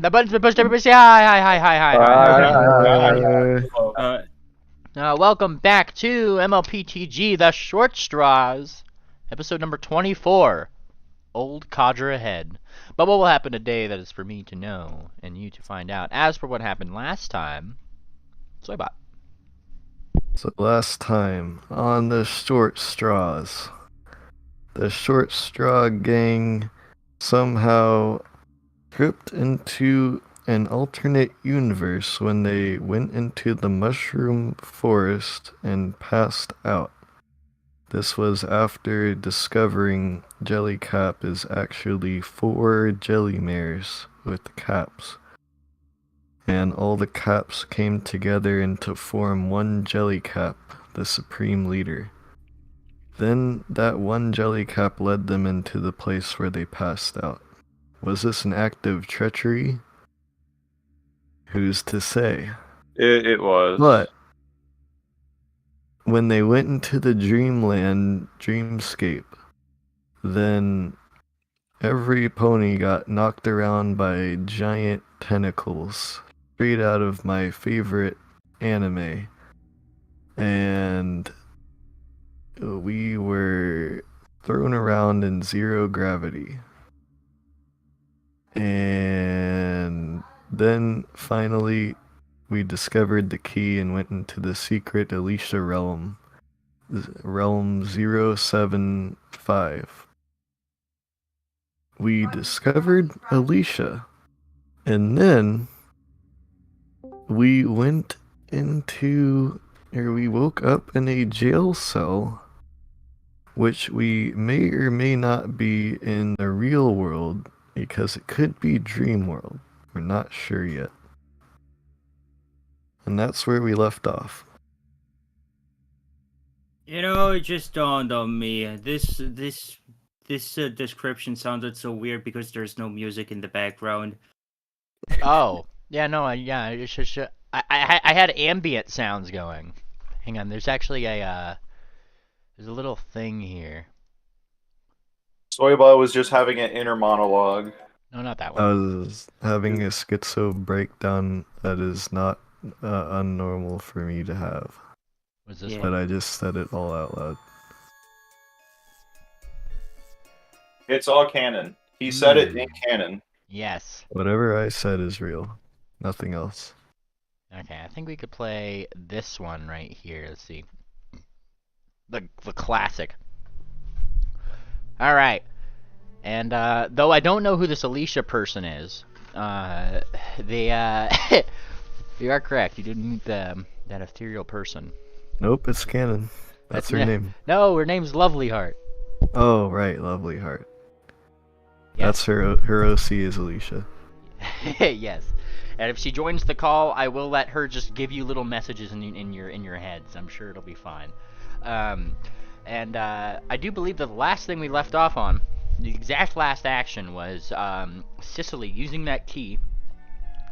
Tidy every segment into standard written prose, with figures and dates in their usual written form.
And the button's been pushed. Everybody say hi, hi, hi, hi, hi, hi. Welcome back to mlptg, the Short Straws, episode number 24. Old Codger ahead. But what will happen today that is for me to know and you to find out? As for what happened last time, Soybot. So last time on the Short Straws, the Short Straw gang somehow tripped into an alternate universe when they went into the mushroom forest and passed out. This was after discovering Jellycap is actually 4 Jellymares with caps. And all the caps came together and to form one Jellycap, the supreme leader. Then that one Jellycap led them into the place where they passed out. Was this an act of treachery? Who's to say? It was. But when they went into the dreamland dreamscape, then every pony got knocked around by giant tentacles, straight out of my favorite anime. And we were thrown around in zero gravity. And then finally we discovered the key and went into the secret Alicia realm. Realm 075. We discovered Alicia. And then we went into, or we woke up in a jail cell, which we may or may not be in the real world, because it could be dream world. We're not sure yet. And that's where we left off. You know, it just dawned on me. This description sounded so weird because there's no music in the background. Oh, yeah, no, it's just, I had ambient sounds going. Hang on, there's actually there's a little thing here. Soybot was just having an inner monologue. No, not that I one. was having a schizo breakdown that is not unnormal for me to have. Was this But one? I just said it all out loud. It's all canon. He said it in canon. Yes. Whatever I said is real. Nothing else. Okay, I think we could play this one right here. Let's see. The classic. Alright. And though I don't know who this Alicia person is, you are correct. You didn't meet that ethereal person. Nope, it's canon. That's her name. No, her name's Lovely Heart. Oh, right, Lovely Heart. Yes. That's her OC is Alicia. Yes. And if she joins the call, I will let her just give you little messages in your heads. I'm sure it'll be fine. And I do believe that the last thing we left off on, the exact last action, was Cicely using that key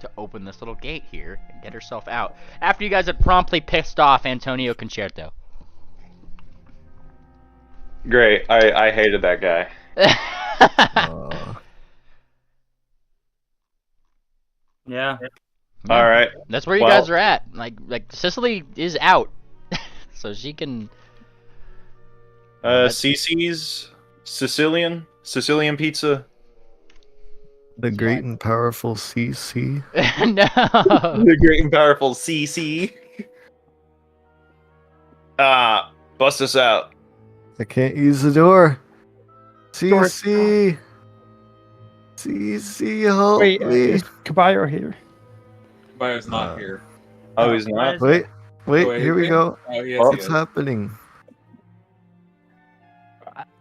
to open this little gate here and get herself out. After you guys had promptly pissed off Antonio Concerto. Great. I hated that guy. Yeah. All right. That's where you guys are at. Like Cicely is out, so she can. CC's Sicilian pizza. The great and powerful CC. No. The great and powerful CC. Bust us out. I can't use the door. CC. CC, help Wait, me. is Caballo here? Caballo's not here. Oh, he's not? Wait, Wait, here we go. Oh, yes, What's he is. happening?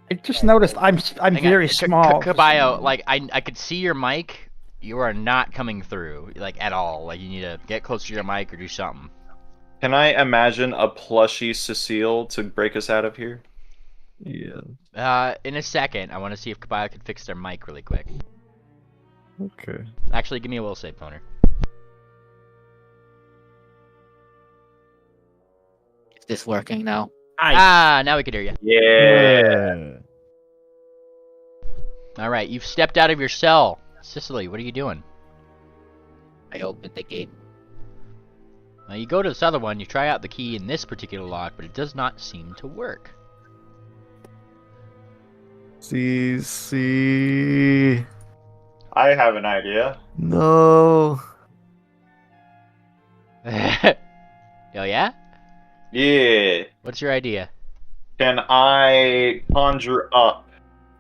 I just noticed I'm very small. Caballo, like I could see your mic. You are not coming through, like at all. Like you need to get closer to your mic or do something. Can I imagine a plushy Cecile to break us out of here? Yeah. In a second, I want to see if Caballo can fix their mic really quick. Okay. Actually, give me a will save, Poner. Is this working now? Now we can hear you. Yeah. All right, you've stepped out of your cell. Cicely, what are you doing? I open the gate. Now you go to this other one, you try out the key in this particular lock, but it does not seem to work. CC. I have an idea. No. Oh yeah? Yeah. What's your idea? Can I conjure up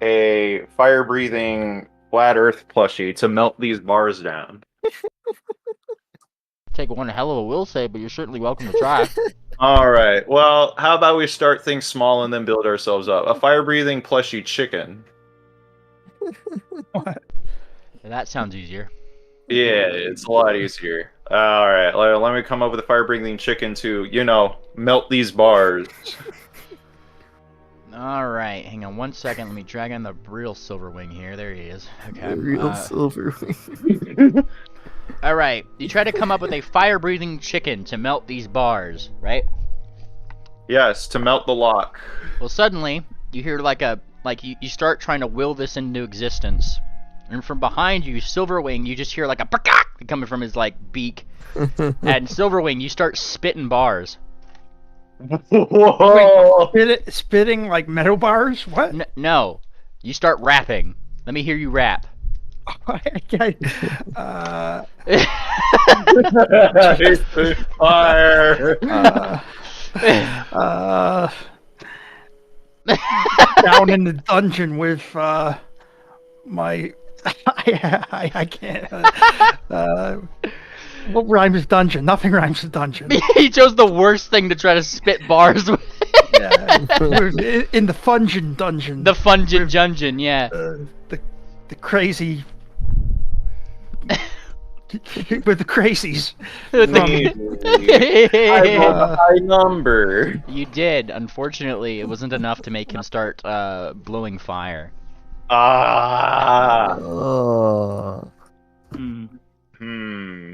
a fire-breathing flat Earth plushie to melt these bars down? Take one hell of a will save, but you're certainly welcome to try. All right. Well, how about we start things small and then build ourselves up? A fire-breathing plushie chicken. What? That sounds easier. Yeah, it's a lot easier. All right. Let me come up with a fire-breathing chicken to, melt these bars. Alright, hang on one second. Let me drag on the real Silverwing here. There he is. Okay. The real Silverwing. Alright, you try to come up with a fire-breathing chicken to melt these bars, right? Yes, to melt the lock. Well, suddenly, you hear you start trying to will this into existence. And from behind you, Silverwing, you just hear like a "Pakak" coming from his, beak. And Silverwing, you start spitting bars. Whoa! Spitting like metal bars? What? No, you start rapping. Let me hear you rap. Fire! Down in the dungeon with my. I can't. What rhymes dungeon? Nothing rhymes with dungeon. He chose the worst thing to try to spit bars with. Yeah, in the Fungin dungeon. The Fungin dungeon, yeah. The crazy. With the crazies. I rolled a high number. You did. Unfortunately, it wasn't enough to make him start blowing fire. Ah. Oh. Hmm. Hmm.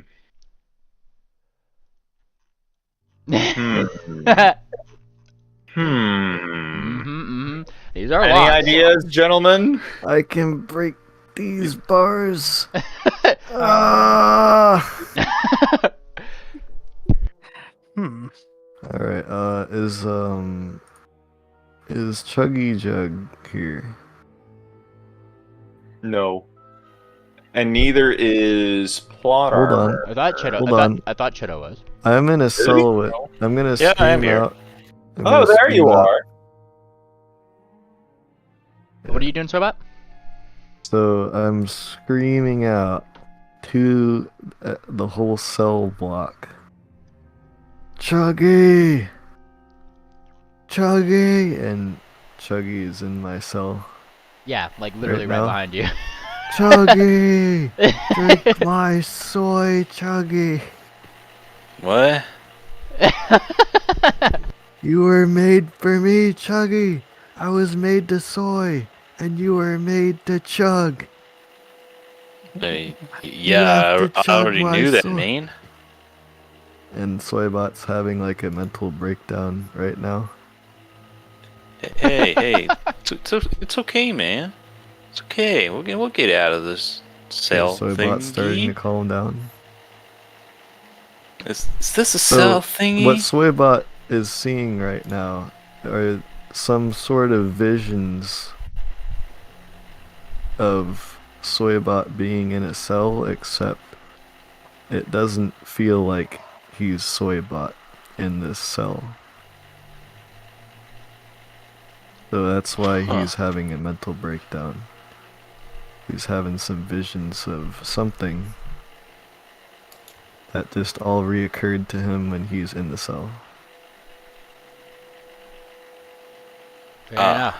These are Any locks. ideas, gentlemen? I can break these bars. Ah. All right. Is Chuggy Jug here? No. And neither is Plot Hold Armor. on. I thought Cheto. Hold on. I thought Cheto was. I'm in a cell with. I'm gonna Yeah, I am scream here. out. I'm Oh, gonna there scream you out. are. What are you doing, Sobot? So I'm screaming out to the whole cell block. Chuggy! Chuggy! And Chuggy is in my cell. Yeah, literally right now? behind you. Chuggy! Drink my soy, Chuggy! What? You were made for me, Chuggy! I was made to soy, and you were made to chug! Hey, have yeah, to I chug already my knew that, soy. man. And Soybot's having a mental breakdown right now. Hey, it's okay, man. It's okay. We'll get out of this cell Soybot's thingy. starting to calm down. Is this a So, cell thingy? what Soybot is seeing right now are some sort of visions of Soybot being in a cell, except it doesn't feel like he's Soybot in this cell. So that's why he's having a mental breakdown. He's having some visions of something that just all reoccurred to him when he's in the cell. Fair enough.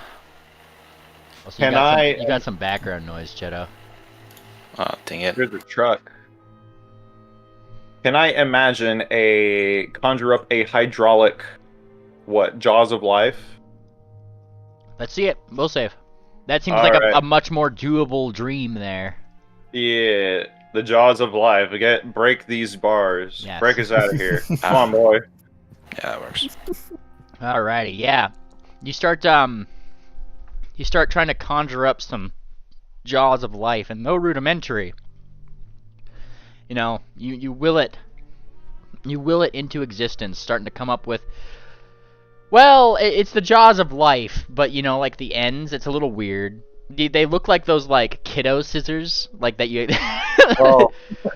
Also, Can I- you got some background noise, Cheto. Oh, dang it. Here's a truck. Can I imagine conjure up a hydraulic, Jaws of Life? Let's see it. We'll save. That seems All like right. a much more doable dream there. Yeah, the Jaws of Life. Break these bars. Yes. Break us out of here. Come on, boy. Yeah, that works. Alrighty, yeah. You start trying to conjure up some jaws of life, and though rudimentary, You know, you will it into existence, starting to come up with. Well, it's the jaws of life, but you know, like the ends, it's a little weird. They look like those like kiddo scissors, like that you, Oh.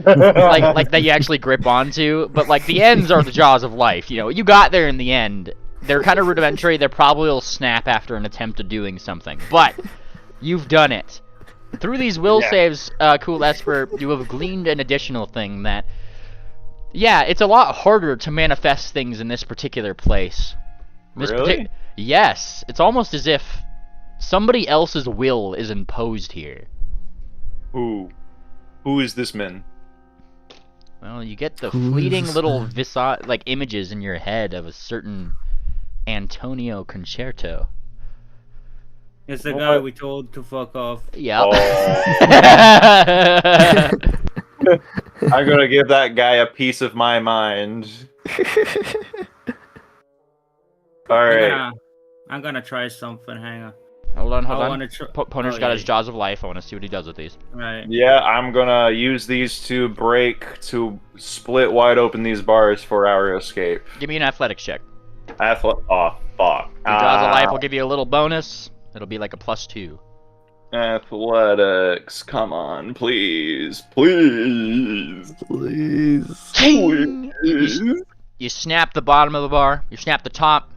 like that you actually grip onto. But like the ends are the jaws of life. You know, you got there in the end. They're kind of rudimentary. They probably will snap after an attempt of doing something, but you've done it. Through these will saves, Cool Esper, you have gleaned an additional thing that, yeah, it's a lot harder to manifest things in this particular place. Really? Yes, it's almost as if somebody else's will is imposed here. Who is this man? Well, you get the Who fleeting is little that? like images in your head of a certain Antonio Concerto. It's the guy we told to fuck off. Yeah. Oh. I'm gonna give that guy a piece of my mind. Alright. I'm gonna try something. Hang on. Hold on. I wanna try. Poner's got his jaws of life. I want to see what he does with these. Right. Yeah, I'm gonna use these to split wide open these bars for our escape. Give me an athletics check. Oh, fuck. Your jaws of life will give you a little bonus. It'll be like a +2. Athletics, come on, please. Please. Ting! You snap the bottom of the bar. You snap the top.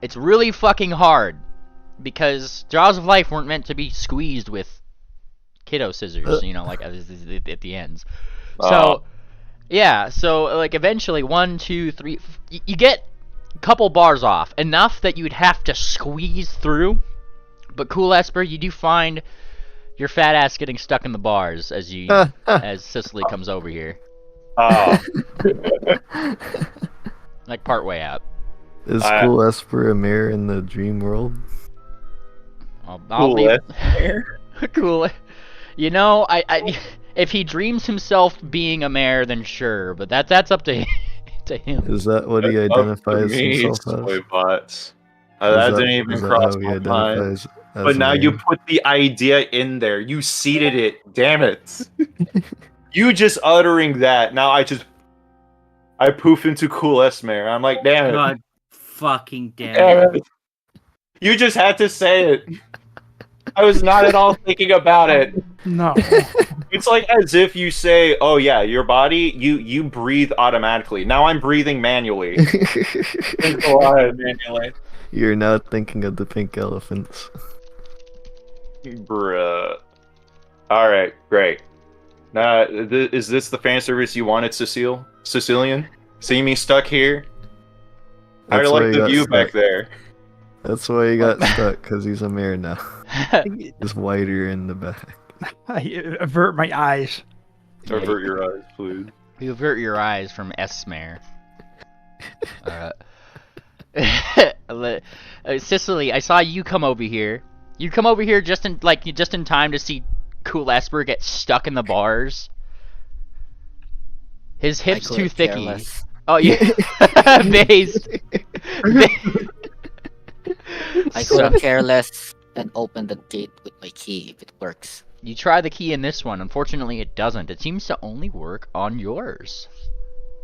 It's really fucking hard. Because jaws of life weren't meant to be squeezed with kiddo scissors, you know, like at the ends. So, yeah, so like eventually 1, 2, 3, you get a couple bars off, enough that you'd have to squeeze through. But Cool Esper, you do find your fat ass getting stuck in the bars as as Cicely comes over here, Oh. like part way out. Is Cool Esper a mirror in the dream world? I'll leave. Cool. You know, I if he dreams himself being a mayor, then sure, but that's up to him. Is that what he identifies himself as? Bots. That didn't even cross my mind. But now you put the idea in there. You seeded it. Damn it. You just uttering that. Now I poof into Cool Esmer. I'm like, damn it. God fucking damn it. You just had to say it. I was not at all thinking about it. No. It's like as if you say, "Oh yeah, your body, you breathe automatically." Now I'm breathing manually. Manually. You're now thinking of the pink elephants. Bruh. All right, great. Now, is this the fan service you wanted, Sicilian? See me stuck here? I like the view back there. That's why he got stuck, because he's a mayor now. He's whiter in the back. I avert my eyes. Avert your eyes, please. You avert your eyes from Esmer. Cicely, I saw you come over here. You come over here just in time to see Cool Esper get stuck in the bars. His hips too thicky. Careless. Oh yeah, based. I could have careless and open the gate with my key if it works. You try the key in this one. Unfortunately, it doesn't. It seems to only work on yours.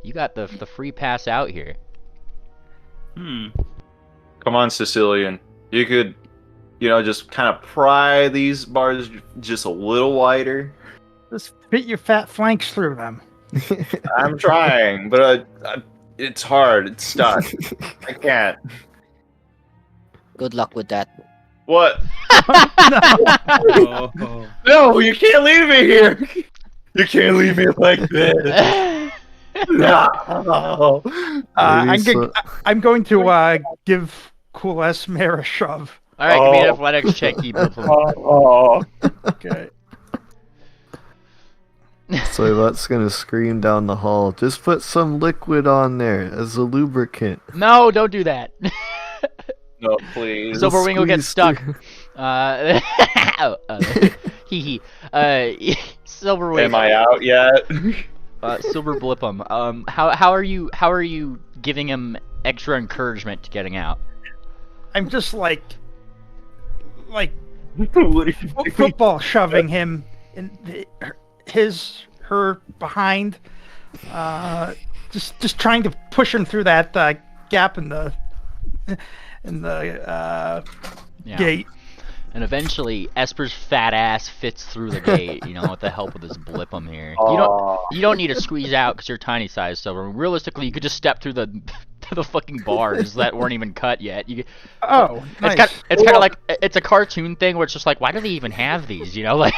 You got the free pass out here. Come on, Sicilian. You could, just kind of pry these bars just a little wider. Just fit your fat flanks through them. I'm trying, but it's hard. It's stuck. I can't. Good luck with that. What? Oh. No, you can't leave me here. You can't leave me like this. No. I'm going to give Cool Esmer a shove. All right, give me an athletics check, keeper. Okay. So that's gonna scream down the hall. Just put some liquid on there as a lubricant. No, don't do that. No, please. Silverwing will get stuck. Hee hee. Silverwing. Am I out yet? Silver Blipham. How are you giving him extra encouragement to getting out? I'm just like football shoving him in her behind, just trying to push him through that gap in the gate. And eventually, Esper's fat ass fits through the gate, with the help of this blip'em here. You don't need to squeeze out because you're tiny size, so realistically, you could just step through the fucking bars that weren't even cut yet. Nice. It's kind of like, it's a cartoon thing where it's just like, why do they even have these, like...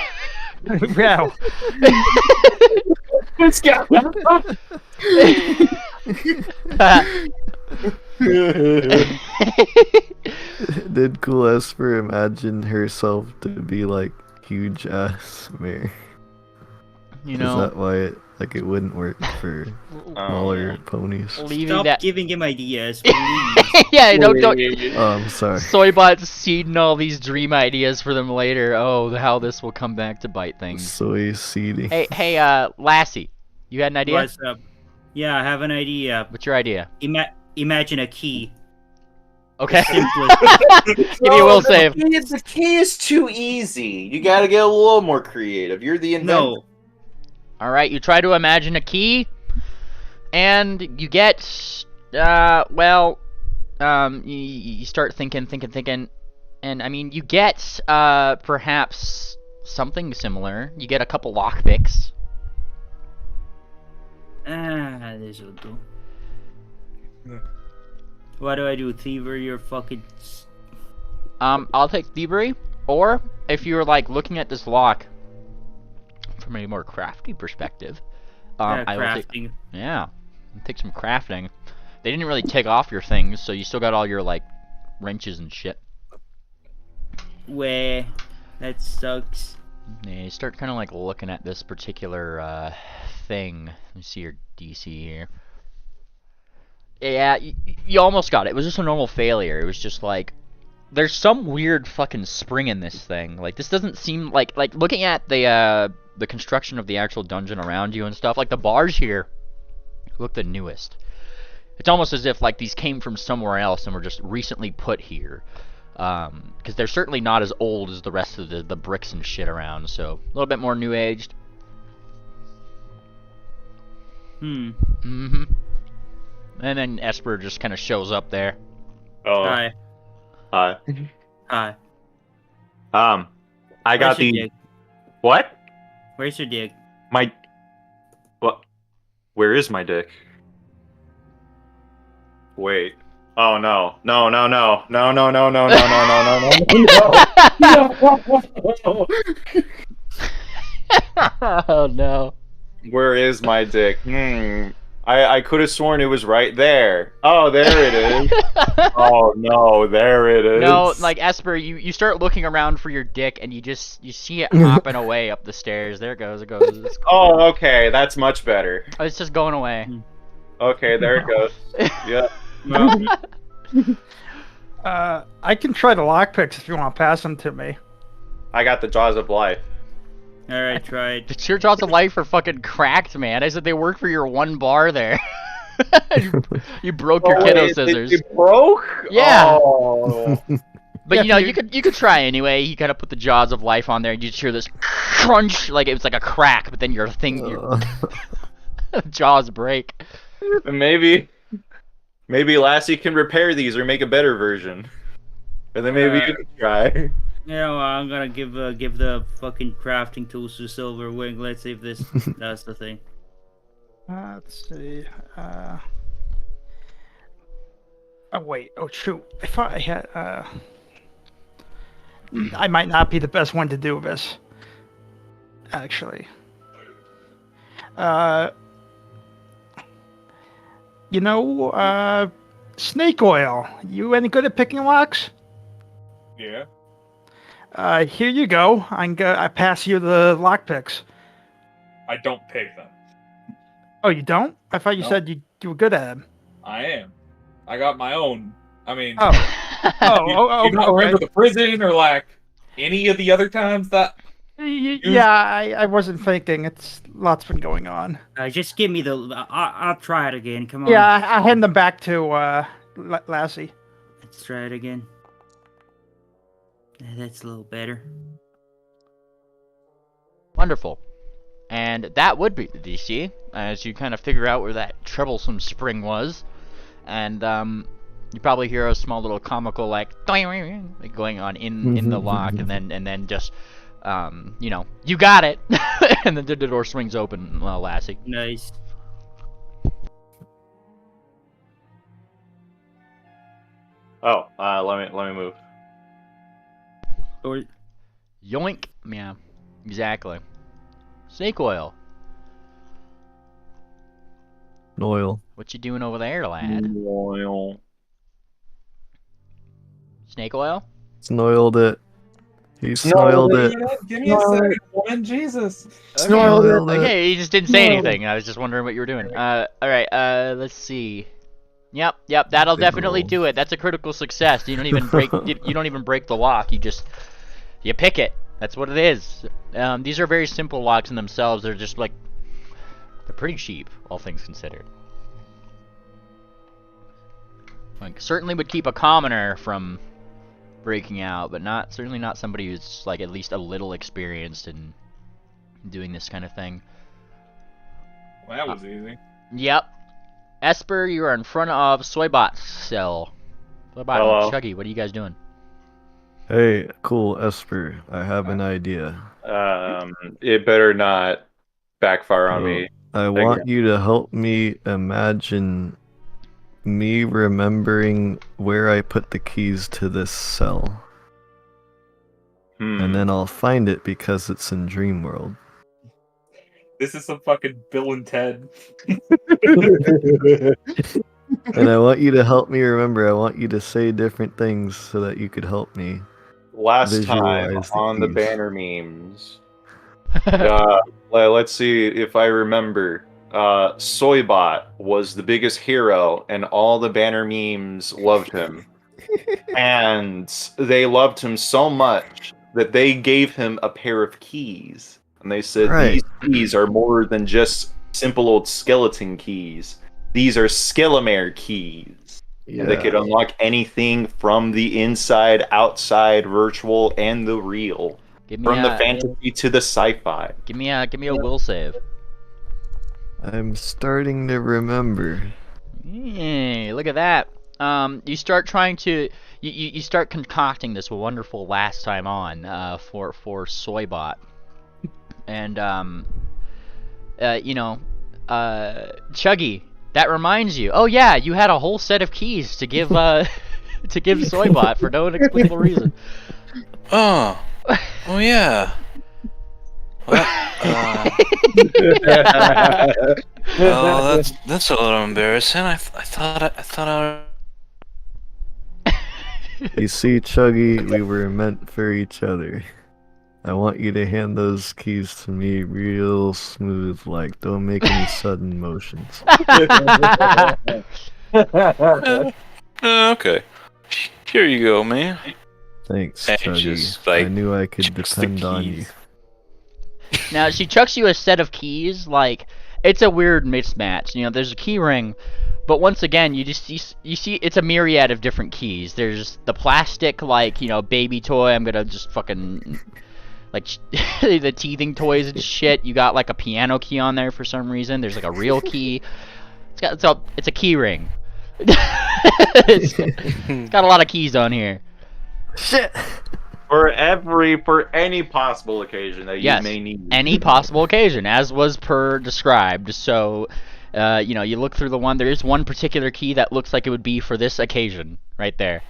Yeah. This guy. Did Cool Esper imagine herself to be like huge ass Mare? Is that why it wouldn't work for smaller ponies? Stop giving him ideas, please. Yeah, don't. Oh, I'm sorry. Soybot's seeding all these dream ideas for them later. Oh, how this will come back to bite things. Soy seeding. Hey, Lassie, you had an idea? What's up? Yeah, I have an idea. What's your idea? Imagine a key. Okay. Give me a will save. The key is too easy. You gotta get a little more creative. You're the inventor. No. Alright, you try to imagine a key, and you get, you start thinking, and I mean, you get, perhaps something similar. You get a couple lockpicks. This will do. What do I do? Thievery or fucking... I'll take thievery, or if you're, looking at this lock from a more crafty perspective, crafting. I'll take some crafting. They didn't really take off your things, so you still got all your, wrenches and shit. Where? That sucks. Yeah, you start kind of, looking at this particular, thing. Let me see your DC here. Yeah, you almost got it. It was just a normal failure. It was just there's some weird fucking spring in this thing. This doesn't seem like looking at the construction of the actual dungeon around you and stuff. The bars here look the newest. It's almost as if these came from somewhere else and were just recently put here. Because they're certainly not as old as the rest of the bricks and shit around. So a little bit more new aged. Mm-hmm. And then Esper just kind of shows up there. Oh. Hi. Hi. Hi. I got the... Dick? What? Where's your dick? My... What? Where is my dick? Wait. Oh, no. No, no, no. No, no, no, no, no, no, no, no, no, no. Oh, no. Where is my dick? I could have sworn it was right there. Oh, there it is. Oh, no, there it is. No, Esper, you start looking around for your dick, and you see it hopping away up the stairs. There it goes, it goes. Cool. Oh, okay, that's much better. Oh, it's just going away. Okay, there it goes. Yeah. I can try the lockpicks if you want to pass them to me. I got the Jaws of Life. Alright, try it. The your Jaws of Life are fucking cracked, man. I said they work for your one bar there. you broke your kiddo scissors. It broke? Yeah. Oh. But you could try anyway. You gotta put the Jaws of Life on there, and you just hear this crunch, it was like a crack. But then your jaws break. Maybe Lassie can repair these or make a better version, and then maybe you can try. Yeah, well, I'm gonna give the fucking crafting tools to Silverwing. Let's see if this does the thing. Let's see. Oh wait. Oh shoot. If I had I might not be the best one to do this. Actually. Snake oil. You any good at picking locks? Yeah. Here you go. I pass you the lockpicks. I don't pick them. Oh, you don't? I thought you said you were good at them. I am. I got my own. I mean... Oh. You don't remember the prison or, any of the other times that... Yeah, I wasn't thinking. It's lots been going on. Just give me the... I'll try it again. Come on. Yeah, I hand them back to Lassie. Let's try it again. That's a little better. Wonderful. And that would be the DC, as you kind of figure out where that troublesome spring was. And you probably hear a small little comical like going on in the lock, and then just you got it, and then the door swings open, Lassie. Nice. Oh, let me move. Or Yoink. Yeah, exactly. Snake oil. Noil. What you doing over there, lad? Oil. Snake oil? Snoiled it. He snoiled it. Give me a second, woman. Jesus. Snoiled it. Okay, he just didn't say anything. I was just wondering what you were doing. All right. Let's see. Yep. That'll definitely do it. That's a critical success. You don't even break. You don't even break the lock. You pick it. That's what it is. These are very simple locks in themselves. They're just like they're pretty cheap, all things considered. Like certainly would keep a commoner from breaking out, but certainly not somebody who's like at least a little experienced in doing this kind of thing. Well, that was easy. Yep. Esper, you are in front of Soybot's cell. Soybot and Chuggy, what are you guys doing? Hey, cool, Esper. I have an idea. It better not backfire on me. I want you to help me imagine me remembering where I put the keys to this cell. And then I'll find it because it's in Dream World. This is some fucking Bill and Ted. And I want you to help me remember. I want you to say different things so that you could help me. Last time on the banner memes. Let's see if I remember. Soybot was the biggest hero, and all the banner memes loved him. And they loved him so much that they gave him a pair of keys. And they said, These keys are more than just simple old skeleton keys. These are Skelemare keys. Yeah. And they could unlock anything from the inside, outside, virtual, and the real. From the fantasy to the sci-fi. Give me a will save. I'm starting to remember. Hey, look at that. You start trying to you start concocting this wonderful last time on for Soybot. And Chuggy, that reminds you. Oh yeah, you had a whole set of keys to give to give Soybot for no inexplicable reason. Oh yeah. Well, that's a little embarrassing. I thought. You see, Chuggy, we were meant for each other. I want you to hand those keys to me real smooth, like don't make any sudden motions. Okay. Here you go, man. Thanks, Chuggy. I knew I could depend on you. Now, she chucks you a set of keys, like, it's a weird mismatch. There's a key ring, but once again, you see it's a myriad of different keys. There's the plastic, like, baby toy, I'm gonna just fucking, like, the teething toys and shit. You got, like, a piano key on there for some reason. There's, like, a real key. It's a key ring. it's got a lot of keys on here. Shit! For any possible occasion that you may need. Any possible occasion, as was described. So, you look through the one. There is one particular key that looks like it would be for this occasion, right there.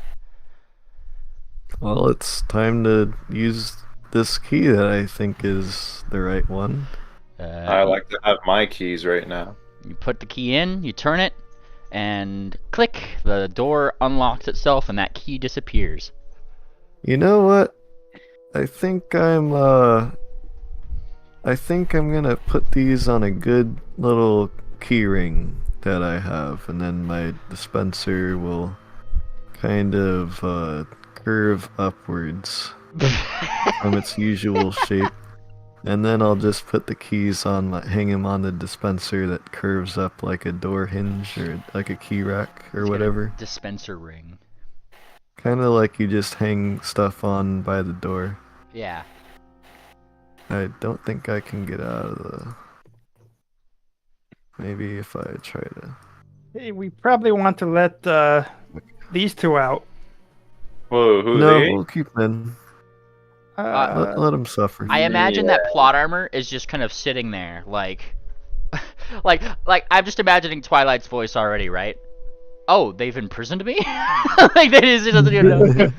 Well, it's time to use this key that I think is the right one. I like to have my keys right now. You put the key in, you turn it, and click, the door unlocks itself, and that key disappears. You know what? I think I'm gonna put these on a good little key ring that I have, and then my dispenser will kind of curve upwards from its usual shape. And then I'll just put the keys on hang them on the dispenser that curves up like a door hinge or like a key rack or whatever. Dispenser ring. Kind of like you just hang stuff on by the door. Yeah. I don't think I can get out of the... Maybe if I try to... Hey, we probably want to let these two out. Whoa, who No, they? we'll keep in. Uh, Let them suffer. I imagine that plot armor is just kind of sitting there, like, like I'm just imagining Twilight's voice already, right? Oh, they've imprisoned me. Like that is, it doesn't even know.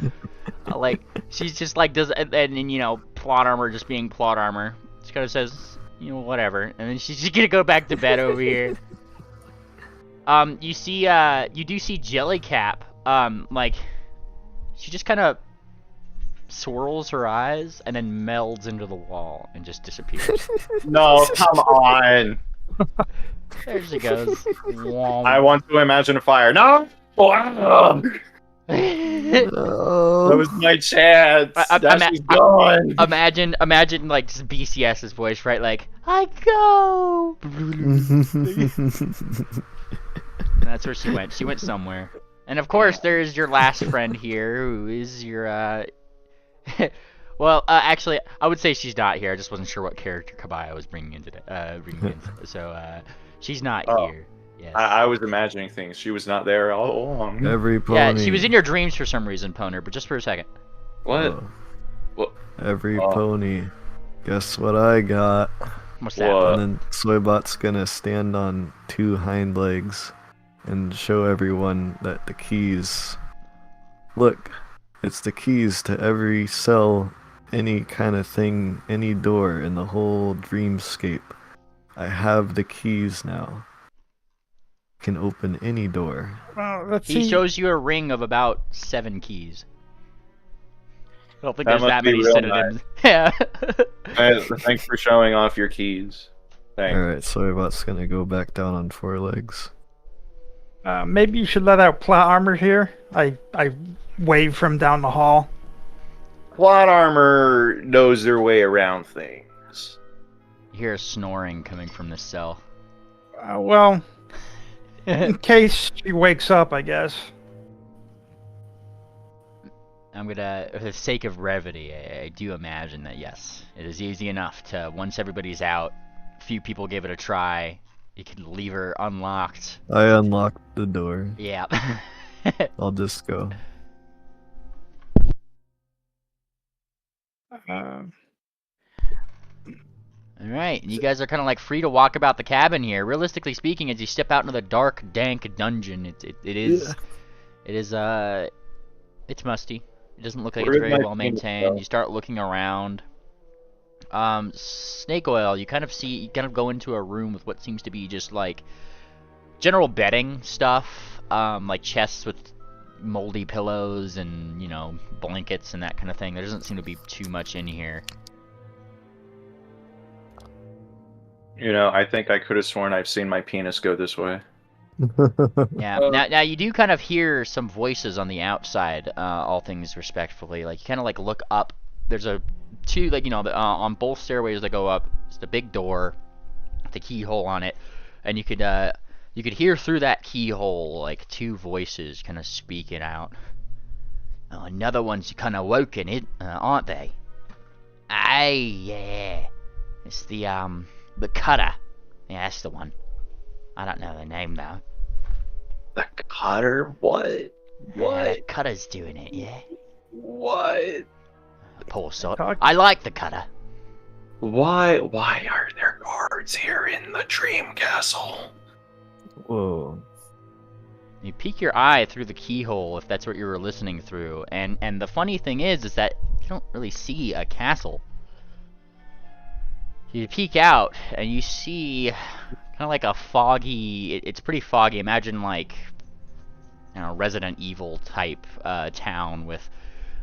Like she's just like does, and you know, plot armor just being plot armor. She kind of says, you know, whatever, and then she's gonna go back to bed over here. You see, you do see Jellycap. Like she just kind of swirls her eyes and then melds into the wall and just disappears. No, come on. There she goes. I want to imagine a fire. No! That was my chance. She's gone. Imagine like just BCS's voice, right? Like, I go. And that's where she went. She went somewhere. And of course, there's your last friend here, who is your well, actually, I would say she's not here. I just wasn't sure what character Kabaya was bringing in today. So, she's not here. Yes. I was imagining things. She was not there all along. Every pony. Yeah, she was in your dreams for some reason, Poner, but just for a second. What? What? Every pony. Guess what I got? What's that? What? And then Soybot's gonna stand on 2 hind legs and show everyone that the keys... Look, it's the keys to every cell, any kind of thing, any door in the whole dreamscape. I have the keys now. Can open any door. let's see. He shows you a ring of about 7 keys. I don't think That there's must that be many real synonyms. Yeah. Thanks for showing off your keys. Thanks. Alright, Soybot's gonna go back down on 4 legs. Maybe you should let out plot armor here. I wave from down the hall. Plot armor knows their way around things. You hear a snoring coming from this cell. Well, in case she wakes up, I guess. I'm gonna, for the sake of brevity, I do imagine that yes, it is easy enough to, once everybody's out, a few people give it a try, you can leave her unlocked. I unlocked the door. Yeah. I'll just go. Alright, you guys are kind of like free to walk about the cabin here. Realistically speaking, as you step out into the dark, dank dungeon, it is, it's musty. It doesn't look like it's very well maintained. You start looking around. Snake Oil, you kind of go into a room with what seems to be just like general bedding stuff, like chests with moldy pillows and, you know, blankets and that kind of thing. There doesn't seem to be too much in here. You know, I think I could have sworn I've seen my penis go this way. Yeah. Now you do kind of hear some voices on the outside. All things respectfully, like you kind of like look up. There's on both stairways that go up. It's the big door, with the keyhole on it, and you could hear through that keyhole like 2 voices kind of speaking out. Oh, another one's kind of woken it, aren't they? Aye, yeah. It's the Cutter. Yeah, that's the one. I don't know the name though. The Cutter? What? Yeah, the Cutter's doing it, yeah. What? Poor sod. I like the Cutter. Why are there guards here in the Dream Castle? Whoa. You peek your eye through the keyhole if that's what you were listening through, and the funny thing is that you don't really see a castle. You peek out and you see kind of like a foggy. It's pretty foggy. Imagine like, you know, Resident Evil type town with,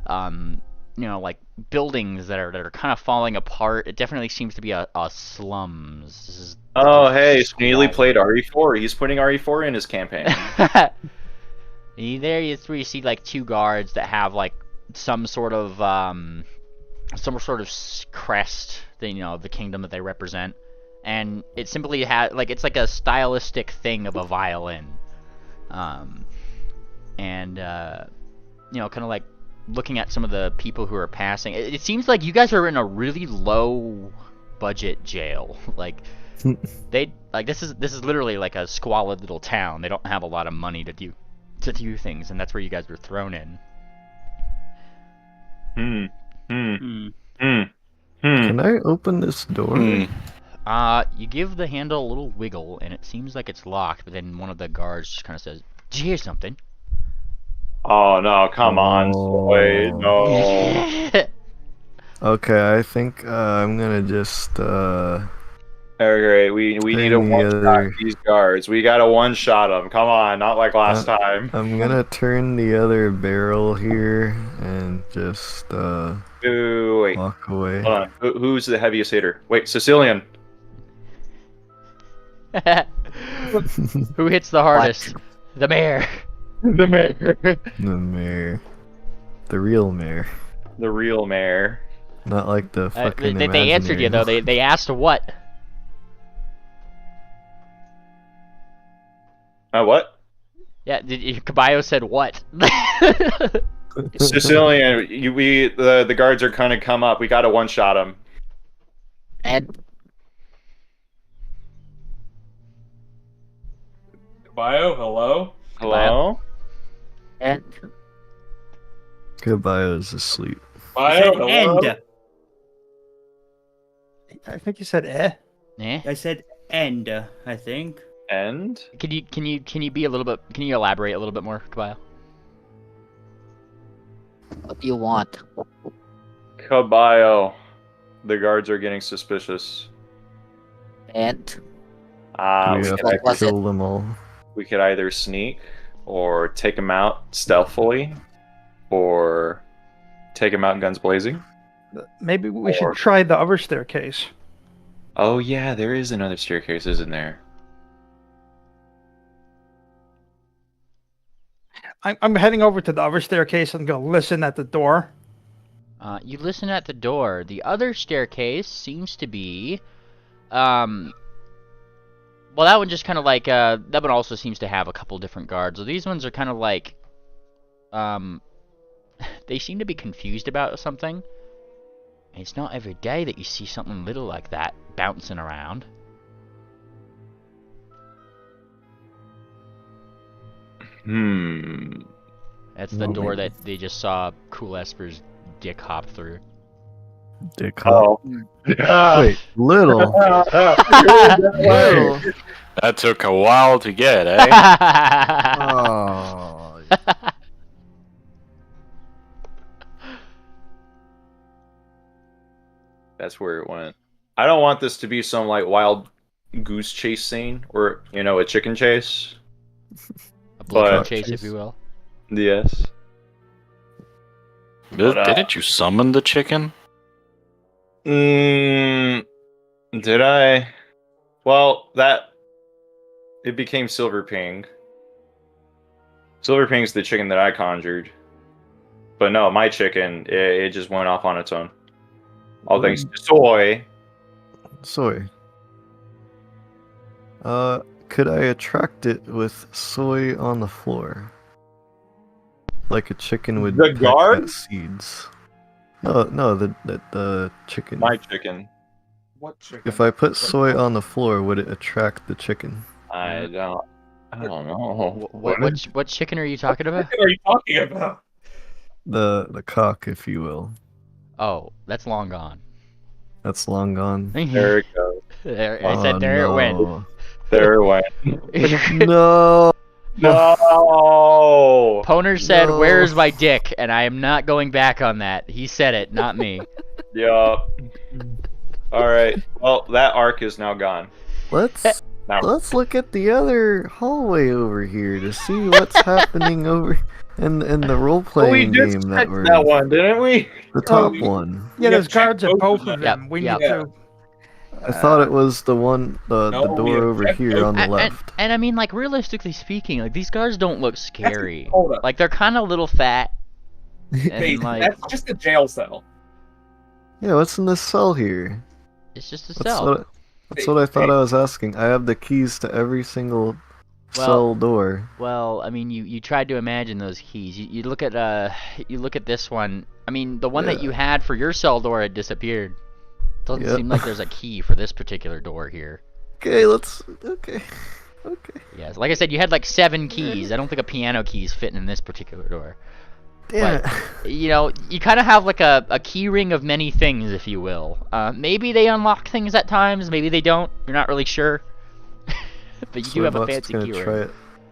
you know, like buildings that are kind of falling apart. It definitely seems to be a slums. Oh, hey, Sneely played RE4. He's putting RE4 in his campaign. That's where you see like 2 guards that have like some sort of crest, you know, the kingdom that they represent, and it simply has like it's like a stylistic thing of a violin, and you know, kind of like looking at some of the people who are passing. It seems like you guys are in a really low budget jail. Like this is literally like a squalid little town. They don't have a lot of money to do things, and that's where you guys were thrown in. Can I open this door? You give the handle a little wiggle, and it seems like it's locked, but then one of the guards just kind of says, "Did you hear something?" Oh no! Come on, Soy. No. Okay, I think I'm gonna just. Okay, we need a one-shot these guards. We gotta one-shot them. Come on, not like last time. I'm gonna turn the other barrel here and just wait. walk away. Hold on. Who's the heaviest hitter? Wait, Sicilian. Who hits the hardest? What? The mayor. The mayor. The mayor. The real mayor. The real mayor. Not like the fucking. They answered you though. They asked what? What? Yeah, Caballo said what? Sicilian, the guards are kind of come up. We gotta one-shot them. And Caballo, hello? Hello? And Caballo's asleep. Caballo, hello? End. I think you said eh. Eh? I said end. I think. And Can you be a little bit? Can you elaborate a little bit more, Caballo? what do you want? Caballo, the guards are getting suspicious. And We have to was kill it? them all. We could either sneak, or take them out stealthily, or take them out guns blazing. Maybe we should try the other staircase. Oh yeah, there is another staircase, isn't there? I'm heading over to the other staircase and go listen at the door. You listen at the door. The other staircase seems to be, well, that one just kind of like, that one also seems to have a couple different guards. So these ones are kind of like, they seem to be confused about something. And it's not every day that you see something little like that bouncing around. That's the door that they just saw Cool Esper's dick hop through. Dick hop. Wait, little. Little. That took a while to get, eh? Oh. That's where it went. I don't want this to be some like wild goose chase scene, or a chicken chase. A blood chase, if you will. Yes. Didn't you summon the chicken? Did I? Well, it became Silver Ping. Silver Ping's the chicken that I conjured. But no, my chicken, it just went off on its own. All thanks to Soy. Soy. Could I attract it with soy on the floor? Like a chicken would The guard? at seeds. No, the chicken. My chicken. What chicken? If I put soy on the floor, would it attract the chicken? I don't know. What chicken are you talking about? What are you talking about? The cock, if you will. Oh, that's long gone. That's long gone. There it goes. I said there it went. There it went. No. No. Poner said, No. "Where is my dick?" And I am not going back on that. He said it, not me. Yup. All right. Well, that arc is now gone. Let's Now, look at the other hallway over here to see what's happening over in the role playing game that we're that one, didn't we? the top one. Yeah, there's check guards at both both of of them. them. We Yep. need to. I thought it was the one the No, we door have over checked here both. on the And left. I mean, like, realistically speaking, like, these guards don't look scary. Hold up. Like, they're kind of little fat. Hey, And, like, that's just a jail cell. Yeah, what's in this cell here? it's just a That's cell. what I thought I was asking. I have the keys to every single cell door. Well, I mean, you tried to imagine those keys. You look at this one. I mean, the one that you had for your cell door had disappeared. Doesn't seem like there's a key for this particular door here. Okay, okay. Yes, like I said, you had like 7 keys. I don't think a piano key is fitting in this particular door. Damn But, it. you know, you kind of have like a key ring of many things, if you will. Maybe they unlock things at times, maybe they don't. You're not really sure. But you do have a fancy key ring.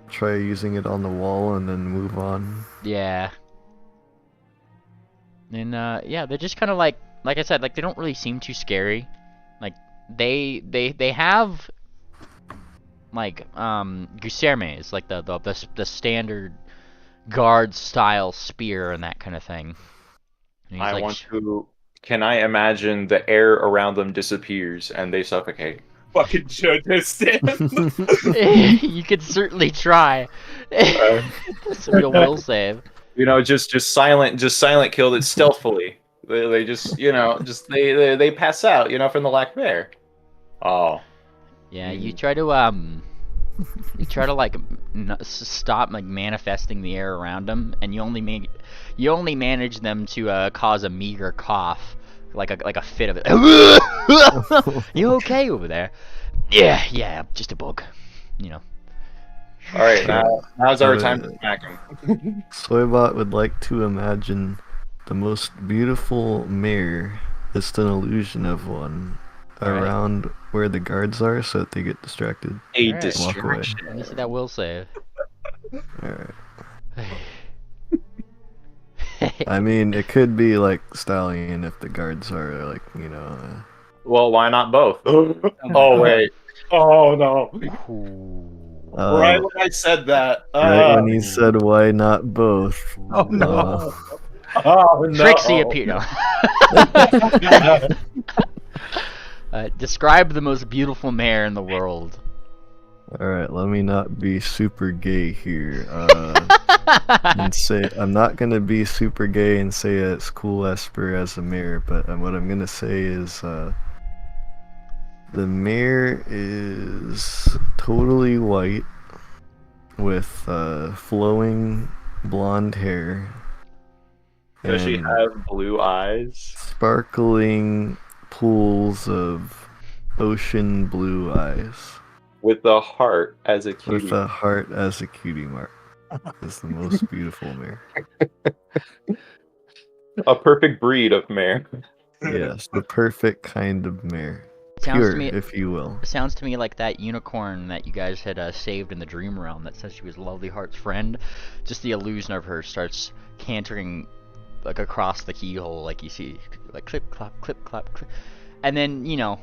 Try using it on the wall and then move on. Yeah. And yeah, they're just kind of like I said, like they don't really seem too scary. Like they have like gusermes, like the standard guard style spear and that kind of thing. Can I imagine the air around them disappears and they suffocate? Fucking just You could certainly try. It's a real will save. You know, just silent killed it stealthily. They just, you know, they pass out, you know, from the lack of air. Oh. Yeah, you try to like stop like manifesting the air around them, and you only manage them to cause a meager cough, like a fit of it. You okay over there? Yeah, just a bug, you know. All right, now's our time to smack him. Soybot would like to imagine the most beautiful mirror, just an illusion of one, around where the guards are so that they get distracted. A distraction. Let me see that will save. Alright. I mean, it could be like Stallion if the guards are like, you know... Well, why not both? Oh, wait. Oh, no. Right when I said that. Right when he said, why not both? Oh, no. Oh, no. Trixie appeared. Describe the most beautiful mare in the world. Alright, let me not be super gay here. And say I'm not gonna be super gay and say it's cool Esper as a mare, but what I'm gonna say is the mare is totally white with flowing blonde hair. Does she have blue eyes? Sparkling pools of ocean blue eyes. With a heart as a cutie. With a heart as a cutie mark. It's the most beautiful mare. A perfect breed of mare. Yes, the perfect kind of mare. Sounds Pure, to me, if you will. It sounds to me like that unicorn that you guys had saved in the dream realm that says she was Lovely Heart's friend. Just the illusion of her starts cantering like across the keyhole, like you see, like clip clop, clip clop, clip, and then you know,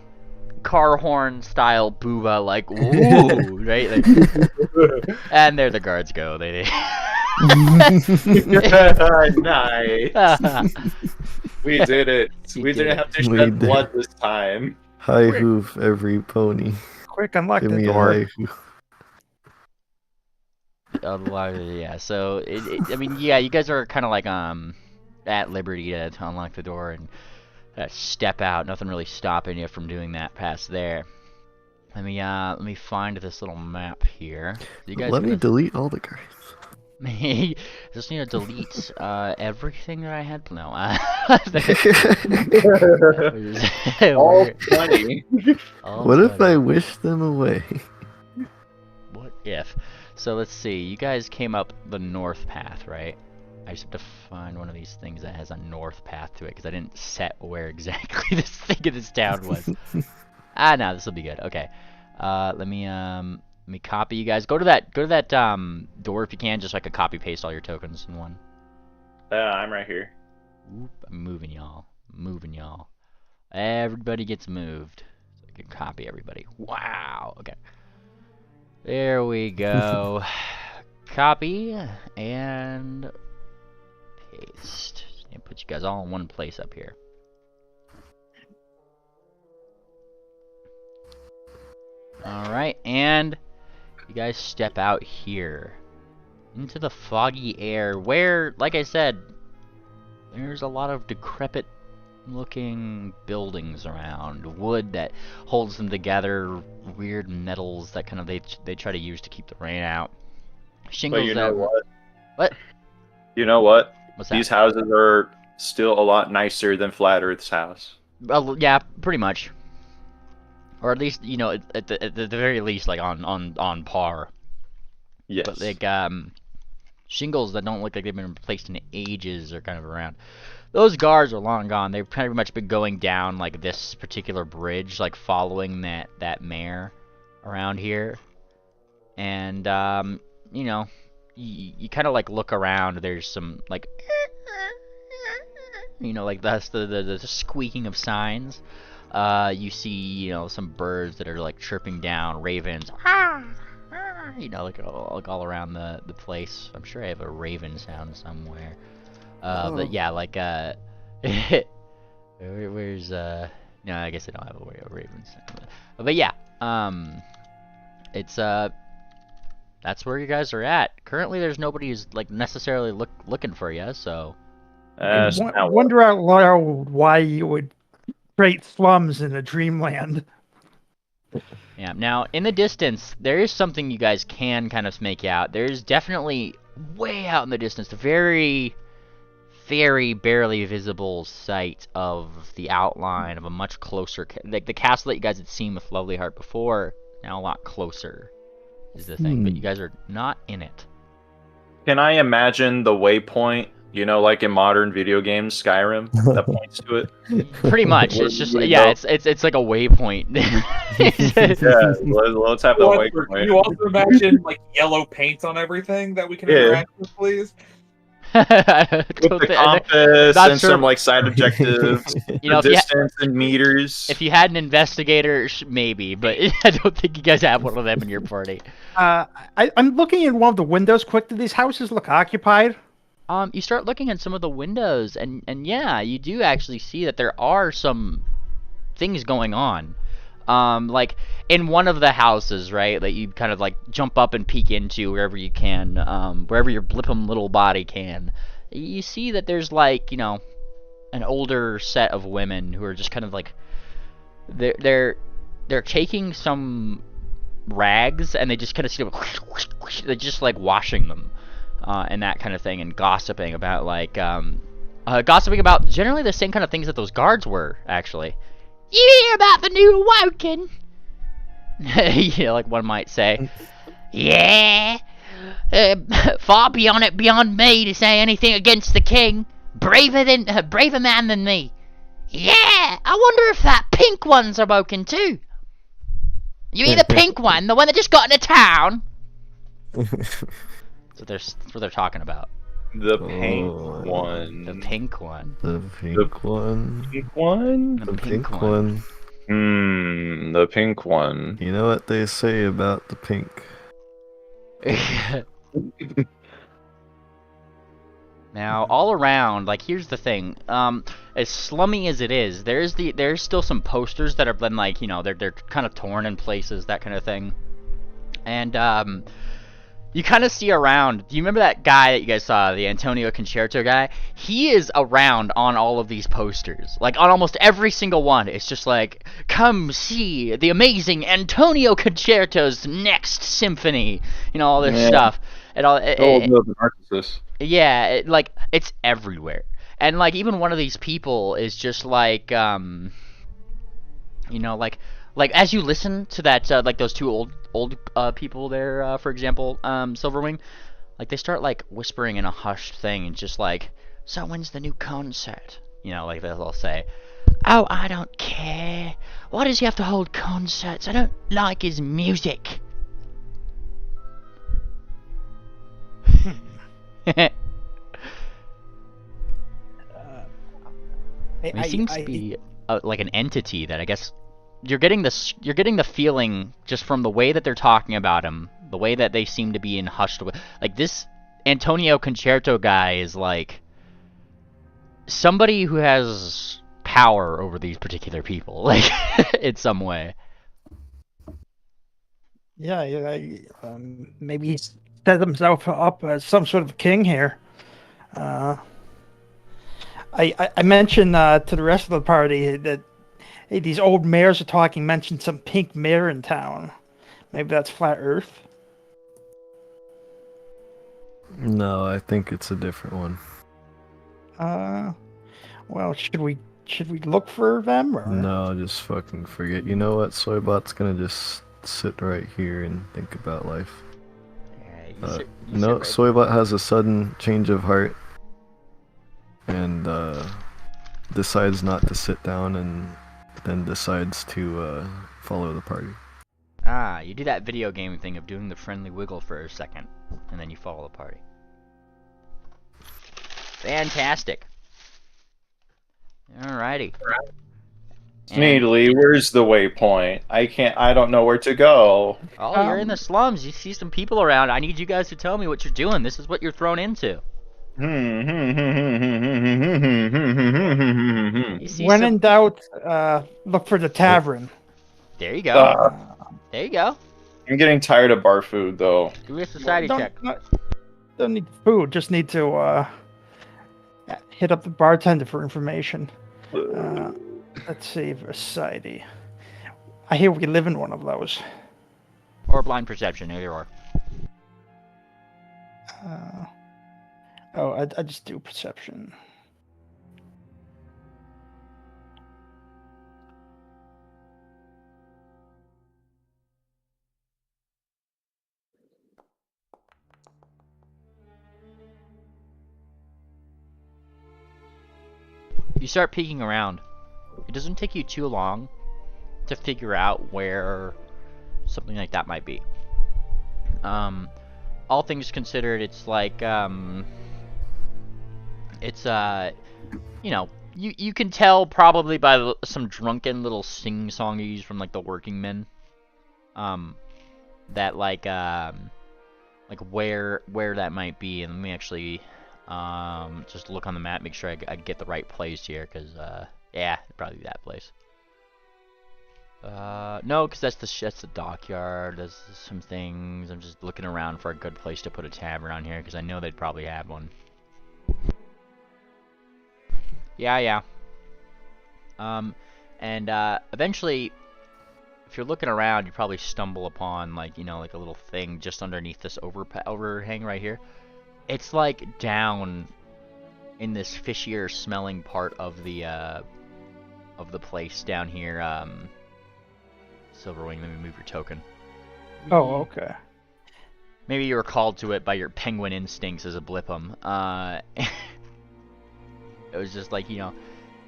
car horn style booba, like ooh, right? Like, and there the guards go. They. Nice. We did it. We didn't have to shed blood this time. High hoof every pony. Quick, unlock Give the me door. a high hoof. Yeah, so I mean, yeah, you guys are kind of like at liberty to unlock the door and step out. Nothing really stopping you from doing that past there. Let me find this little map here. You guys Let me delete all the guards. Just need to delete everything that I had. No, all funny. What if I wish them away? What if? So let's see. You guys came up the north path, right? I just have to find one of these things that has a north path to it because I didn't set where exactly this thing in this town was. No, this will be good. Okay. Let me copy you guys. Go to that door if you can, just so I could copy paste all your tokens in one. I'm right here. Oop, I'm moving y'all. Everybody gets moved. So I can copy everybody. Wow. Okay. There we go. Copy and paste. And put you guys all in one place up here. Alright, and you guys step out here into the foggy air where, like I said, there's a lot of decrepit looking buildings around, wood that holds them together, weird metals that kind of they try to use to keep the rain out. Shingles But you that know what? What? You know what? What's that? These houses are still a lot nicer than Flat Earth's house. Well, yeah, pretty much. Or at least, you know, at the very least, like on par. Yes. But like shingles that don't look like they've been replaced in ages are kind of around. Those guards are long gone. They've pretty much been going down like this particular bridge, like following that mare around here. And you know, you kind of like look around. There's some like, you know, like that's the squeaking of signs. You see, you know, some birds that are like chirping down, ravens. You know, like all around the place. I'm sure I have a raven sound somewhere. But yeah, like where's no, I guess I don't have a raven sound. But yeah, it's that's where you guys are at. Currently, there's nobody who's like necessarily looking for you. So wonder out loud why you would create slums in a dreamland. yeah. Now, in the distance, there is something you guys can kind of make out. There's definitely way out in the distance, the very, very barely visible sight of the outline of a much closer, like the castle that you guys had seen with Lovely Heart before. Now a lot closer is the thing, but you guys are not in it. Can I imagine the waypoint? You know, like in modern video games, Skyrim, that points to it. Pretty much, it's just yeah, it's like a waypoint. Yeah, let's have the waypoint. You also imagine like yellow paint on everything that we can interact with, please. With the compass and some like side objectives, you know, distance and meters. If you had an investigator, maybe, but I don't think you guys have one of them in your party. I'm looking in one of the windows. Quick, do these houses look occupied? You start looking at some of the windows, and yeah, you do actually see that there are some things going on. Like in one of the houses, right, that you kind of like jump up and peek into wherever you can, wherever your blippum little body can. You see that there's like, you know, an older set of women who are just kind of like they're taking some rags and they just kind of see them, they're just like washing them. And that kind of thing, and gossiping about like gossiping about generally the same kind of things that those guards were actually. You hear about the new Woken? Yeah, like one might say. Yeah, far beyond me to say anything against the king. Braver man than me. Yeah, I wonder if that pink one's a Woken too. You mean the pink one, the one that just got into town? That's what they're talking about. The pink one. The pink one. The pink one. Pink one? The pink one. The pink one. You know what they say about the pink? Now, all around, like, here's the thing. As slummy as it is, there's still some posters that have been, like, you know, they're kind of torn in places, that kind of thing. And, you kind of see around. Do you remember that guy that you guys saw, the Antonio Concerto guy? He is around on all of these posters. Like, on almost every single one. It's just like, come see the amazing Antonio Concerto's next symphony. You know, all this stuff. And all. Yeah, like, it's everywhere. And, like, even one of these people is just like, you know, like as you listen to that, like those two old people there, for example, Silverwing, like they start like whispering in a hushed thing and just like, so when's the new concert? You know, like they'll say, oh, I don't care. Why does he have to hold concerts? I don't like his music. He seems to be like an entity that I guess. You're getting the feeling just from the way that they're talking about him, the way that they seem to be in hushed. Like this Antonio Concerto guy is like somebody who has power over these particular people, like in some way. Yeah, maybe he set himself up as some sort of king here. I mentioned to the rest of the party that hey, these old mayors are talking. Mentioned some pink mayor in town. Maybe that's flat Earth. No, I think it's a different one. Well, should we look for them or? No, just fucking forget. You know what? Soybot's gonna just sit right here and think about life. No, Soybot has a sudden change of heart and decides not to sit down and then decides to follow the party. Ah, you do that video game thing of doing the friendly wiggle for a second, and then you follow the party. Fantastic. Alrighty. Sneedly, where's the waypoint? I don't know where to go. Oh, you're in the slums. You see some people around. I need you guys to tell me what you're doing. This is what you're thrown into. When in doubt, look for the tavern. There you go. There you go. I'm getting tired of bar food, though. Do a society check. Don't need food. Just need to hit up the bartender for information. Let's see, society. I hear we live in one of those. Or blind perception, either or. I just do perception. You start peeking around. It doesn't take you too long to figure out where something like that might be. All things considered, it's like, it's, you know, you can tell probably by some drunken little sing-songies from, like, the working men, that, like where that might be. And let me actually, just look on the map, make sure I get the right place here, because, yeah, it'd probably be that place. No, because that's the dockyard. There's some things. I'm just looking around for a good place to put a tavern on here, because I know they'd probably have one. Yeah. Eventually, if you're looking around, you probably stumble upon, like, you know, like a little thing just underneath this overhang right here. It's like down in this fishier smelling part of the place down here. Silverwing, let me move your token. Oh, okay. Maybe you were called to it by your penguin instincts as a Blipham. It was just like, you know,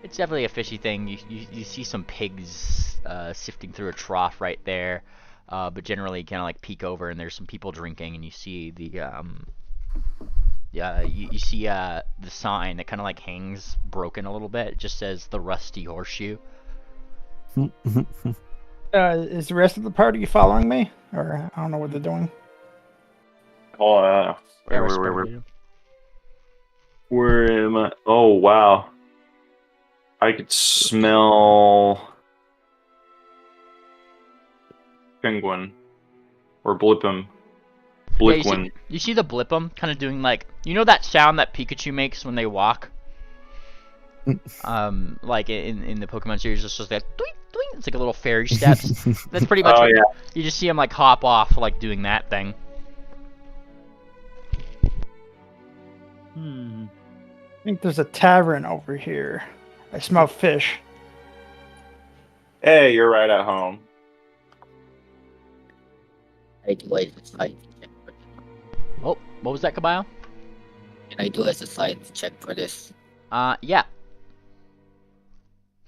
it's definitely a fishy thing. You see some pigs sifting through a trough right there, but generally kind of like peek over and there's some people drinking, and you see the you see the sign that kind of like hangs broken a little bit. It just says the Rusty Horseshoe. Is the rest of the party following me, or I don't know what they're doing? Oh, where am I? Oh, wow. I could smell penguin or blipham. Yeah, you see the blipham kind of doing, like, you know that sound that Pikachu makes when they walk? Like in the Pokemon series, it's just like doink, doink. It's like a little fairy steps. That's pretty much it. Yeah. You just see him like hop off, like doing that thing. I think there's a tavern over here. I smell fish. Hey, you're right at home. I do as a side check for this. Oh, what was that, Kabayo? Can I do as a side check for this? Yeah.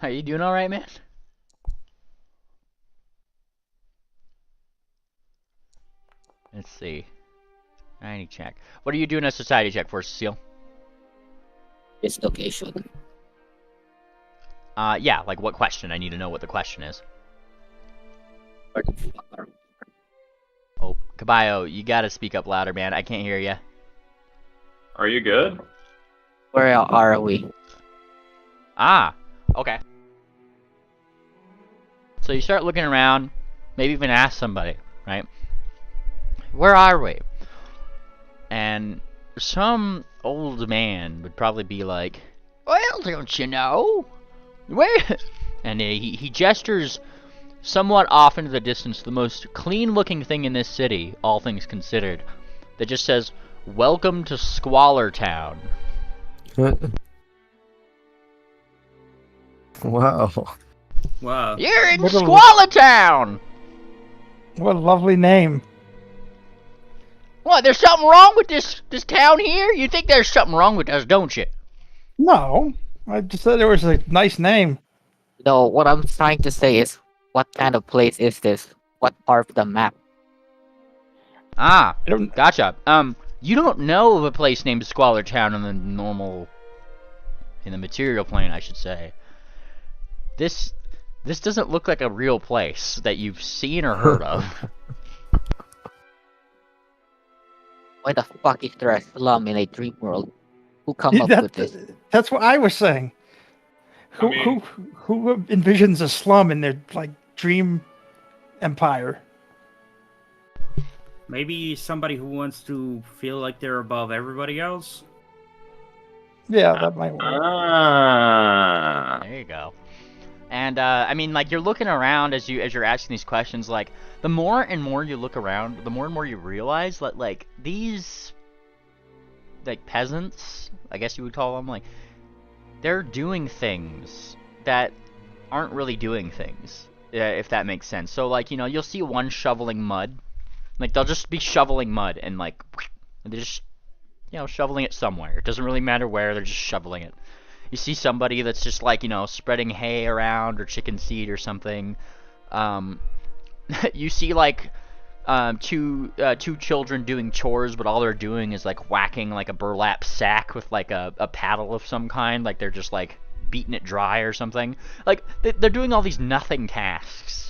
Are you doing all right, man? Let's see. I need check. What are you doing a society check for, Cecile? This location. Yeah, like what question? I need to know what the question is. Oh, Kabayo, you gotta speak up louder, man. I can't hear you. Are you good? Where are we? Ah, okay. So you start looking around, maybe even ask somebody, right? Where are we? And some old man would probably be like, well, Well, don't you know? Where? And he gestures somewhat off into the distance, the most clean-looking thing in this city, all things considered, that just says, "Welcome to Squalor Town." Wow. Wow. You're in What a- Squalor Town! What a lovely name. What, there's something wrong with this town here? You think there's something wrong with us, don't you? No, I just said it was a nice name. No, what I'm trying to say is, what kind of place is this? What part of the map? Ah, I don't. gotcha. You don't know of a place named Squalor Town in the material plane, I should say. This doesn't look like a real place that you've seen or heard of. Why the fuck is there a slum in a dream world? Who come up with this? That's what I was saying. Who envisions a slum in their dream empire? Maybe somebody who wants to feel like they're above everybody else. Yeah, that might work. There you go. And I mean, like, you're looking around as you're asking these questions. Like, the more and more you look around, the more and more you realize that, like, these peasants, I guess you would call them, like, they're doing things that aren't really doing things, if that makes sense. So, like, you'll see one shoveling mud. Like, they'll just be shoveling mud and, like, they're just, shoveling it somewhere. It doesn't really matter where, they're just shoveling it. You see somebody that's just, like, spreading hay around or chicken seed or something. You see, like, two children doing chores, but all they're doing is, like, whacking, like, a burlap sack with, like, a paddle of some kind. Like, they're just, like, beating it dry or something. Like, they're doing all these nothing tasks.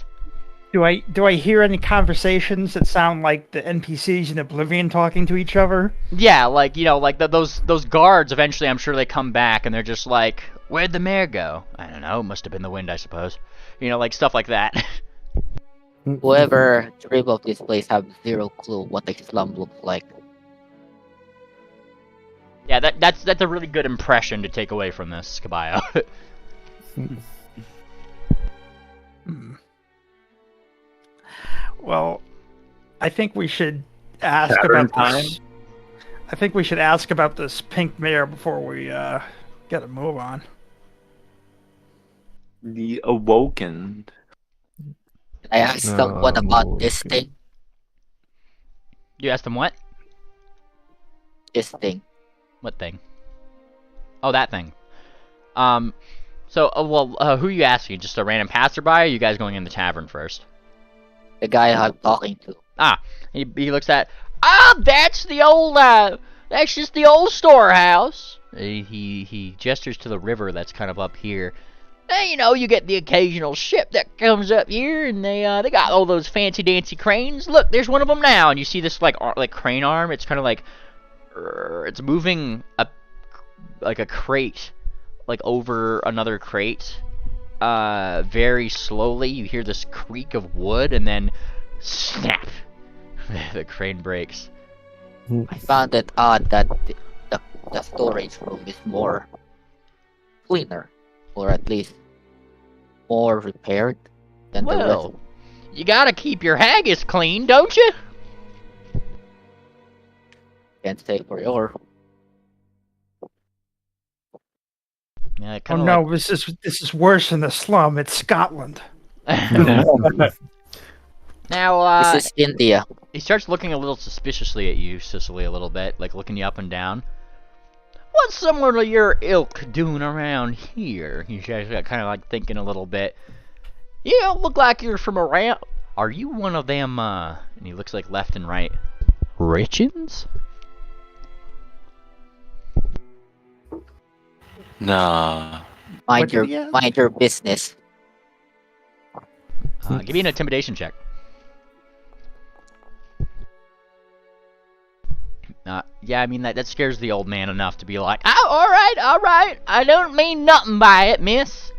Do I hear any conversations that sound like the NPCs in Oblivion talking to each other? Yeah, like, those guards, eventually I'm sure they come back and they're just like, "Where'd the mayor go?" "I don't know, must have been the wind, I suppose." Like, stuff like that. Whoever dreamed of this place have zero clue what the slum looks like. Yeah, that's a really good impression to take away from this, Caballo. Well, I think we should ask about this. I think we should ask about this pink mare before we get a move on. The Awoken. I asked them what about this thing? You asked them what? This thing. What thing? Oh, that thing. So, who are you asking? Just a random passerby, or are you guys going in the tavern first? The guy I'm talking to. He looks at, that's the old, that's just the old storehouse. He gestures to the river that's kind of up here. You get the occasional ship that comes up here, and they got all those fancy dancy cranes. Look, there's one of them now, and you see this, like crane arm. It's kind of like, it's moving like a crate, like over another crate. Very slowly. You hear this creak of wood, and then snap, the crane breaks. I found it odd that the storage room is more cleaner, or at least more repaired than the rest. You gotta keep your haggis clean, don't you? Can't say for your. Yeah, oh no, this is worse than the slum. It's Scotland. Now, this is India. He starts looking a little suspiciously at you, Cicely, a little bit, like looking you up and down. What's someone of your ilk doing around here? He's kind of like thinking a little bit. You don't look like you're from around. Are you one of them, and he looks like left and right, Richins? Nah. Mind your business. Give me an intimidation check. Yeah, I mean, that scares the old man enough to be like, "Oh, all right. I don't mean nothing by it, miss.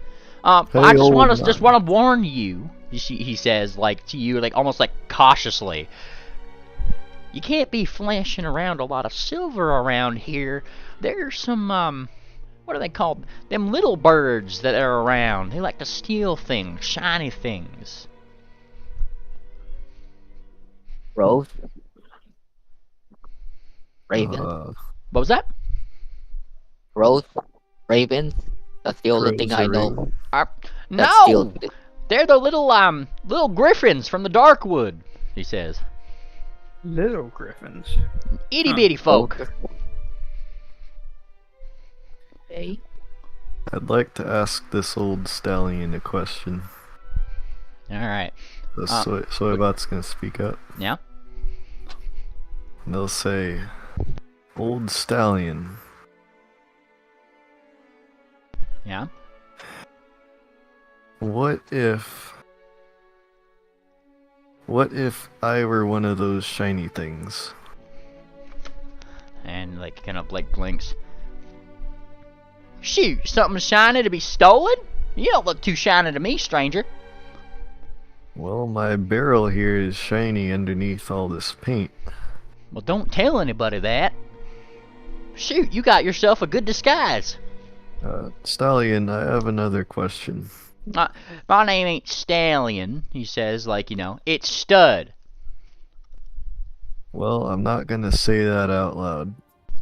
I just want to warn you," he says, like, to you, like, almost like cautiously. "You can't be flashing around a lot of silver around here. There's some what are they called? Them little birds that are around. They like to steal things, shiny things. Rose? Raven? What was that? Rose? Ravens? That's the only thing I know. No! They're the little griffins from the Darkwood, he says. Little griffins. Itty bitty folk. Hey. I'd like to ask this old stallion a question. Alright. The Soybot's gonna speak up. Yeah? And they'll say, Old Stallion. Yeah? What if I were one of those shiny things? And like kind of like blinks. Shoot, something shiny to be stolen? You don't look too shiny to me, stranger. Well, my barrel here is shiny underneath all this paint. Well, don't tell anybody that. Shoot, you got yourself a good disguise. Stallion, I have another question. My name ain't Stallion, he says, like, you know, it's Stud. Well, I'm not gonna say that out loud.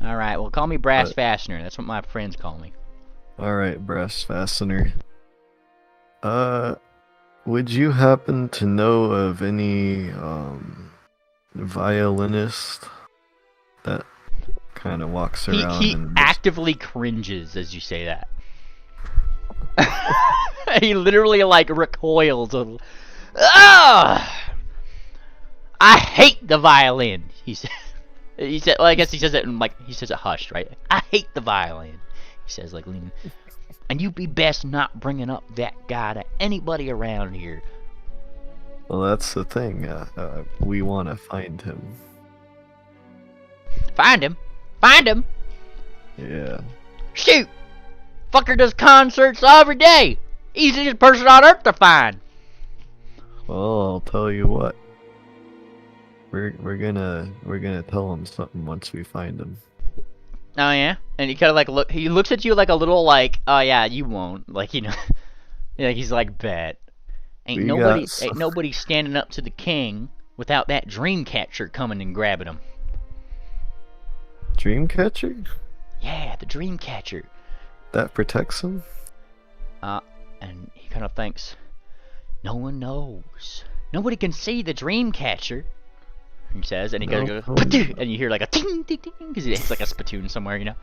Alright, well, call me Brass Fastener. That's what my friends call me. Alright, Brass Fastener. Would you happen to know of any, violinist that kind of walks around He and actively cringes as you say that. He literally, like, recoils. Ah! I hate the violin, he said. He said, well, I guess he says it in, like, he says it hushed, right? I hate the violin, he says, like, leaning. And you'd be best not bringing up that guy to anybody around here. Well, that's the thing. We want to find him. Find him? Find him? Yeah. Shoot! Fucker does concerts every day. Easiest person on earth to find. Well, I'll tell you what. We're gonna tell him something once we find him. Oh yeah, and he kind of like he looks at you like a little like, oh yeah, you won't, like, you know, yeah, he's like, bet. Ain't nobody standing up to the king without that dream catcher coming and grabbing him. Dreamcatcher? Yeah, the dream catcher. That protects him? And he kind of thinks, no one knows. Nobody can see the dream catcher, he says, and he goes, and you hear like a ting, ting, ting, because it's like a spittoon somewhere, you know?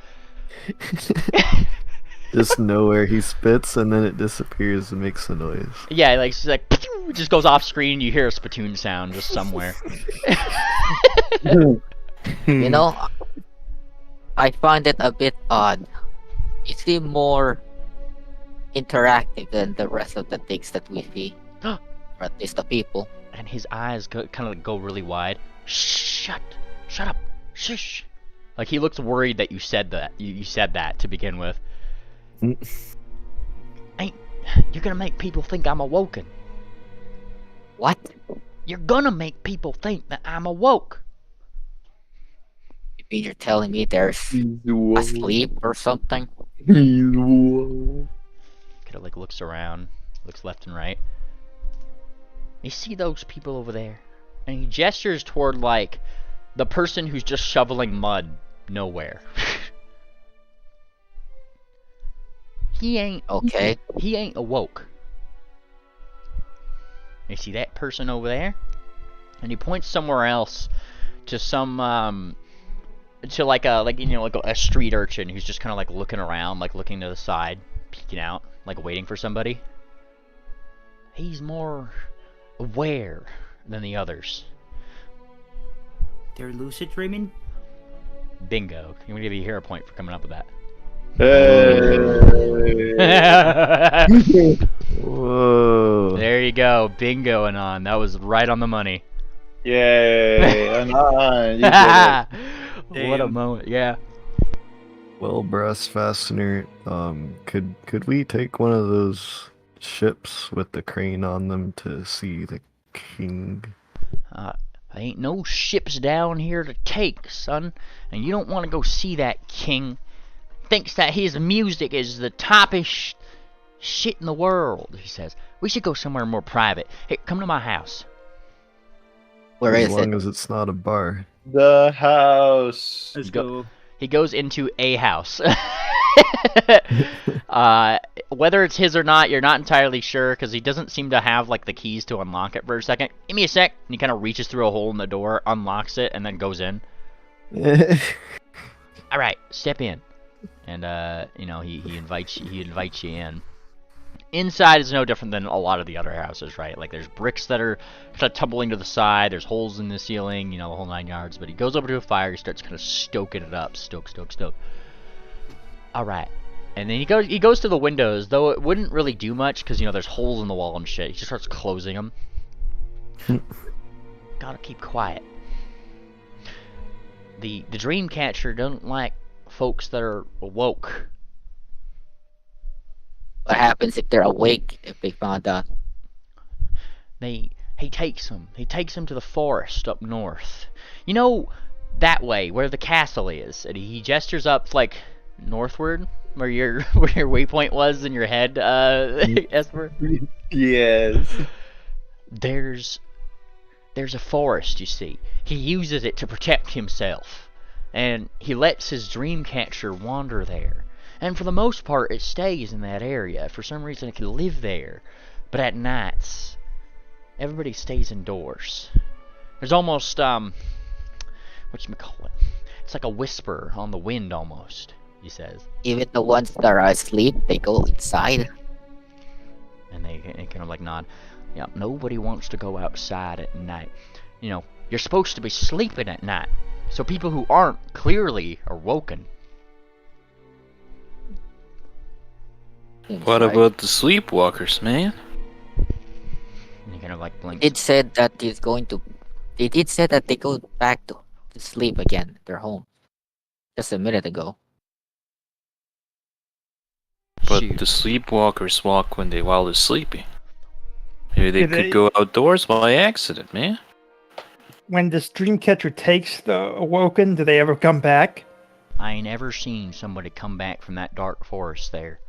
Just nowhere he spits, and then it disappears and makes a noise. Yeah, like, it's like, it just goes off screen, you hear a spittoon sound just somewhere. You know, I find it a bit odd. You seem more interactive than the rest of the things that we see. Or at least the people. And his eyes kind of like go really wide. Shut up, shush. Like, he looks worried that you said that. You said that to begin with. You're gonna make people think I'm awoken. What? You're gonna make people think that I'm awoke. You mean you're telling me there's asleep or something? Kind of like looks around, looks left and right. You see those people over there? And he gestures toward, like, the person who's just shoveling mud nowhere. He ain't awoke. You see that person over there? And he points somewhere else to some to like a street urchin who's just kind of like looking around, like looking to the side, peeking out, like waiting for somebody. He's more aware than the others. They're lucid dreaming? Bingo. I'm gonna give you a hero point for coming up with that. Whoa. There you go. Bingo, Anon. That was right on the money. Yay, Anon. You did it. What a moment. Yeah. Well, Brass Fastener, could we take one of those ships with the crane on them to see the king? Ain't no ships down here to take, son. And you don't want to go see that king. thinks that his music is the toppest shit in the world, he says. We should go somewhere more private. Hey, come to my house. Where is it? As long as it's not a bar. The house. Let's go. He goes into a house. Whether it's his or not, you're not entirely sure, because he doesn't seem to have like the keys to unlock it for a second. Give me a sec. And he kind of reaches through a hole in the door, unlocks it, and then goes in. All right, step in. And he invites you in. Inside is no different than a lot of the other houses, right? Like, there's bricks that are kind of tumbling to the side, there's holes in the ceiling, the whole 9 yards. But he goes over to a fire, he starts kind of stoking it up. Stoke. Alright. And then he goes to the windows, though it wouldn't really do much, because, there's holes in the wall and shit. He just starts closing them. Gotta keep quiet. The dream catcher doesn't like folks that are awoke. What happens if they're awake if they found out? He takes them to the forest up north. That way, where the castle is. And he gestures up, like, northward, where your waypoint was in your head, Esper. Yes. There's a forest, you see. He uses it to protect himself. And he lets his dream catcher wander there. And for the most part, it stays in that area. For some reason, it can live there. But at nights, everybody stays indoors. There's almost, whatchamacallit? It's like a whisper on the wind, almost, he says. Even the ones that are asleep, they go inside. And they kind of like nod. Yeah, nobody wants to go outside at night. You're supposed to be sleeping at night. So people who aren't clearly are woken. What about the sleepwalkers, man? And he kind of like blinks. It said that he's going to. It did say that they go back to sleep again at their home. Just a minute ago. But Shoot. the sleepwalkers walk while they're sleeping. Maybe they could go outdoors by accident, man. When this dream catcher takes the awoken, do they ever come back? I ain't ever seen somebody come back from that dark forest there.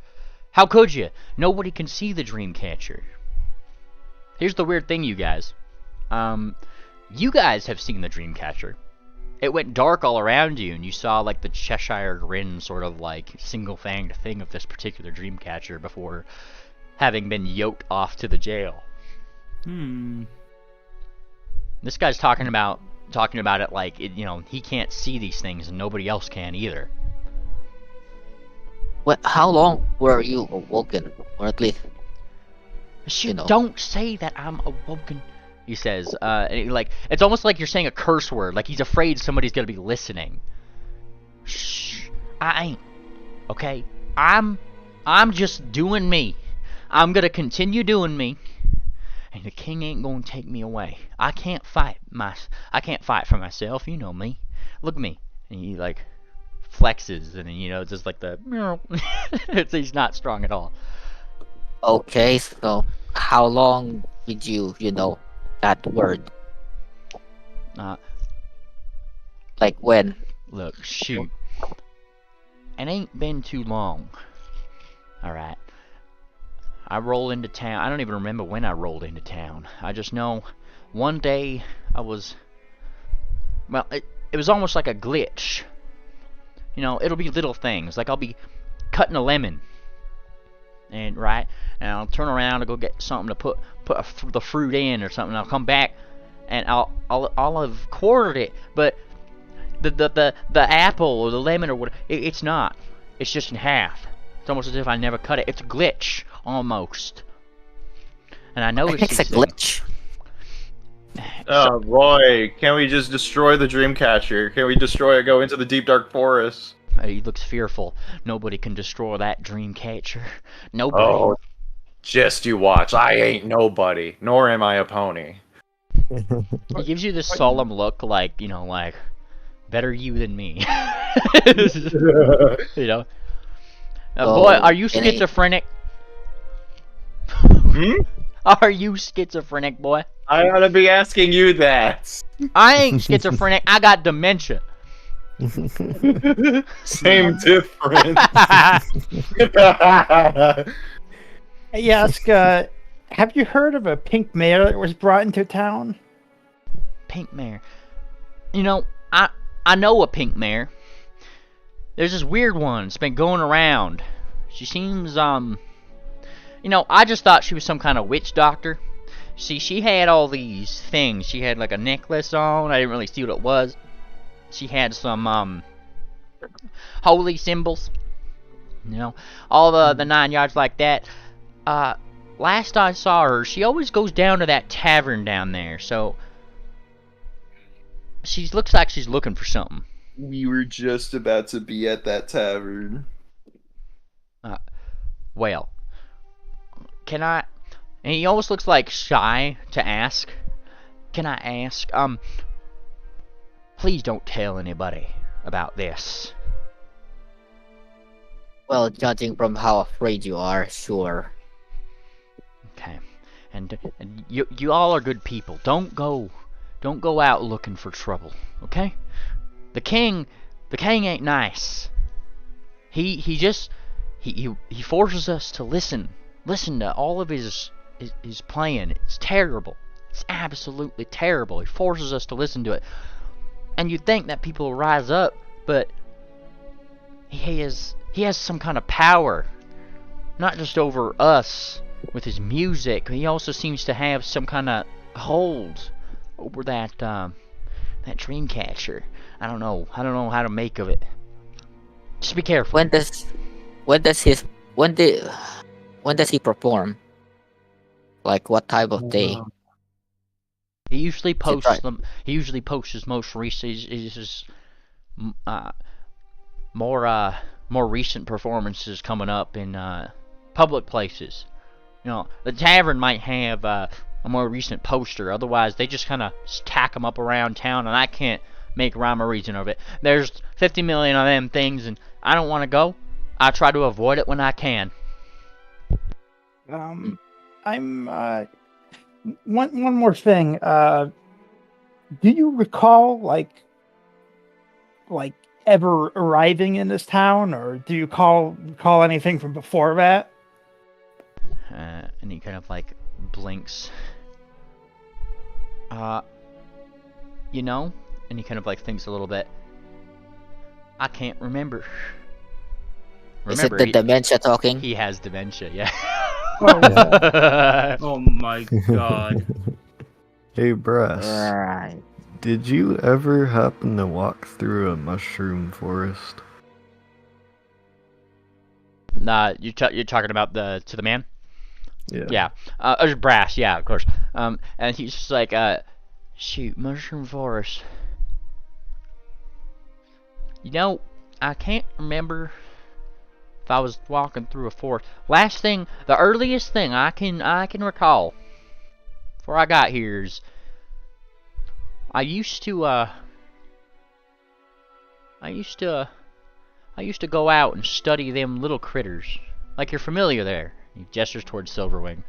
How could you? Nobody can see the dream catcher. Here's the weird thing, you guys. You guys have seen the dream catcher. It went dark all around you, and you saw like the Cheshire Grin sort of like single-fanged thing of this particular dream catcher before having been yoked off to the jail. This guy's talking about it like he can't see these things, and nobody else can either. How long were you awoken? Or at least... Don't say that I'm awoken, he says. And it's almost like you're saying a curse word, like he's afraid somebody's gonna be listening. Shh, I ain't. Okay? I'm just doing me. I'm gonna continue doing me. And the king ain't gonna take me away. I can't fight for myself, you know me. Look at me. And he flexes, and then just like the he's not strong at all. Okay, so how long did you that word? Like when? Look, shoot. It ain't been too long. Alright. I roll into town. I don't even remember when I rolled into town. I just know one day I was... Well, it was almost like a glitch. It'll be little things. Like I'll be cutting a lemon. And I'll turn around to go get something to put the fruit in or something. I'll come back and I'll have quartered it, but the apple or the lemon or whatever, it's not. It's just in half. It's almost as if I never cut it. It's a glitch, almost. And I noticed it's a glitch. Oh boy, can't we just destroy the Dreamcatcher? Can we destroy it, go into the deep dark forest? He looks fearful. Nobody can destroy that Dreamcatcher. Nobody. Oh, just you watch. I ain't nobody, nor am I a pony. He gives you this solemn look, like, better you than me. Boy, are you schizophrenic? Are you schizophrenic, boy? I ought to be asking you that. I ain't schizophrenic. I got dementia. Same difference. Hey, Yaska, have you heard of a pink mare that was brought into town? Pink mare. You know, I know a pink mare. There's this weird one that's been going around. She seems, you know, I just thought she was some kind of witch doctor. See, she had all these things. She had like a necklace on. I didn't really see what it was. She had some, holy symbols. You know, all the 9 yards like that. Last I saw her, she always goes down to that tavern down there. So, she looks like she's looking for something. We were just about to be at that tavern. Well, can I... And he almost looks like shy to ask. Can I ask, please don't tell anybody about this. Well, judging from how afraid you are, sure. Okay. And you all are good people. Don't go out looking for trouble, okay? The king ain't nice. He forces us to listen to all of his plan. It's terrible. It's absolutely terrible. He forces us to listen to it. And you'd think that people will rise up, but he has some kind of power. Not just over us with his music. He also seems to have some kind of hold over that dream catcher. I don't know how to make of it. Just be careful. When does he perform? Like what type of day? He usually posts them. He usually posts his most recent, his more recent performances coming up in public places. You know, the tavern might have a more recent poster. Otherwise, they just kind of tack them up around town, and I can't make rhyme or reason of it. There's 50 million of them things, and I don't want to go. I try to avoid it when I can. I'm one more thing. Do you recall like ever arriving in this town, or do you recall anything from before that? And he kind of like blinks. You know, and he kind of like thinks a little bit. I can't remember. Is it the dementia talking? He has dementia, yeah. Oh my god. Hey, Brass. Right. Did you ever happen to walk through a mushroom forest? Nah, you're talking about to the man? Yeah. Yeah. Brass, yeah, of course. And he's just like, shoot, mushroom forest. You know, I can't remember if I was walking through a forest. The earliest thing I can recall before I got here is I used to go out and study them little critters. Like you're familiar there. He gestures towards Silverwing.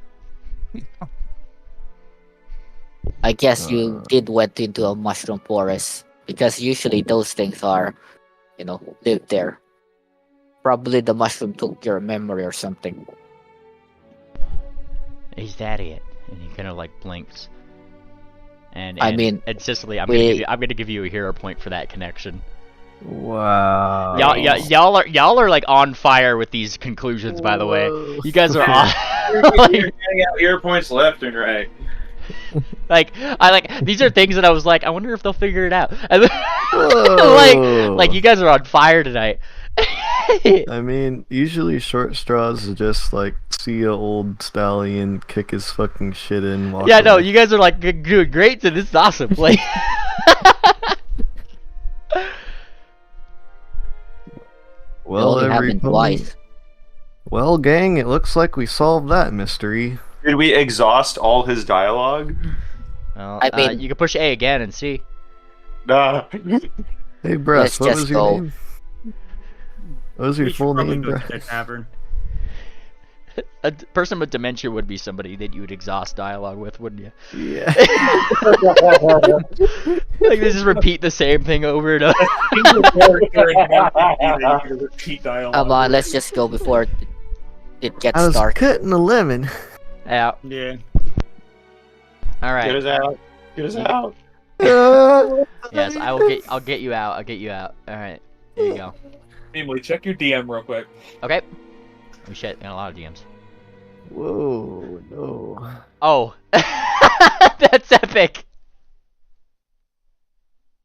I guess you did went into a mushroom forest, because usually those things are, live there. Probably the mushroom took your memory or something. Is that it? And he kind of like blinks. And Cicely, I'm gonna give you a hero point for that connection. Wow. Y'all are like on fire with these conclusions. By the way, you guys are on. You're handing out hero points left and right. These are things that I was like, I wonder if they'll figure it out. Whoa. like you guys are on fire tonight. I mean, usually short straws is just like see a old stallion kick his fucking shit in. Walk Yeah, no, away. you guys are like doing great, and this is awesome. Like, well, it only happened twice. Well, gang, it looks like we solved that mystery. Did we exhaust all his dialogue? well, you can push A again and see. Nah. Hey, Bress, Let's what just was your go. name? What was your We should full probably name, go to the Bress? tavern. A person with dementia would be somebody that you would exhaust dialogue with, wouldn't you? Yeah. Like they just repeat the same thing over and over. Come on, let's just go before it gets I was dark. cutting a lemon. Out. Yeah. All right. Get us out. Get us out. Yes, I'll get you out. I'll get you out. All right. There you go. Emily, check your DM real quick. Okay. Oh shit, got a lot of DMs. Whoa, no. Oh. That's epic.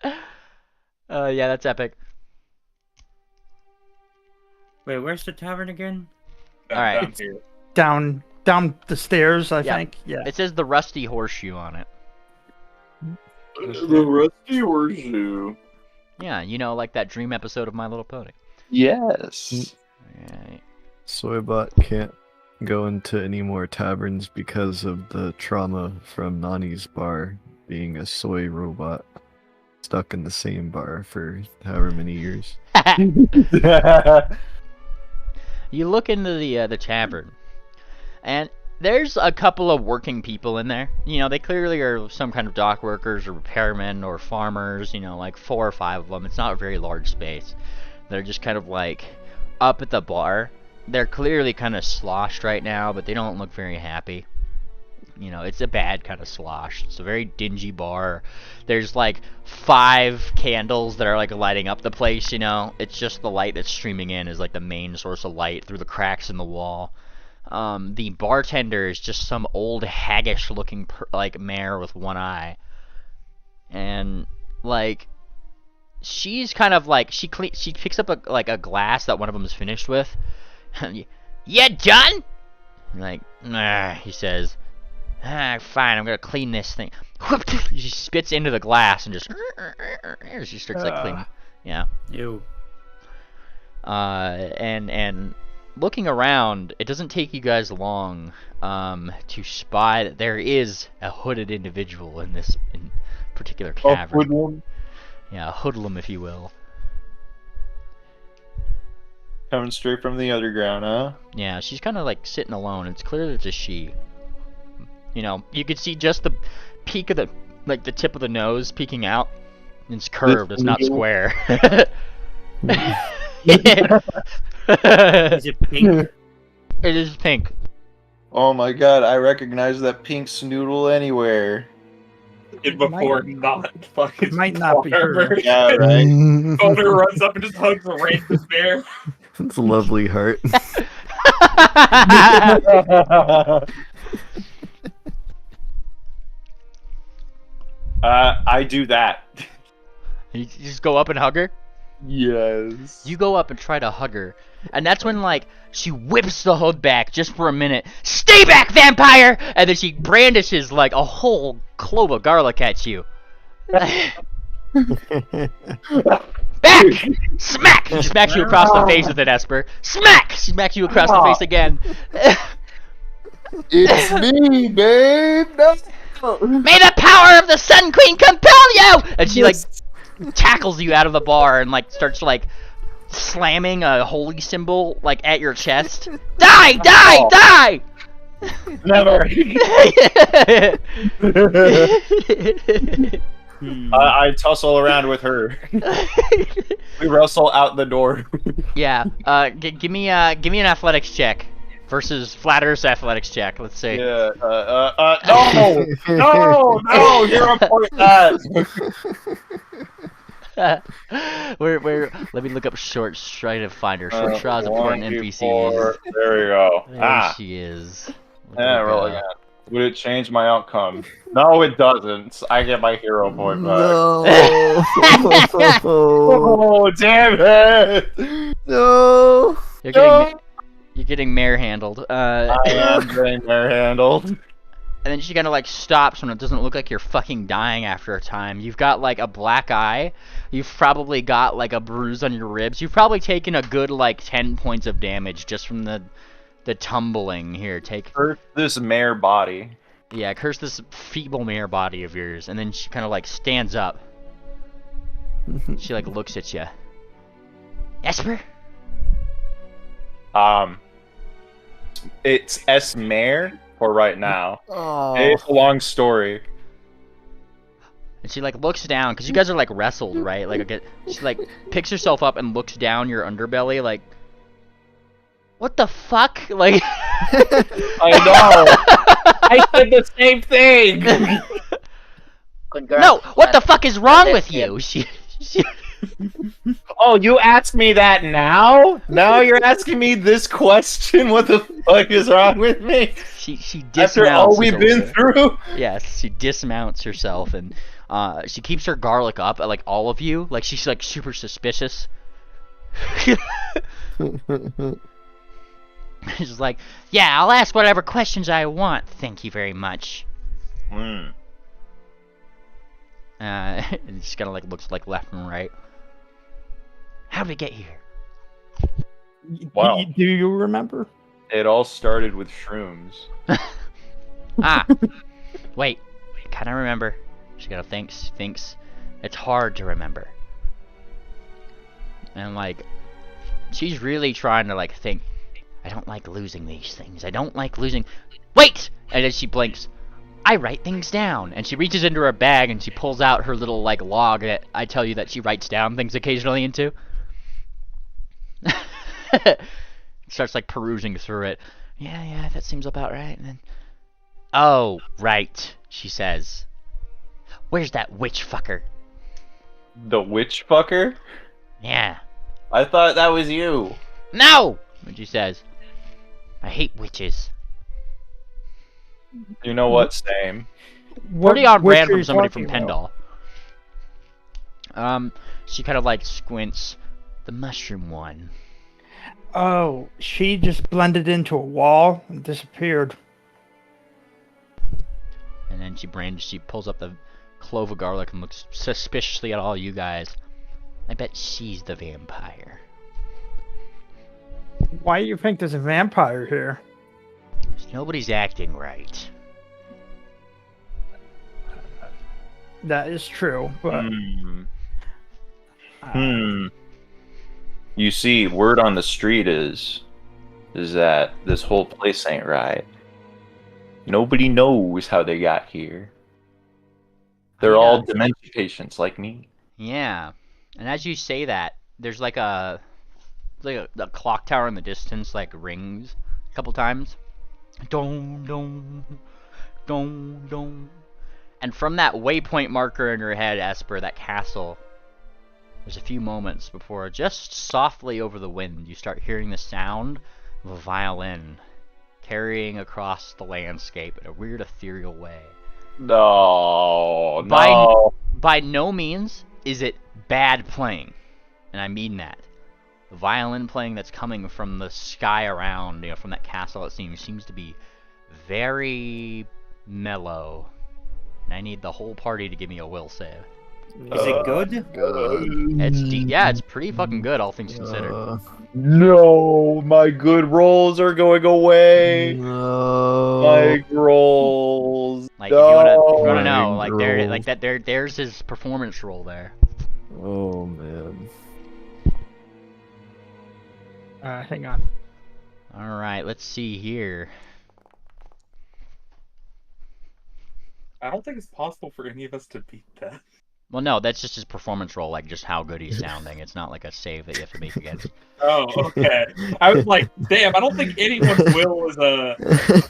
Yeah, that's epic. Wait, where's the tavern again? All right. Down here. Down the stairs, I Yeah. think. Yeah. It says the Rusty Horseshoe on it. The Rusty Horseshoe. Yeah, you know, like that dream episode of My Little Pony. Yes. Alright. Soybot can't go into any more taverns because of the trauma from Nani's bar being a soy robot stuck in the same bar for however many years. You look into the tavern, and there's a couple of working people in there. You know, they clearly are some kind of dock workers or repairmen or farmers, you know, like 4 or 5 of them. It's not a very large space. They're just kind of like up at the bar. They're clearly kind of sloshed right now, but they don't look very happy. You know, it's a bad kind of slosh. It's a very dingy bar. There's like 5 candles that are like lighting up the place, you know. It's just the light that's streaming in is like the main source of light through the cracks in the wall. The bartender is just some old haggish looking like mare with one eye. And like she's kind of like she picks up a glass that one of them is finished with. Yeah, done? Like, nah, he says. Fine, I'm gonna clean this thing. She spits into the glass and just she starts like cleaning. Yeah. Ew. And looking around, it doesn't take you guys long to spy that there is a hooded individual in this particular cavern. Hoodlum. Yeah, a hoodlum, if you will. Coming straight from the underground, huh? Yeah, she's kind of like sitting alone. It's clear that it's a she. You know, you could see just the peak of the, like the tip of the nose peeking out. It's curved, it's not square. Is it pink? It is pink. Oh my god, I recognize that pink snoodle anywhere. Before not fucking. It might not be her. Yeah, right. Codger runs up and just hugs a random bear. It's a lovely heart. I do that. You just go up and hug her? Yes. You go up and try to hug her, and that's when, like, she whips the hood back just for a minute. Stay back, vampire! And then she brandishes, like, a whole clove of garlic at you. Back! Smack! She smacks you across the face with it, Esper. Smack! She smacks you across the face again. It's me, babe! No. May the power of the Sun Queen compel you! And she, like, tackles you out of the bar and, like, starts, like, slamming a holy symbol, like, at your chest. Die! Die! Die! Never. I tussle around with her. We wrestle out the door. Yeah. Give me an athletics check versus Flat Earth's athletics check. Let's see. Yeah. No, no, you're a point that. Let me look up short. Try to find her. Short Straw's important NPCs. There we go. There she is. Yeah, roll again. Would it change my outcome? No, it doesn't. I get my hero point back. No. Oh, damn it! No. You're getting mare handled. I am getting mare handled. And then she kind of like stops when it doesn't look like you're fucking dying after a time. You've got like a black eye. You've probably got like a bruise on your ribs. You've probably taken a good like 10 points of damage just from the tumbling. Here, take. Curse this mare body. Yeah, curse this feeble mare body of yours. And then she kind of like stands up. She like looks at you. Esper? it's Esmer for right now. Oh. It's a long story. And she like looks down because you guys are like wrestled, right? Like she like picks herself up and looks down your underbelly, like, what the fuck? Like, I know. I said the same thing. No, what the fuck is wrong with you? She Oh, you asked me that now? Now you're asking me this question? What the fuck is wrong with me? She dismounts. After all we've been through? Yes, she dismounts herself and she keeps her garlic up at like all of you. Like she's like super suspicious. She's like, yeah, I'll ask whatever questions I want. Thank you very much. Mm. And just kind of like looks like left and right. How did we get here? Wow. Do you remember? It all started with shrooms. Wait, I kind of remember. She kind of thinks it's hard to remember. And like, she's really trying to like think, I don't like losing these things. I don't like losing. Wait! And then she blinks. I write things down. And she reaches into her bag and she pulls out her little like log that I tell you that she writes down things occasionally into. Starts like perusing through it. Yeah, that seems about right. And then, oh, right, she says. Where's that witch fucker? The witch fucker? Yeah. I thought that was you. No! And she says, I hate witches. You know what? Same. Pretty on brand from witch are somebody you from talking Pendle. about? She kind of like squints. The mushroom one. Oh, she just blended into a wall and disappeared. And then she pulls up the clove of garlic and looks suspiciously at all you guys. I bet she's the vampire. Why do you think there's a vampire here? Nobody's acting right. That is true, but... You see, word on the street is that this whole place ain't right. Nobody knows how they got here. They're all dementia patients like me. Yeah. And as you say that, there's like a clock tower in the distance like rings a couple times. Dong dong dong dong. And from that waypoint marker in your head, Esper, that castle, there's a few moments before, just softly over the wind, you start hearing the sound of a violin carrying across the landscape in a weird ethereal way. No. By no means is it bad playing, and I mean that. The violin playing that's coming from the sky around, from that castle, it seems to be very mellow. And I need the whole party to give me a will save. Is it good? It's pretty fucking good, all things considered. No, my good rolls are going away. No. My rolls. Like, if you wanna know, like there's his performance roll there. Oh man. Hang on. Alright, let's see here. I don't think it's possible for any of us to beat that. Well, no, that's just his performance roll, like just how good he's sounding. It's not like a save that you have to make against. Oh, okay. I was like, damn, I don't think anyone's will is a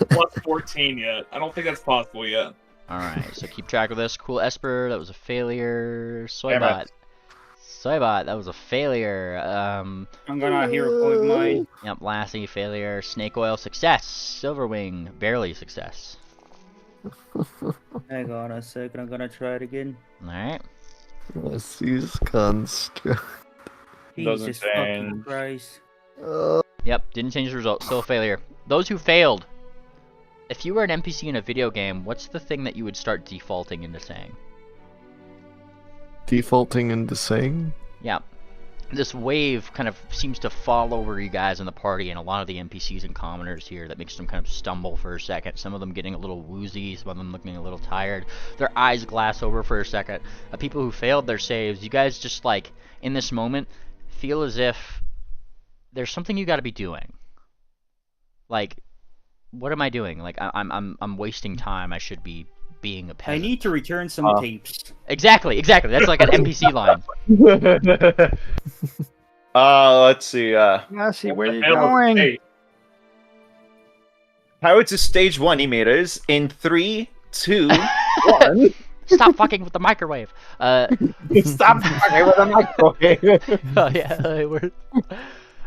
plus 14 yet. I don't think that's possible yet. Alright, so keep track of this. Cool Esper, that was a failure. Damn Soybot, it. that was a failure. I'm gonna hero point mine. Yep, Lassie, failure. Snake Oil, success. Silverwing, barely success. Hang on a second, I'm gonna try it again. Alright. Let's use construct. Doesn't Jesus fucking change. Christ. Yep, didn't change the result. Still a failure. Those who failed. If you were an NPC in a video game, what's the thing that you would start defaulting into saying? Defaulting into saying? Yeah. This wave kind of seems to fall over you guys in the party, and a lot of the NPCs and commoners here that makes them kind of stumble for a second. Some of them getting a little woozy, some of them looking a little tired. Their eyes glass over for a second. People who failed their saves, you guys just like, in this moment, feel as if there's something you gotta be doing. Like, what am I doing? Like I'm wasting time. I should be being a I peasant. need to return some tapes. Exactly. That's like an NPC line. Let's see. Lassie, where are you Hell, going? hey, Pirates of Stage 1 emitters in 3, 2, 1. Stop fucking with the microwave. Stop fucking with the microwave. Oh yeah,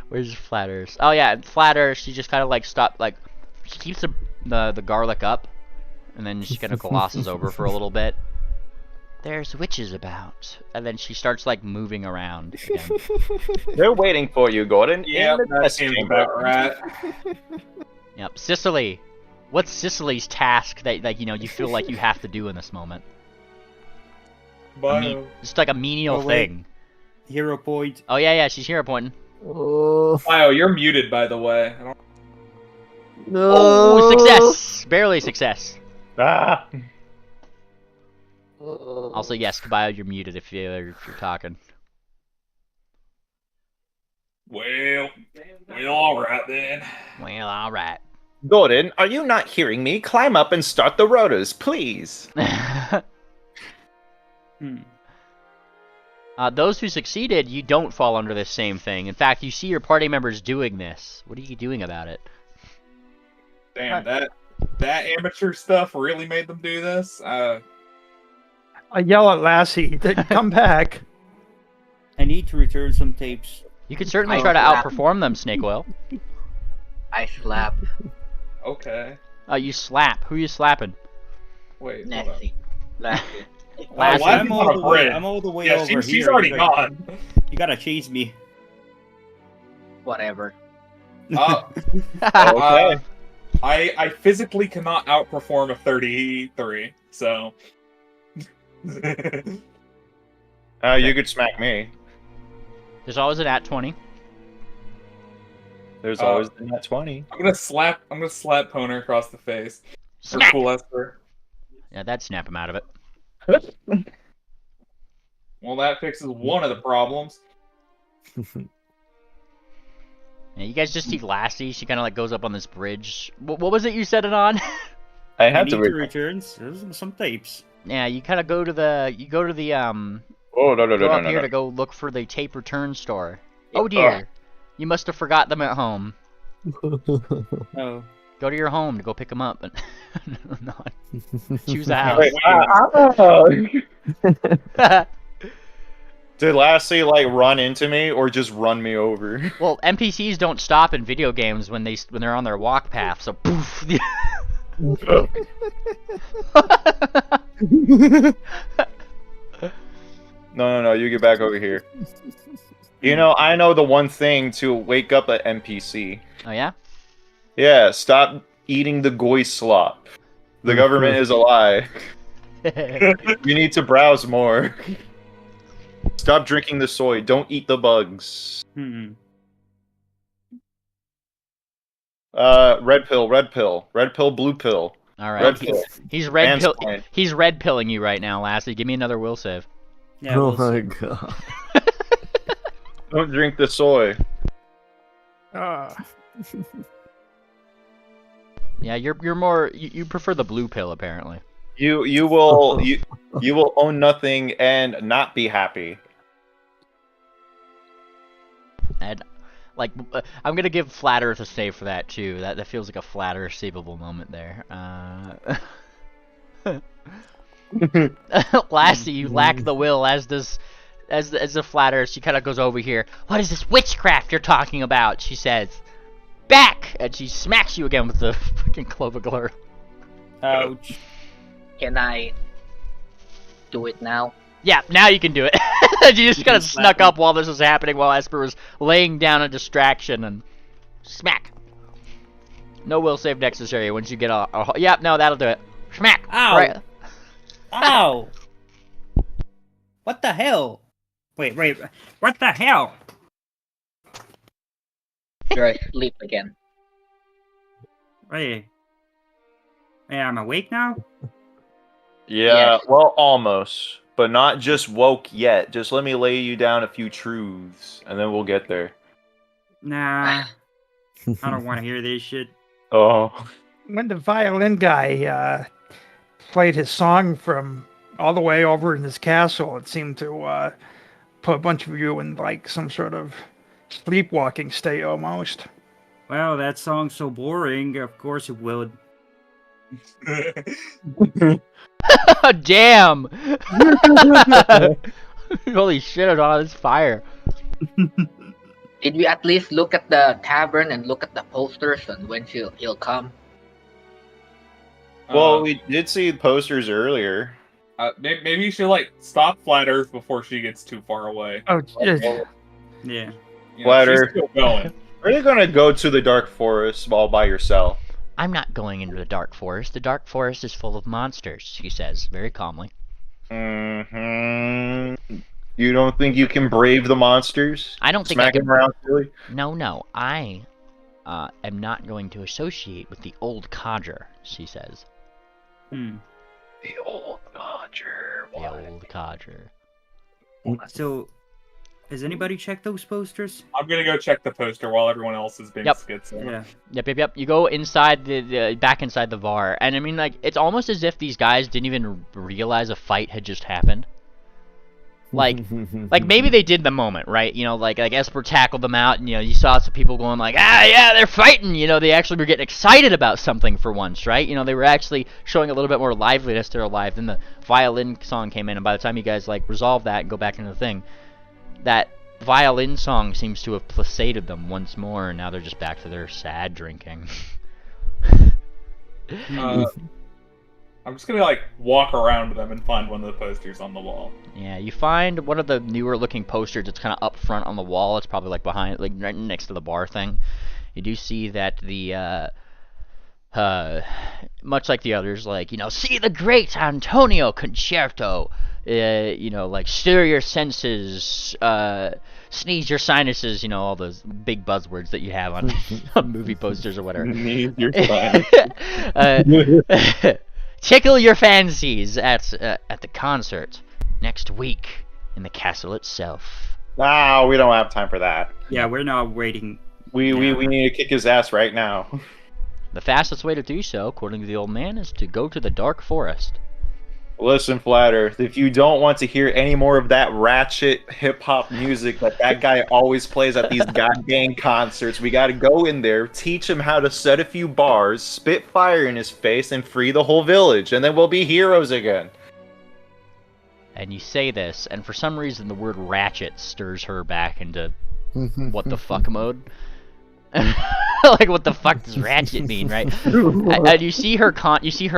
where's Flat Earth? Oh yeah, Flat Earth. She just kind of like she keeps the garlic up, and then she kind of glosses over for a little bit. There's witches about, and then she starts like moving around again. They're waiting for you, Gordon. yeah, in the that test seems chamber. about right. Yep, Sicily. What's Sicily's task that you feel like you have to do in this moment? Bio. Just like a menial Oh, wait. thing. Hero point. Oh yeah, she's hero pointing. Oh, Bio, you're muted, by the way. I don't... no. Oh, success! Barely success. Ah. Also, yes, Kabaya, you're muted if you're talking. Well, all right then. Well, all right. Gordon, are you not hearing me? Climb up and start the rotors, please. Those who succeeded, you don't fall under this same thing. In fact, you see your party members doing this. What are you doing about it? Damn, that amateur stuff really made them do this. I yell at Lassie, come back. I need to return some tapes. You could certainly I try to slap. outperform them, Snake Oil. I slap Okay. You slap. Who you slapping? Wait, hold on. Nessie. Lassie. Lassie. Why I'm am I all on the a way. bridge? I'm all the way Yeah, over she's here. already You gotta- gone. You gotta chase me. Whatever. Okay. I physically cannot outperform a 33, so. You could smack me. There's always an at 20. There's always the net 20. I'm gonna slap Poner across the face. For Smack! Cool Esper. Yeah, that'd snap him out of it. Well, that fixes one of the problems. Yeah, you guys just see Lassie. She kind of like goes up on this bridge. What was it you said it on? I I had need to. to return some tapes. Yeah, you kind of go to the Oh no no go no up no here no! to go look for the tape return store. Oh dear, you must have forgot them at home. Oh. Go to your home to go pick them up. No, choose a house. Wait, did Lassie like run into me or just run me over? Well, NPCs don't stop in video games when they're on their walk path. So poof. No, you get back over here. You know, I know the one thing to wake up an NPC. Oh yeah. Yeah, stop eating the goy slop. The government is a lie. You need to browse more. Stop drinking the soy. Don't eat the bugs. Hmm. Red pill, blue pill. All right. Red pill. He's red pill. Mansplain. He's red pilling you right now, Lassie. Give me another will save. Yeah, Oh we'll my see. god. Don't drink the soy. Yeah, you're more you prefer the blue pill apparently. You will you will own nothing and not be happy. And like I'm gonna give Flat Earth a save for that too. That feels like a Flat Earth savable moment there. Lassie, you lack the will, as does as the Flat Earth. She kind of goes over here. What is this witchcraft you're talking about? She says. Back! And she smacks you again with the fucking Cloviglor. Ouch. Can I do it now? Yeah, now you can do it. You just kind of snuck up while this was happening, while Esper was laying down a distraction, and smack. No will save necessary once you get a yep, no, that'll do it. Smack! Ow! Right. Ow! What the hell? Wait, what the hell? You're asleep again. Wait. Hey, I'm awake now? Yeah, Yeah. well, almost. But not just woke yet. Just let me lay you down a few truths, and then we'll get there. Nah. I don't want to hear this shit. Oh. when the violin guy played his song from all the way over in his castle, it seemed to put a bunch of you in like some sort of sleepwalking state almost. Well, that song's so boring. Of course it would. Damn! Holy shit! I on this fire. Did we at least look at the tavern and look at the posters and when he'll come? Well, we did see posters earlier. Maybe you should like stop Flat Earth before she gets too far away. Oh, Yeah. Flat she's Earth. still going. Are you gonna go to the Dark Forest all by yourself? I'm not going into the Dark Forest. The Dark Forest is full of monsters, she says, very calmly. Mm-hmm. You don't think you can brave the monsters? I don't think Smack I can. them around, silly? No. I am not going to associate with the old Codger, she says. Hmm. The old Codger. The old Codger. So, has anybody checked those posters? I'm gonna go check the poster while everyone else is being schizo. Yeah. Yep. You go inside the back inside the bar, and I mean, like, it's almost as if these guys didn't even realize a fight had just happened. Like maybe they did the moment, right? You know, like Esper tackled them out, and you saw some people going like, yeah, they're fighting. They actually were getting excited about something for once, right? They were actually showing a little bit more liveliness to their life. Then the violin song came in, and by the time you guys like resolve that and go back into the thing, that violin song seems to have placated them once more, and now they're just back to their sad drinking. I'm just gonna like walk around them and find one of the posters on the wall. Yeah, you find one of the newer looking posters. It's kind of up front on the wall. It's probably like behind, like right next to the bar thing. You do see that the much like the others, like see the great Antonio concerto. Like stir your senses, sneeze your sinuses. All those big buzzwords that you have on, on movie posters or whatever. Sneeze your sinuses. Tickle your fancies at the concert next week in the castle itself. No, we don't have time for that. Yeah, we're not waiting. We need to kick his ass right now. The fastest way to do so, according to the old man, is to go to the Dark Forest. Listen, Flat Earth, if you don't want to hear any more of that ratchet hip-hop music that guy always plays at these goddamn concerts, we gotta go in there, teach him how to set a few bars, spit fire in his face, and free the whole village, and then we'll be heroes again. And you say this, and for some reason the word ratchet stirs her back into what the fuck mode. Like, what the fuck does ratchet mean, right? And you see her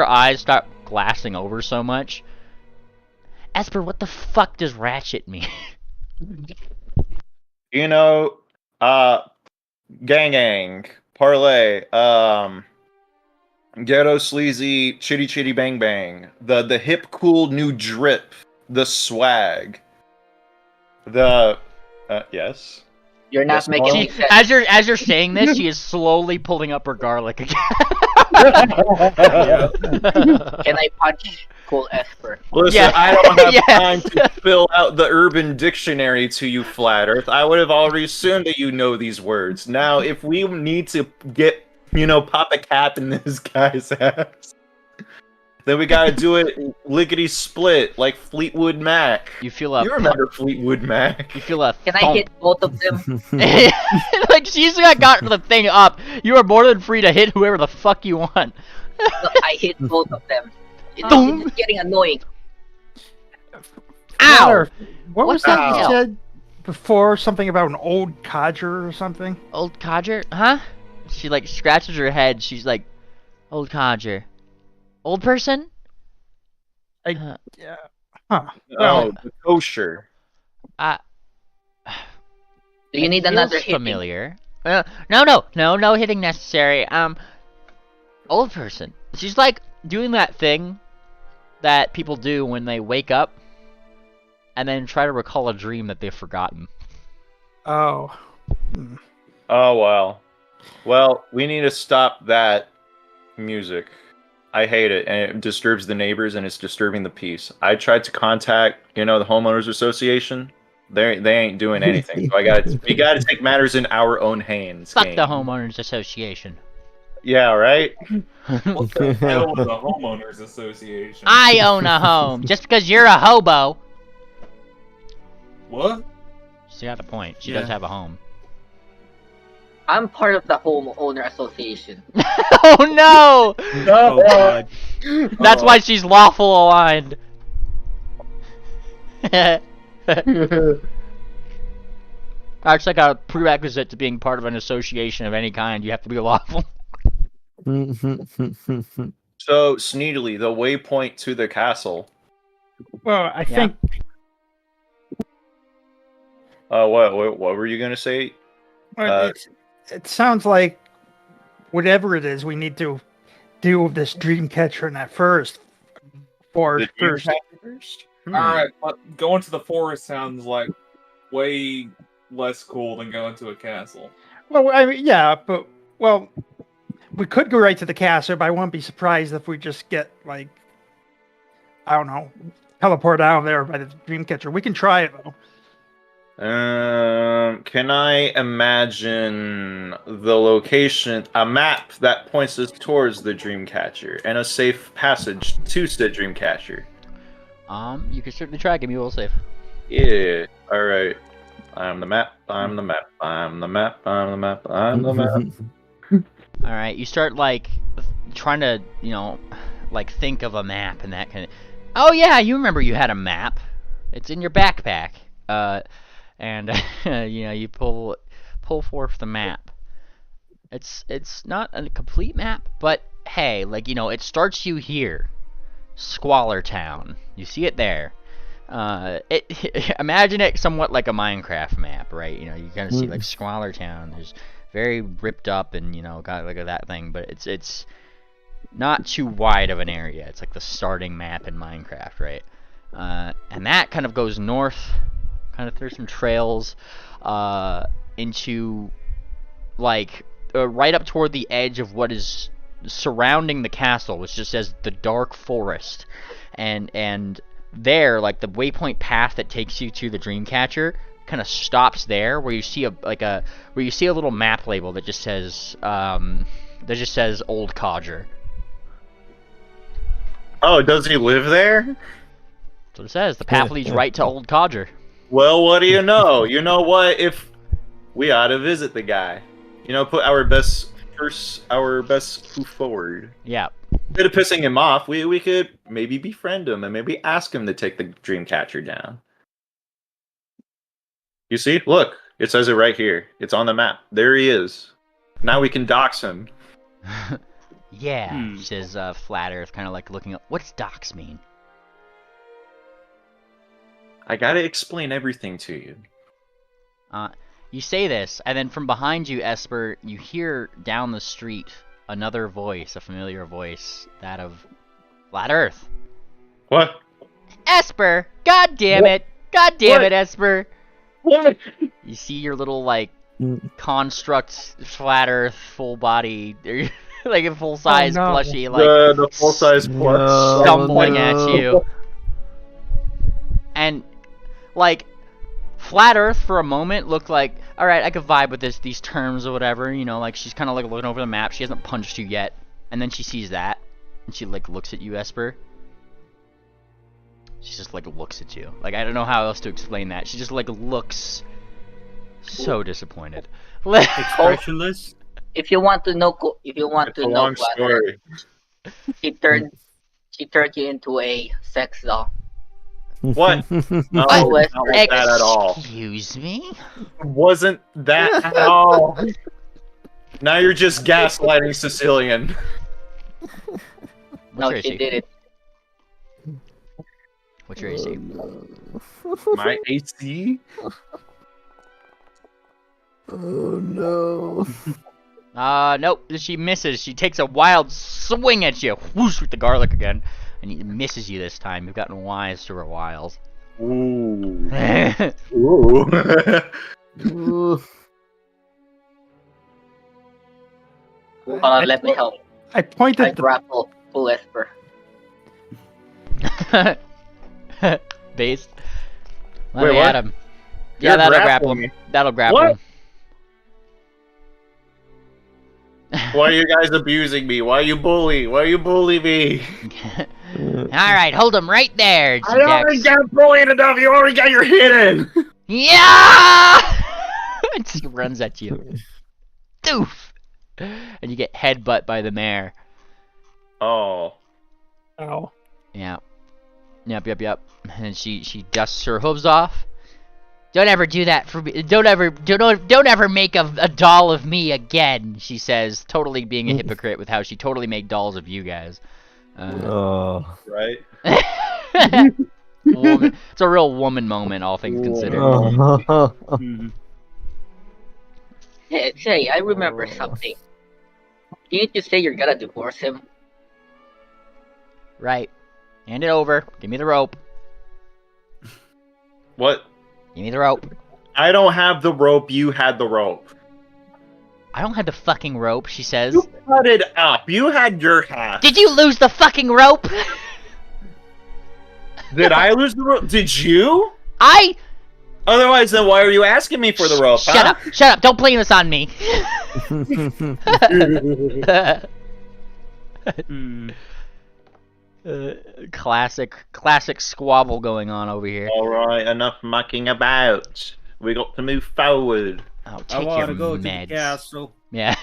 eyes start glassing over so much. Esper, what the fuck does ratchet mean? Gang, parlay, ghetto sleazy, chitty chitty bang bang, the hip cool new drip, the swag, yes. You're not making any sense. As you're saying this, she is slowly pulling up her garlic again. Can I punch Cool Esper? Listen, Yeah. I don't have Yes. time to fill out the Urban Dictionary to you, Flat Earth. I would have already assumed that you know these words. Now, if we need to get, pop a cap in this guy's ass, then we gotta do it lickety split, like Fleetwood Mac. You feel a You remember Fleetwood Mac? You feel a Can I thump. hit both of them? Like, she's got the thing up. You are more than free to hit whoever the fuck you want. No, I hit both of them. Boom. It's getting annoying. Ow! Flatter, what was that the you hell? said before? Something about an old codger or something? Old Codger? Huh? She, like, scratches her head. She's like, old Codger. Old person? Yeah. Huh. Oh, the kosher. Do you need another Feels hit? familiar. No hitting necessary. Old person. She's like doing that thing that people do when they wake up and then try to recall a dream that they've forgotten. Oh. Oh, well. Well, we need to stop that music. I hate it, and it disturbs the neighbors, and it's disturbing the peace. I tried to contact, the homeowners association. They ain't doing anything. So we gotta take matters in our own hands. Fuck gang. the homeowners association. Yeah, right? What the hell is a homeowners association? I own a home. Just because you're a hobo. What? She got a point. She Yeah. does have a home. I'm part of the homeowner association. Oh no! Oh god. That's why she's lawful aligned. That's like a prerequisite to being part of an association of any kind. You have to be lawful. So, Sneedly, the waypoint to the castle. Well, I think What were you gonna say? it sounds like whatever it is, we need to deal with this dream catcher in that first. The dream First. catcher first? Alright, but going to the forest sounds like way less cool than going to a castle. Well, I mean, yeah, but we could go right to the castle, but I won't be surprised if we just get like, I don't know, teleport out there by the dream catcher. We can try it though. Can I imagine the location, a map that points us towards the Dreamcatcher, and a safe passage to said Dreamcatcher? You can certainly try. Give me a little safe. Yeah. All right. I'm the map. I'm the map. I'm the map. I'm the map. I'm the map. All right. You start like trying to, like think of a map and that kind of. Oh yeah, you remember you had a map. It's in your backpack. And you pull forth the map. It's not a complete map, but hey, like it starts you here, Squalor Town. You see it there. Imagine it somewhat like a Minecraft map, right? You kind of see like Squalor Town. There's very ripped up and got like that thing, but it's not too wide of an area. It's like the starting map in Minecraft, right? And that kind of goes north. Kind of through some trails into like right up toward the edge of what is surrounding the castle, which just says the Dark Forest, and there, like the waypoint path that takes you to the Dreamcatcher kind of stops there, where you see a little map label that just says Old Codger. Oh, does he live there? That's what it says. The path leads right to Old Codger. Well, what do you know? You know what? If we ought to visit the guy, put our best foot forward. Yeah. Instead of pissing him off, we could maybe befriend him and maybe ask him to take the Dreamcatcher down. You see? Look, it says it right here. It's on the map. There he is. Now we can dox him. Yeah, says Flat Earth, kind of like looking up. What does dox mean? I gotta explain everything to you. You say this, and then from behind you, Esper, you hear down the street another voice, a familiar voice, that of Flat Earth. What? Esper! God damn it! God damn it, Esper! What? You see your little, like, construct Flat Earth full body, like a full-size plushie, like... The full-size plush. Stumbling at you. And... like, Flat Earth for a moment looked like, alright, I could vibe with these terms or whatever, like she's kind of like looking over the map, she hasn't punched you yet, and then she sees that, and she like looks at you, Esper. She just like looks at you. Like, I don't know how else to explain that. She just like looks so disappointed. Expressionless? If you want to know, Long story. she turned you into a sex doll. What? No, not Excuse that at all. Excuse me? Wasn't that at all? Now you're just gaslighting Sicilian. No, she did it. What's your AC? My AC? Oh no. Nope. She misses. She takes a wild swing at you. Whoosh with the garlic again. And he misses you this time. You've gotten wise to her wiles. Ooh. Ooh. Hold on, let me help. I pointed I grapple full Esper. Base. Wait, Let me what? at him. You're Yeah, that'll grapple grappling him. me. That'll grapple What? him. Why are you guys abusing me? Why are you bullying? Why are you bullying me? Alright, hold him right there, I already Dex. got bullied enough. You already got your hit in. Yeah! And she runs at you. Doof! And you get headbutt by the mare. Oh. Oh. Yeah. Yep. And she dusts her hooves off. Don't ever do that for me. Don't ever make a doll of me again, she says, totally being a hypocrite with how she totally made dolls of you guys. Right? It's a real woman moment, all things considered. Hey, say, I remember something. Didn't you say you're gonna divorce him? Right. Hand it over. Give me the rope. What? Give me the rope. I don't have the rope. You had the rope. I don't have the fucking rope, she says. You cut it up. You had your half. Did you lose the fucking rope? Did I lose the rope? Did you? Otherwise, then why are you asking me for the rope? Shut up. Don't blame this on me. Classic squabble going on over here. Alright, enough mucking about. We got to move forward. Oh, I take want your to go meds. to the castle. Yeah.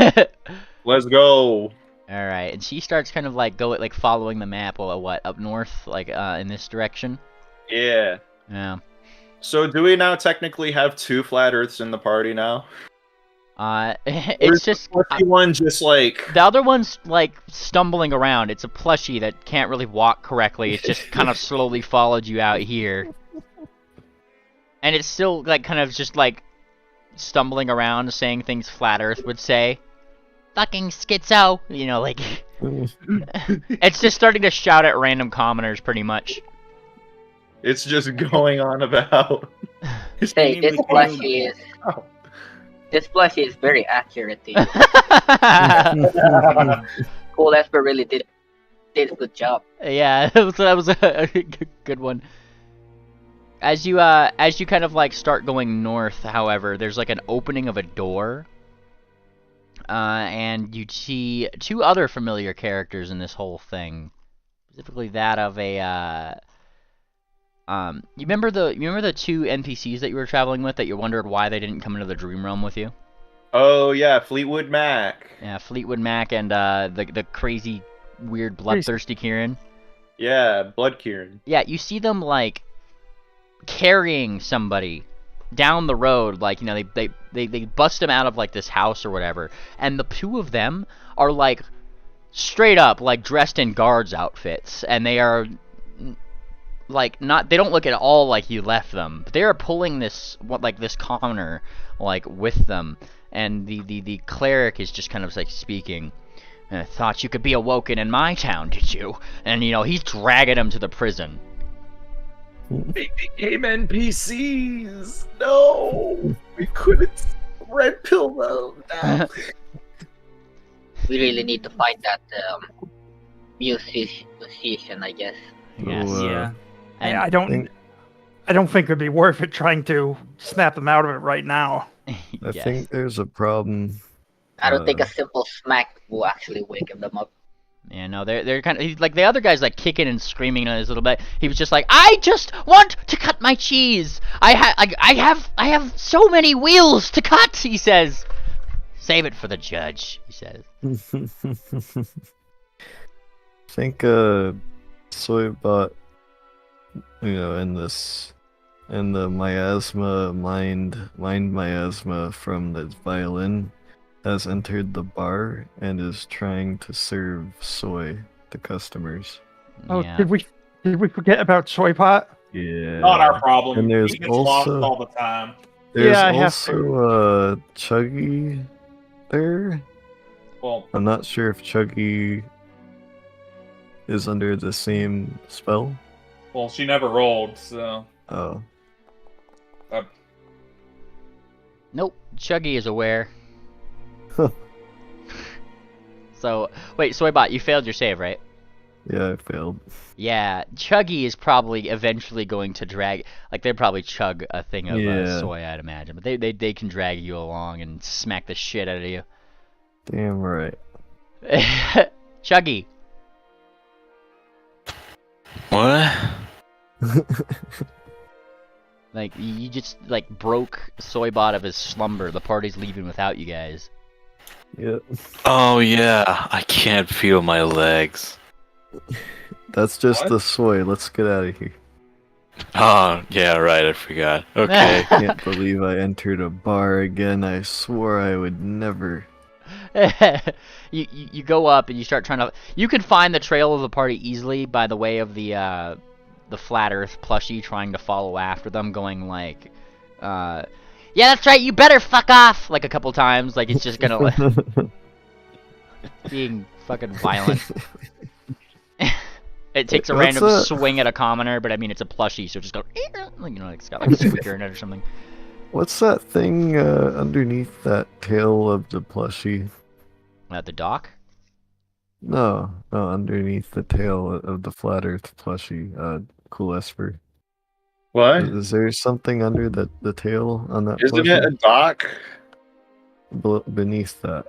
Let's go. Alright, and she starts kind of like following the map, up north, in this direction? Yeah. Yeah. So do we now technically have 2 flat earths in the party now? It's just one just like the other one's like stumbling around. It's a plushie that can't really walk correctly. It's just kind of slowly followed you out here, and it's still like kind of just like stumbling around, saying things Flat Earth would say. Fucking schizo, like it's just starting to shout at random commoners, pretty much. It's just going on about. Hey, this plushie is very accurate to you. Cool Esper really did a good job. Yeah, that was a good one. As you kind of like start going north, however, there's like an opening of a door. And you see 2 other familiar characters in this whole thing. Specifically that of a you remember the 2 NPCs that you were traveling with that you wondered why they didn't come into the dream realm with you? Oh yeah, Fleetwood Mac. Yeah, Fleetwood Mac and the crazy weird bloodthirsty Kieran. Yeah, Blood Kieran. Yeah, you see them like carrying somebody down the road, like, they bust him out of like this house or whatever, and the 2 of them are like straight up like dressed in guards outfits, and they are like they don't look at all like you left them, but they are pulling this commoner like with them, and the cleric is just kind of like speaking. Thought you could be awoken in my town, did you? And he's dragging him to the prison. They became NPCs. No, we couldn't red pill them. No. We really need to find that musician, I guess. Yes. Yeah. And I don't think it'd be worth it trying to snap them out of it right now. I think there's a problem. I don't think a simple smack will actually wake them up. Yeah, no, they're kind of like the other guy's like kicking and screaming a little bit. He was just like, I just want to cut my cheese. I have so many wheels to cut. He says, save it for the judge. He says. I think Soybot, in the miasma mind miasma from the violin, has entered the bar and is trying to serve soy to customers. Oh, Yeah. did we forget about Soypot? Yeah. Not our problem. And there's He gets lost also all the time. there's Yeah, I have also Chuggy there. Well, I'm not sure if Chuggy is under the same spell. she never rolled, so. Oh. Nope, Chuggy is aware. So, wait, Soybot, you failed your save, right? Yeah, I failed. Yeah, Chuggy is probably eventually going to drag, like, they'd probably chug a thing of soy, I'd imagine. But they can drag you along and smack the shit out of you. Damn right. Chuggy. What? Like, you just, like, broke Soybot of his slumber. The party's leaving without you guys. Yep. Oh yeah, I can't feel my legs. That's just What? the soy. Let's get out of here. Oh yeah, right. I forgot. Okay. Can't believe I entered a bar again. I swore I would never. you go up and you start trying to. You can find the trail of the party easily by the way of the flat Earth plushie trying to follow after them, going like, "Yeah, that's right. You better fuck off!" Like a couple times. Like it's just gonna being fucking violent. It takes a What's random that? swing at a commoner, but I mean it's a plushie, so it just go, like, you know, like it's got like a squeaker in it or something. What's that thing underneath that tail of the plushie? At the dock. No, underneath the tail of the flat Earth plushie. Cool Esper. What? Is there something under the tail on that? Isn't plushie? it a dock? Beneath that?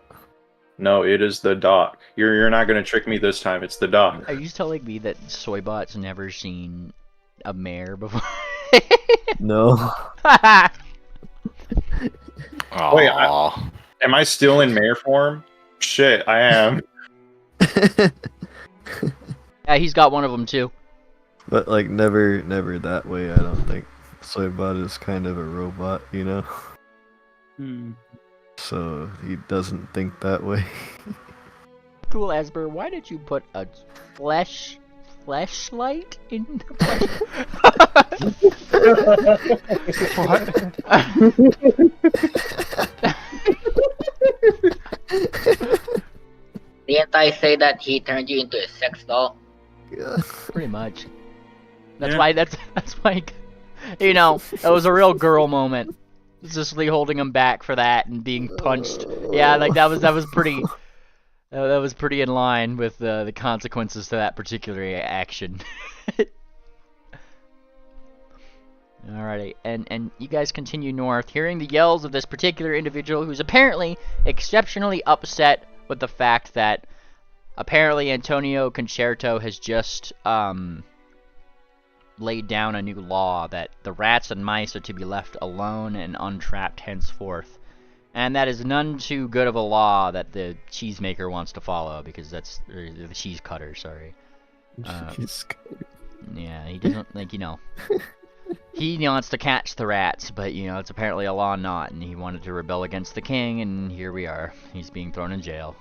No, it is the dock. You're not gonna trick me this time. It's the dock. Are you telling me that Soybot's never seen a mare before? No. Wait, Aw. Am I still in mare form? Shit, I am. Yeah, he's got one of them too. But like never that way. I don't think. Soybot is kind of a robot, you know. Hmm. So he doesn't think that way. Cool, Asper. Why did you put a flashlight in the Didn't I say that he turned you into a sex doll? Yeah. Pretty much. That's Yeah. why. That's why. You know, that was a real girl moment. Cicely holding him back for that and being punched. Yeah, like that was pretty. That was pretty in line with the consequences to that particular action. Alrighty, and you guys continue north, hearing the yells of this particular individual who's apparently exceptionally upset with the fact that apparently Antonio Concerto has just laid down a new law that the rats and mice are to be left alone and untrapped henceforth. And that is none too good of a law that the cheesemaker wants to follow, because that's the cheese cutter, sorry. Yeah, he doesn't, like, you know. He wants to catch the rats, but, you know, it's apparently a law not, and he wanted to rebel against the king, and here we are. He's being thrown in jail.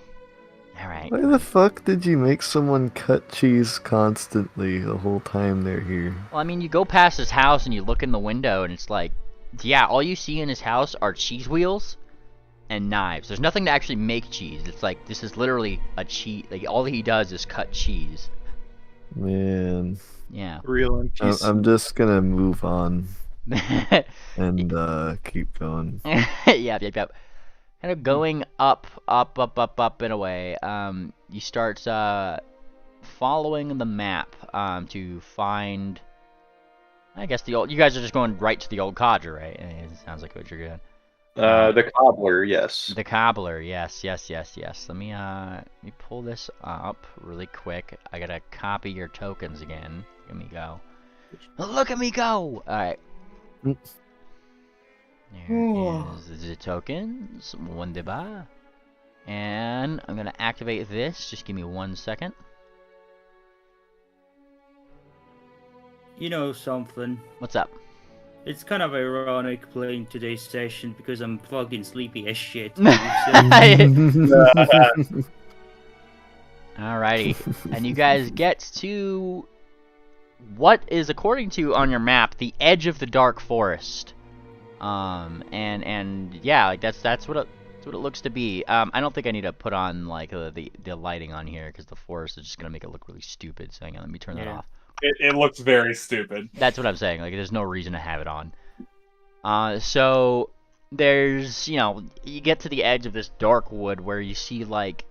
Alright. Why the fuck did you make someone cut cheese constantly the whole time they're here? Well, I mean, you go past his house and you look in the window, and it's like, yeah, all you see in his house are cheese wheels and knives. There's nothing to actually make cheese. It's like, this is literally a cheese. Like, all he does is cut cheese. Man. Yeah. Real in peace. I'm just gonna move on and keep going. Yep. Kind of going up in a way. You start following the map to find. I guess the old. You guys are just going right to the old Codger, right? It sounds like what you're doing. The cobbler, yes. The cobbler, yes. Let me pull this up really quick. I gotta copy your tokens again. Let me go. Look at me go! Alright. There is the tokens. Wunderbar. And I'm gonna activate this. Just give me 1 second. You know something? What's up? It's kind of ironic playing today's session because I'm fucking sleepy as shit. Alrighty. And you guys get to what is, according to on your map, the edge of the dark forest. And yeah, like that's what it looks to be. I don't think I need to put on like the lighting on here because the forest is just gonna make it look really stupid. So hang on, let me turn that off. It looks very stupid. That's what I'm saying. Like, there's no reason to have it on. So there's, you know, you get to the edge of this dark wood where you see like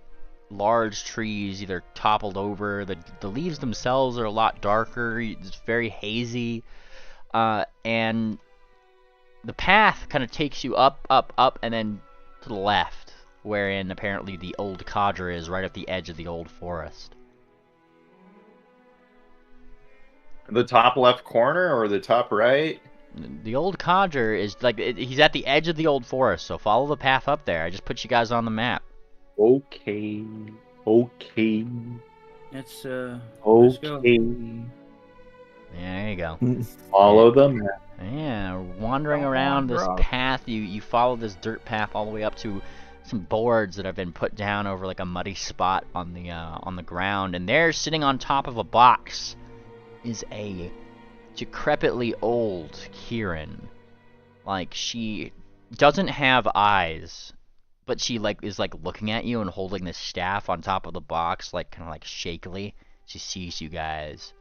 large trees either toppled over. The leaves themselves are a lot darker. It's very hazy, and the path kind of takes you up, and then to the left. wherein apparently the old Codger is right at the edge of the old forest. The top left corner or the top right? The old Codger is like he's at the edge of the old forest, so follow the path up there. I just put you guys on the map. Okay. Okay. Let's Okay. go. Yeah, there you go. Follow the map. Yeah, wandering around this path, you follow this dirt path all the way up to some boards that have been put down over like a muddy spot on the ground, and there, sitting on top of a box, is a decrepitly old Kieran. Like, she doesn't have eyes, but she is looking at you and holding this staff on top of the box, like kind of like shakily. She sees you guys.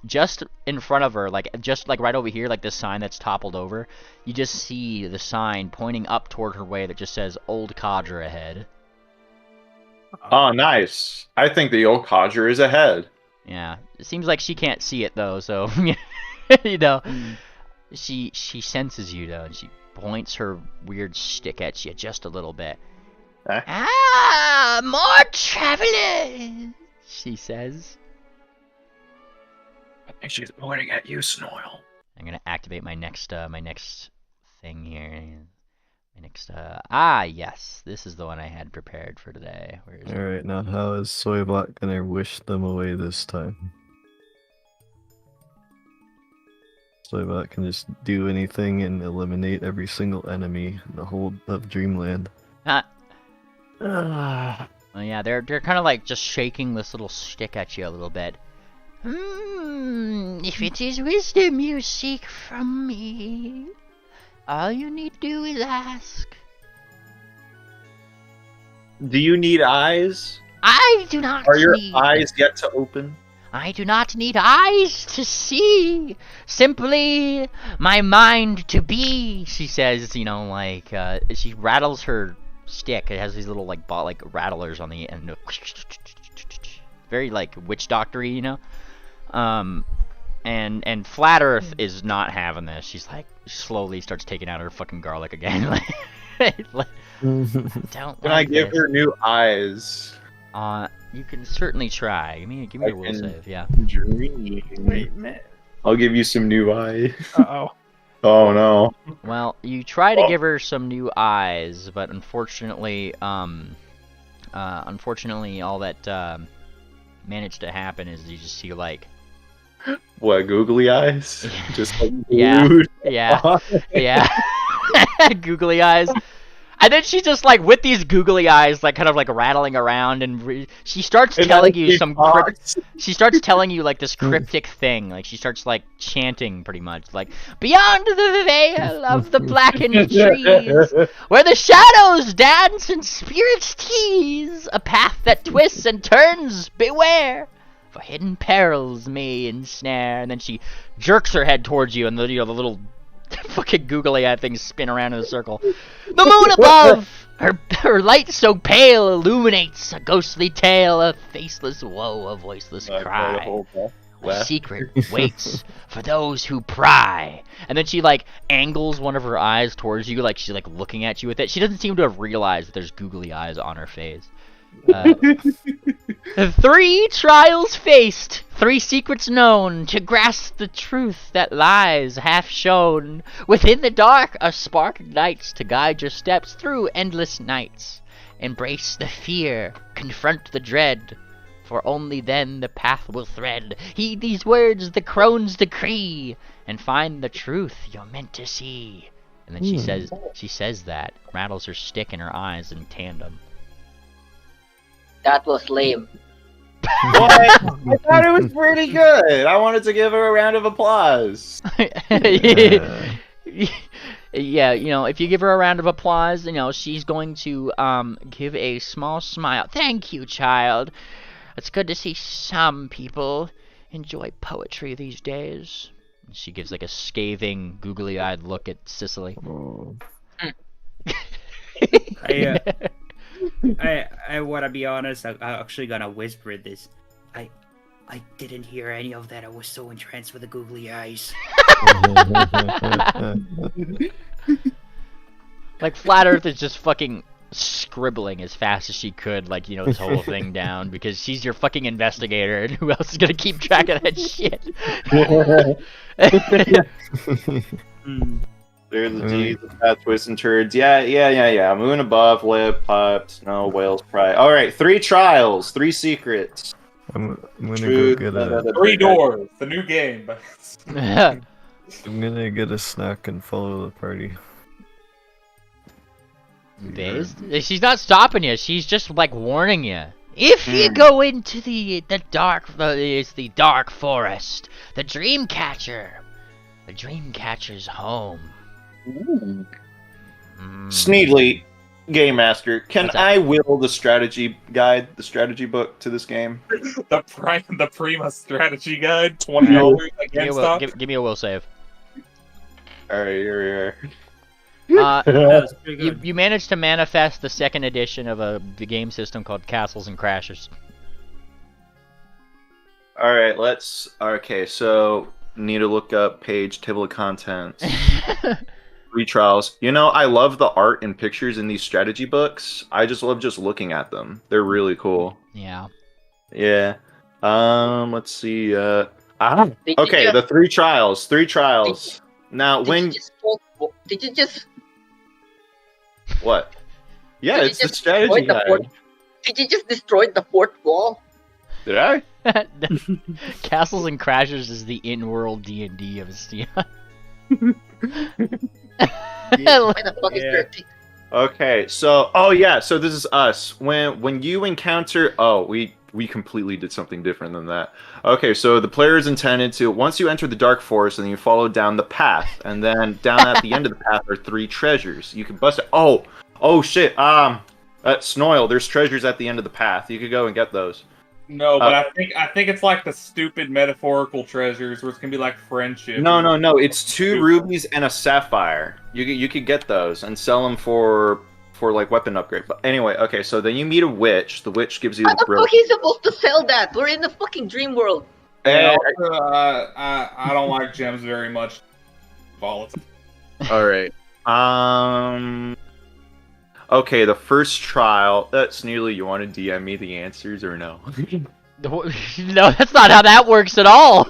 Just in front of her, just right over here, like this sign that's toppled over, you just see the sign pointing up toward her way that just says "Old Codger ahead." Oh, nice. I think the old Codger is ahead. Yeah, it seems like she can't see it though, so you know, she senses you though, and she points her weird stick at you just a little bit. Ah, more travelers, she says. I think she's pointing at you, Snoil. I'm gonna activate my next thing here. My next yes, this is the one I had prepared for today. Where is it? Alright, now how is Soybot gonna wish them away this time? Soybot can just do anything and eliminate every single enemy in the whole of Dreamland. Well, yeah, they're kind of like just shaking this little stick at you a little bit. If it is wisdom you seek from me, all you need to do is ask. Do you need eyes? I do not Are your need... eyes yet to open? I do not need eyes to see, simply my mind to be, she says, you know, like, she rattles her stick. It has these little, like, rattlers on the end. Very, like, witch doctor-y, you know? And Flat Earth is not having this. She's like, slowly starts taking out her fucking garlic again. Don't. Can I give her new eyes? You can certainly try. Give me a will save. Yeah. Dream. Wait, man. I'll give you some new eyes. Uh-oh. Oh no. Well, you try to give her some new eyes, but unfortunately, all that managed to happen is you just see like. What, googly eyes? Just like yeah, yeah, googly eyes. And then she's just like with these googly eyes, like kind of like rattling around, and she starts telling you she starts telling you like this cryptic thing. Like she starts like chanting pretty much, like beyond the veil of the blackened trees, where the shadows dance and spirits tease, a path that twists and turns, beware. For hidden perils may ensnare. And then she jerks her head towards you, and the little fucking googly eye things spin around in a circle. The moon above, her light so pale illuminates a ghostly tale, a faceless woe, a voiceless cry. A secret waits for those who pry. And then she like angles one of her eyes towards you, like she's like looking at you with it. She doesn't seem to have realized that there's googly eyes on her face. 3 trials faced, 3 secrets known, to grasp the truth that lies half shown. Within the dark a spark ignites to guide your steps through endless nights. Embrace the fear, confront the dread, for only then the path will thread. Heed these words, the crone's decree, and find the truth you're meant to see. And then she says that, rattles her stick in her eyes in tandem. That was lame. What? I thought it was pretty good. I wanted to give her a round of applause. Yeah, you know, if you give her a round of applause, you know, she's going to give a small smile. Thank you, child. It's good to see some people enjoy poetry these days. She gives like a scathing, googly-eyed look at Cicely. I want to be honest. I'm actually gonna whisper this. I didn't hear any of that. I was so entranced with the googly eyes. Like Flat Earth is just fucking scribbling as fast as she could, like, you know, this whole thing down, because she's your fucking investigator, and who else is gonna keep track of that shit? There's the D's, the fat twists and turds. Yeah. Moon above, lip, pipe, snow, whales, pride. All right, 3 trials, 3 secrets. I'm gonna go get a. 3 doors, the new game. I'm gonna get a snack and follow the party. Dazed? She's not stopping you. She's just like warning you. If you go into the dark forest, the Dreamcatcher's home. Sneedly, Game Master, can I will the strategy guide, the strategy book to this game? the Prima strategy guide, $20 against stop. Give me a will save. All right, here we are. You managed to manifest the 2nd edition of the game system called Castles and Crashers. All right, okay, so need to look up page, table of contents. 3 trials. You know, I love the art and pictures in these strategy books. I just love looking at them. They're really cool. Yeah. Yeah. Let's see. Okay, the 3 trials. 3 trials. Now, did you just what? Yeah, it's the strategy guide. Did you just destroy the 4th wall? Did I? Castles and Crashers is the in-world D&D of Estia. Okay, so so this is us. When you encounter we completely did something different than that. Okay, so the player is intended to, once you enter the dark forest and then you follow down the path, and then down at the end of the path are 3 treasures. You can bust it. Oh shit. Snoil, there's treasures at the end of the path. You could go and get those. No, but I think it's like the stupid metaphorical treasures where it's gonna be like friendship. No. It's 2 rubies and a sapphire. You could get those and sell them for like weapon upgrade. But anyway, okay. So then you meet a witch. The witch gives you the brill. How the fuck he's supposed to sell that? We're in the fucking dream world. I don't like gems very much. Volatile. All right. Okay, the first trial. That's nearly. You want to DM me the answers or no? No, that's not how that works at all.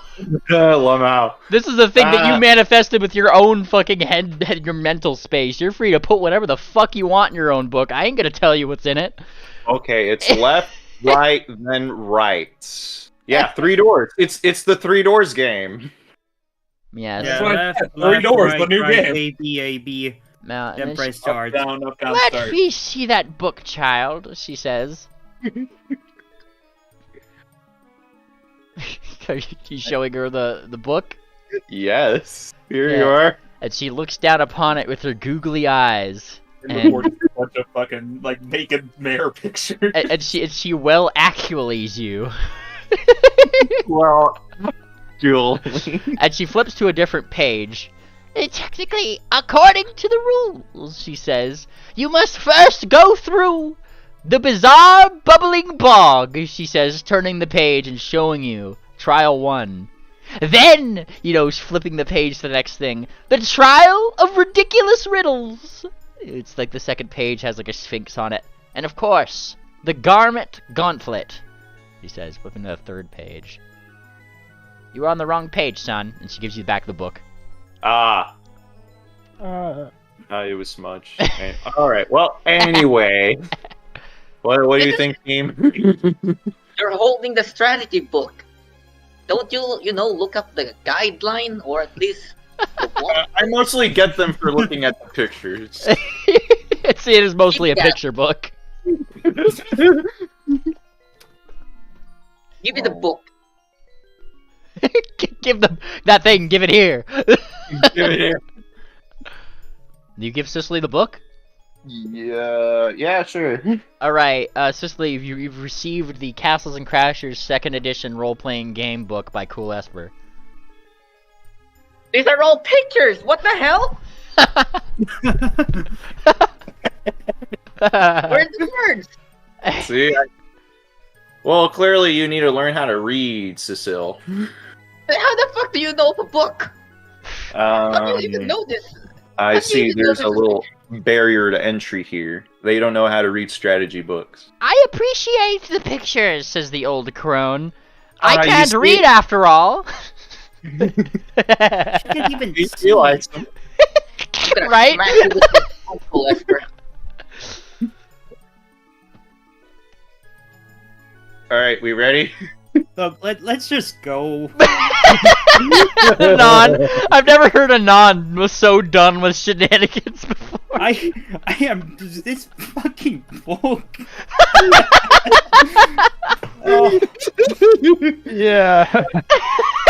Lamau. This is the thing that you manifested with your own fucking head, your mental space. You're free to put whatever the fuck you want in your own book. I ain't gonna tell you what's in it. Okay, it's left, right, then right. Yeah, 3 doors. It's the 3 doors game. Yeah, left, 3 doors, right, the new right, game. A, B, A, B. Now, Then press charge. Up, down, Let start. me see that book, child, she says. Are you showing her the book? Yes. Here you are. And she looks down upon it with her googly eyes. And a bunch of fucking like naked mare pictures. And she well actualies you. Well, Jewel. And she flips to a different page. Technically, according to the rules, she says, you must first go through the bizarre bubbling bog, she says, turning the page and showing you trial 1. Then, flipping the page to the next thing, the trial of ridiculous riddles. It's like the 2nd page has like a sphinx on it. And of course, the garment gauntlet, she says, flipping to the 3rd page. You were on the wrong page, son. And she gives you back the book. It was smudged. Alright, well, anyway. What do you think, team? You're holding the strategy book. Don't you, look up the guideline, or at least the one? I mostly get them for looking at the pictures. It is mostly a picture book. Give me the book. Give them that thing. Give it here. Give it here. You give Cicely the book? Yeah, sure. Alright, Cicely, you've received the Castles and Crashers 2nd edition role-playing game book by Cool Esper. These are all pictures! What the hell? Where's the words? See? Well, clearly you need to learn how to read, Cecile. How the fuck do you know the book? How do you even know this? I see there's a little barrier to entry here. They don't know how to read strategy books. I appreciate the pictures, says the old crone. I can't you read after all. She can't even You see. realize them. Right? Smack you with the phone collector. All right, we ready? Look, let's just go. Non. I've never heard a non was so done with shenanigans before. I am this fucking book. Oh. Yeah.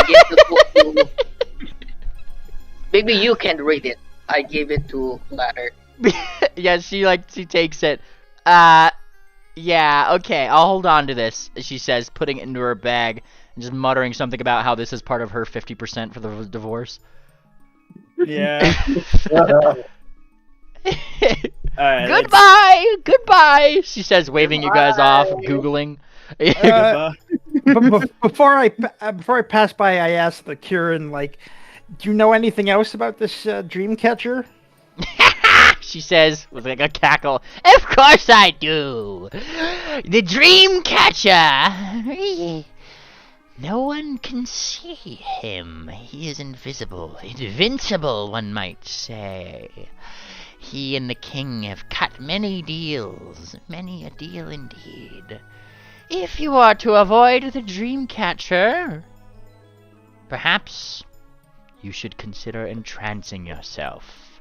Give the book to... Maybe you can read it. I gave it to Ladder. Yeah, she takes it. Yeah, okay, I'll hold on to this, she says, putting it into her bag and just muttering something about how this is part of her 50% for the divorce. Yeah. Goodbye, she says, waving you guys off, Googling. Before I pass by, I asked the Kieran, like, do you know anything else about this dream catcher? She says with like a cackle. Of course I do. The dream catcher. No one can see him. He is invisible, invincible, one might say. He and the king have cut many deals, many a deal indeed. If you are to avoid the dream catcher, perhaps you should consider entrancing yourself.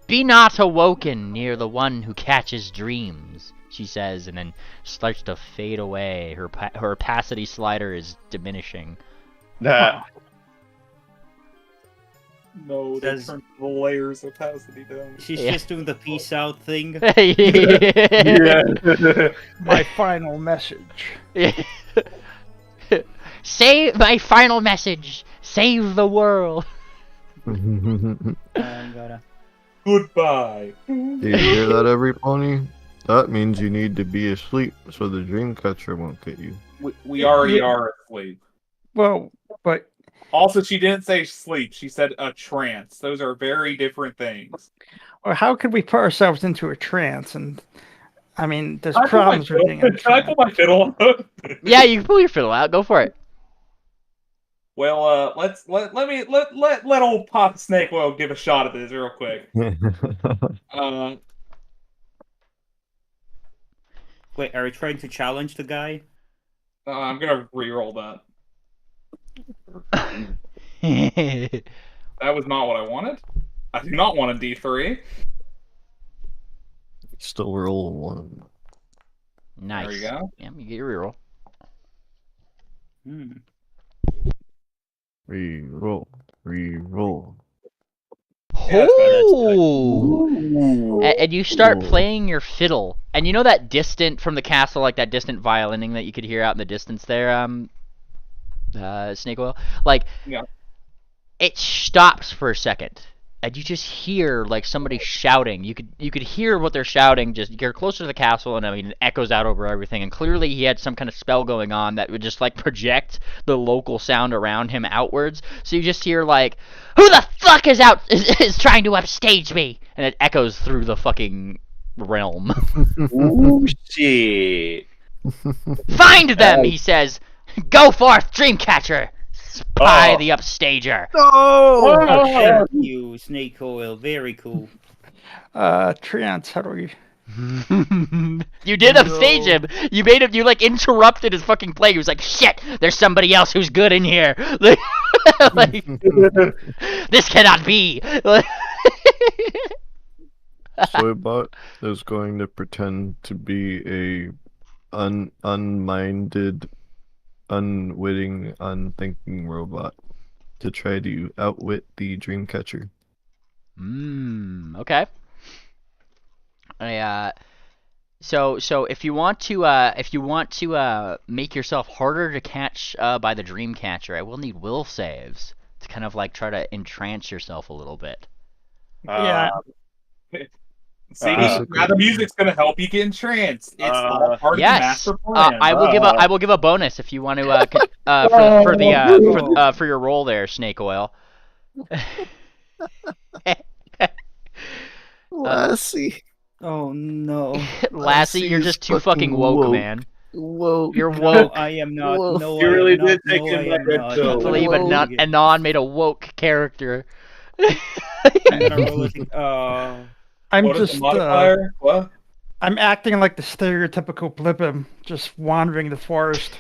Be not awoken near the one who catches dreams, she says, and then starts to fade away. Her opacity slider is diminishing. Nah. No, they turned the layers of opacity down. She's just doing the peace out thing. Yeah. My final message. Say my final message. Save the world. I'm gonna... Goodbye. Do you hear that, every pony? That means you need to be asleep so the dream catcher won't get you. We already are asleep. Well, but Also, she didn't say sleep. She said a trance. Those are very different things. or how could we put ourselves into a trance? And I mean, there's problems with being in a Can I trance. pull my fiddle out? Yeah, you can pull your fiddle out. Go for it. Well, let old Pop Snake Oil give a shot at this real quick. Wait, are we trying to challenge the guy? I'm gonna re-roll that. That was not what I wanted. I do not want a D3. Still roll one. Nice. There you go. Yeah, you get your reroll. Reroll. Reroll. Oh! And you start playing your fiddle, and you know that distant from the castle, like that distant violining that you could hear out in the distance there, Snake Oil? Like, yeah. It stops for a second, and you just hear like somebody shouting. You could hear what they're shouting. Just you're closer to the castle, and I mean it echoes out over everything. And clearly he had some kind of spell going on that would just like project the local sound around him outwards. So you just hear like, "Who the fuck is trying to upstage me?" And it echoes through the fucking realm. Ooh, shit. Find them, he says. Go forth, Dreamcatcher. Spy the upstager. Oh, you, Snake Oil. Very cool. Trance, how do we... You did upstage him. You made him. You like interrupted his fucking play. He was like, "Shit, there's somebody else who's good in here." Like, this cannot be. Soybot is going to pretend to be a unminded, unwitting, unthinking robot to try to outwit the Dreamcatcher. Okay. So if you want to make yourself harder to catch by the Dreamcatcher, I will need will saves to kind of like try to entrance yourself a little bit. Yeah. See, the music's gonna help you get entranced. It's all part of the master plan. I will give a bonus if you want to for your roll there, Snake Oil. Lassie. Oh no. Lassie, you're just too fucking woke, man. Woke. You're No, woke. I am not. Whoa. No, You I really am not. did take No, in I my am red not. pill. I I'm gonna believe roll it again. Anon made a woke character. I'm gonna roll it. I'm What is just the modifier? What? I'm acting like the stereotypical Blippum, just wandering the forest.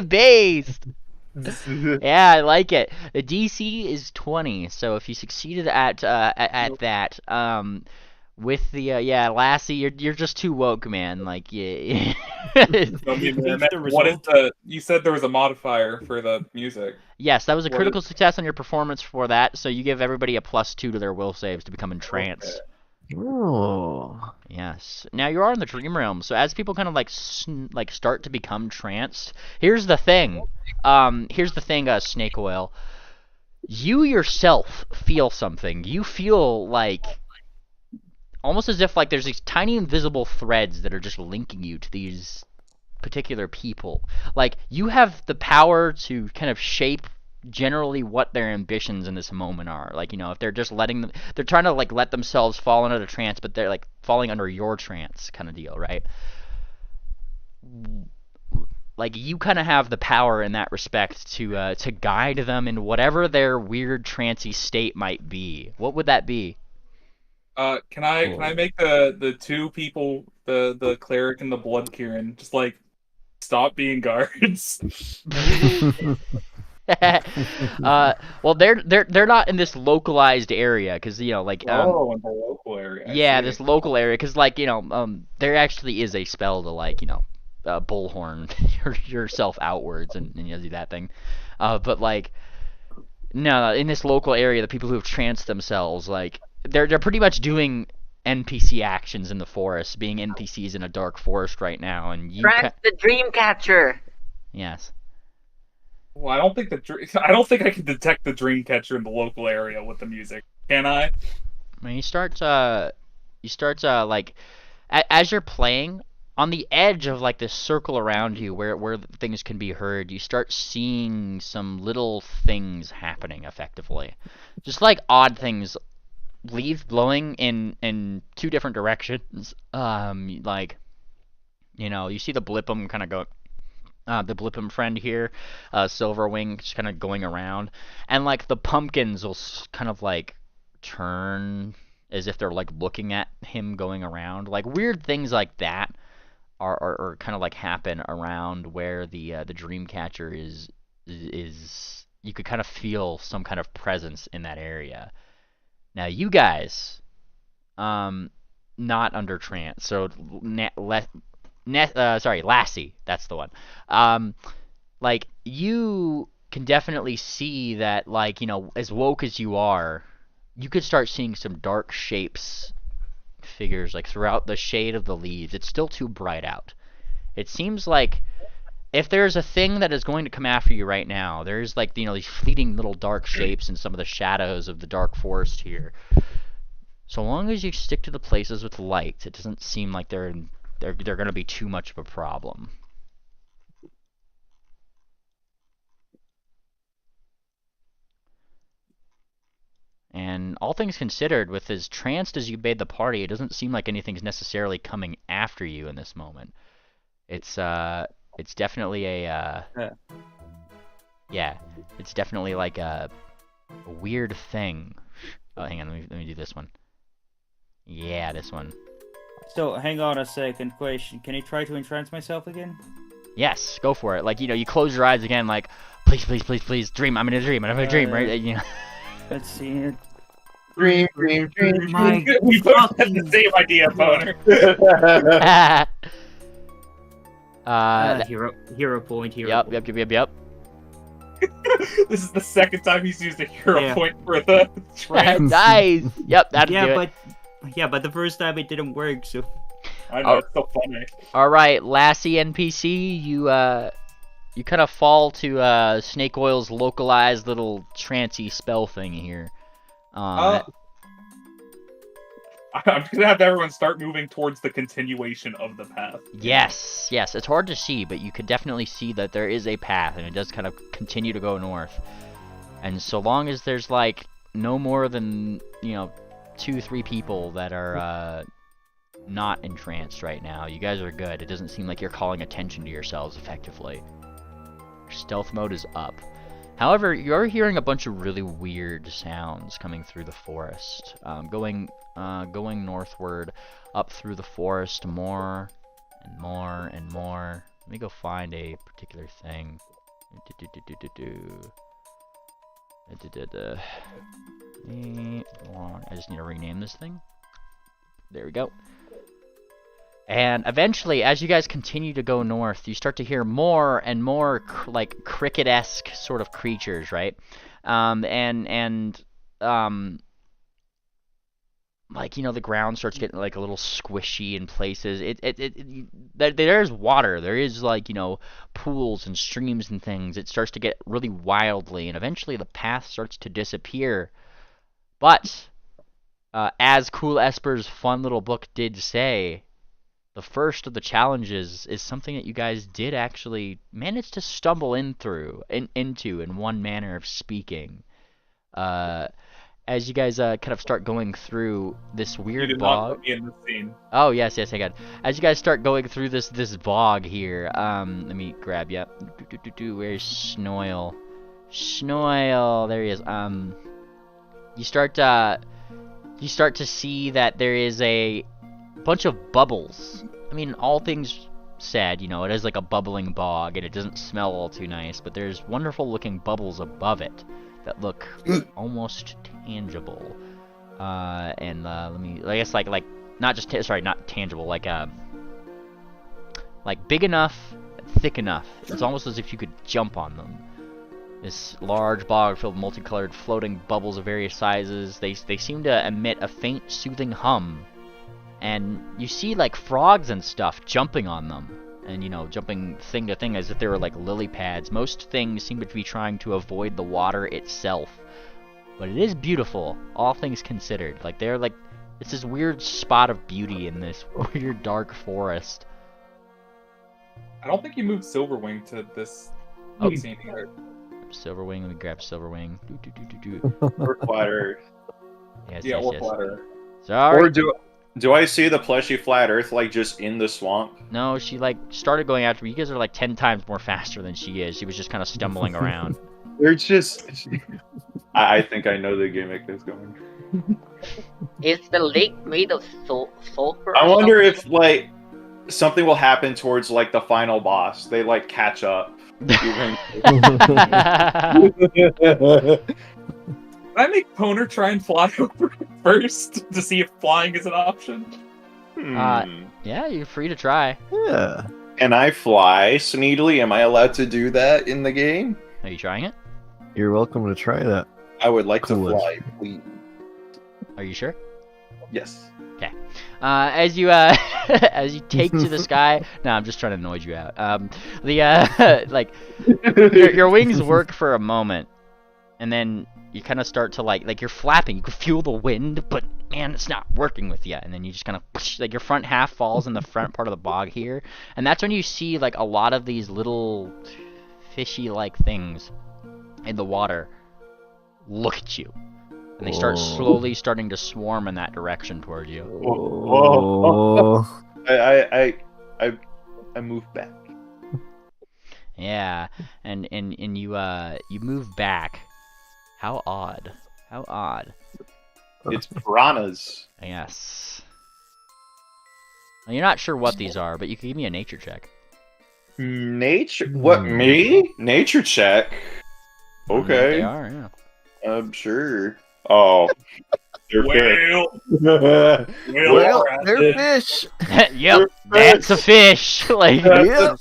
Based. Yeah, I like it. The DC is 20, so if you succeeded at that, with the Lassie, you're just too woke, man. Like, yeah. What is the? You said there was a modifier for the music. Yes, that was a critical success on your performance for that. So you give everybody a +2 to their will saves to become entranced. Okay. Oh. Yes. Now you are in the dream realm, so as people kind of like start to become tranced, here's the thing. Snake Oil. You yourself feel something. You feel like almost as if like there's these tiny invisible threads that are just linking you to these particular people. Like you have the power to kind of shape generally what their ambitions in this moment are. Like, you know, if they're just they're trying to like let themselves fall into the trance, but they're like falling under your trance kind of deal, right? Like you kind of have the power in that respect to guide them in whatever their weird trancey state might be. What would that be? Can I make the two people, the cleric and the blood Kieran, just like stop being guards? Well, they're not in this localized area because you know, like in the local area. Yeah, this local area because like you know, there actually is a spell to like you know, bullhorn yourself outwards and you do that thing, but like no, in this local area, the people who have tranced themselves like they're pretty much doing NPC actions in the forest, being NPCs in a dark forest right now, and you Trance the dream catcher. Yes. Well, I don't think I can detect the dream catcher in the local area with the music. Can I? When you start like as you're playing on the edge of like this circle around you where things can be heard, you start seeing some little things happening effectively. Just like odd things, leaves blowing in two different directions. Like you know, you see the Blippum kind of go the Blippum friend here, Silverwing, just kind of going around, and like the pumpkins will kind of like turn as if they're like looking at him going around. Like weird things like that are kind of like happen around where the Dreamcatcher is. You could kind of feel some kind of presence in that area. Now you guys, not under trance, so Lassie, that's the one. Like you can definitely see that, like, you know, as woke as you are, you could start seeing some dark shapes, figures, like throughout the shade of the leaves. It's still too bright out. It seems like if there's a thing that is going to come after you right now, there's like, you know, these fleeting little dark shapes in some of the shadows of the dark forest here. So long as you stick to the places with light, it doesn't seem like they're going to be too much of a problem. And all things considered, with as tranced as you bade the party, it doesn't seem like anything's necessarily coming after you in this moment. It's definitely a yeah, it's definitely like a weird thing. Oh, hang on, let me do this one. Yeah, this one. So, hang on a second. Question: can I try to entrance myself again? Yes, go for it. Like, you know, you close your eyes again, like, please, please, please, please, dream. I'm in a dream. I'm in a dream, right? You know. Let's see it. Dream. We both had the same idea, Boner. Hero point. Yep. This is the second time he's used a hero point for the trance. Nice. Yep, that'd do it. But the first time it didn't work, so. I know, it's so funny. All right, Lassie NPC, you kind of fall to Snake Oil's localized little trancey spell thing here. I'm just gonna have everyone start moving towards the continuation of the path. Yes, it's hard to see, but you could definitely see that there is a path, and it does kind of continue to go north. And so long as there's like no more than 2-3 people that are not entranced right now. You guys are good. It doesn't seem like you're calling attention to yourselves effectively. Your stealth mode is up. However, you're hearing a bunch of really weird sounds coming through the forest. Going northward, up through the forest, more and more and more. Let me go find a particular thing. I just need to rename this thing. There we go. And eventually, as you guys continue to go north, you start to hear more and more like cricket-esque sort of creatures, right? Like, the ground starts getting like a little squishy in places. There's water. There is like, pools and streams and things. It starts to get really wildly, and eventually the path starts to disappear. But as Cool Esper's fun little book did say, the first of the challenges is something that you guys did actually manage to stumble into in one manner of speaking. As you guys kind of start going through this weird you did bog. Not put me in the scene. Oh yes, I got. As you guys start going through this bog here, let me grab you. Where's Snoil? Snoil, there he is. You start to see that there is a bunch of bubbles. I mean, all things said, it is like a bubbling bog, and it doesn't smell all too nice, but there's wonderful looking bubbles above it that look almost tangible. And let me, I guess, like not tangible, like big enough, thick enough. It's almost as if you could jump on them. This large bog filled with multicolored floating bubbles of various sizes. They seem to emit a faint, soothing hum. And you see like frogs and stuff jumping on them. And, jumping thing to thing as if they were like lily pads. Most things seem to be trying to avoid the water itself. But it is beautiful, all things considered. Like, they're like, it's this weird spot of beauty in this weird dark forest. I don't think you moved Silverwing to this scene either. Silverwing, let me grab Silverwing. Or Flat Earth. Yes, Yeah, yes, or yes. Flat Earth. Sorry. Or do I see the plushy Flat Earth like just in the swamp? No, she like started going after me. You guys are like 10 times more faster than she is. She was just kind of stumbling around. They're just... I think I know the gimmick that's going. Is the lake made of sulfur? I wonder if like something will happen towards like the final boss. They like catch up. Can I make Poner try and fly over first to see if flying is an option? Yeah, you're free to try. Yeah. Can I fly, Sneedly? Am I allowed to do that in the game? Are you trying it? You're welcome to try that. I would like Cool. to fly, please. Are you sure? Yes. Okay. As you as you take to the sky. No, I'm just trying to annoy you out. Like your wings work for a moment, and then you kind of start to like you're flapping. You can feel the wind, but man, it's not working with you. And then you just kind of like your front half falls in the front part of the bog here, and that's when you see like a lot of these little fishy-like things in the water look at you. And they start slowly starting to swarm in that direction toward you. Whoa. I move back. Yeah, and you move back. How odd. How odd. It's piranhas. Yes. Well, you're not sure what these are, but you can give me a nature check. Nature? What, me? Nature check? Okay. They are, yeah. I'm sure. Oh. They're Well, Well, they're fish. Yep, that's a fish. Like, Yep.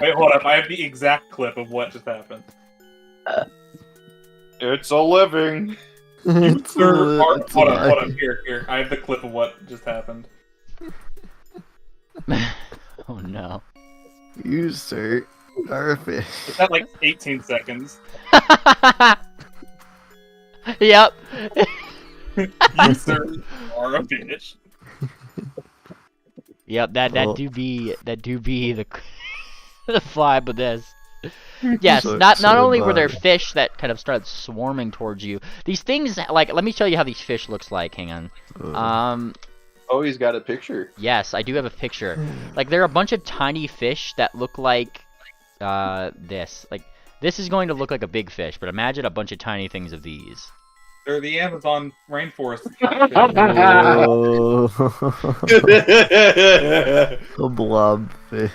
Wait, hold up. I have the exact clip of what just happened. It's a living. Hold It's on. Here. I have the clip of what just happened. oh no. You, sir, are a fish. It's at like 18 seconds. Yep. You, sir, are a fish. Yep, that do be the the vibe of this. Yes, So- not so only were there bad. fish that kind of started swarming towards you. These things, like, let me show you how these fish looks like. Hang on. Oh, he's got a picture. Yes, I do have a picture. Like, there are a bunch of tiny fish that look like this. Like, this is going to look like a big fish, but imagine a bunch of tiny things of these. They're the Amazon rainforest. Whoa. A blobfish.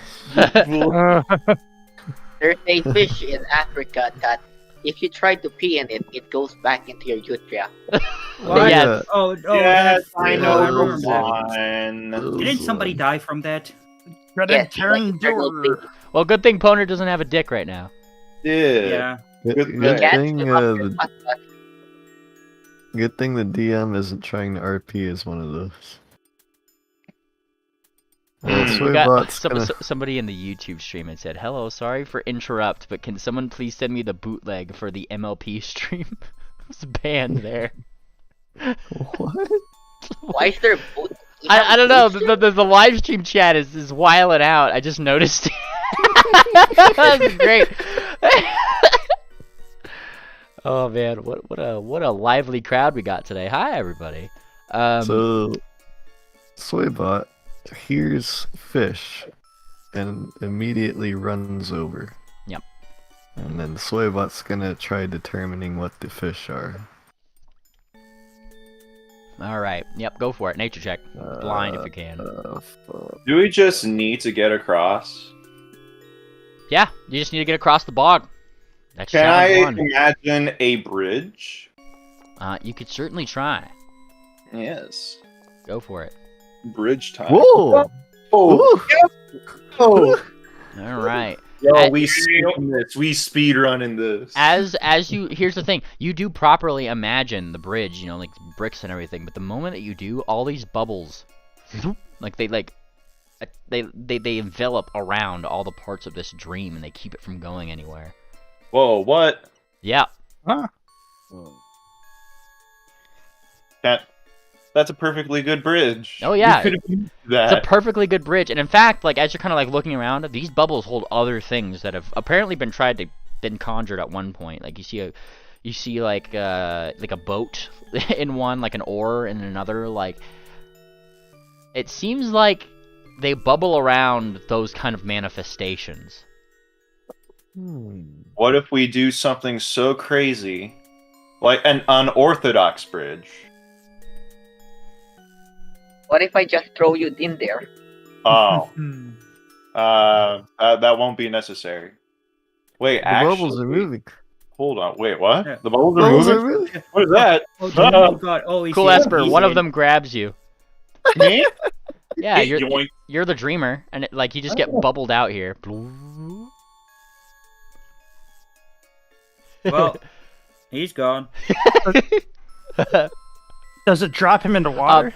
There's a fish in Africa that if you try to pee in it, it goes back into your urethra. What? Yes. Oh, Yes, that's- I yeah, know I the remember that. one. Didn't somebody die from that? Yes, like, they're little babies. Well, good thing Poner doesn't have a dick right now. Yeah. Yeah. Good Good Cats thing, live up their butt. good thing the DM isn't trying to RP as one of those. Well, We got Swaybot's gonna... somebody in the YouTube stream and said, "Hello, sorry for interrupt, but can someone please send me the bootleg for the MLP stream?" It's banned there. What? Why is there boot? I don't know. The live stream chat is wiling out. I just noticed. That's great. Oh man, what a lively crowd we got today. Hi everybody. So, Swaybot hears fish and immediately runs over. Yep. And then Swaybot's gonna try determining what the fish are. All right. Yep. Go for it. Nature check. Blind if you can. Fuck. Do we just need to get across? Yeah. You just need to get across the bog. That's Can challenge I one. imagine a bridge? You could certainly try. Yes. Go for it. Bridge time. Whoa! Oh, oh. All right. Yo, we speed running this. As you, here's the thing, you do properly imagine the bridge, you know, like bricks and everything, but the moment that you do, all these bubbles, like they envelop around all the parts of this dream and they keep it from going anywhere. Whoa, what? Yeah. Huh. That's a perfectly good bridge. Oh, yeah. We could have used It's a that. perfectly good bridge, and in fact, like as you're kind of like looking around, these bubbles hold other things that have apparently been conjured at one point. Like you see like a boat in one, like an oar in another. Like it seems like they bubble around those kind of manifestations. What if we do something so crazy, like an unorthodox bridge? What if I just throw you in there? Oh, that won't be necessary. Wait, The actually, bubbles are moving. hold on. Wait, what? Yeah. The bubbles are Bubbles moving? are moving. What is that? Oh god! Oh, he's Cool, here. Esper. He's One of in. them grabs you. Me? Yeah, Yoink. you're the dreamer, and like you just get bubbled out here. Well, he's gone. Does it drop him into water?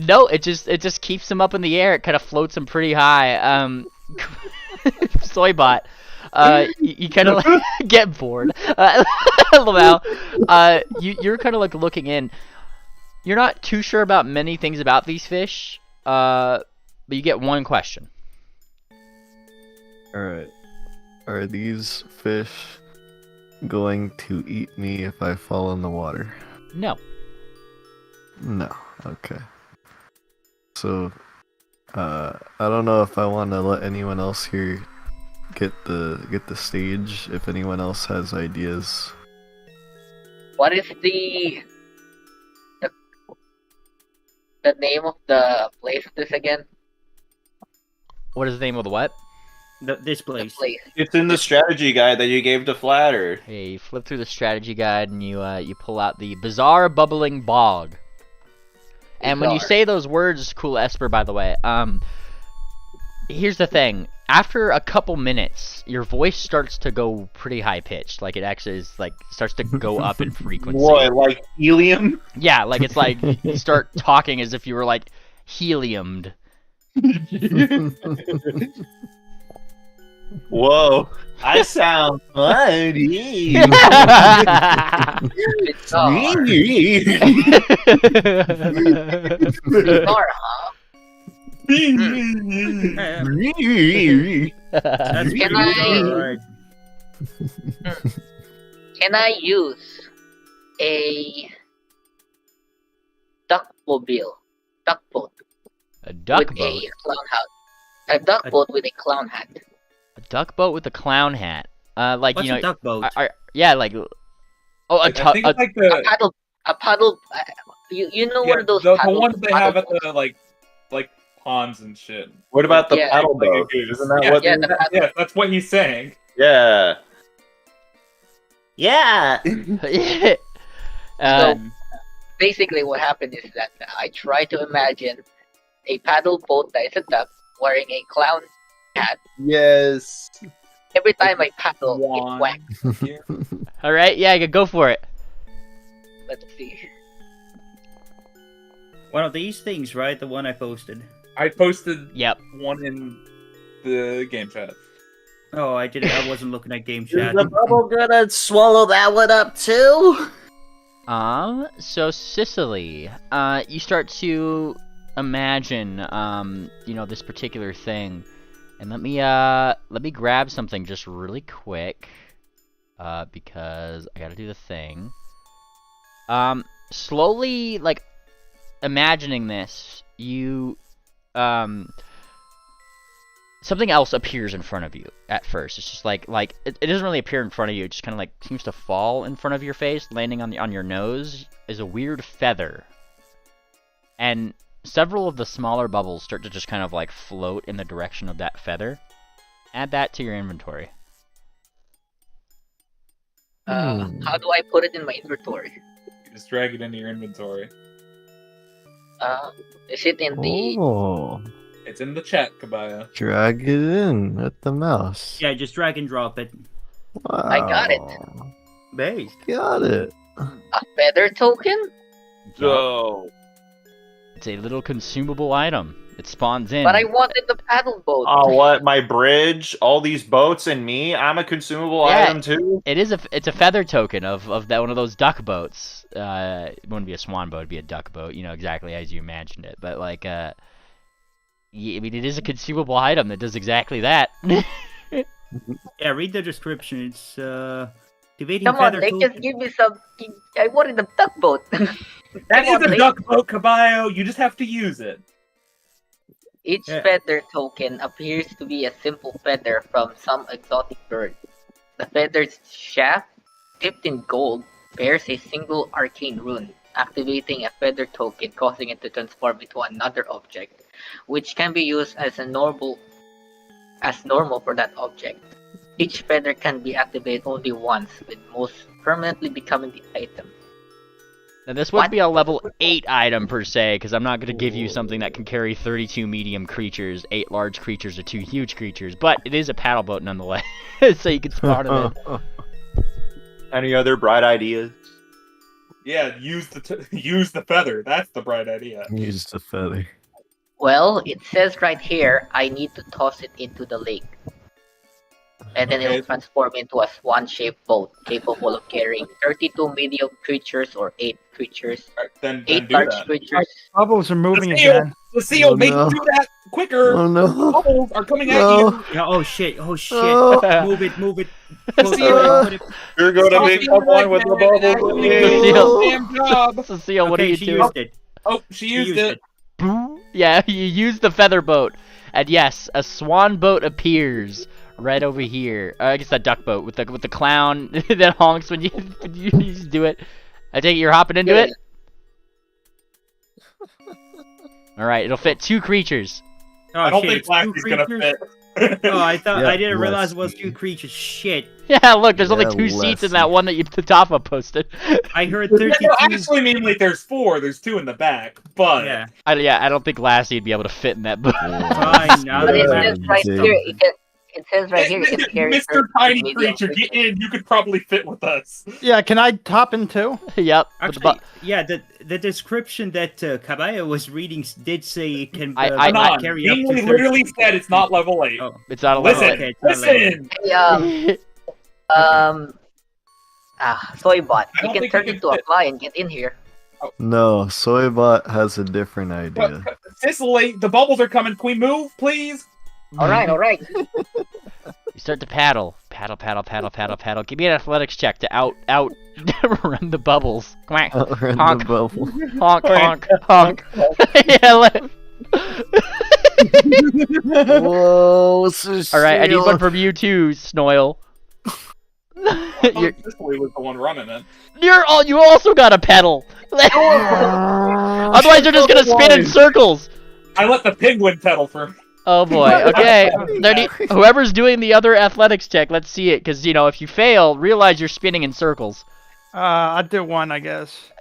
No, it just keeps him up in the air. It kind of floats him pretty high. Soybot, you kind of like get bored. Lamau, you're kind of like looking in. You're not too sure about many things about these fish, but you get one question. Alright. Are these fish going to eat me if I fall in the water? No. No. Okay. So, I don't know if I want to let anyone else here get the stage. If anyone else has ideas. What is the name of the place of this again? What is the name of the what? This The place. place. It's in the strategy guide that you gave to Flatter. Hey, you flip through the strategy guide and you pull out the bizarre bubbling bog. And when you Bizarre. say those words, Cool Esper, by the way, here's the thing. After a couple minutes, your voice starts to go pretty high pitched. Like it actually is like starts to go up in frequency. What, like helium? Yeah, like it's like you start talking as if you were like heliumed. Whoa, I sound funny. Bizarre. Bizarre, huh? That's Can pretty I- alright. Can I use a duckmobile, duckboat, A duck with boat. a clown hat? A duckboat with a clown hat. A duck boat with a clown hat. Like What's you know. a duck boat? Yeah, like. Oh, I think it's like the A paddle. You know yeah, what are those the paddle, ones they have at boats? the like ponds and shit. What about the Yeah, paddle Like a boat? goose. Isn't that yeah, what? Yeah, the paddle. yeah, that's what he's saying. Yeah. Yeah. Basically, what happened is that I try to imagine a paddle boat that is a duck wearing a clown hat. Yes. Every time I paddle, it One. whacks. All right, yeah, go for it. Let's see. One of these things, right? The one I posted. I posted Yep. one in the game chat. Oh, I didn't. I wasn't looking at game chat. Is the bubble gonna swallow that one up too? So Sicily, you start to imagine, you know, this particular thing, and let me grab something just really quick, because I gotta do the thing. Slowly, like, imagining this, you, something else appears in front of you at first. It's just like it doesn't really appear in front of you. It just kind of like seems to fall in front of your face, landing on your nose is a weird feather. And several of the smaller bubbles start to just kind of like float in the direction of that feather. Add that to your inventory. How do I put it in my inventory? You just drag it into your inventory. Is it in the? Oh, It's in the chat, Kabaya. drag it in with the mouse. Yeah, just drag and drop it. Wow. I got it. Based. Got it. A feather token? So. It's a little consumable item. It spawns in. But I wanted the paddle boat. Oh, what? My bridge, all these boats, and me? I'm a consumable Yeah. item too. It's a feather token of that one of those duck boats. It wouldn't be a swan boat, it'd be a duck boat, you know, exactly as you imagined it. But like yeah, I mean, it is a consumable item that does exactly that. Yeah, read the description. It's activating Come on, feather they token. just give me some. I wanted the duck boat. That Come is on, a Link. duck boat, Kabayo. You just have to use it. Each Yeah. feather token appears to be a simple feather from some exotic bird. The feather's shaft, tipped in gold, bears a single arcane rune, activating a feather token, causing it to transform into another object, which can be used as normal for that object. Each feather can be activated only once, with most permanently becoming the item. Now this would What? be a level 8 item per se, because I'm not going to give you something that can carry 32 medium creatures, 8 large creatures, or 2 huge creatures, but it is a paddle boat nonetheless, so you can spawn it in. Any other bright ideas? Yeah, use the feather. That's the bright idea. Use the feather. Well, it says right here, I need to toss it into the lake. And then Okay. it'll transform into a swan-shaped boat, capable of carrying 32 medium creatures or 8 creatures. Alright, then 8 do large that. creatures. Bubbles are moving Lucille, again. Lucille, Oh, make no. do that quicker. Oh no. Bubbles are coming at No. you. Yeah, oh shit, oh shit. Oh. Move it, move it. Lucille. Put it- You're gonna Stop make being someone with the redneck and bubble. actually do Lucille. your damn job. Cecile, what are Okay, you she doing? used it. Oh, she used it. Yeah, you use the feather boat. And yes, a swan boat appears right over here. I guess that duck boat with the clown that honks when you do it. I take it you're hopping into Yeah. it? Alright, it'll fit 2 creatures. Oh I don't shit, think it's two Lassy's gonna creatures? fit. Oh, I Yeah, didn't realize it was Lassie. 2 creatures. Shit. Yeah, look, there's only Yeah, 2 seats in Leslie. that one that Tatafa posted. I heard Yeah, 32. no, actually, mean like there's 4. There's 2 in the back, but Yeah. I don't think Lassie would be able to fit in that boat. Fine, now But it that says I'm- right here, it says right here, it can carry Mr. 32 Tiny medium Creature, get in. You could probably fit with us. Yeah, can I hop in too? Yep. but the Actually, yeah, the description that Kabaya was reading did say it can I- Not carry up to Bingley 30. literally said it's not level 8. Oh, it's not a level. Listen, okay, it's not level listen. Hey, Soybot, I you don't can think turn you can into a fit. fly and get in here. No, Soybot has a different idea. Cicely, the bubbles are coming. Can we move, please? Alright. You start to paddle. Paddle, paddle, paddle, paddle, paddle. Give me an athletics check to out run the bubbles. Come on. Run Honk. the bubble. Honk, honk, honk. Yeah, Whoa, Alright, I need one from you too, Snoil. Sicily was the one running it. You also got a pedal. Otherwise, you're just gonna spin in circles. I let the penguin pedal for. Oh boy. Okay. Whoever's doing the other athletics check, let's see it. Because if you fail, realize you're spinning in circles. I'll do one, I guess.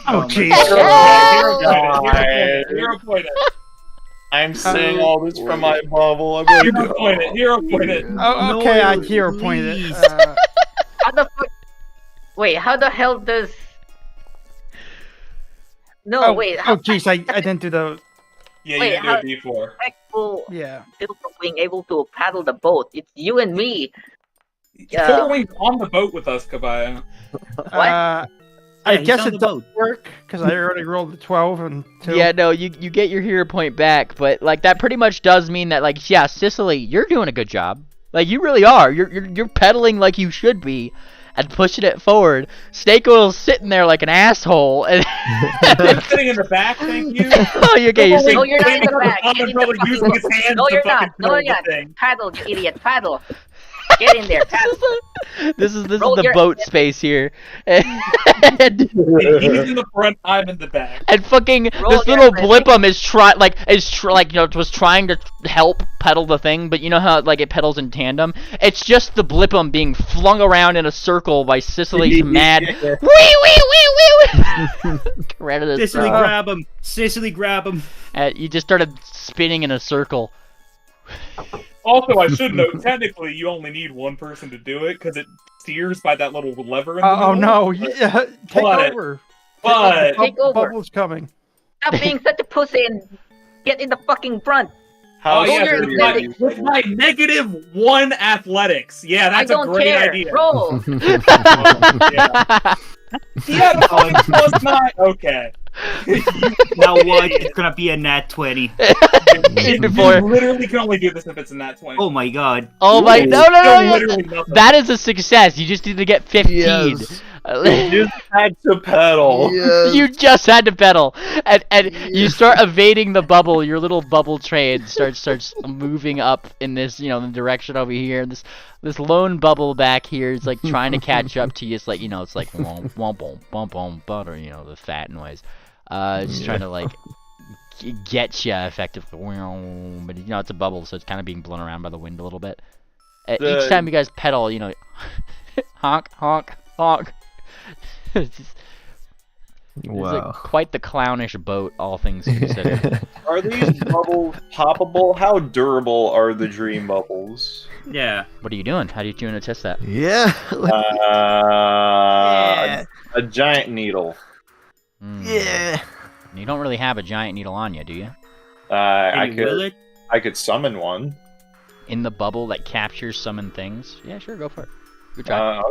Oh, jeez. Hero pointed. I'm saying all this from my bubble. I'm Hero pointed. Hero pointed. Oh, okay, I hero pointed. How the fuck? Wait, how the hell does? No, wait. Oh, jeez, I didn't do the. Yeah, wait, you did it before. Yeah. Still being able to paddle the boat. It's you and me. Totally on the boat with us, Kabaya. I guess it doesn't work because I already rolled the 12 and 2. Yeah, no, you get your hero point back, but that pretty much does mean that yeah, Sicily, you're doing a good job. You really are. You're pedaling like you should be, and pushing it forward. Snake Oil's sitting there like an asshole. And I'm sitting in the back, thank you. Oh, you're okay. No, you're not in the back. Get in the using his hands no, to you're fucking not. No, you're not. Paddle, you idiot. Paddle. Get in there. Paddle. This is the boat space here. And he's in the front, I'm in the back. And fucking this little Blippum is was trying to help pedal the thing, but you know how it pedals in tandem? It's just the Blippum being flung around in a circle by Sicily's mad wee wee wee. Sicily grab him. Sicily grab him. You just started spinning in a circle. Also, I should note, technically, you only need one person to do it, because it steers by that little lever in the middle. Oh, no. Yeah, take over. But... Take over. Bubble's coming. Stop being such a pussy and get in the fucking front. With my -1 athletics. Yeah, that's a great idea. Roll. Yeah, +9. Okay. Now what? It's gonna be a nat 20. You literally can only do this if it's a nat 20. Oh my god. Oh my no. That is a success. You just need to get 15. Yes. You just had to pedal. Yes. You just had to pedal, and you start evading the bubble. Your little bubble train starts moving up in this the direction over here. This lone bubble back here is trying to catch up to you. It's it's like womp womp womp butter. The fat noise. Just trying to get you effectively. But it's a bubble, so it's kind of being blown around by the wind a little bit. Each time you guys pedal, honk honk honk. Wow. Quite the clownish boat, all things considered. Are these bubbles poppable? How durable are the dream bubbles? Yeah. What are you doing? How are you doing to test that? Yeah. A giant needle. Yeah. You don't really have a giant needle on you, do you? I could summon one. In the bubble that captures summon things? Yeah, sure, go for it. Good try.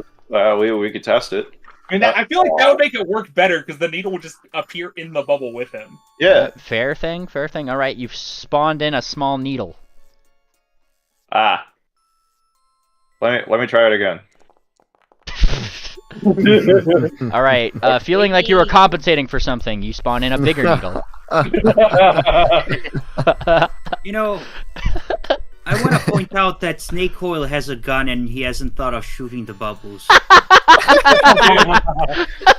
We could test it. I mean, I feel like that would make it work better because the needle would just appear in the bubble with him. Yeah. Fair thing. All right, you've spawned in a small needle. Let me try it again. All right, feeling like you were compensating for something, you spawn in a bigger needle. I want to point out that Snake Oil has a gun and he hasn't thought of shooting the bubbles.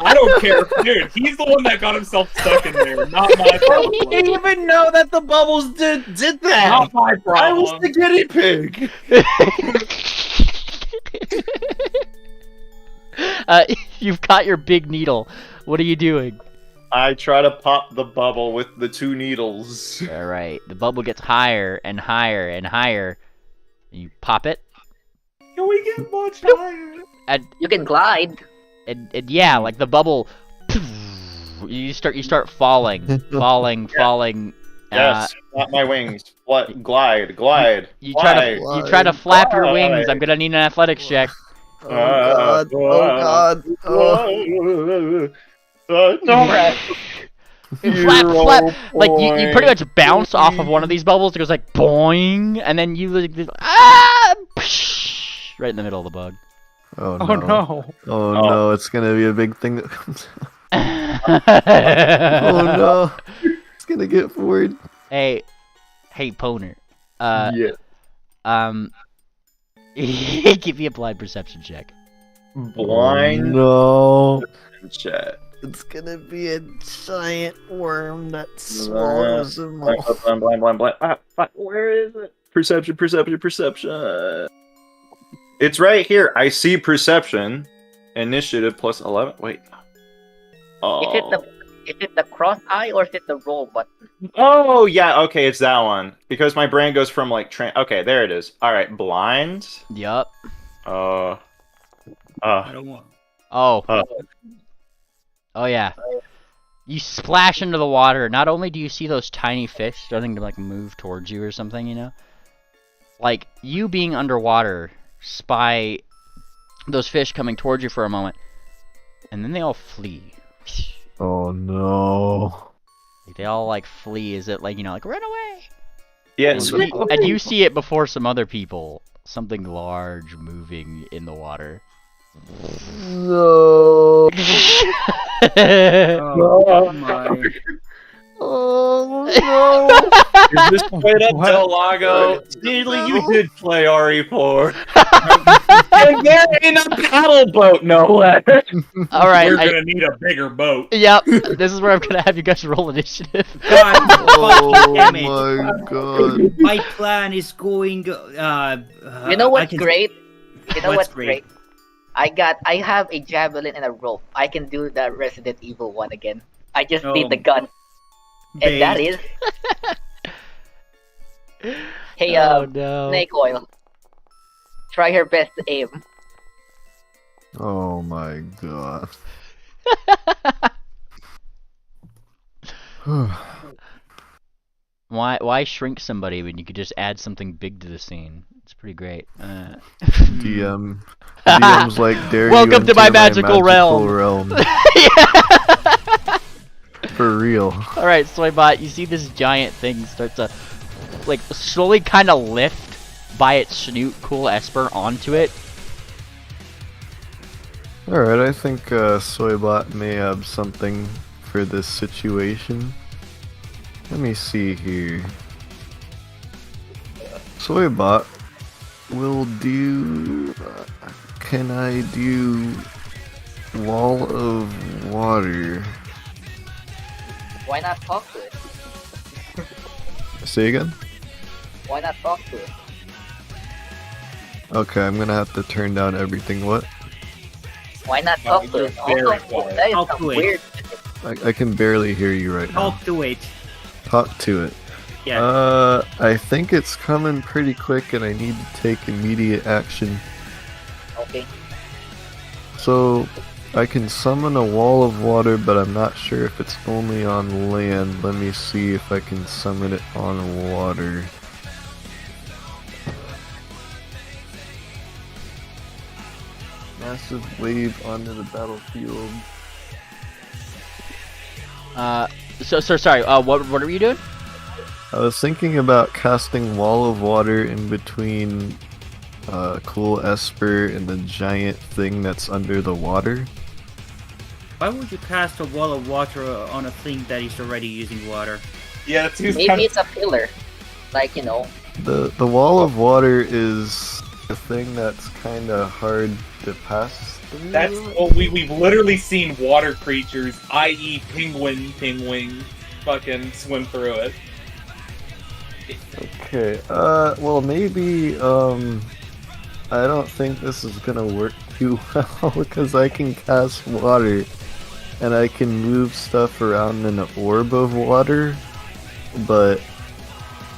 I don't care, dude. He's the one that got himself stuck in there, not my problem. I didn't even know that the bubbles did that. Not my problem. I was the guinea pig. You've got your big needle. What are you doing? I try to pop the bubble with the 2 needles. All right, the bubble gets higher and higher and higher. You pop it. Can we get much higher? And you can glide. And yeah, the bubble. You start falling, falling. Yes, not my wings. What? Glide. You try to flap your wings. I'm gonna need an athletics check. Oh god. Oh. Flap. You pretty much bounce off of one of these bubbles. It goes boing, and then you right in the middle of the bug. Oh Oh no. no. Oh no, it's gonna be a big thing that comes out. Oh Oh no. It's gonna get forward. Hey, Poner. Yeah. Give me a blind perception check. Blind No. chat. It's gonna be a giant worm that swallows him all. Blind. Ah, fuck. Where is it? Perception. It's right here. I see perception. Initiative plus 11. Wait. Oh. Is it the cross eye or is it the roll button? Oh yeah. Okay, it's that one because my brain goes from like Okay, there it is. All right, blind. Yup. I don't want. Oh. Oh yeah. You splash into the water. Not only do you see those tiny fish starting to like move towards you or something, you know, like you being underwater, spy those fish coming towards you for a moment, and then they all flee. Oh no. Like, they all like flee. Is it like, you know, like run away? Yeah. And you see it before some other people. Something large moving in the water. No. Oh my. Oh no. Is this straight up Del Lago? Needly, you did play RE4. And there in a paddle boat, no less. All right. We're gonna need a bigger boat. Yep. This is where I'm gonna have you guys roll initiative. God fucking damn it. Oh my god. My plan is going. You know what's great? You know what's great? I have a javelin and a rope. I can do the Resident Evil 1 again. I just need the gun. And that is... Hey, Oh no. Snake Oil. Try your best to aim. Oh my god. Why shrink somebody when you could just add something big to the scene? It's pretty great. DM's like, dare you Welcome to enter my magical realm. For real. Alright, Soybot, you see this giant thing start to like slowly kind of lift by its snoot Cool Esper onto it. Alright, I think Soybot may have something for this situation. Let me see here. Soybot will do... can I do... Wall of Water? Why not talk to it? Say again? Why not talk to it? Okay, I'm gonna have to turn down everything. What? Why not talk to it? very Also, quiet. that is Talk some to it. weird... I can barely hear you right now. Talk to it. Talk to it. Yeah. I think it's coming pretty quick and I need to take immediate action. Okay. So, I can summon a wall of water, but I'm not sure if it's only on land. Let me see if I can summon it on water. Massive wave onto the battlefield. Sorry, what were you doing? I was thinking about casting Wall of Water in between Cool Esper and the giant thing that's under the water. Why would you cast a wall of water on a thing that is already using water? Yeah, it seems Maybe it's a pillar. Like, you know. The Wall of Water is a thing that's kind of hard to pass through. That's we've literally seen water creatures, i.e. penguin, fucking swim through it. Okay, well maybe, I don't think this is gonna work too well, because I can cast water, and I can move stuff around in an orb of water, but,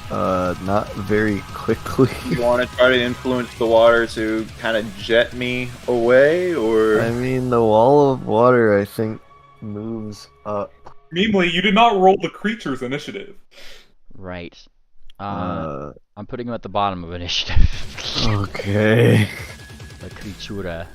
not very quickly. You want to try to influence the water to kind of jet me away, or? I mean, the Wall of Water, I think, moves up. Meanwhile, you did not roll the creature's initiative. Right. I'm putting him at the bottom of initiative. Okay. La Creatura.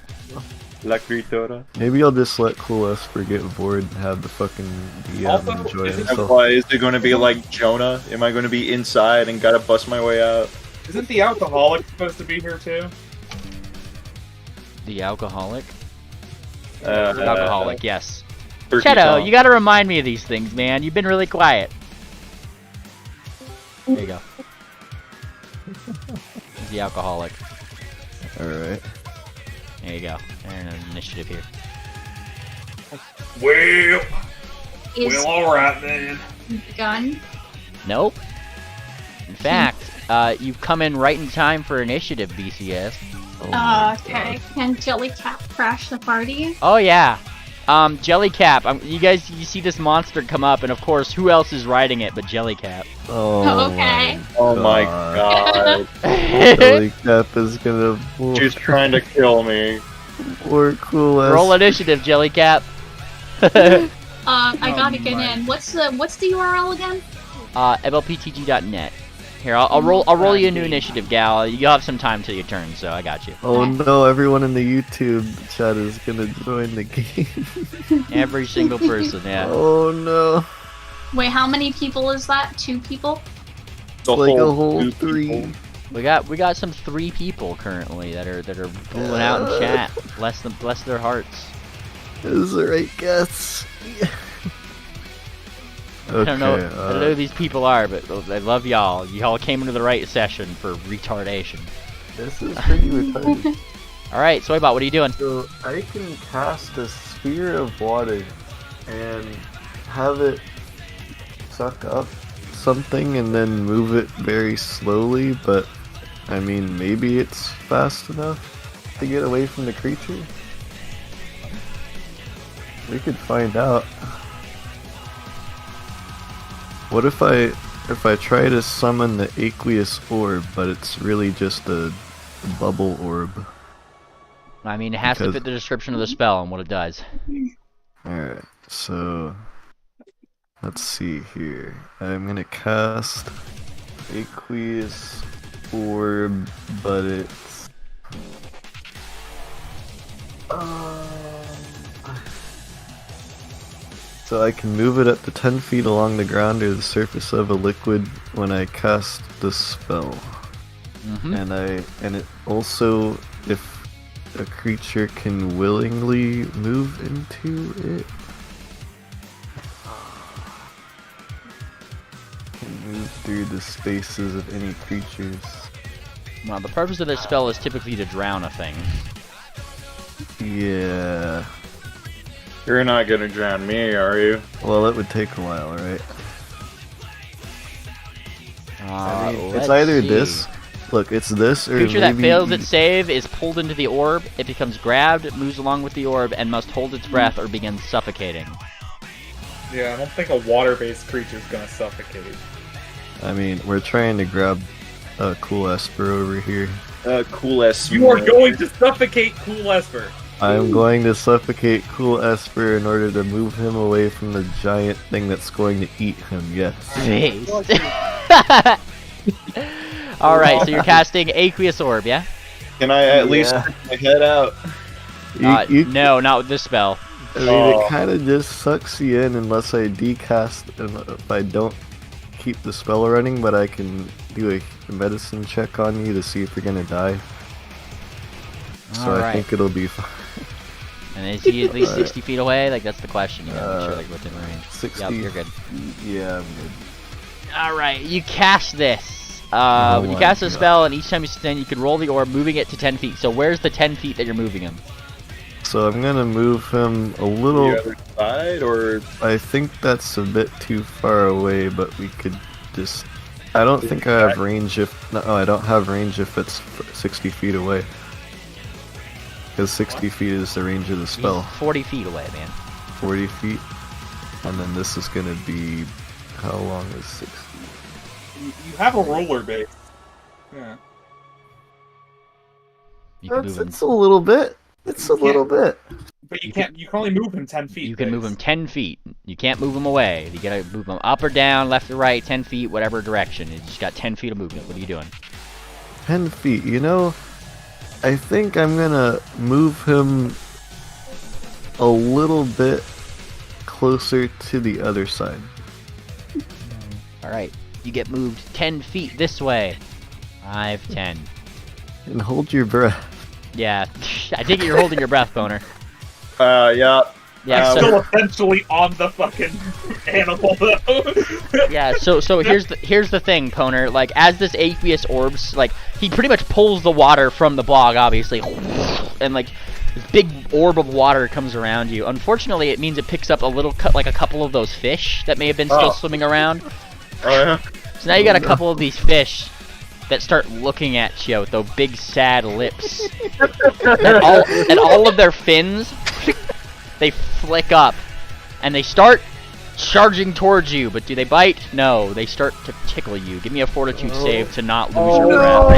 La Critura. Maybe I'll just let Cool Esper get bored and have the fucking DM Also, enjoy isn't himself. Why is it going to be like Jonah? Am I going to be inside and gotta bust my way out? Isn't the alcoholic supposed to be here too? The alcoholic? The alcoholic, yes. Turkey Shadow, song. you gotta remind me of these things, man. You've been really quiet. There you go. He's the alcoholic. Alright. There you go. There's an initiative here. Well, alright then. Gun. Nope. In fact, you've come in right in time for initiative, BCS. Okay. Can Jellycat crash the party? Oh yeah. Jellycap. You see this monster come up, and of course, who else is riding it but Jellycap? Oh, okay. Oh my god. Jellycap is gonna. She's trying to kill me. Or cool as. Roll initiative, Jellycap. I gotta get in. What's the URL again? mlptg.net. Here, I'll roll you a new initiative, gal. You'll have some time till your turn, so I got you. Oh no! Everyone in the YouTube chat is gonna join the game. Every single person, yeah. Oh no! Wait, how many people is that? 2 people? It's like a whole 3. We got some 3 people currently that are pulling out in chat. Bless their hearts. Is the right guess? I don't know who these people are, but I love y'all. Y'all came into the right session for retardation. This is pretty retarded. Alright, Soybot, what are you doing? So I can cast a sphere of water and have it suck up something and then move it very slowly, but I mean, maybe it's fast enough to get away from the creature? We could find out. What if I try to summon the aqueous orb, but it's really just a bubble orb? I mean, it has to fit the description of the spell and what it does. Alright, so let's see here. I'm gonna cast aqueous orb, but it's so I can move it up to 10 feet along the ground or the surface of a liquid when I cast the spell. And it also, if a creature can willingly move into it, can move through the spaces of any creatures. Well, the purpose of this spell is typically to drown a thing. Yeah. You're not gonna drown me, are you? Well, it would take a while, right? I mean, it's let's either see. this. Look, it's this or Creature maybe that fails its save is pulled into the orb. It becomes grabbed, moves along with the orb, and must hold its breath or begin suffocating. Yeah, I don't think a water-based creature is gonna suffocate. I mean, we're trying to grab Cool Esper over here. Cool Esper. You are going to suffocate Cool Esper. I'm going to suffocate Cool Esper in order to move him away from the giant thing that's going to eat him, yes. Alright, so you're casting Aqueous Orb, yeah? Can I at least stick my head out? No, not with this spell. I mean, it kind of just sucks you in unless I decast, and if I don't keep the spell running, but I can do a medicine check on you to see if you're gonna die. So I think it'll be fine. And is he at least 60 feet away? Like, that's the question. You gotta make sure, like, within range. 60. Yep, you're good. Yeah, I'm good. Alright, you cast this. When you cast a spell, and each time you stand, you can roll the orb, moving it to 10 feet. So where's the 10 feet that you're moving him? So I'm gonna move him a little. The other side, or I think that's a bit too far away, but we could just. I don't think I have range if. No, I don't have range if it's 60 feet away. Because 60 feet is the range of the spell. He's 40 feet away, man. 40 feet. And then this is gonna be. How long is 60? You have a roller base. Yeah. It's a little bit. It's a little bit. But you can't. You can only move him 10 feet. You can move him 10 feet. You can't move him away. You gotta move him up or down, left or right, 10 feet, whatever direction. You just got 10 feet of movement. What are you doing? 10 feet. You know, I think I'm gonna move him a little bit closer to the other side. Alright. You get moved 10 feet this way. 5, 10. And hold your breath. Yeah. I think you're holding your breath, Boner. Yeah. Yeah. Still essentially on the fucking animal though. Yeah. So here's the thing, Poner. Like as this aqueous orbs, like he pretty much pulls the water from the bog, obviously, and like this big orb of water comes around you. Unfortunately, it means it picks up like a couple of those fish that may have been still swimming around. Oh yeah. So now you got a couple of these fish that start looking at you with those big sad lips, and all of their fins, they flick up, and they start charging towards you. But do they bite? No, they start to tickle you. Give me a fortitude save to not lose your breath.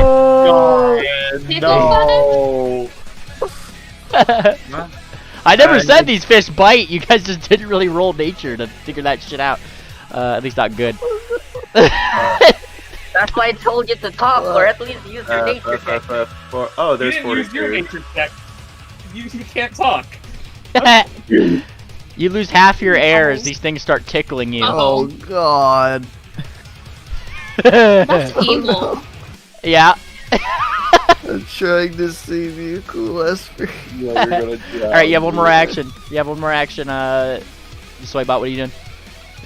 No. I never said these fish bite. You guys just didn't really roll nature to figure that shit out. At least not good. That's why I told you to talk, or at least use your nature check. Oh, there's you didn't use your 42. nature check. You can't talk. You lose half your air as these things start tickling you. Oh god. That's evil. Yeah. I'm trying to save you, cool Esper. Yeah, you're gonna die. Alright, you have one more action. Swipe out, what are you doing?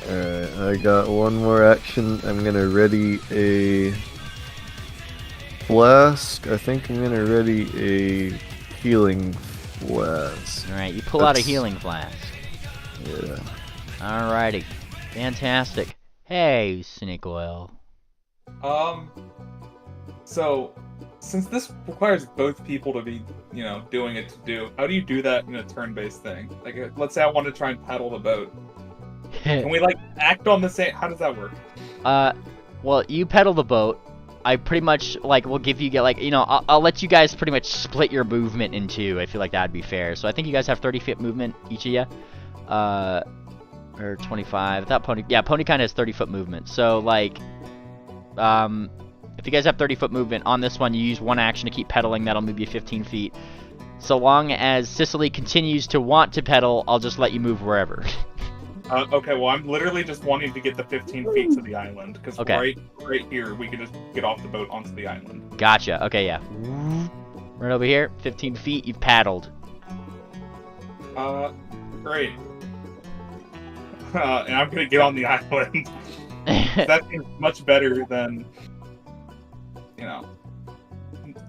Alright, I got one more action. I'm gonna ready a flask. I think I'm gonna ready a healing flask. Alright, you pull out a healing flask. Yeah. Alrighty. Fantastic. Hey, Snake Oil. So, since this requires both people to be, doing it to do, how do you do that in a turn-based thing? Like, let's say I want to try and paddle the boat. Can we, act on the same... How does that work? Well, you pedal the boat. I pretty much, will give you, I'll let you guys pretty much split your movement in two. I feel like that'd be fair. So I think you guys have 30-foot movement, each of you. Or 25. I thought Pony... Yeah, Pony kind of has 30-foot movement. So, if you guys have 30-foot movement, on this one, you use one action to keep pedaling. That'll move you 15 feet. So long as Sicily continues to want to pedal, I'll just let you move wherever. Okay, well, I'm literally just wanting to get the 15 feet to the island, because right here, we can just get off the boat onto the island. Gotcha. Okay, yeah. Right over here, 15 feet, you've paddled. Great. And I'm gonna get on the island. That seems much better than,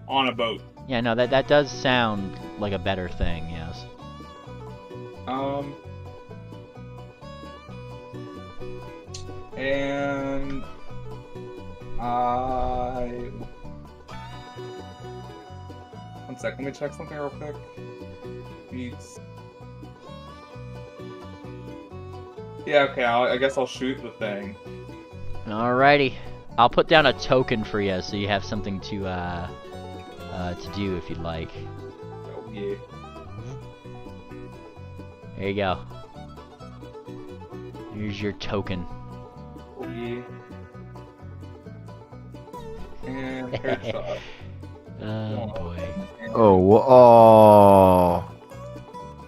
on a boat. Yeah, no, that does sound like a better thing, yes. And one sec, let me check something real quick. Beats. Yeah, okay, I guess I'll shoot the thing. Alrighty. I'll put down a token for you so you have something to do if you'd like. Oh, yeah. There you go. Here's your token. Oh, yeah. And headshot. Oh, boy.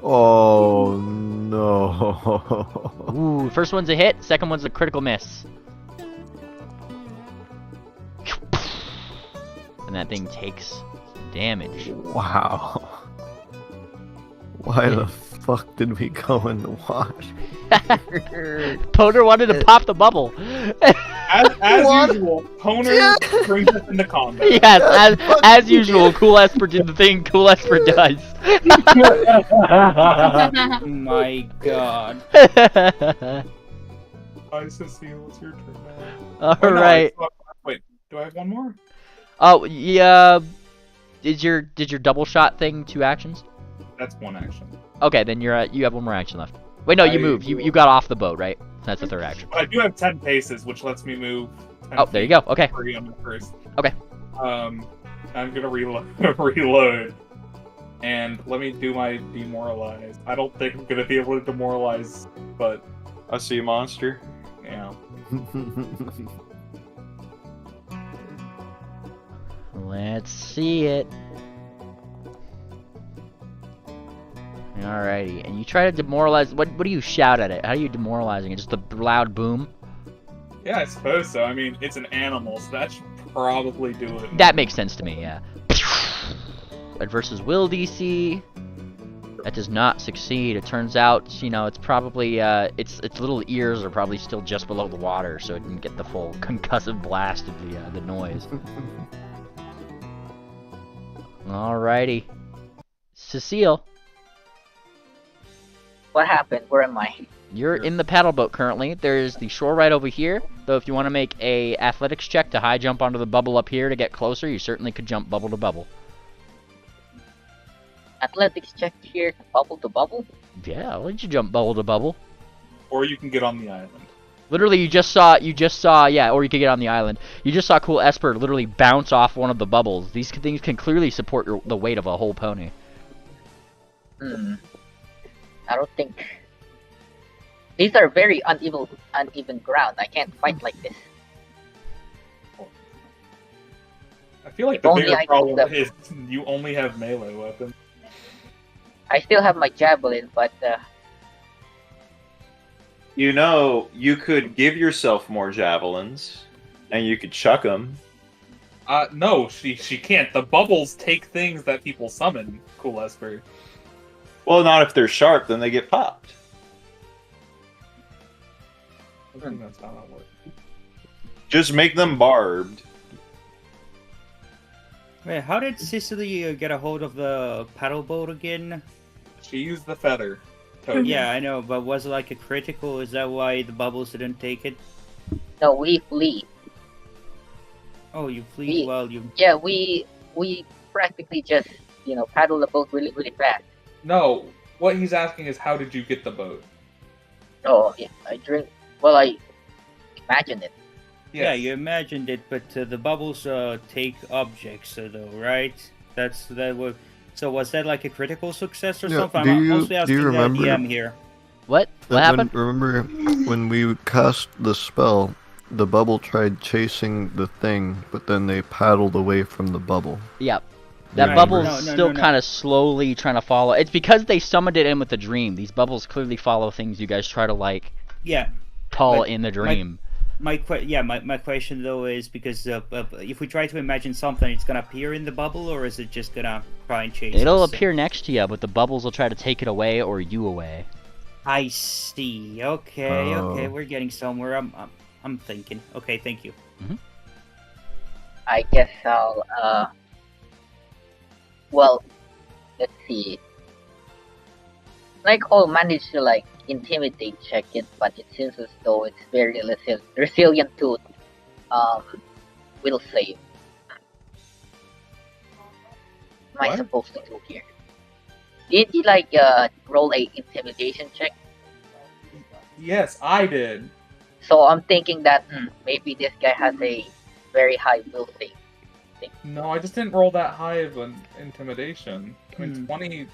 Oh no. Ooh, first one's a hit, second one's a critical miss. And that thing takes some damage. Wow. Why the fuck did we go in the water? Poner wanted to pop the bubble. As usual, Poner brings us into combat. Yes, as usual, Cool Esper did the thing Cool Esper does. My god. Hi, Cecile, it's your turn now. Alright. Wait, do I have one more? Oh, yeah. Did your double shot thing 2 actions? That's 1 action. Okay, then you have 1 more action left. Wait, no, you moved. You got off the boat, right? That's the 3rd action. I do have 10 paces, which lets me move 10 Oh, there you go. Okay. free on the first. Okay. I'm gonna reload. And let me do my demoralize. I don't think I'm gonna be able to demoralize, but I see a monster. yeah. Let's see it. Alrighty, and you try to demoralize. What do you shout at it? How are you demoralizing it? Just a loud boom? Yeah, I suppose so. I mean, it's an animal, so that should probably do it. That makes sense to me, yeah. versus will DC. That does not succeed. It turns out, you know, it's probably its little ears are probably still just below the water, so it didn't get the full concussive blast of the noise. Alrighty, Cecile. What happened? Where am I? You're in the paddle boat currently. There's the shore right over here. Though if you want to make a athletics check to high jump onto the bubble up here to get closer, you certainly could jump bubble to bubble. Athletics check here, bubble to bubble? Yeah, I'll let you jump bubble to bubble. Or you can get on the island. Literally, you just saw, yeah, or you could get on the island. You just saw Cool Esper literally bounce off one of the bubbles. These things can clearly support the weight of a whole pony. I don't think... These are very uneven ground. I can't fight like this. I feel like the bigger problem is you only have melee weapons. I still have my javelin, but... You know, you could give yourself more javelins, and you could chuck them. No, she can't. The bubbles take things that people summon, Cool Esper. Well, not if they're sharp, then they get popped. I think that's how that works. Just make them barbed. Wait, how did Cicely get a hold of the paddle boat again? She used the feather. Yeah, I know, but was it like a critical? Is that why the bubbles didn't take it? No, we flee. Oh, you flee while you... Yeah, we practically just, you know, paddle the boat really, really fast. No, what he's asking is how did you get the boat? Oh, yeah, I imagined it. Yes. Yeah, you imagined it, but the bubbles take objects, though, right? So was that like a critical success or something? I'm mostly asking the DM here. What happened? Remember when we cast the spell, the bubble tried chasing the thing, but then they paddled away from the bubble. Yep. That bubble's still kind of slowly trying to follow. It's because they summoned it in with the dream. These bubbles clearly follow things you guys try to, like, pull in the dream. My question though is because if we try to imagine something, it's gonna appear in the bubble, or is it just gonna try and chase It'll us? appear next to you, but the bubbles will try to take it away or you away. I see. Okay, we're getting somewhere. I'm thinking. Okay, thank you. I guess I'll well, let's see. Like I'll manage to like intimidate check it, but it seems as though it's very resilient to will save. What am I supposed to do here? Did you like roll a intimidation check? Yes, I did. So I'm thinking that maybe this guy has a very high will save. No, I just didn't roll that high of an intimidation. I mean, 20.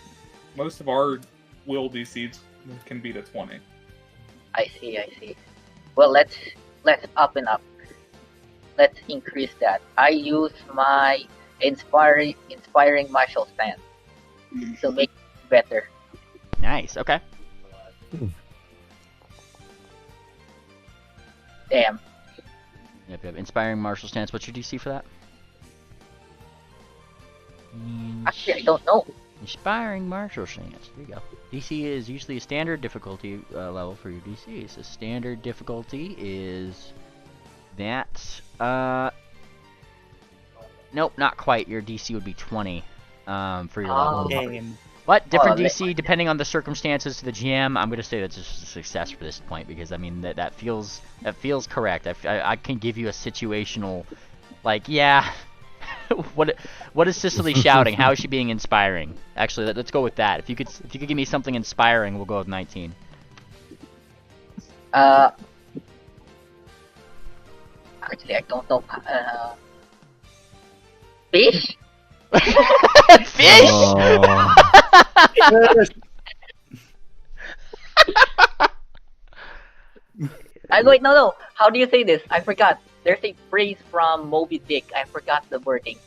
Most of our will DCs can beat a 20. I see. Well, let's up and up. Let's increase that. I use my inspiring martial stance to make it better. Nice. Okay. Damn. Yep. Inspiring martial stance. What's your DC for that? Actually, I don't know. Inspiring martial stance. There you go. DC is usually a standard difficulty level for your DC. So standard difficulty is that. Nope, not quite. Your DC would be 20 for your level. Damn. What? Different DC depending on the circumstances to the GM. I'm gonna say that's just a success for this point because I mean that feels correct. I can give you a situational, like yeah. What is Cicely shouting? How is she being inspiring? Actually, let's go with that. If you could give me something inspiring, we'll go with 19. Actually, I don't know. Fish? Fish? Wait, no. How do you say this? I forgot. There's a phrase from Moby Dick. I forgot the wording.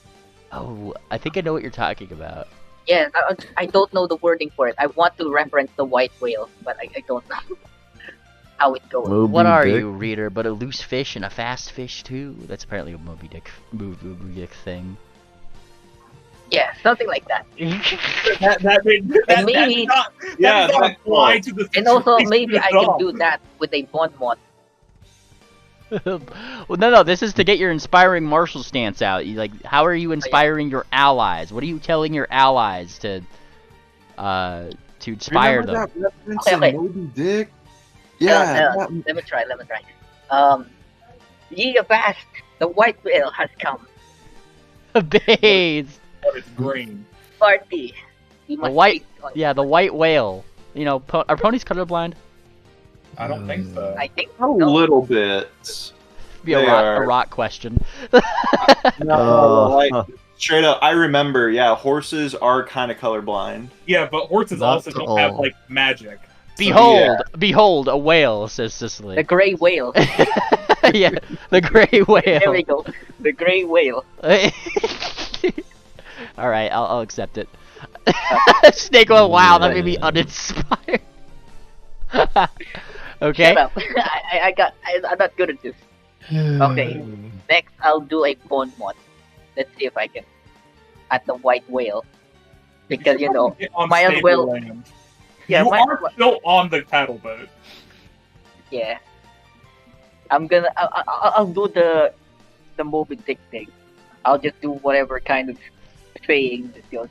Oh, I think I know what you're talking about. Yeah, I don't know the wording for it. I want to reference the white whale, but I don't know how it goes. Moby what are Dick? You, reader? But a loose fish and a fast fish too. That's apparently a Moby Dick thing. Yeah, something like that. that maybe that apply to the and also situation maybe at I can all. do that with a bon mod. Well, no, this is to get your inspiring martial stance out. Like, how are you inspiring your allies? What are you telling your allies to inspire them? That reference Okay. in Moby Dick? Yeah. Let me try. Ye avast, the white whale has come. Babes. But it's green. Party. The white whale. You know, are ponies colorblind? I don't think so. I think A little bit. Be a rock question. No, like straight up, I remember. Yeah, horses are kind of colorblind. Yeah, but horses Not also don't have like magic. Behold, a whale, says Cicely. the gray whale. Yeah, the gray whale. There we go. The gray whale. All right, I'll accept it. Snake oil. Wow, that made me uninspired. Okay. Shut up. I'm not good at this. Okay. Next, I'll do a bone mod. Let's see if I can. At the white whale. Because, you know, might as well. Land. Yeah, you are still on the paddle boat. Yeah. I'll do the Moby Dick thing. I'll just do whatever kind of saying that goes.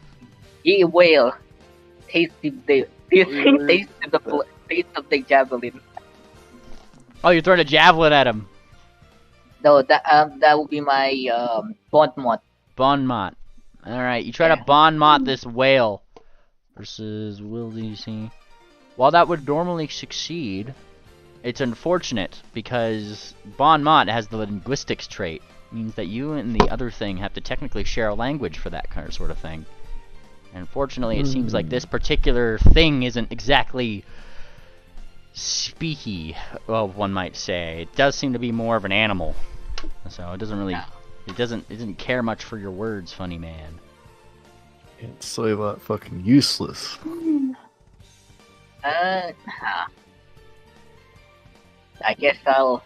Ye whale, taste of the javelin. Oh, you're throwing a javelin at him. No, that will be my bond mod. Bon mot. Alright, you try to bon mot this whale. Versus will DC. While that would normally succeed, it's unfortunate because bon mot has the linguistics trait. It means that you and the other thing have to technically share a language for that kind of sort of thing. And unfortunately, it seems like this particular thing isn't exactly speaky, well, one might say. It does seem to be more of an animal. So it doesn't really... It doesn't care much for your words, funny man. It's so about fucking useless. I guess I'll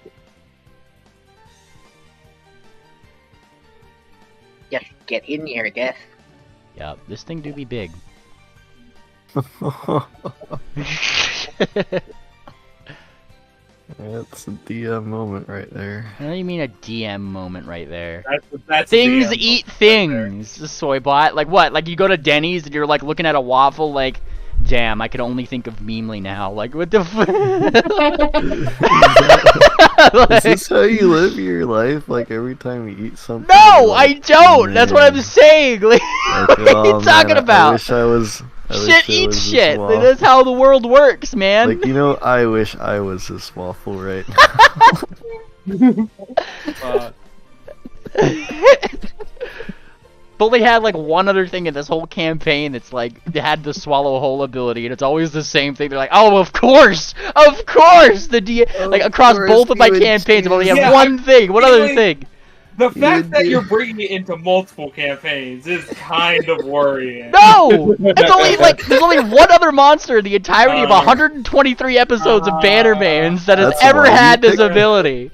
just get in here, I guess. Yeah, this thing do be big. That's a DM moment right there. What do you mean a DM moment right there? That's things DM eat things, Soybot. Like what? Like you go to Denny's and you're like looking at a waffle like, damn, I can only think of Memely now. Like what the Is this how you live your life? Like every time you eat something? No, like, I don't! That's what I'm saying! Like, like, what are you talking about? I wish I was... Shit eats shit! That's how the world works, man! Like, you know, I wish I was this waffle right now. But they had like one other thing in this whole campaign that's like, they had the swallow whole ability, and it's always the same thing. They're like, oh, of course! Like, across both of my campaigns, I've only had one thing! What other thing? The fact that you're bringing it into multiple campaigns is kind of worrying. No! It's only like, there's only one other monster in the entirety of 123 episodes of Bannermans that has ever had this ability.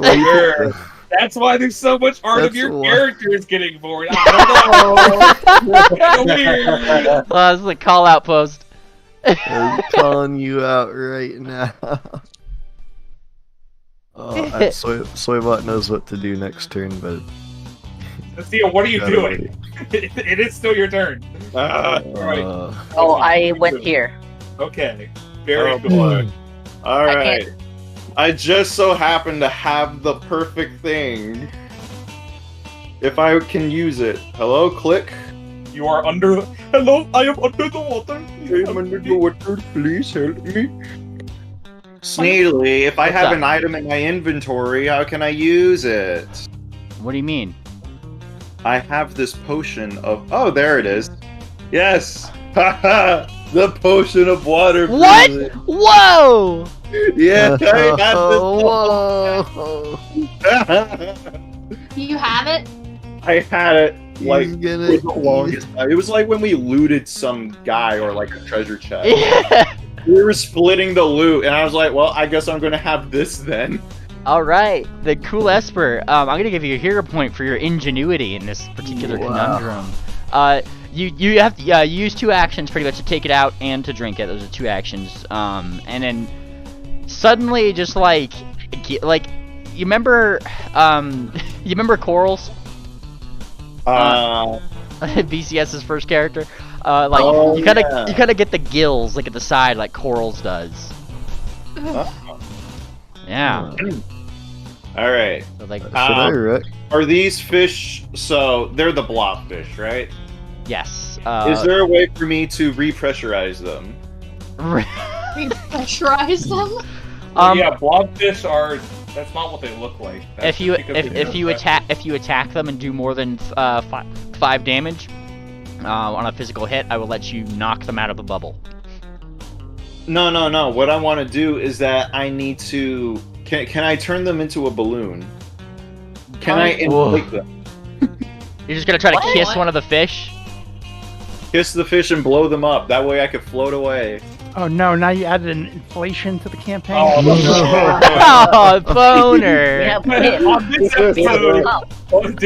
That's why there's so much art of your characters getting bored. I don't know. Kind of weird. This is a call out post. I'm calling you out right now. Soybot knows what to do next turn, but... Thea, what are you doing? It is still your turn. Right. I went here. Okay. Very good. Boy. Alright. I just so happen to have the perfect thing. If I can use it. Hello, click. You are under... Hello, I am under the water. I'm under the water, please help me. Sneedly, if I have an item in my inventory, how can I use it? What do you mean? I have this potion of... Oh, there it is. Yes! Haha! The potion of water breathing. What? Whoa! Yeah, I got this. Whoa! You have it? I had it like He's gonna- for the longest time. It was like when we looted some guy or like a treasure chest. Yeah. We were splitting the loot, and I was like, well, I guess I'm gonna have this then. Alright, the cool Esper. I'm gonna give you a hero point for your ingenuity in this particular conundrum. You have to you use 2 actions pretty much to take it out and to drink it. Those are 2 actions. And then suddenly just like you remember you remember Corals? BCS's first character. You kind of get the gills like at the side like Corals does. Yeah. All right. So, like, are these fish? So they're the blobfish, right? Yes. Is there a way for me to repressurize them? Repressurize them? Yeah, blobfish are. That's not what they look like. That's if you attack them and do more than 5 damage on a physical hit, I will let you knock them out of the bubble. No. What I want to do is that I need to. Can I turn them into a balloon? Can I inflate them? You're just gonna try to kiss one of the fish? Kiss the fish and blow them up. That way I could float away. Oh no! Now you added an inflation to the campaign. Oh, boner! Now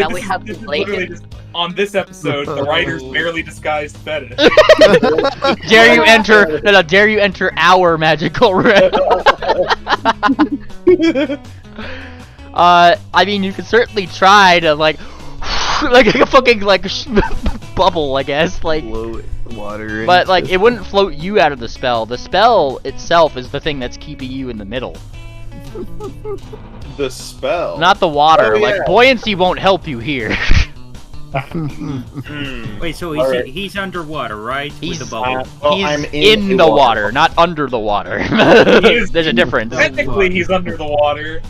we have inflation. On this episode, the writer's barely disguised fetish. Dare you enter? No, dare you enter our magical realm? I mean, you could certainly try to like a fucking bubble, I guess, like. Float water. But like, it wouldn't float you out of the spell. The spell itself is the thing that's keeping you in the middle. The spell, not the water. Like buoyancy won't help you here. Wait, so he's underwater, right? He's with the bubble. He's in the water, not under the water. There's a difference. Technically, he's under the water.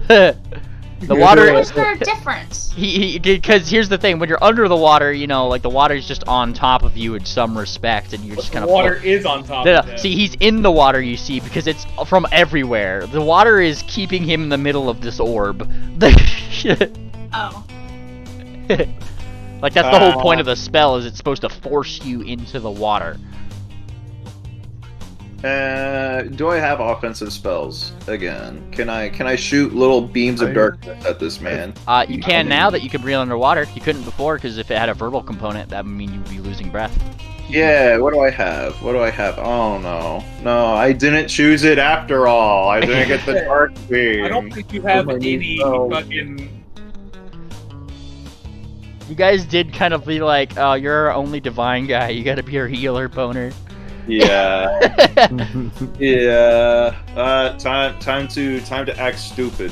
The water. What's there a difference? Because here's the thing: when you're under the water, you know, like the water's just on top of you in some respect, and you're just kind of. The water is on top. of him. See, he's in the water. You see, because it's from everywhere. The water is keeping him in the middle of this orb. Oh. Like that's the whole point of the spell. Is it's supposed to force you into the water. Do I have offensive spells again? Can I shoot little beams of darkness at this man? You can now that you can breathe underwater. You couldn't before because if it had a verbal component, that would mean you'd be losing breath. Yeah, what do I have? Oh no, I didn't choose it after all. I didn't get the dark beam. I don't think you have any fucking. You guys did kind of be like, oh, you're our only divine guy. You gotta be our healer, boner. Yeah. Yeah. Time to act stupid.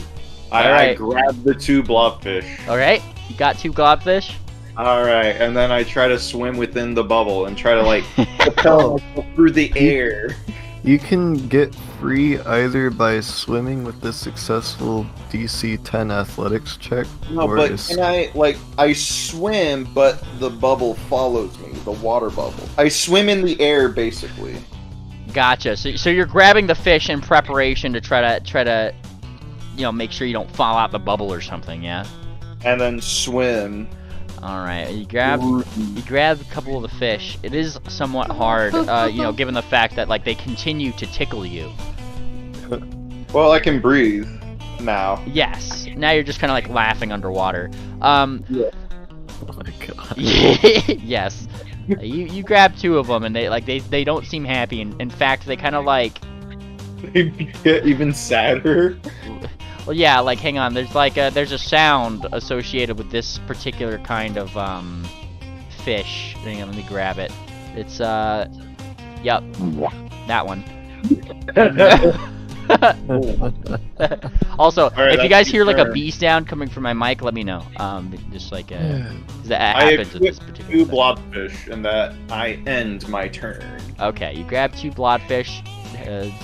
I grab the 2 blobfish. Alright, you got 2 blobfish? Alright, and then I try to swim within the bubble and try to like propel through the air. You can get free either by swimming with the successful DC 10 athletics check. No, but can I swim, but the bubble follows me, the water bubble. I swim in the air, basically. Gotcha. So you're grabbing the fish in preparation to try to, you know, make sure you don't fall out the bubble or something, yeah? And then swim. Alright, you grab a couple of the fish. It is somewhat hard, you know, given the fact that like they continue to tickle you. Well, I can breathe now. Yes. Now you're just kind of like laughing underwater. Yeah. Oh my god. Yes. You grab 2 of them and they don't seem happy. In fact, they kind of like. They get even sadder. Well, yeah, like, hang on, there's a sound associated with this particular kind of, fish. Hang on, let me grab it. It's, yep, that one. Also, if you guys hear, like, a bee sound coming from my mic, let me know. Just, like, that happens with this particular 2 blobfish, and that I end my turn. Okay, you grab 2 blobfish,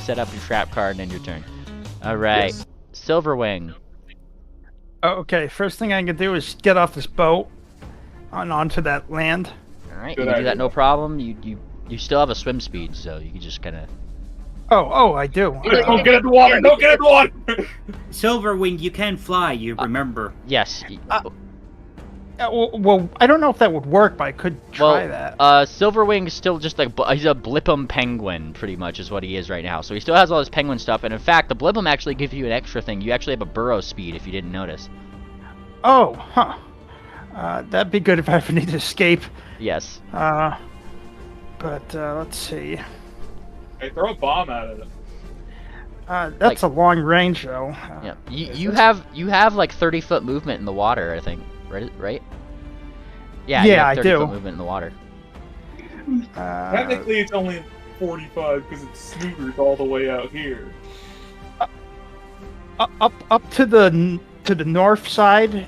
set up your trap card, and end your turn. Alright. Yes. Silverwing. Okay, first thing I can do is get off this boat and onto that land. Alright, you can do that no problem. You still have a swim speed, so you can just kind of... Oh, I do. Don't get in the water! Don't get in the water! Silverwing, you can fly, you remember. Yes. Well, I don't know if that would work, but I could try that. Silverwing's still just like, he's a Blippum penguin, pretty much, is what he is right now. So he still has all his penguin stuff, and in fact, the Blippum actually gives you an extra thing. You actually have a burrow speed, if you didn't notice. Oh, huh. That'd be good if I ever need to escape. Yes. But let's see. Hey, throw a bomb at it. That's a long range, though. Yeah. You have like 30-foot movement in the water, I think. Right? Yeah. You have 30-foot movement in the water. Technically, it's only 45 because it's snooters all the way out here. Up to the north side.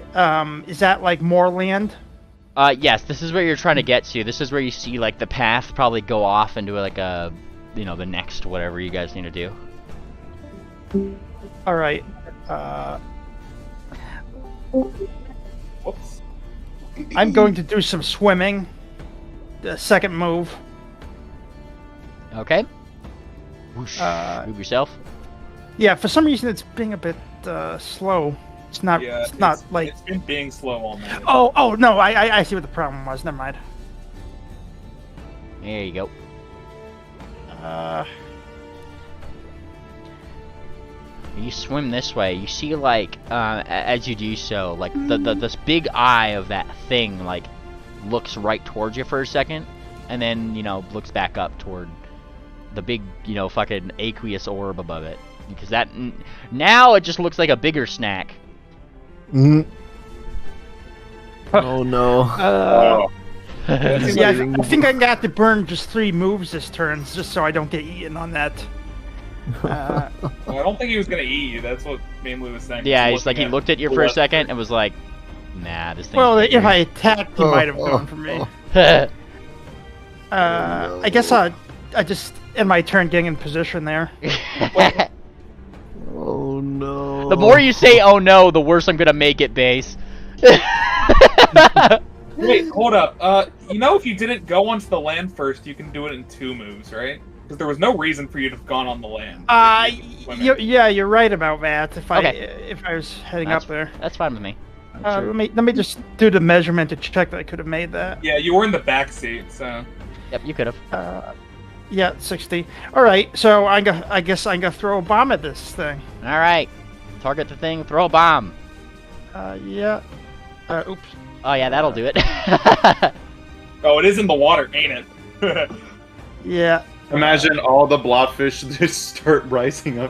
Is that like more land? Yes. This is where you're trying to get to. This is where you see like the path probably go off into like a, the next whatever you guys need to do. All right. Whoops. I'm going to do some swimming. The second move. Okay. Whoosh. Move yourself. Yeah, for some reason it's being a bit slow. It's not. Yeah, it's not like. It's been being slow all night. Oh no! I see what the problem was. Never mind. There you go. You swim this way. You see, like, as you do so, like this big eye of that thing, like, looks right towards you for a second, and then looks back up toward the big, fucking aqueous orb above it. Because that now it just looks like a bigger snack. Oh no. Yeah, I think I got to burn just 3 moves this turn, just so I don't get eaten on that. Well, I don't think he was gonna eat you. That's what mainly was saying. Yeah, he's like, he looked at you for a second and was like, nah, this thing. Well, if I attacked, he might have gone for me. I guess I just end my turn getting in position there. Oh no. The more you say "oh no," the worse I'm gonna make it, Base. Wait, hold up. If you didn't go onto the land first, you can do it in 2 moves, right? Because there was no reason for you to have gone on the land. Yeah, you're right about that. If I was heading up there, that's fine with me. Sure. Let me just do the measurement to check that I could have made that. Yeah, you were in the back seat, so. Yep, you could have. Yeah, 60. All right, so I guess I'm gonna throw a bomb at this thing. All right, target the thing. Throw a bomb. Yeah. Oops. Oh yeah, that'll do it. Oh, it is in the water, ain't it? Yeah. Imagine all the blobfish just start rising up.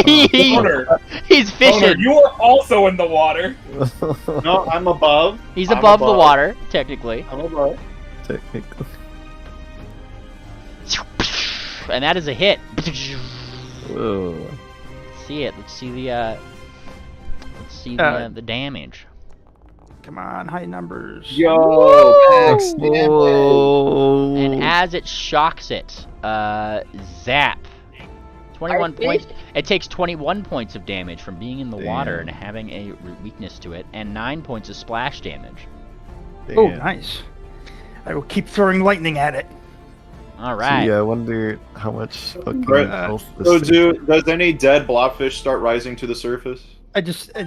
He's fishing. Connor, you are also in the water. No, I'm above. He's above the water, technically. I'm above. Technically. And that is a hit. Whoa. Let's see it. Let's see the damage. Come on, high numbers. Yo, Max, Whoa. And as it shocks it, zap. 21 points. It takes 21 points of damage from being in the water and having a weakness to it, and 9 points of splash damage. Oh, nice. I will keep throwing lightning at it. All right. So, yeah, I wonder how much fucking health this does any dead blobfish start rising to the surface?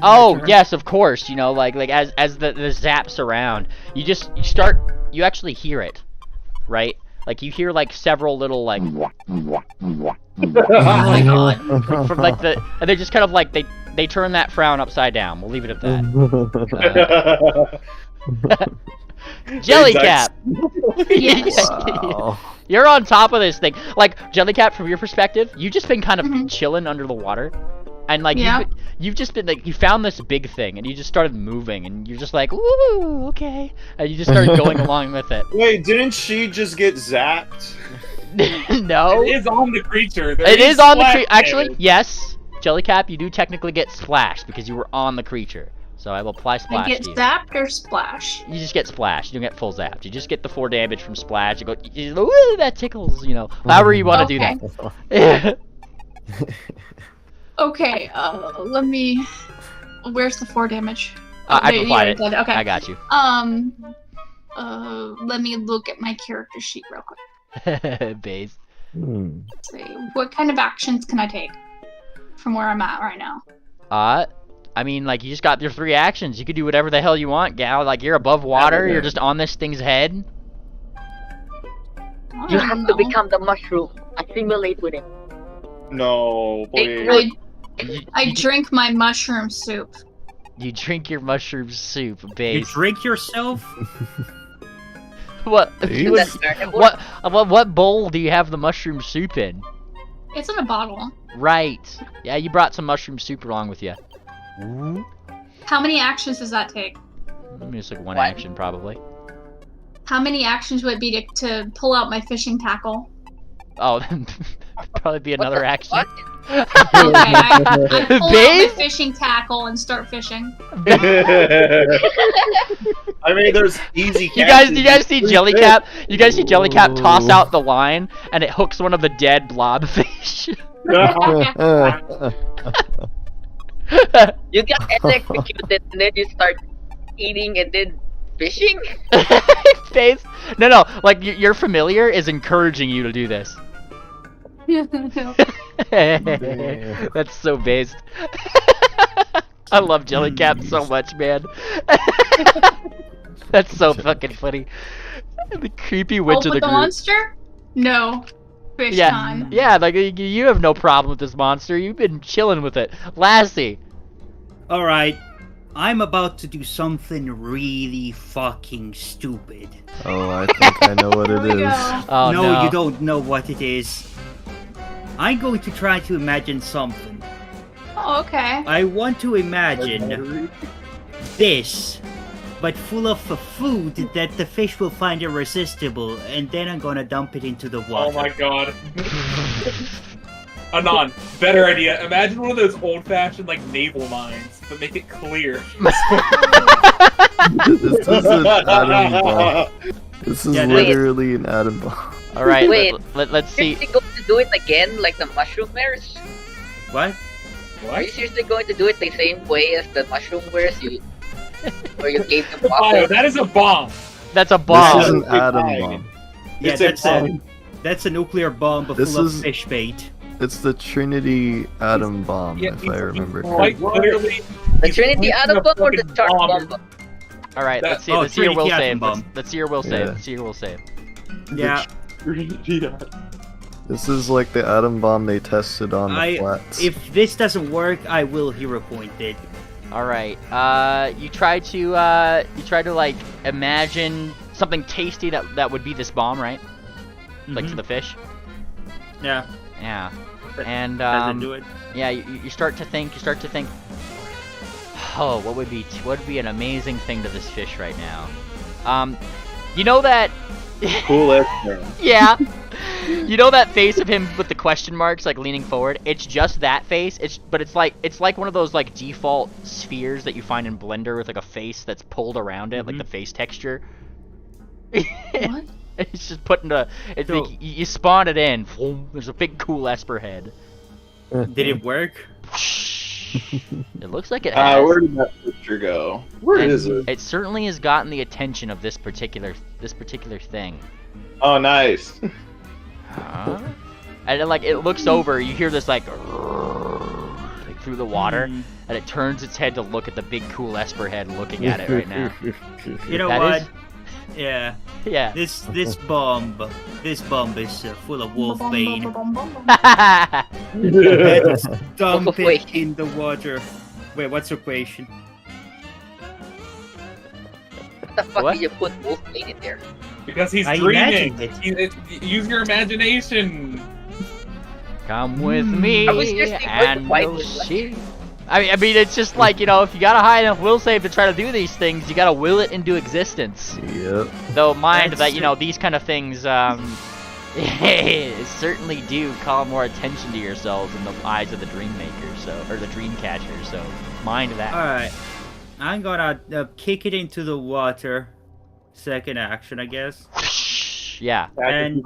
Oh yes, of course. Like as the zaps around, you actually hear it, right? Like you hear like several little like. Oh my god! From like and they just kind of like they turn that frown upside down. We'll leave it at that. Jellycap. Wow. You're on top of this thing. Like Jellycap, from your perspective, you've just been kind of chilling under the water. And like you've just been like, you found this big thing and you just started moving and you're just like, ooh, okay, and you just started going along with it. Wait, didn't she just get zapped? No, it is on the creature. It is on the creature. Actually, yes, Jellycap, you do technically get splashed because you were on the creature. So I will apply splash. I get zapped or splash? You just get splashed. You don't get full zapped. You just get the 4 damage from splash. You go, ooh, that tickles. However you want to do that. Okay, let me... Where's the 4 damage? I applied it. Okay. I got you. Let me look at my character sheet real quick. Base. Let's see. What kind of actions can I take from where I'm at right now? I mean, like, you just got your 3 actions. You could do whatever the hell you want, gal. Like, you're above water. You're just on this thing's head. You have to become the mushroom. Assimilate with it. No, please. I drink my mushroom soup. You drink your mushroom soup, Base. You drink yourself? What bowl do you have the mushroom soup in? It's in a bottle. Right. Yeah, you brought some mushroom soup along with you. How many actions does that take? I mean, it's like one action probably. How many actions would it be to pull out my fishing tackle? Oh, probably be another action. Okay, I pull out my fishing tackle and start fishing. I mean, there's easy. You guys see Jellycap? You guys see Jellycap toss out the line and it hooks one of the dead blobfish. You get electrocuted and then you start eating and then fishing? Face? No, like your familiar is encouraging you to do this. That's so based. I love Jellycap so much, man. That's so fucking funny. The creepy witch of the the group. monster? No. Fish time. Yeah, like you have no problem with this monster. You've been chilling with it. Lassie. Alright. I'm about to do something really fucking stupid. Oh, I think I know what it is. Oh, no, you don't know what it is. I'm going to try to imagine something. Oh, okay. I want to imagine this, but full of food that the fish will find irresistible, and then I'm gonna dump it into the water. Oh my god. Anon, better idea. Imagine one of those old-fashioned, like, naval mines, but make it clear. This is an atom bomb. This is literally an atom bomb. Alright, Wait, let's see. Are you going to do it again, like the mushroom wares? What? Are you seriously going to do it the same way as the mushroom wares where you gave them water? Oh, that is a bomb! That's a bomb. This is an atom bomb. Yeah, that's a nuclear bomb, but full of fish bait. It's the Trinity atom bomb, if I remember Quite correctly. literally. The Trinity atom bomb or the shark bomb? Alright, let's see your will save. Let's see your will save. Let's see your will save. Yeah. This is like the atom bomb they tested on the flats. If this doesn't work, I will hero point it. Alright, you try to like imagine something tasty that would be this bomb, right? Like to the fish? Yeah. Yeah. And Doesn't do it. Yeah, you start to think oh, what would be an amazing thing to this fish right now? You know that cool man. Yeah. You know that face of him with the question marks, like leaning forward? It's just that face. But it's like one of those like default spheres that you find in Blender with like a face that's pulled around it, like the face texture. What? It's just put into. It's so, like you spawn it in. There's a big cool Esper head. Did it work? It looks like it has. Where did that picture go? Where is it? It certainly has gotten the attention of this particular thing. Oh, nice. And it looks over. You hear this like through the water, and it turns its head to look at the big cool Esper head looking at it right now. You know what? Yeah. Yeah. This bomb is full of wolfbane. Let's dump it in the water. Wait, what's the equation? What the fuck did you put wolfbane in there? Because he's dreaming. Use your imagination. Come with me and you'll see. I mean, it's just like, you know, if you got a high enough will save to try to do these things, you gotta will it into existence. Yep. Though mind that, you know, these kind of things certainly do call more attention to yourselves in the eyes of the dream maker, or the dream catcher, so mind that. Alright. I'm gonna kick it into the water. Second action, I guess. Yeah. And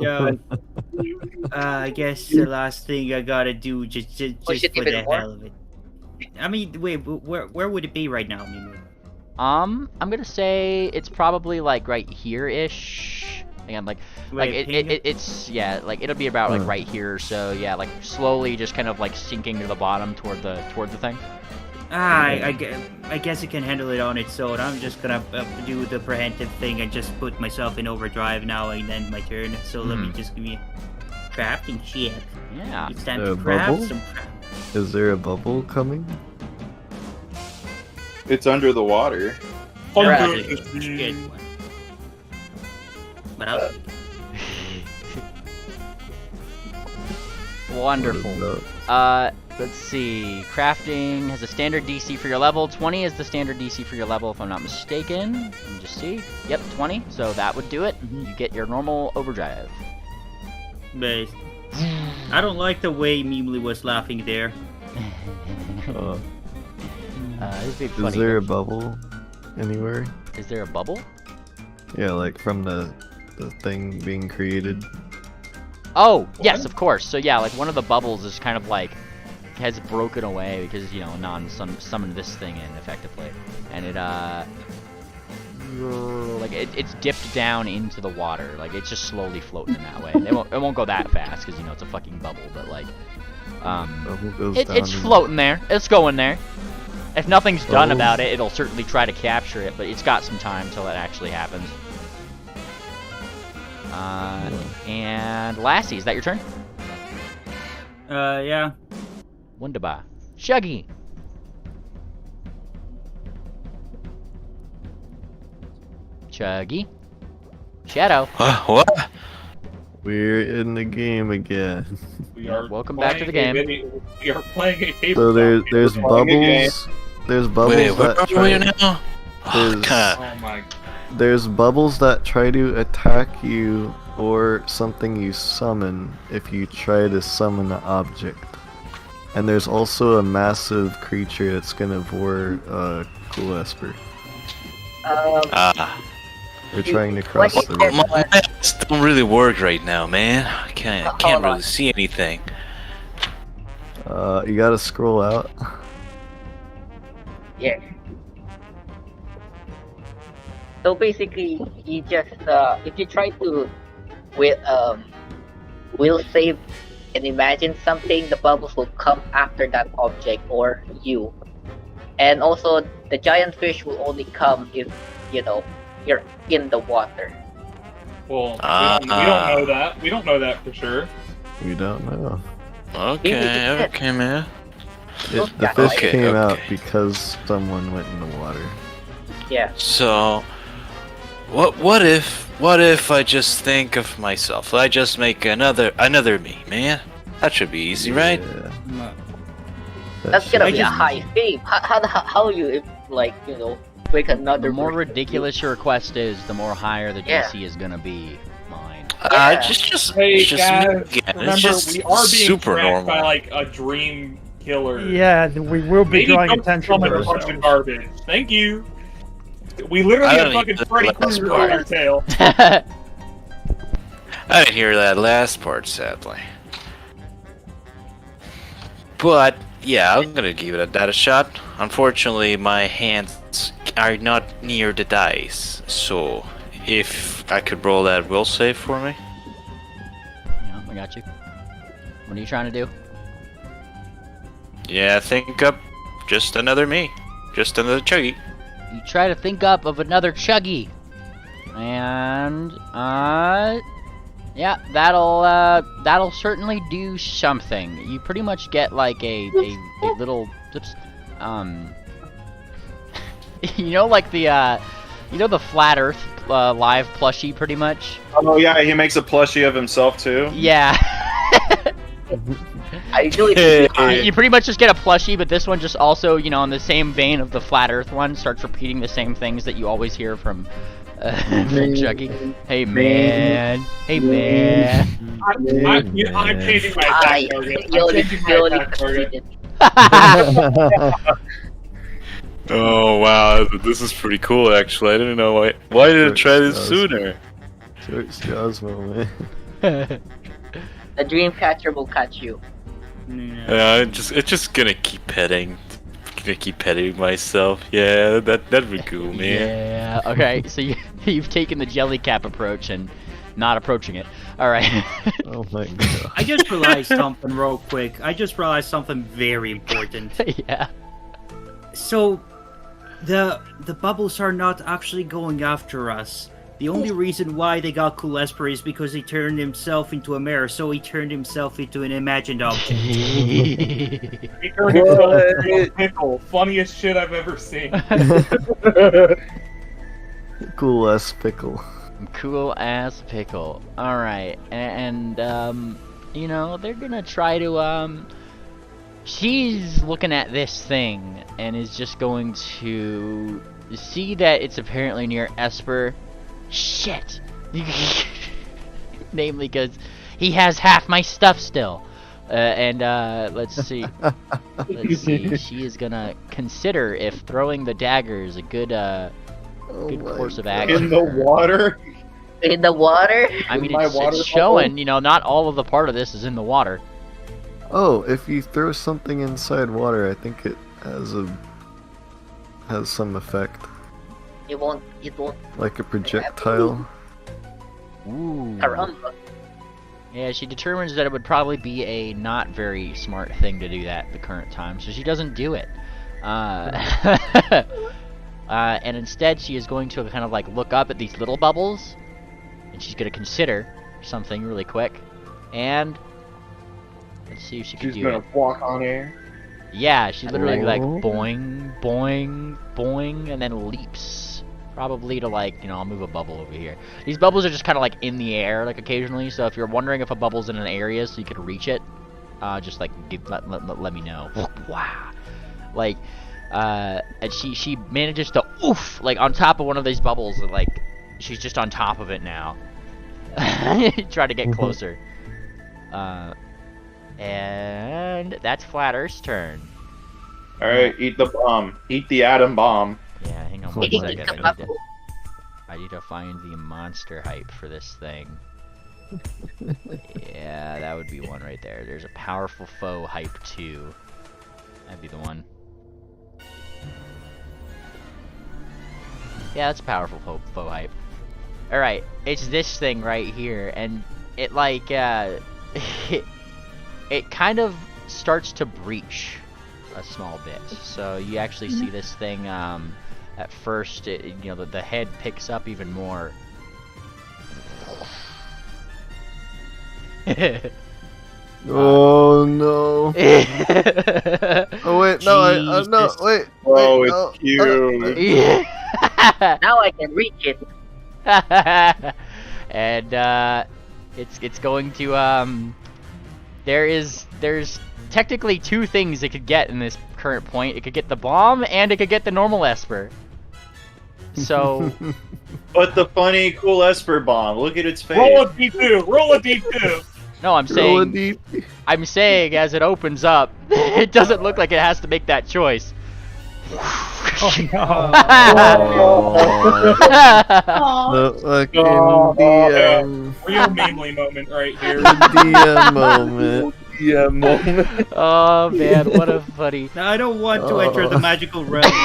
I guess the last thing I gotta do just for the hell of it. I mean, wait, where would it be right now, Mimu? I'm gonna say it's probably like right here-ish. Again, like it's yeah, like it'll be about like right here or so. Yeah, like slowly just kind of like sinking to the bottom toward the thing. I guess it can handle it on its own. I'm just gonna do the preemptive thing and just put myself in overdrive now and end my turn. So let me just give me a crafting check. Yeah. It's time to craft some. Is there a bubble coming? It's under the water. But I'll... Wonderful. Let's see. Crafting has a standard DC for your level. 20 is the standard DC for your level, if I'm not mistaken. Let me just see. Yep, 20. So that would do it. You get your normal overdrive. But I don't like the way Mimli was laughing there. Is there a bubble anywhere? Is there a bubble? Yeah, like from the thing being created. Oh, yes, of course. So yeah, like one of the bubbles is kind of like has broken away because, you know, Non summoned this thing in effectively. And it like it's dipped down into the water. Like it's just slowly floating in that way. It won't go that fast because, you know, it's a fucking bubble, but like it's floating there. It's going there. If nothing's done about it, it'll certainly try to capture it, but it's got some time till it actually happens. And Lassie, is that your turn? Yeah. Wunderbar. Shuggy. Chuggy. Shadow. What? We're in the game again. We are welcome back to the game. We are playing a table. So there's bubbles. There's bubbles that try. Now? Oh my. There's bubbles that try to attack you or something you summon if you try to summon an object. And there's also a massive creature that's gonna vor Cool Esper. We're trying to cross the river. My eyes don't really work right now, man. I can't really see anything. You gotta scroll out. Yeah. So basically, you just if you try to will save and imagine something, the bubbles will come after that object or you. And also, the giant fish will only come if, you know, you're in the water. Well, we don't know that. We don't know that for sure. We don't know. Okay, man. The fish came out because someone went in the water. Yeah. So, what if I just think of myself? I just make another me, man. That should be easy, right? Yeah. That's gonna be a high theme. How you, like, you know, make another... The more ridiculous your request is, the more higher the DC is gonna be. Mine. Just hey just guys, remember, just we are being super tracked normal. by like a dream killer. Yeah, we will be drawing attention to a bunch ourselves. of garbage. Thank you. We literally have fucking Freddy Krueger on our tail. I didn't hear that last part, sadly. But yeah, I'm gonna give that a shot. Unfortunately, my hands are not near the dice, so if I could roll that will save for me. Yeah, I got you. What are you trying to do? Yeah, think up just another me. Just another chuggy. You try to think up of another chuggy. And yeah, that'll certainly do something. You pretty much get like a little you know, like the you know, the flat earth live plushie pretty much. Oh yeah, he makes a plushie of himself too. Yeah. I do it. You pretty much just get a plushie, but this one just also, you know, in the same vein of the flat earth one, starts repeating the same things that you always hear from Juggy. Hey man. Hey man. I'm changing my attack target. I'm changing my attack target. Oh wow, this is pretty cool actually. I didn't know why did I try this sooner? It's Cosmo, man. The dream catcher will catch you. Yeah, it's just gonna keep petting. Gonna keep petting myself. Yeah, that'd be cool, man. Yeah. Okay. So you've taken the jelly cap approach and not approaching it. All right. Oh my god. I just realized something real quick. I just realized something very important. Yeah. So, the bubbles are not actually going after us. The only reason why they got Cool Esper is because he turned himself into a mirror, so he turned himself into an imagined object. He turned himself into a pickle. Funniest shit I've ever seen. Cool ass pickle. Cool ass pickle. Alright, and you know, they're gonna try to she's looking at this thing and is just going to see that it's apparently near Esper. Shit! Namely because he has half my stuff still. Let's see. Let's see. She is gonna consider if throwing the dagger is a good good course of action. In the water? In the water? I mean, it's showing, you know, not all of the part of this is in the water. Oh, if you throw something inside water, I think it has some effect. It won't. Like a projectile. Ooh. Caramba. Yeah, she determines that it would probably be a not very smart thing to do that at the current time, so she doesn't do it. And instead she is going to kind of like look up at these little bubbles, and she's going to consider something really quick, and let's see if she can do it. She's gonna walk on air. Yeah, she literally like boing, boing, boing, and then leaps. Probably to like, you know, I'll move a bubble over here. These bubbles are just kind of like in the air, like occasionally, so if you're wondering if a bubble's in an area so you can reach it, just like let me know. Wow. Like, and she manages to oof, like on top of one of these bubbles, and like, she's just on top of it now. Try to get closer. And that's Flat Earth's turn. Alright, eat the bomb. Eat the atom bomb. Yeah, hang on one second. I need to find the monster hype for this thing. Yeah, that would be one right there. There's a powerful foe hype 2. That'd be the one. Yeah, that's a powerful foe hype. Alright, it's this thing right here, and it like, it kind of starts to breach a small bit. So you actually see this thing, at first, you know, the head picks up even more. Oh no! Oh wait, no, no, wait. Oh, no, it's cute. Now I can reach it. And it's going to there's technically 2 things it could get in this current point. It could get the bomb and it could get the normal Esper. So But the funny, cool Esper bomb. Look at its face. Roll a D2. Roll a D2. no, I'm saying as it opens up, it doesn't look like it has to make that choice. Oh no! The fucking DM. Real memely moment right here. DM moment. DM moment. Oh man, what a funny. Now, I don't want to enter the magical realm anymore.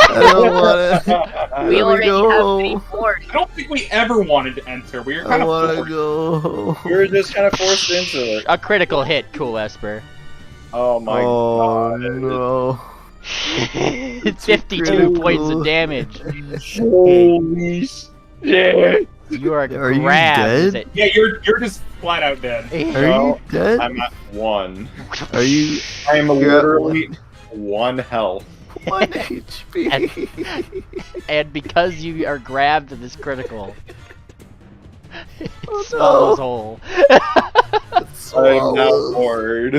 I don't want it. We already have 3 I force. don't think we ever wanted to enter. We were kind I of want to forced. go. We were just kind of forced into it. A critical hit, cool Esper. Oh my Oh god. no. It's 52 points of damage. Holy shit. You are Are you grabbed. dead? Yeah, you're just flat out dead. Are you dead? I'm at 1. Are you? I'm You're at literally 1 health. 1 HP. And because you are grabbed in this critical, it Oh, swallows no. whole. I'm now bored.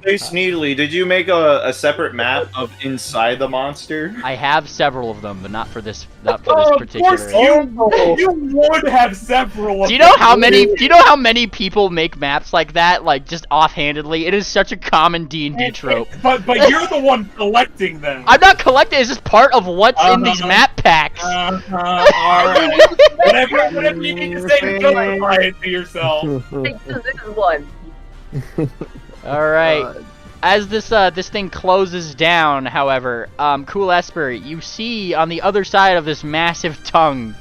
Hey Sneedly, did you make a separate map of inside the monster? I have several of them, but not for this Of particular. course you would have several. Do you know how many? Do you know how many people make maps like that, like just offhandedly? It is such a common D&D trope. But you're the one collecting them. I'm not collecting. It's just part of what's in these map packs. All right. Whatever you need to say to justify it to yourself. This is one. All right. As this thing closes down, however, Cool Esper, you see on the other side of this massive tongue,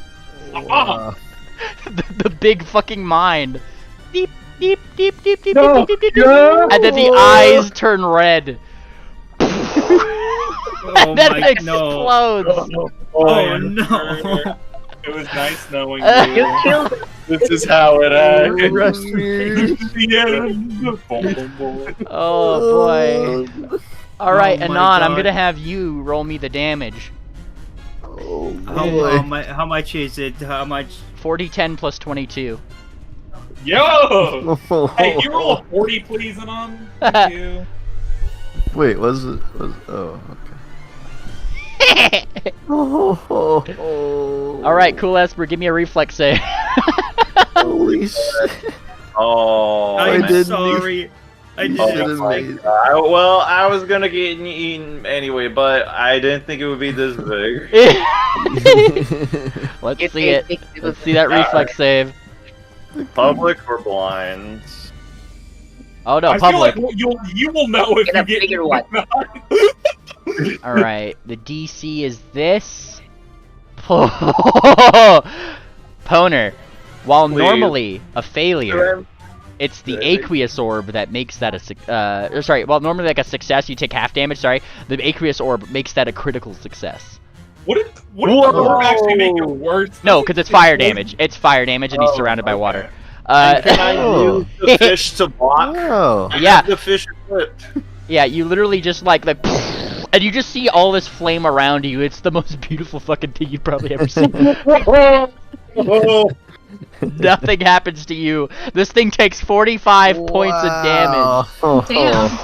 the big fucking mind, deep, deep, deep, deep, deep, deep, deep, deep, deep, and then the eyes turn red. And then it explodes. Oh no! It was nice knowing You you. killed it. This is how it ends. Oh boy. Alright, Oh my Anon, I'm God. gonna have you roll me the damage. How much is it? How much? 40-10 plus 22. Yo! Hey, you roll a 40, please, and on. Thank you. Wait, okay. Alright, cool Esper, give me a reflex save. Holy shit. Oh, I'm didn't sorry. I didn't. Oh my Well, I was gonna get eaten anyway, but I didn't think it would be this big. Let's see it. Let's see that reflex save. Public or blind? Oh no, I public. feel like you will know if you get bigger one. Alright, the DC is this. Poner. While Please. normally a failure, it's the aqueous orb that makes that well, normally like a success, you take half damage, sorry. The aqueous orb makes that a critical success. What if the orb actually make it worse? No, because it's fire damage. It's fire damage and he's surrounded by water. Can I use the fish to block? Yeah. The fish flipped. Yeah, you literally just like and you just see all this flame around you. It's the most beautiful fucking thing you've probably ever seen. Nothing happens to you. This thing takes 45 points of damage. Damn.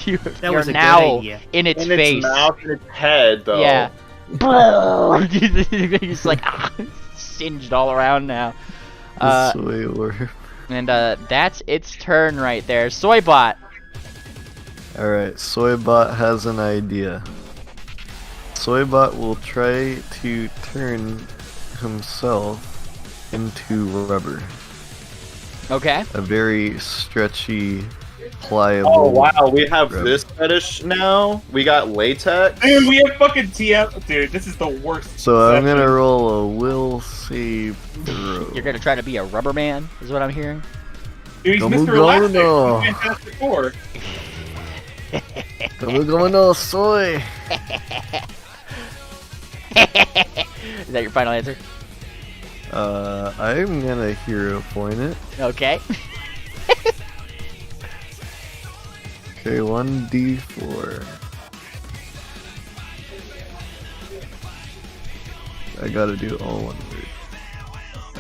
You're now in its face. Its mouth and its head, though. Yeah. He's like singed all around now. And that's its turn right there. Soybot. Alright, Soybot has an idea. Soybot will try to turn himself into rubber. Okay. A very stretchy, pliable. Oh wow, we have rubber. this fetish now. We got latex. Dude, we have fucking TF. Dude, this is the worst. So I'm gonna roll a will save throw. You're gonna try to be a rubber man, is what I'm hearing. Dude, he's Come Mr. on, Elastic. no. He's Fantastic Four. no soy. Is that your final answer? I'm gonna hero point it. Okay. Okay, 1d4. I gotta do all one word.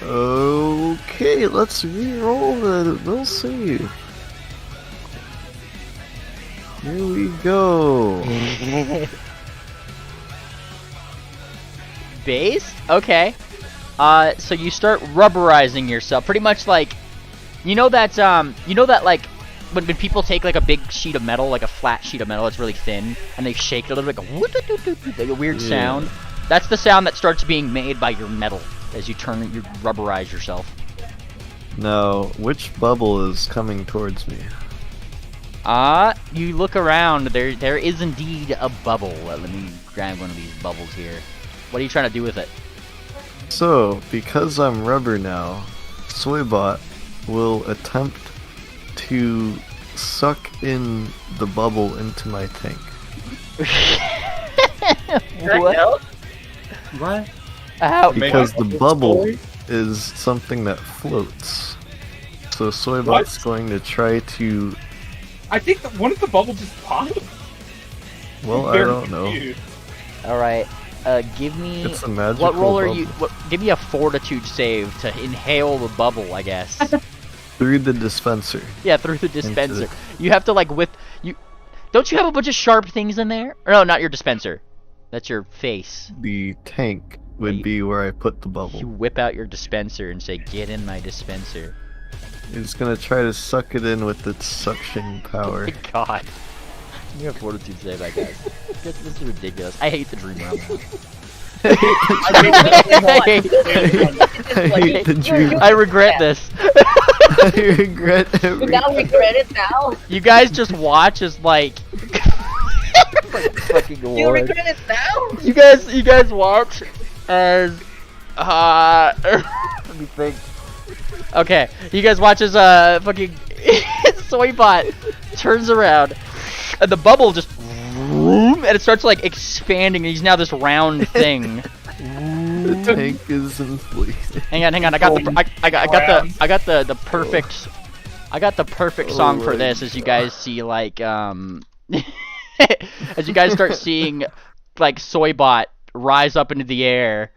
Okay, let's re-roll the will save. Here we go. Based? Okay. So you start rubberizing yourself, pretty much like, you know that like, when people take like a big sheet of metal, like a flat sheet of metal that's really thin, and they shake it a little bit, like a weird sound. That's the sound that starts being made by your metal as you rubberize yourself. Now, which bubble is coming towards me? You look around, there is indeed a bubble. Let me grab one of these bubbles here. What are you trying to do with it? So, because I'm rubber now, Soybot will attempt to suck in the bubble into my tank. What? What? How? Because the bubble is something that floats. So Soybot's going to try to... I think that one of the bubbles just popped. Well, I don't know. Alright, give me... It's a magical what roll are bubble. you... Give me a fortitude save to inhale the bubble, I guess. Through the dispenser. Yeah, through the dispenser. You have to like Don't you have a bunch of sharp things in there? Or no, not your dispenser. That's your face. The tank would be where I put the bubble. You whip out your dispenser and say, "Get in my dispenser." It's gonna try to suck it in with its suction power. Oh my God. You have fortitude save, I guess. This is ridiculous. I hate the dream realm now. I hate the dream. I regret this. I regret everything. You now regret it now? You guys just watch as like fucking Do you regret it now? You guys watch as let me think. Okay, you guys watch as fucking Soybot turns around and the bubble just and it starts like expanding and he's now this round thing. The tank is inflated. Hang on. I got the perfect song for this as you guys see like as you guys start seeing like Soybot rise up into the air.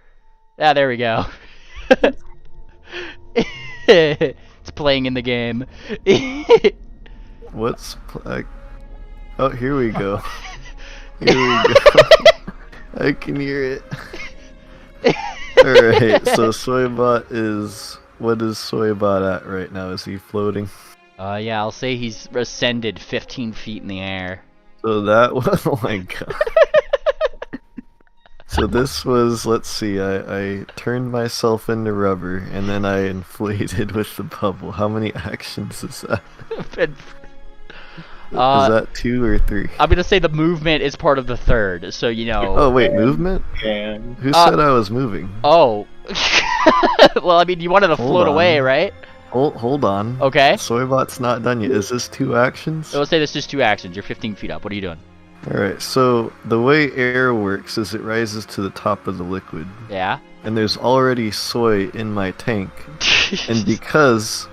Ah, there we go. It's playing in the game. Oh, here we go. Here we go. I can hear it. Alright, so Soybot is... What is Soybot at right now? Is he floating? Yeah, I'll say he's ascended 15 feet in the air. So that was... Oh my god. So this was... Let's see, I turned myself into rubber, and then I inflated with the bubble. How many actions is that? Is that 2 or 3? I'm gonna say the movement is part of the third, so you know... Oh wait, movement? Who said I was moving? Oh. Well, I mean, you wanted to float away, right? Hold on. Okay. Soybot's not done yet. Is this 2 actions? So let's say this is 2 actions. You're 15 feet up. What are you doing? Alright, so the way air works is it rises to the top of the liquid. Yeah. And there's already soy in my tank. And because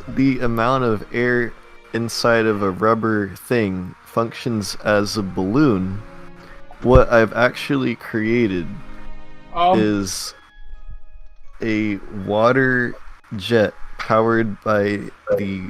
the amount of air inside of a rubber thing functions as a balloon, what I've actually created is a water jet powered by the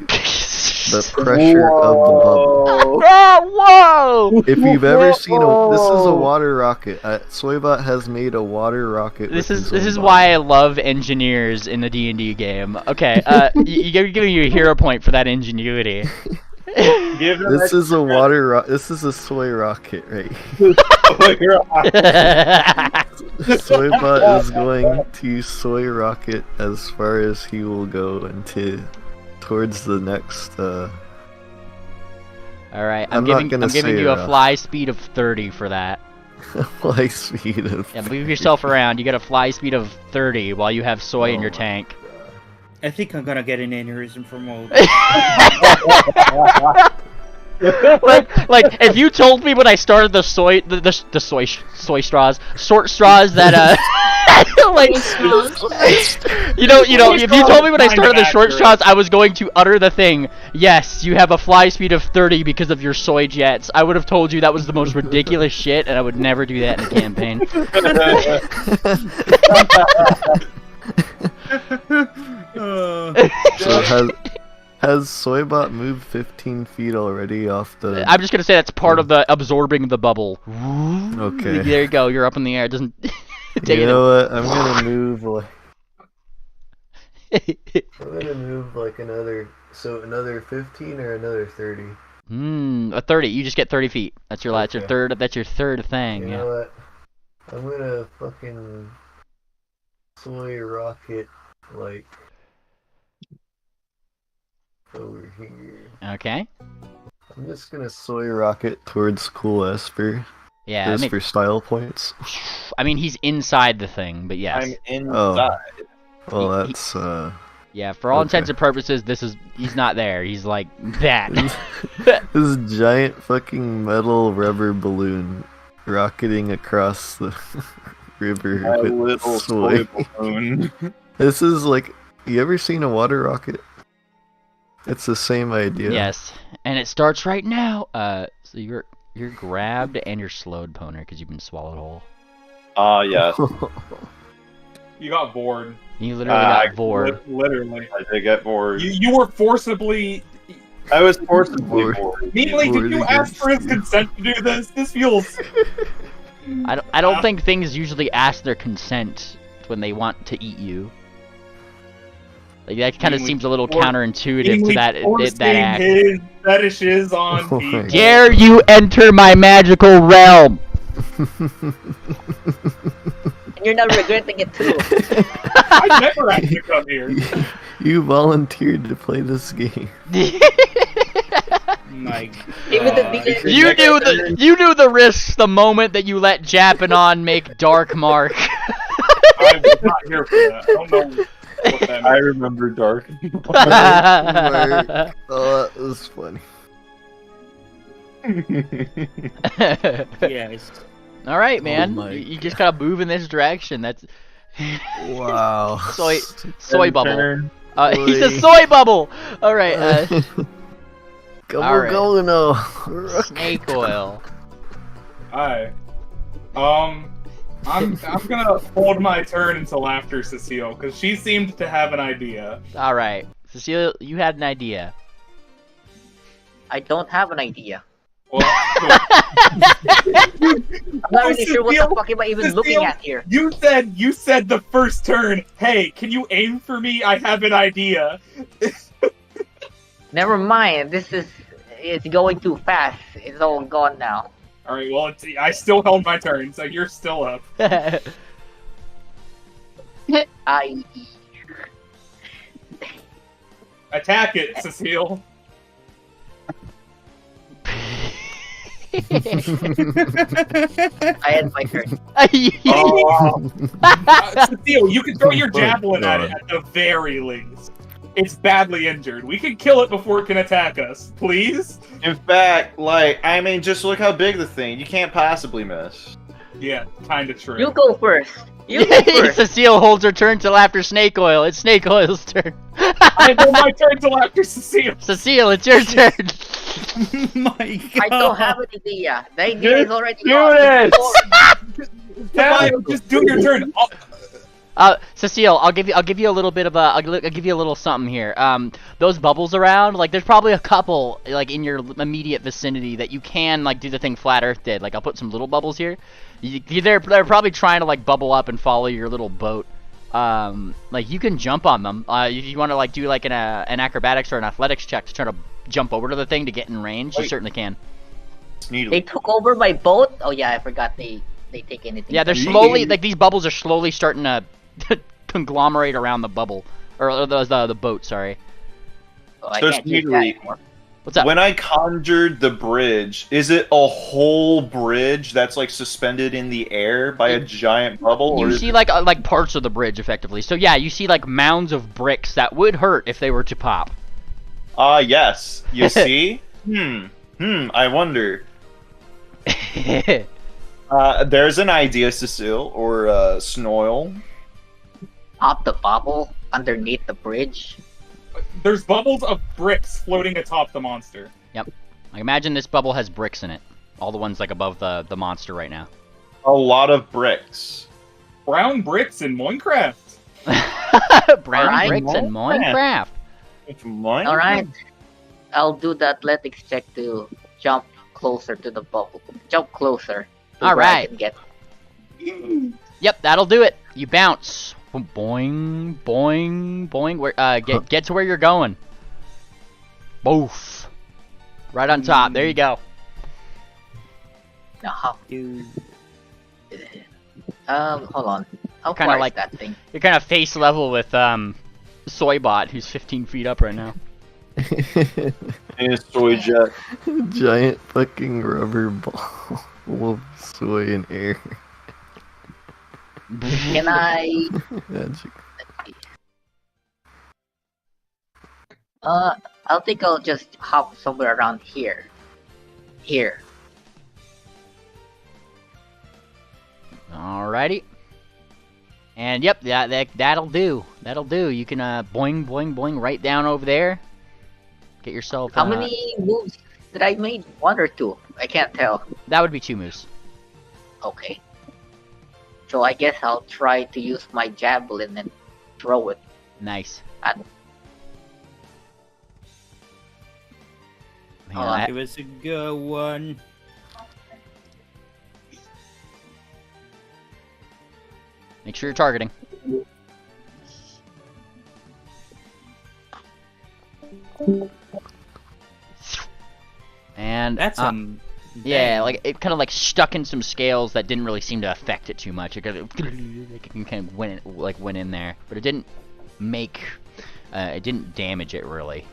pressure of the bubble. Whoa! If you've ever seen this is a water rocket. Soybot has made a water rocket. This is why I love engineers in the D&D game. Okay, you're giving you a hero point for that ingenuity. This is a This is a soy rocket, right? Soybot is going to soy rocket as far as he will go towards the next. All right, I'm giving you a fly speed of 30 for that. Fly speed of. Yeah, move yourself around. You get a fly speed of 30 while you have soy in your tank. I think I'm gonna get an aneurysm from all. like if you told me when I started the soy straws, short straws that like you know if you told me when I started the short straws I was going to utter the thing, yes, you have a fly speed of 30 because of your soy jets, I would have told you that was the most ridiculous shit and I would never do that in a campaign. So has Soybot moved 15 feet already off the... I'm just gonna say that's part of the absorbing the bubble. Okay. There you go, you're up in the air. It doesn't take You know what? I'm gonna move like another 15 or another 30. A 30. You just get 30 feet. That's your that's your third thing. You know what? I'm gonna fucking soy rocket like over here. Okay. I'm just gonna soy rocket towards Cool Esper. Yeah. Just for style points. I mean, he's inside the thing, but yes. I'm inside. Well, that's yeah, for all intents and purposes, he's not there. He's like that. This giant fucking metal rubber balloon rocketing across the river with soy. Balloon. This is like, you ever seen a water rocket? It's the same idea. Yes, and it starts right now. So you're grabbed and you're slowed, Poner, because you've been swallowed whole. Yes. You got bored. You literally got bored. Literally. I did get bored. You were forcibly... I was forcibly bored. Meanly, did you ask for his consent to do this? This feels... I don't think things usually ask their consent when they want to eat you. Like, that kind of seems a little counterintuitive to that act. His fetishes on people. Dare you enter my magical realm? And you're not regretting it too. I never had to come here. You volunteered to play this game. My you knew the risks the moment that you let Japanon make Dark Mark. I was not here for that. I don't know. I remember Dark. Oh, that was funny. Yes. All right, man. You just gotta move in this direction. That's wow. Soy bubble. He's a soy bubble. All right. Go no. Snake oil. Hi. I'm gonna hold my turn until after Cecile, because she seemed to have an idea. Alright. Cecile, you had an idea. I don't have an idea. Well, I'm not really sure what the fuck am I even looking at here. You said the first turn, hey, can you aim for me? I have an idea. Never mind, it's going too fast. It's all gone now. Alright, well, I still held my turn, so you're still up. I... Attack it, Cecile. I had my turn. Cecile, you can throw your javelin at it at the very least. It's badly injured. We can kill it before it can attack us, please? In fact, like, I mean, just look how big the thing. You can't possibly miss. Yeah, kinda true. You go first. You go first. Cecile holds her turn till after Snake Oil. It's Snake Oil's turn. I hold my turn till after Cecile. Cecile, it's your turn. My God. I don't have an idea. The idea is already Do gone. Tobias, just do your turn. Cecile, I'll give you a little bit of a, I'll give you a little something here. Those bubbles around, like, there's probably a couple, like, in your immediate vicinity that you can, like, do the thing Flat Earth did. Like, I'll put some little bubbles here. They're probably trying to, like, bubble up and follow your little boat. Like, you can jump on them. You want to, like, do, like, an acrobatics or an athletics check to try to jump over to the thing to get in range. You certainly can. They took over my boat? Oh, yeah, I forgot they take anything. Yeah, they're slowly, like, these bubbles are slowly starting to conglomerate around the bubble. Or the boat, sorry. Oh, I can't use that anymore. What's up? When I conjured the bridge, is it a whole bridge that's like suspended in the air by a giant bubble? You see like parts of the bridge, effectively. So yeah, you see like mounds of bricks that would hurt if they were to pop. Yes. You see? I wonder. There's an idea, Cecile, or Snoil. Pop the bubble underneath the bridge. There's bubbles of bricks floating atop the monster. Yep. Like, imagine this bubble has bricks in it. All the ones like above the monster right now. A lot of bricks. Brown bricks in Minecraft. Brown bricks in Minecraft. Alright. I'll do the athletics check to jump closer to the bubble. Jump closer. Alright. Get... Yep, that'll do it. You bounce. Boing, boing, boing. Where, get to where you're going. Boof. Right on top. There you go. Hold on. How kind of far like is that thing? You're kind of face level with Soybot, who's 15 feet up right now. And a soy jet. Giant fucking rubber ball of soy in air. Can I? Magic. I'll think I'll just hop somewhere around here. Here. Alrighty. And yep, that'll do. That'll do. You can boing, boing, boing right down over there. Get yourself. How many moves did I make? 1 or 2? I can't tell. That would be 2 moves. Okay. So I guess I'll try to use my javelin and throw it. Nice. Give us a good one. Make sure you're targeting. And that's yeah, like it kind of like stuck in some scales that didn't really seem to affect it too much. It kind of went in there, but it didn't make it didn't damage it really.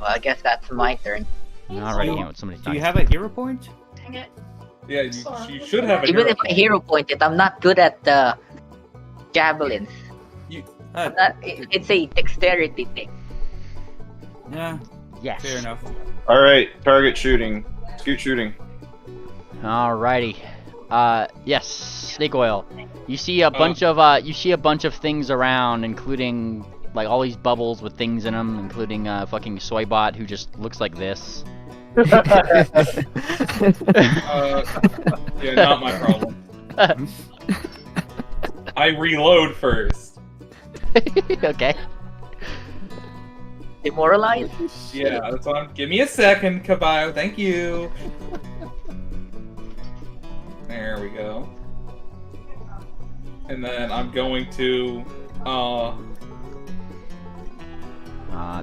Well, I guess that's my turn. Alright, do you have a hero point? Dang it. Yeah, you should have a Even if I hero point it, I'm not good at the javelins. It's a dexterity thing. Yeah. Yes. Fair enough. Alright, target shooting. Scoot shooting. Alrighty. Yes, snake oil. You see a bunch of things around, including like all these bubbles with things in them, including fucking Soybot who just looks like this. Yeah, not my problem. I reload first. Okay. Demoralized? Yeah, that's what I'm. Give me a second, Kabayo. Thank you. There we go. And then I'm going to.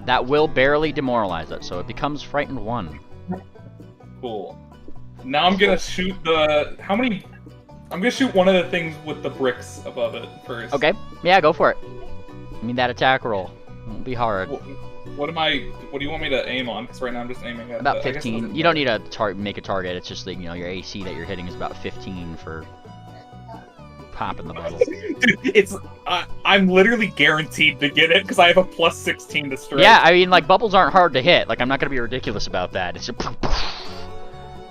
That will barely demoralize it, so it becomes frightened 1. Cool. Now I'm gonna shoot the. How many? I'm gonna shoot one of the things with the bricks above it first. Okay. Yeah, go for it. Give me that attack roll. Won't be hard. What do you want me to aim on? Because right now I'm just aiming at about 15. You don't need to make a target. It's just like, your AC that you're hitting is about 15 for popping the bubble. Dude, I'm literally guaranteed to get it because I have a plus 16 to strike. Yeah, I mean, like, bubbles aren't hard to hit. Like, I'm not gonna be ridiculous about that. It's just,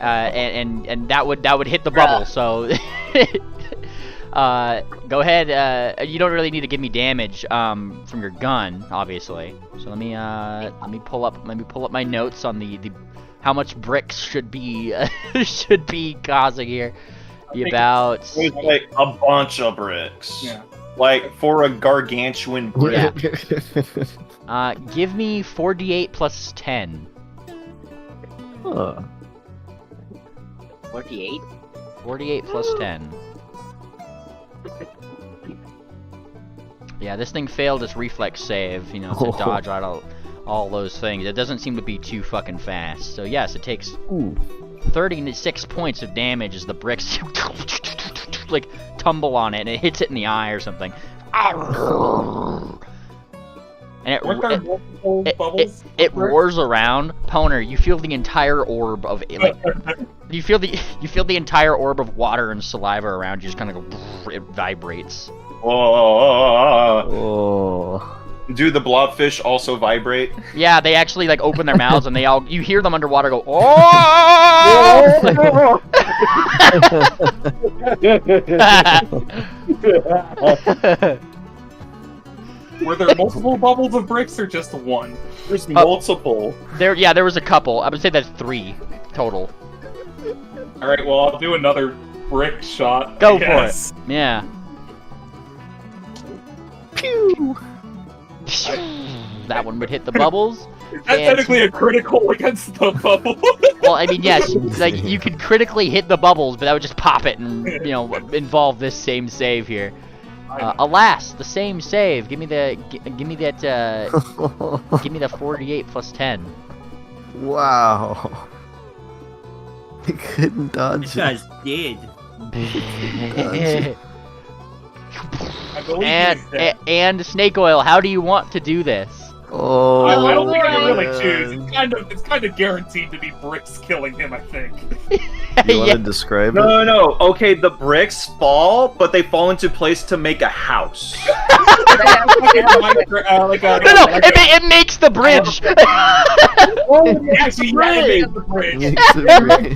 and that would hit the bubble. So go ahead. You don't really need to give me damage from your gun, obviously. So let me pull up my notes on the how much bricks should be causing here. About there's like a bunch of bricks. Yeah. Like for a gargantuan brick. Yeah. Give me 4d8 plus 10. 48? 48 plus 10. Yeah, this thing failed its reflex save, to dodge out all those things. It doesn't seem to be too fucking fast. So yes, it takes 36 points of damage as the bricks like tumble on it and it hits it in the eye or something. And it roars around. Poner, you feel the entire orb of you feel the entire orb of water and saliva around you just kind of go. It vibrates. Oh. Do the blobfish also vibrate? Yeah, they actually like open their mouths and you hear them underwater go. Oh! Were there multiple bubbles of bricks or just one? There's multiple. There was a couple. I would say that's 3 total. All right, well I'll do another brick shot. Go for it. Yeah. Pew. That one would hit the bubbles. That's technically a critical against the bubble. Well, I mean, yes, like you could critically hit the bubbles, but that would just pop it and involve this same save here. Alas, the same save. Give me that. Give me the 48 plus 10. Wow. I couldn't dodge This guy's dead. And Snake Oil, how do you want to do this? Oh, I don't think I can really choose. It's kind of guaranteed to be bricks killing him, I think. You want to describe it? No. Okay, the bricks fall, but they fall into place to make a house. It makes the bridge. Actually, it makes the bridge.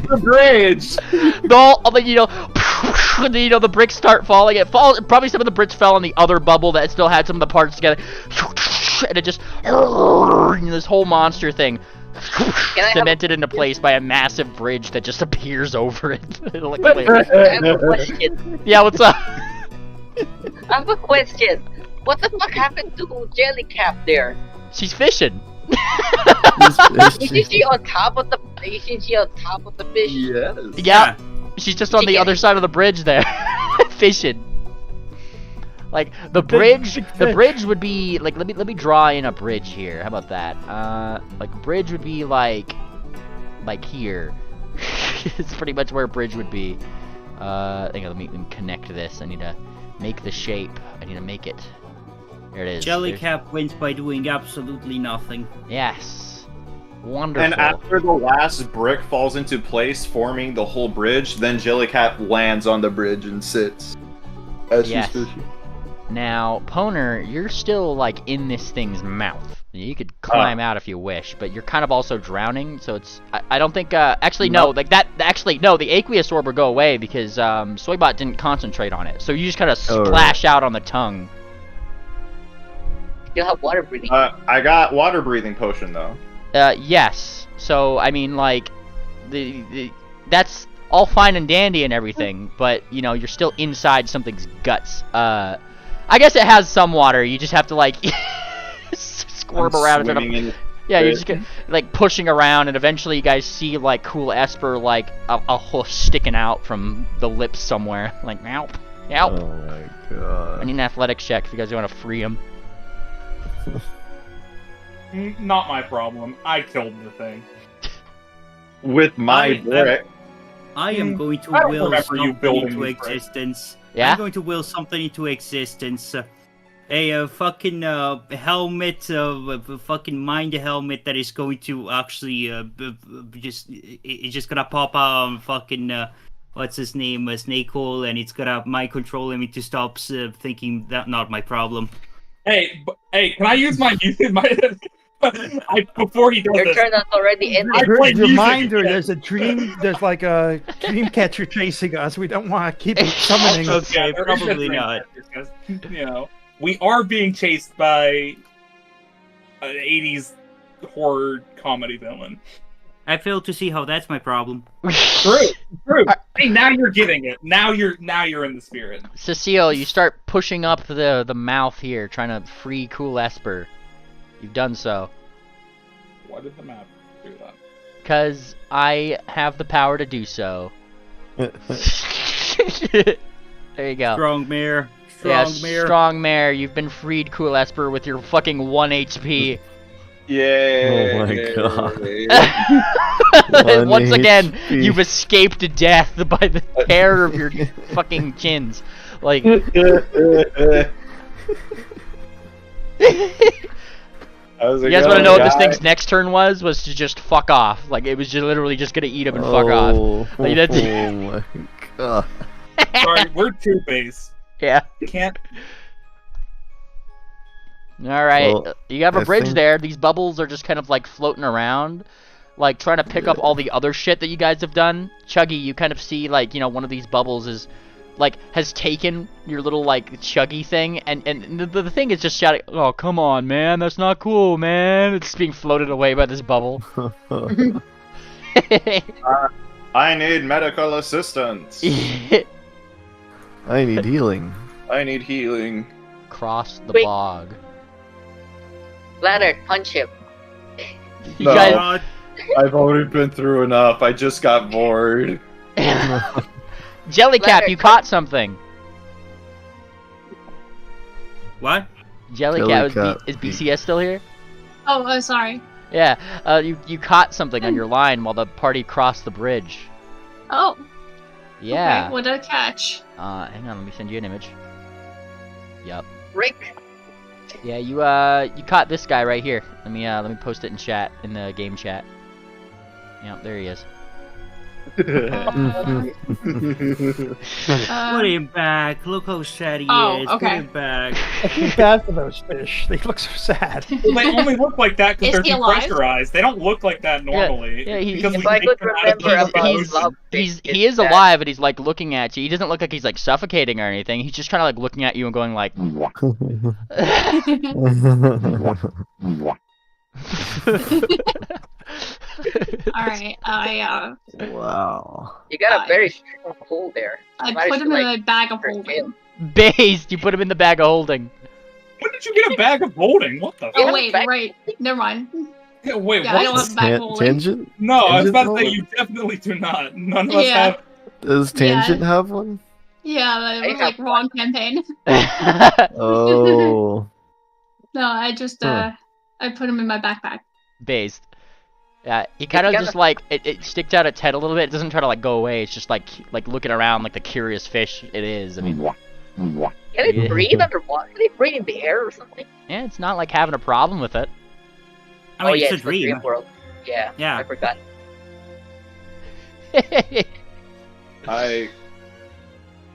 The bridge. The bricks start falling. It falls. Probably some of the bricks fell on the other bubble that still had some of the parts together, and it just this whole monster thing cemented into place by a massive bridge that just appears over it. I have a question. Yeah, what's up? I have a question. What the fuck happened to Jellycap there? She's fishing. Isn't she on top of the fish? Yes. Yeah. She's just on the other side of the bridge there, fishing. Like the bridge would be like. Let me draw in a bridge here. How about that? Like bridge would be like here. It's pretty much where a bridge would be. Let me connect this. I need to make the shape. I need to make it. There it is. Jellycap wins by doing absolutely nothing. Yes. Wonderful. And after the last brick falls into place, forming the whole bridge, then Jellycat lands on the bridge and sits as she's fishing. Now, Poner, you're still like in this thing's mouth. You could climb out if you wish, but you're kind of also drowning, so it's. I don't think. Actually, no. Like that. Actually, no. The aqueous orb will go away because Soybot didn't concentrate on it, so you just kind of splash out on the tongue. You'll have water breathing. I got water breathing potion though. Yes. So I mean, like, that's all fine and dandy and everything, but you know, you're still inside something's guts. I guess it has some water. You just have to like squirm around. Yeah, you're just like pushing around, and eventually you guys see like Cool Esper like a hoof sticking out from the lips somewhere. Like, meow, meow. Oh my god. I need an athletics check if you guys want to free him. Not my problem. I killed the thing. With my brick. I am going to I don't will remember you something building into these bricks. existence. Yeah? I'm going to will something into existence. A fucking helmet, a fucking mind helmet that is going to actually it's just gonna pop out on fucking what's his name, Snake Hole, and it's gonna mind control me to stop thinking that not my problem. Hey, can I use my before he does Your this? turn has already ended. Your mind, or there's a dream. There's like a dream catcher chasing us. We don't want to keep summoning. Okay, probably not. Because, you know, we are being chased by an 80s horror comedy villain. I fail to see how that's my problem. True. Hey, now you're getting it. Now you're in the spirit. Cecile, you start pushing up the mouth here, trying to free Cool Esper. You've done so. Why did the map do that? Because I have the power to do so. There you go. Strong mare. Strong mare. You've been freed, Cool Esper, with your fucking 1 HP. Yay! Oh my god. Once again, you've escaped death by the hair of your fucking chins. Like... You guys want to know what this thing's next turn was? Was to just fuck off. Like, it was just literally just gonna eat him and fuck off. Like, that's... Oh my god. Sorry, we're too base. Yeah. Can't... Alright, Well, you have a I bridge think- there. These bubbles are just kind of like floating around. Like, trying to pick up all the other shit that you guys have done. Chuggy, you kind of see, like, you know, one of these bubbles is... like, has taken your little, like, chuggy thing, and the thing is just shouting, "Oh, come on, man, that's not cool, man." It's being floated away by this bubble. I need medical assistance. I need healing. I need healing. Cross the Wait. bog. Ladder, punch him. You No. guys... I've already been through enough. I just got bored. Jellycap, Ladder, you caught something. What? Jellycat, is BCS still here? Oh, sorry. Yeah, you caught something on your line while the party crossed the bridge. Oh. Yeah. Okay, what did I catch? Hang on, let me send you an image. Yup. Rick. Yeah, you caught this guy right here. Let me post it in chat, in the game chat. Yep, there he is. Put him back. Look how sad he Oh, is. okay. Put him back. I feel bad for those fish. They look so sad. Well, they only look like that because Is they're he alive? depressurized. They don't look like that normally. Yeah, because If we I make could them out of remember about those- love fish, he is it's that. alive, and he's like looking at you. He doesn't look like he's like suffocating or anything. He's just kind of like looking at you and going like. Alright, Wow. You got a very strong pull there. I Managed put to, him in like, a bag of her holding. Based, you put him in the bag of holding. When did you get a bag of holding? What the? Oh fuck? wait, bag- right. Never mind. Yeah, wait, Yeah, I don't what? have a bag of holding. Tangent? No, I was Tangent about to say bullet? you definitely do not. None of us Yeah. have. Does Tangent have one? Yeah, it I was like have wrong campaign. Oh. No, I just Huh. I put him in my backpack. Based. Yeah, he kind of gotta- just like it sticks out its head a little bit. It doesn't try to like go away. It's just like looking around like the curious fish it is. I mean, Can it breathe underwater? Can it breathe in the air or something? yeah, it's not like having a problem with it. I mean, oh yeah, it's a it's the dream. world. Yeah, Yeah. I forgot.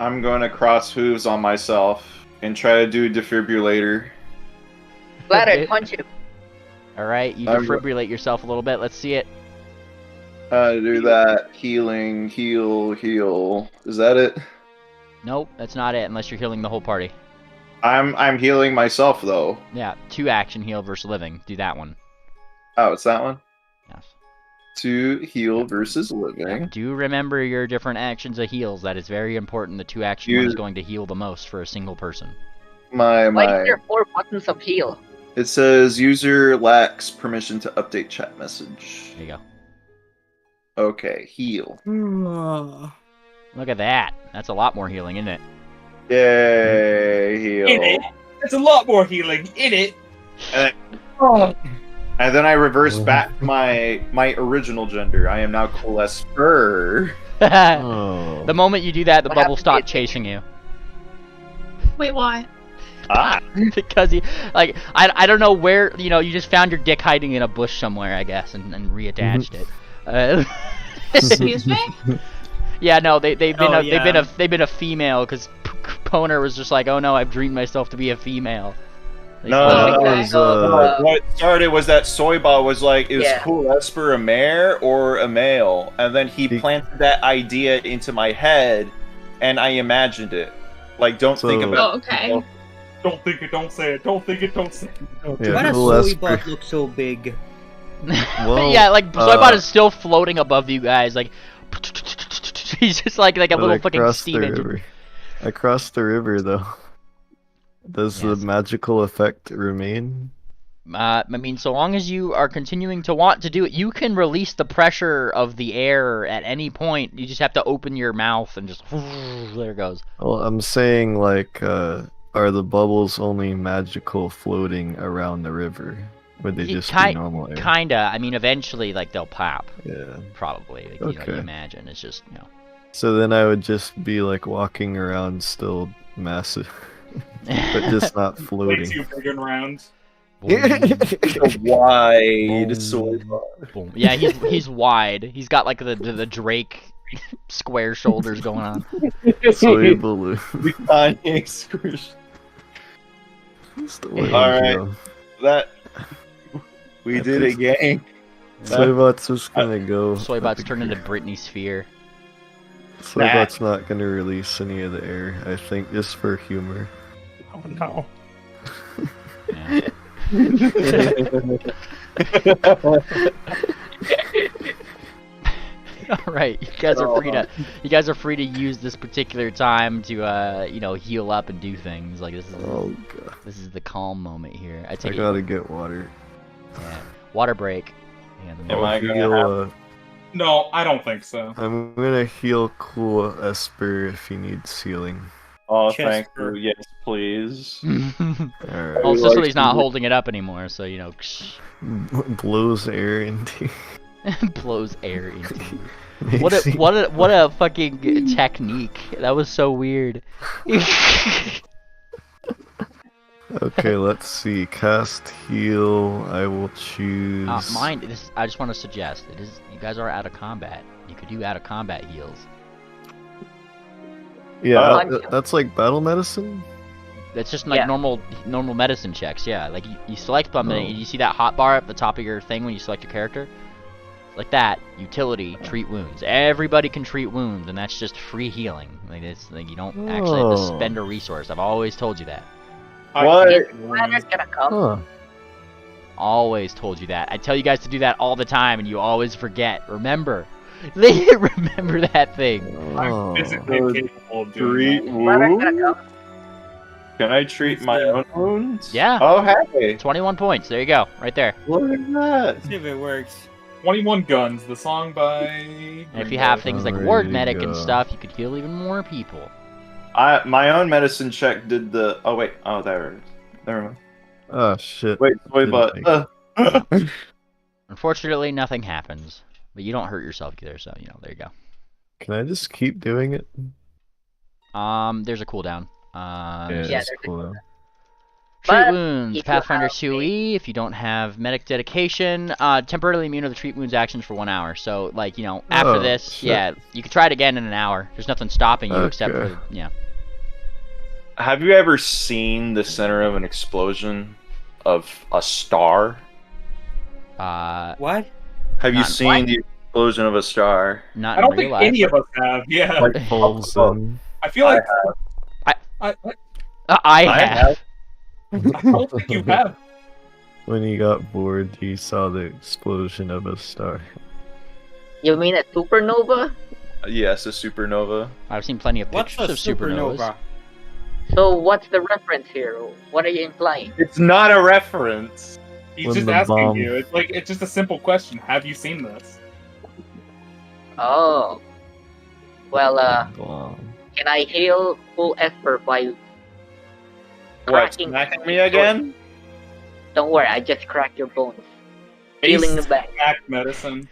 I'm going to cross hooves on myself and try to do defibrillator. Ladder, Okay. punch him. All right, you I'm- defibrillate yourself a little bit. Let's see it. Do that. Healing, heal. Is that it? Nope, that's not it. Unless you're healing the whole party. I'm healing myself though. Yeah, 2 action heal versus living. Do that one. Oh, it's that one. Yes. to heal versus living. Do remember your different actions of heals. That is very important. The 2 action one is going to heal the most for a single person. Why is there 4 buttons of heal? It says user lacks permission to update chat message. There you go. Okay, heal. Look at that. That's a lot more healing, isn't it? Yay, heal. In it. That's a lot more healing. In it. And then I reverse back my original gender. I am now Colesper. The moment you do that, the bubble stops chasing you. Wait, why? Because he, like, I don't know where, you know, you just found your dick hiding in a bush somewhere, I guess, and reattached it. Excuse me? Yeah, no, they've been a female because Poner was just like, oh no, I've dreamed myself to be a female. What started was that Soybot was like, is Colesper a mare or a male? And then he planted that idea into my head, and I imagined it. Like, don't think about it. Oh, okay. Don't think it, don't say it. Don't think it, don't say it. Why does Soybot look so big? Well, yeah, like Soybot is still floating above you guys, like he's just like a little fucking steam engine. I crossed the river though. Does the magical effect remain? I mean, so long as you are continuing to want to do it, you can release the pressure of the air at any point. You just have to open your mouth and just there it goes. Well, I'm saying like, are the bubbles only magical floating around the river? Would they just be normal air? Kinda. I mean, eventually, like they'll pop. Yeah. Probably. Like, you know, you imagine. It's just, you know. So then I would just be like walking around, still massive, but just not floating. Way too big and round. Wide Soybot. Yeah, he's wide. He's got like the Drake square shoulders going on. Soy balloon. The Kanye squish. Alright. That we did it, gang. Soybot's just gonna go. Soybot's turned into Britney Sphere. Soybot's not gonna release any of the air, I think, just for humor. Oh no. All right, you guys are free to use this particular time to you know, heal up and do things. Like this is the calm moment here. I gotta get water. Yeah, water break. Am I gonna No, I don't think so. I'm gonna heal Cool Esper if he needs healing. Oh, thank you. Yes, please. Alright. Oh, Cicely's not holding it up anymore, so you know. Blows air into. Blows air into. What a fucking technique. That was so weird. Okay, let's see. Cast heal. I will choose. I just want to suggest you guys are out of combat. You could do out of combat heals. Yeah, that's like battle medicine. That's just like normal medicine checks. Yeah, like you select something and you see that hot bar at the top of your thing when you select your character. Like that, utility, treat wounds. Everybody can treat wounds, and that's just free healing. Like it's like you don't actually have to spend a resource. I've always told you that. What? Gonna come. Always told you that. I tell you guys to do that all the time, and you always forget. Remember. Remember that thing. I'm physically capable of doing that. Can I treat my own wounds? Yeah. Oh, hey. 21 points. There you go. Right there. Look at that. See if it works. 21 Guns, the song by... And if you have things like Ward Medic and stuff, you could heal even more people. My own medicine check did the... Oh, wait. Oh, there it is. Never mind. Oh, shit. Wait, but... Unfortunately, nothing happens. But you don't hurt yourself either, so, you know, there you go. Can I just keep doing it? There's a cooldown. Yeah, there's a cooldown. Treat wounds, Pathfinder 2E, if you don't have medic dedication, temporarily immune to the treat wounds actions for 1 hour. So, like, you know, after this, shit. yeah, you can try it again in an hour. There's nothing stopping you except for, yeah. Have you ever seen the center of an explosion of a star? What? Have you seen the explosion of a star? Not I don't in think real life. any of us have, yeah. Like holes in. I feel like... I have. I don't think you have. When he got bored, he saw the explosion of a star. You mean a supernova? Yes, a supernova. I've seen plenty of pictures of supernovas. So what's the reference here? What are you implying? It's not a reference. He's just asking you. It's just a simple question. Have you seen this? Oh. Well, can I heal full Esper by cracking smacking me again? Don't worry, I just cracked your bones. Healing the back. Medicine.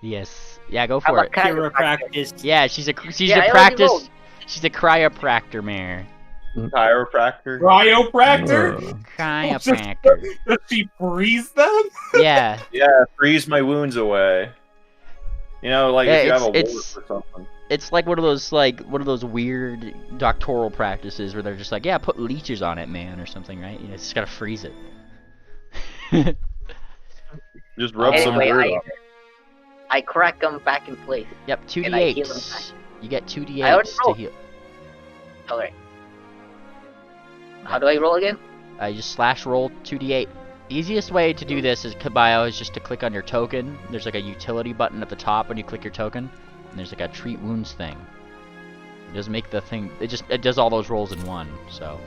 Yes. Yeah, go for it. Chiropractic. Yeah, she's a practice. She's a cryopractor, mare. Chiropractor. Cryopractor. Cryopractor. Does she freeze them? Yeah. Yeah, freeze my wounds away. You know, like if you have a wart or something. It's like one of those weird doctoral practices where they're just like, yeah, put leeches on it, man, or something, right? You just gotta freeze it. Just rub some dirt on it. I crack them back in place. Yep, 2d8s. You get 2d8s to heal. Alright. How do I roll again? You just slash roll 2d8. Easiest way to do this is Kabio is just to click on your token. There's like a utility button at the top when you click your token, and there's like a treat wounds thing. It doesn't make the thing. It does all those rolls in one. So.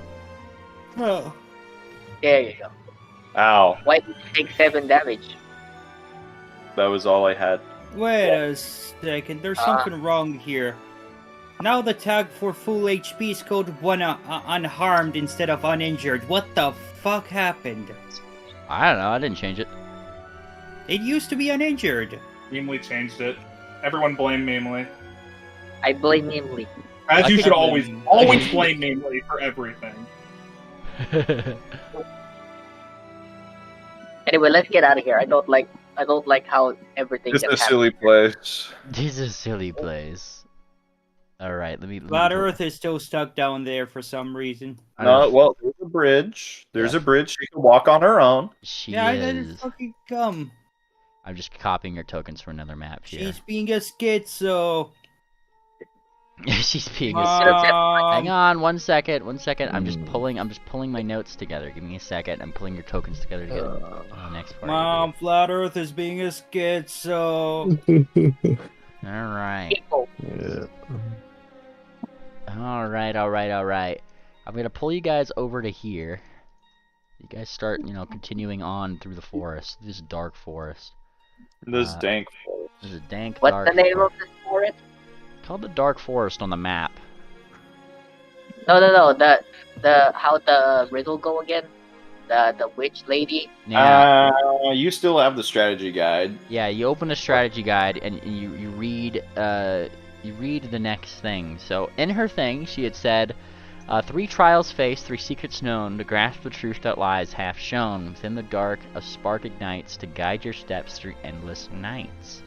Oh. There you go. Ow. Why did you take 7 damage? That was all I had. Wait a second. There's something wrong here. Now the tag for full HP is code 1 unharmed instead of uninjured. What the fuck happened? I don't know. I didn't change it. It used to be uninjured. Memely changed it. Everyone blame Memely. I blame Memely. As you should always blame Memely for everything. Anyway, let's get out of here. I don't like how everything. This is a silly place. This is a silly place. All right, let me. Flat Earth is still stuck down there for some reason. No, well, there's a bridge. There's a bridge. She can walk on her own. She I is. didn't fucking come. I'm just copying your tokens for another map here. She's being a schizo. She's being a schizo. Hang on, 1 second. 1 second. I'm just pulling my notes together. Give me a second. I'm pulling your tokens together to get the next part. Mom, Flat Earth is being a schizo. All right. Yeah. All right. I'm gonna pull you guys over to here. You guys start, continuing on through the forest. This dark forest. This dank forest. This is dank. What's dark the name of this forest? Called the Dark Forest on the map. No. How the riddle go again? The witch lady. Yeah. You still have the strategy guide. Yeah, you open a strategy guide and you read the next thing. So in her thing, she had said, 3 trials faced, 3 secrets known, to grasp the truth that lies half shown. Within the dark, a spark ignites to guide your steps through endless nights.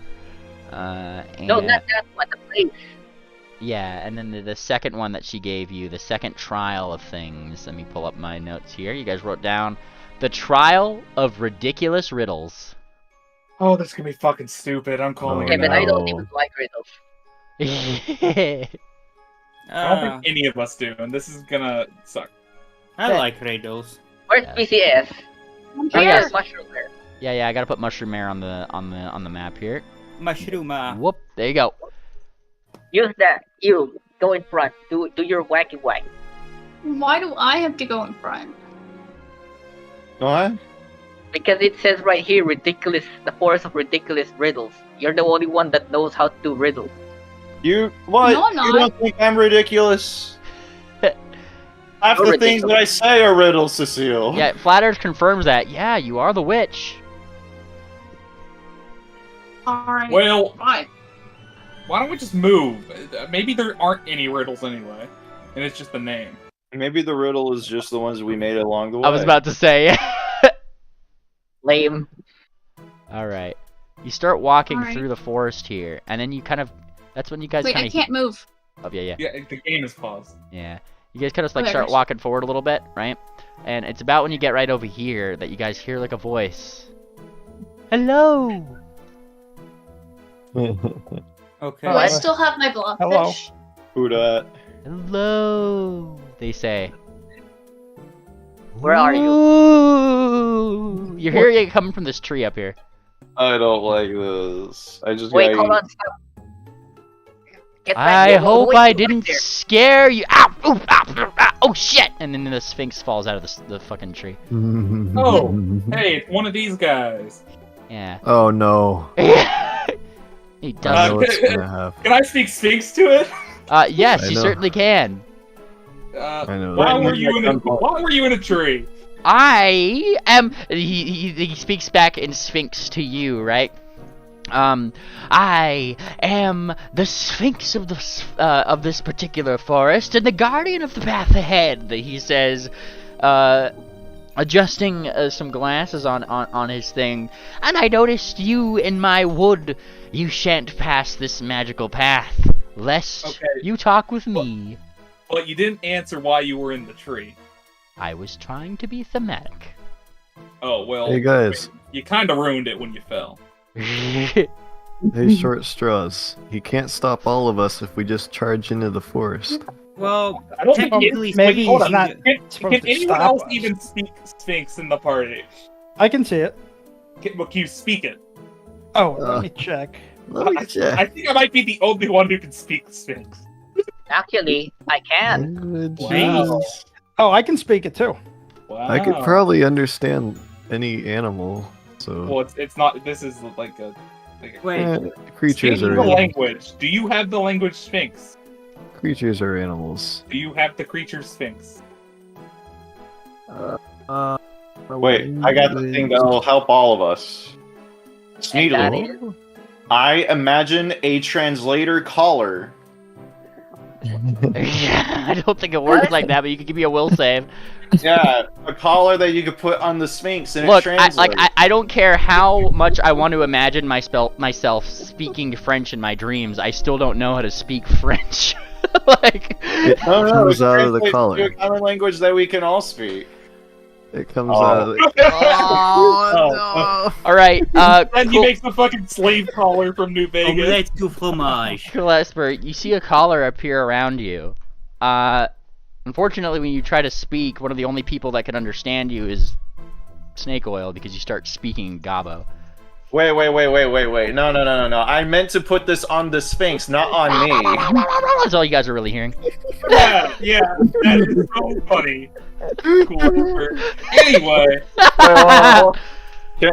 No, not that one, the place. Yeah, and then the second one that she gave you, the second trial of things. Let me pull up my notes here. You guys wrote down the trial of ridiculous riddles. Oh, this is gonna be fucking stupid. I'm calling it. But I don't even like riddles. I don't think any of us do, and this is gonna suck. I like riddles. Where's PCS? Oh, yes. Mushroom there. Yeah, I gotta put Mushroom Mare on the map here. Mushrooma. Whoop, there you go. Use that. You go in front. Do your wacky whack. Why do I have to go in front? What? Because it says right here, the forest of ridiculous riddles. You're the only one that knows how to do riddles. You what? No, I'm not. You don't think I'm ridiculous? Half You're the things that I say are riddles, Cecile. Yeah, Flat Earth confirms that. Yeah, you are the witch. Alright. Well, fine. Why don't we just move? Maybe there aren't any riddles anyway, and it's just the name. Maybe the riddle is just the ones we made along the way. I was about to say. Lame. Alright. You start walking Alright. through the forest here, and then you kind of... That's when you guys Wait, kind I of... can't move. Oh, yeah. Yeah, the game is paused. Yeah. You guys kind of like Okay, start there's- walking forward a little bit, right? And it's about when you get right over here that you guys hear like a voice. Hello! Okay. Do I still have my Hello. blobfish? Who dat? Hello! They say. Where are you? Ooh! You're hearing it coming from this tree up here. I don't like this. I just Wait, gotta hold eat. on, stop. Get back. I hope wait, I wait didn't there. scare you. Ow! Ooh, ow, ow, oh shit! And then the Sphinx falls out of the fucking tree. Oh, hey, it's one of these guys. Yeah. Oh no. He I know does. what's gonna happen. Can I speak Sphinx to it? Yes, I you know. certainly can. I know. Why that. were you in a tree? I am. He speaks back in Sphinx to you, right? I am the Sphinx of this particular forest and the guardian of the path ahead. He says, adjusting some glasses on his thing. And I noticed you in my wood. You shan't pass this magical path, lest you talk with me. But you didn't answer why you were in the tree. I was trying to be thematic. Oh well. Hey guys. You kind of ruined it when you fell. Hey, short straws. He can't stop all of us if we just charge into the forest. Well, I don't think technically maybe hold he's on. not Can supposed to anyone stop else us. even speak Sphinx in the party? I can see it. Can you speak it? Oh, let me check. I think I might be the only one who can speak Sphinx. Actually, I can. Wow. Oh, I can speak it too. Wow. I could probably understand any animal. So Well, it's not. This is like a. Wait. creatures Speaking are the animals. language. Do you have the language Sphinx? Creatures are animals. Do you have the creature Sphinx? Wait, I got the thing that'll help all of us. And that Sneedly. is- I imagine a translator caller. I don't think it works like that, but you can give me a will save. Yeah, a collar that you could put on the Sphinx and Look, it translates. I don't care how much I want to imagine myself speaking French in my dreams. I still don't know how to speak French. Like, It No, comes it out of the translates to collar. a common language that we can all speak. It comes Oh. out of the. Oh, all right, And he makes the fucking slave collar from New Vegas. Omelette du fromage. Esper, you see a collar appear around you. Unfortunately, when you try to speak, one of the only people that can understand you is Snake Oil because you start speaking Gabo. Wait. No. I meant to put this on the Sphinx, not on me. That's all you guys are really hearing. Yeah, that is so funny. Cool. Anyway,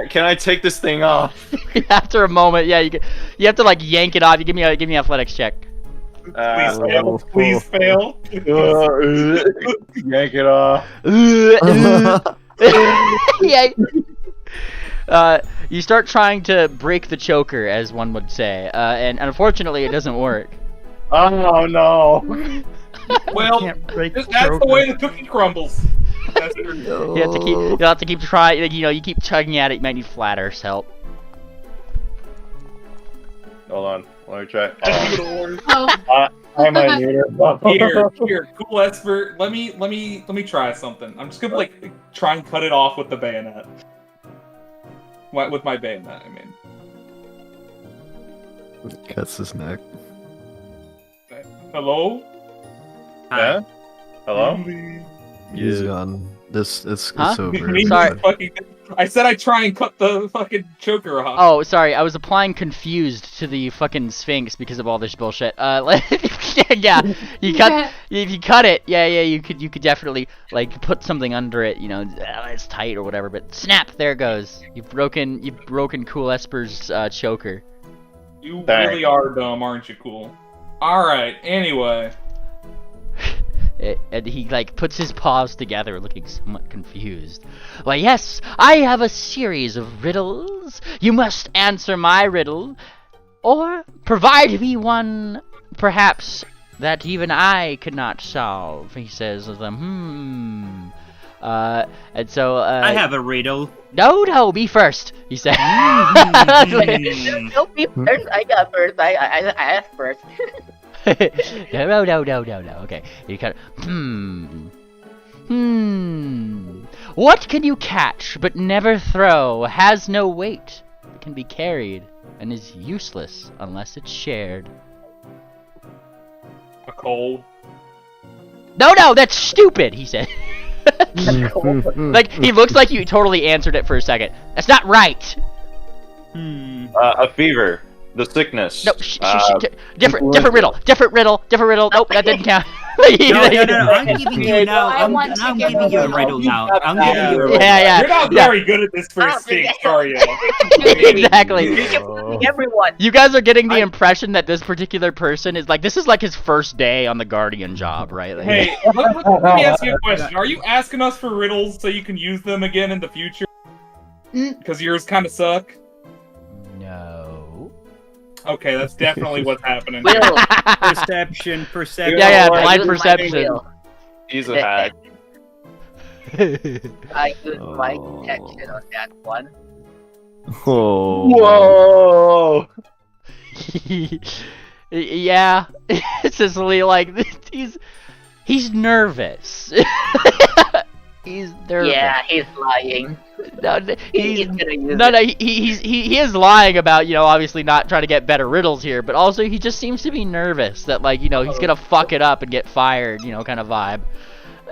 Can I take this thing off? After a moment, yeah, you have to like yank it off. You give me an athletics check. please fail. Please fail. Yank it off. Yeah. You start trying to break the choker, as one would say, and unfortunately, it doesn't work. Oh no. Well, Can't break that's the the way the cookie crumbles. That's true. You have to keep trying. Like, you keep tugging at it. You might need flat Earth's help. Hold on. Let me try. Oh, I might need it. Here, cool Esper. Let me try something. I'm just gonna like try and cut it off with the bayonet. With my bayonet, I mean. Cuts his neck. Hello? Yeah? Hello? He's gone. It's Huh? over. Sorry. I said I'd try and cut the fucking choker off. Oh, sorry. I was applying confused to the fucking Sphinx because of all this bullshit. Yeah. You cut. If you cut it, yeah. You could definitely like put something under it. It's tight or whatever. But snap! There it goes. You've broken Cool Esper's choker. You Dang. really are dumb, aren't you, cool? Alright, anyway. And he like puts his paws together, looking somewhat confused. Why, yes, I have a series of riddles. You must answer my riddle, or provide me one, perhaps that even I could not solve. He says, and so I have a riddle. No, me first. He said. No, me first. I got first. I asked first. No. Okay. You kind of. What can you catch but never throw? Has no weight, can be carried, and is useless unless it's shared. A cold. No, that's stupid. He said. Like he looks like you totally answered it for a second. That's not right. A fever. The sickness. No, different riddle. Nope, that didn't count. No, I'm giving you now. I'm giving you a riddle now. I'm giving you a riddle. Yeah. You're not very good at this first thing, are you? Exactly. Everyone. You guys are getting the impression that this particular person is like, this is like his first day on the Guardian job, right? Like, Hey, let me ask you a question. Are you asking us for riddles so you can use them again in the future? Because yours kind of suck? No. Okay, that's definitely what's happening. Perception. Yeah, blind perception. He's a hack. I use my detection on that one. Whoa! Yeah, Cicely, like, he's nervous. He's nervous. Yeah, he's lying. No, He's gonna use he is lying about, you know, obviously not trying to get better riddles here, but also he just seems to be nervous that, like, you know, he's gonna fuck it up and get fired, you know, kind of vibe.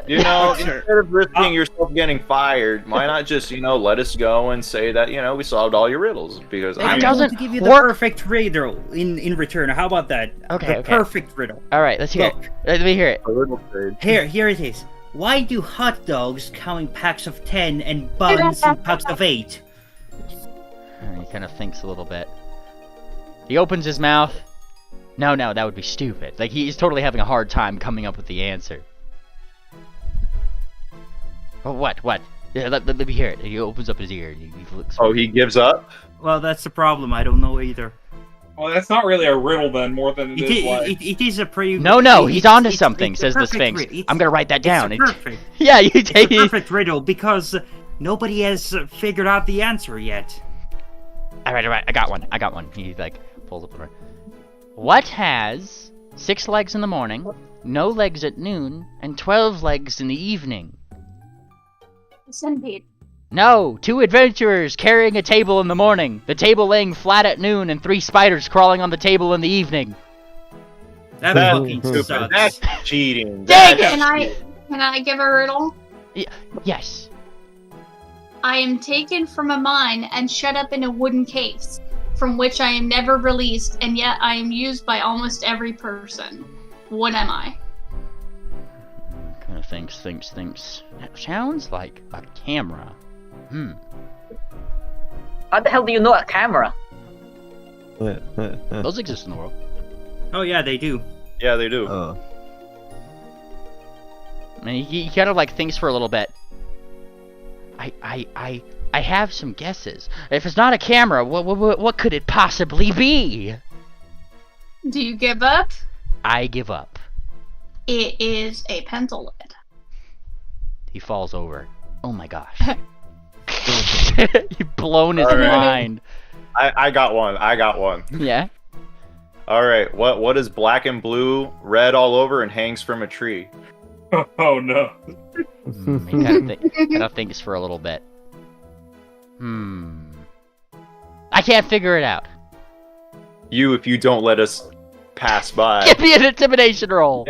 You know, instead of risking yourself getting fired, why not just, you know, let us go and say that, you know, we solved all your riddles? Because I'm going to give you the perfect riddle in return. How about that? Okay. Perfect riddle. All right, let's hear it. Let me hear it. A riddle trade. Here it is. Why do hot dogs come in packs of 10 and buns in packs of 8? He kind of thinks a little bit. He opens his mouth. No, that would be stupid. Like, he's totally having a hard time coming up with the answer. Oh, what? Yeah, let me hear it. He opens up his ear. He looks. Oh, he gives up? Well, that's the problem. I don't know either. Well, that's not really a riddle then, more than it is like... It is a pretty... No, he's onto something, says the Sphinx. I'm gonna write that down. It's perfect. Yeah, you take it. Perfect riddle, because nobody has figured out the answer yet. Alright, I got one. He, like, pulls up the right. What has 6 legs in the morning, no legs at noon, and 12 legs in the evening? A centipede. No, 2 adventurers carrying a table in the morning, the table laying flat at noon, and 3 spiders crawling on the table in the evening. That fucking sucks. That's cheating. Dang it! Can I give a riddle? Yes. I am taken from a mine and shut up in a wooden case, from which I am never released, and yet I am used by almost every person. What am I? Kind of thinks. That sounds like a camera. How the hell do you know a camera? Those exist in the world. Oh yeah, they do. Yeah, they do. I mean, he kind of like thinks for a little bit. I have some guesses. If it's not a camera, what could it possibly be? Do you give up? I give up. It is a pencil lid. He falls over. Oh my gosh. You've blown his mind. I got one. Yeah? Alright, what is black and blue, red all over, and hangs from a tree? Oh no. He kind of thinks for a little bit. I can't figure it out. If you don't let us pass by. Give me an intimidation roll.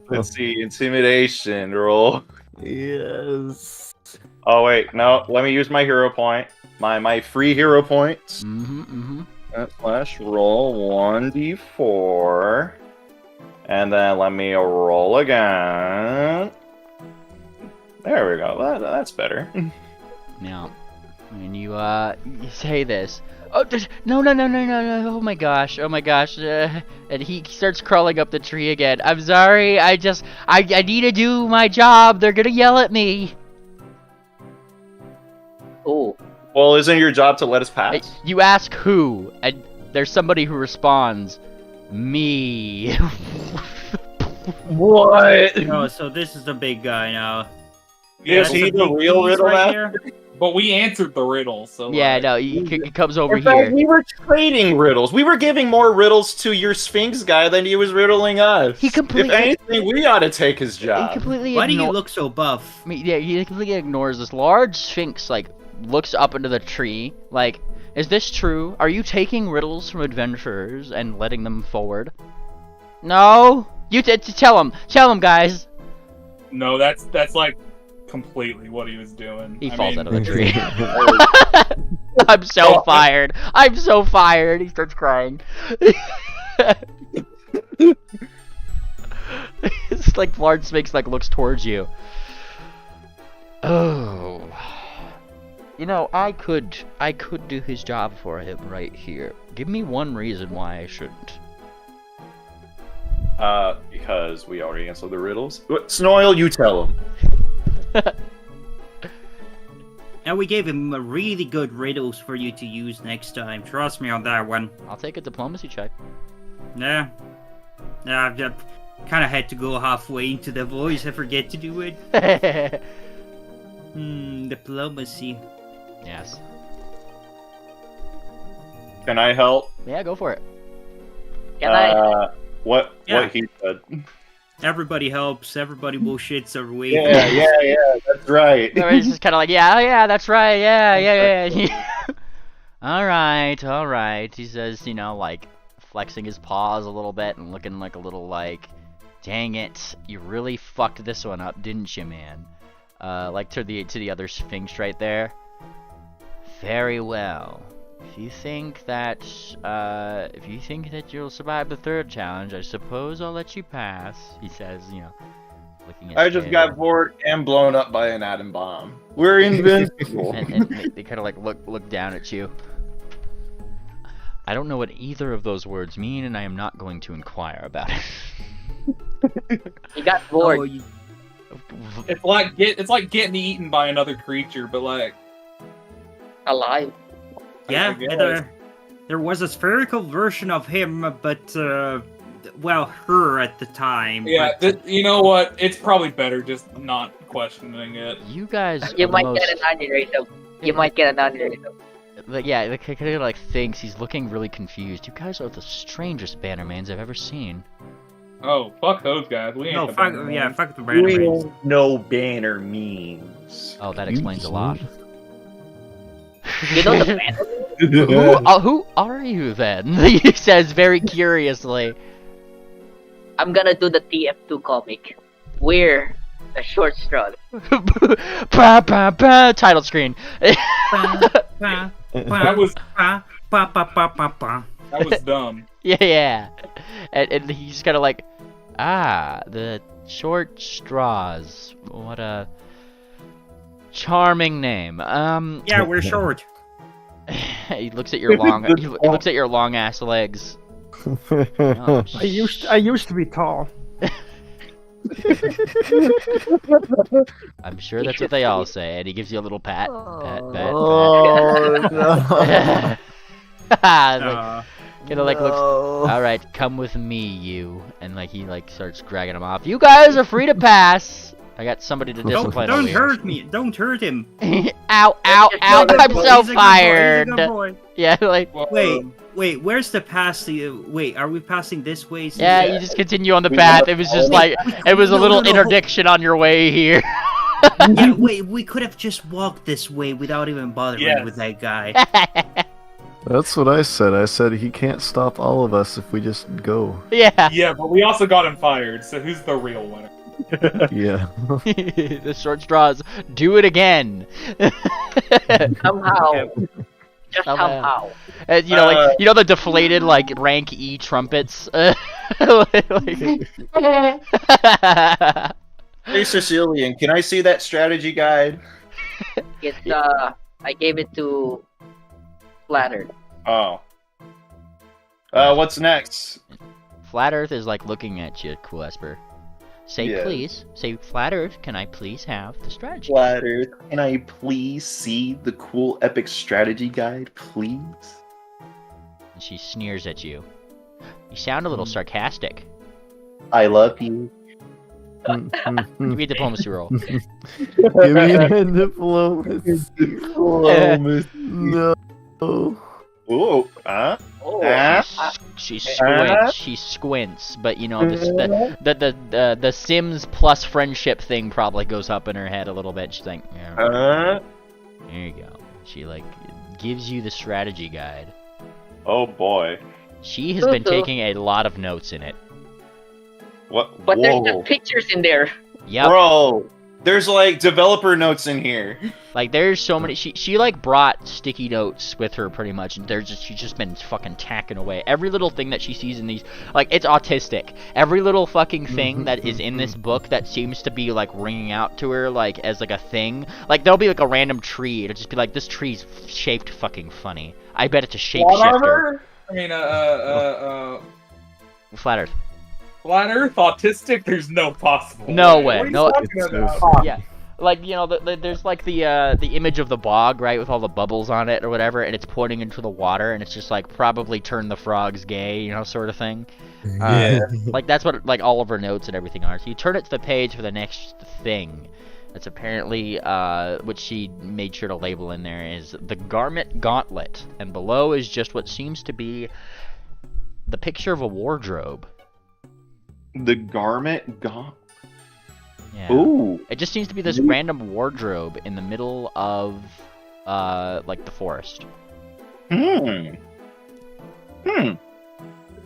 Let's see, intimidation roll. Yes. Oh wait, no. Let me use my hero point. My free hero points. Slash roll 1d4, and then let me roll again. There we go. That's better. Now, when you say this. Oh, no, oh my gosh, and he starts crawling up the tree again. I'm sorry, I need to do my job, they're gonna yell at me. Oh. Well, isn't your job to let us pass? You ask who, and there's somebody who responds, me. What? Oh, so this is the big guy now. Is he the real riddle master? But we answered the riddle, so... Yeah, no, he comes over in fact, here. We were trading riddles. We were giving more riddles to your Sphinx guy than he was riddling us. He completely... If anything, we ought to take his job. Why do you look so buff? I mean, yeah, he completely ignores this large Sphinx, like, looks up into the tree, like, is this true? Are you taking riddles from adventurers and letting them forward? No? You tell him, guys. No, that's like completely what he was doing. He falls out of the tree. I'm so fired. I'm so fired. He starts crying. It's like Lawrence makes looks towards you. Oh. You know, I could do his job for him right here. Give me one reason why I shouldn't. Because we already answered the riddles. Snoil, you tell him. And we gave him a really good riddles for you to use next time. Trust me on that one. I'll take a diplomacy check. Yeah. I've just kind of had to go halfway into the voice. I forget to do it. Diplomacy. Yes. Can I help? Yeah, go for it. Can I? What he said. Everybody helps. Everybody bullshits our way. Yeah. That's right. So he's just kind of like, yeah, that's right. Yeah. All right. He says, you know, like flexing his paws a little bit and looking like a little like, dang it, you really fucked this one up, didn't you, man? Like to the other Sphinx right there. Very well. If you think that you'll survive the third challenge, I suppose I'll let you pass. He says, you know, looking at. I just got bored and blown up by an atom bomb. We're invincible. and they kind of like look down at you. I don't know what either of those words mean, and I am not going to inquire about it. You got bored. It's like getting eaten by another creature, but like alive. Yeah, there was a spherical version of him, but well, her at the time. Yeah, but... you know what? It's probably better just not questioning it. You guys, you might get an aneurysm. You might get an aneurysm. But yeah, the kind of like thinks he's looking really confused. You guys are the strangest Bannermans I've ever seen. Oh, fuck those guys. We ain't fuck the Bannermans. We don't know banner means. Oh, that explains a lot. You know the Banner? Who are you then? He says very curiously. I'm gonna do the TF2 comic. We're the short straw. Title screen. That was dumb. Yeah. And he's just kind of like, the short straws. What a charming name. Yeah, we're short. He looks at your long. He looks at your long ass legs. Oh, I used to be tall. I'm sure that's what they all say, and he gives you a little pat. Pat. Oh no! Kind of like looks. All right, come with me, you. And like he like starts dragging him off. You guys are free to pass. I got somebody to discipline. Don't hurt me! Don't hurt him! Ow! I'm so fired. Yeah, like. Wait, where's the pass? Wait, are we passing this way? Yeah, you just continue on the path. It was just like, it was a little interdiction on your way here. Yeah, wait, we could have just walked this way without even bothering with that guy. That's what I said. I said he can't stop all of us if we just go. Yeah. Yeah, but we also got him fired, so who's the real winner? Yeah. The short straws. Do it again. Somehow. Just somehow. And, you know, like the deflated like rank E trumpets. Hey, Sicilian, can I see that strategy guide? It's I gave it to Flattered. Oh. What's next? Flat Earth is like looking at you, Cool Esper. Say please. Say Flat Earth, can I please have the strategy? Flat Earth, can I please see the cool epic strategy guide, please? And she sneers at you. You sound a little sarcastic. I love you. Give me a diplomacy roll. Give me a diplomacy. No. Ooh, She squints, but you know the Sims plus friendship thing probably goes up in her head a little bit. She's like, there you go. She like gives you the strategy guide. Oh boy. She has been taking a lot of notes in it. What? But there's just pictures in there. Yep. Bro, There's like developer notes in here. Like there's so many. She like brought sticky notes with her pretty much, and she's just been fucking tacking away every little thing that she sees in these. Like it's autistic. Every little fucking thing that is in this book that seems to be like ringing out to her like as like a thing. Like there'll be like a random tree. It'll just be like this tree's shaped fucking funny. I bet it's a shapeshifter. I mean, Flat Earth. Flat Earth, autistic. There's no possible. No way. No. About? Yeah. Like, you know, there's like the image of the bog, right, with all the bubbles on it or whatever, and it's pointing into the water, and it's just like probably turn the frogs gay, you know, sort of thing. Yeah. Like that's what like all of her notes and everything are. So you turn it to the page for the next thing. That's apparently what she made sure to label in there is the garment gauntlet, and below is just what seems to be the picture of a wardrobe. The garment gauntlet. Yeah. Ooh. It just seems to be this random wardrobe in the middle of, like the forest. I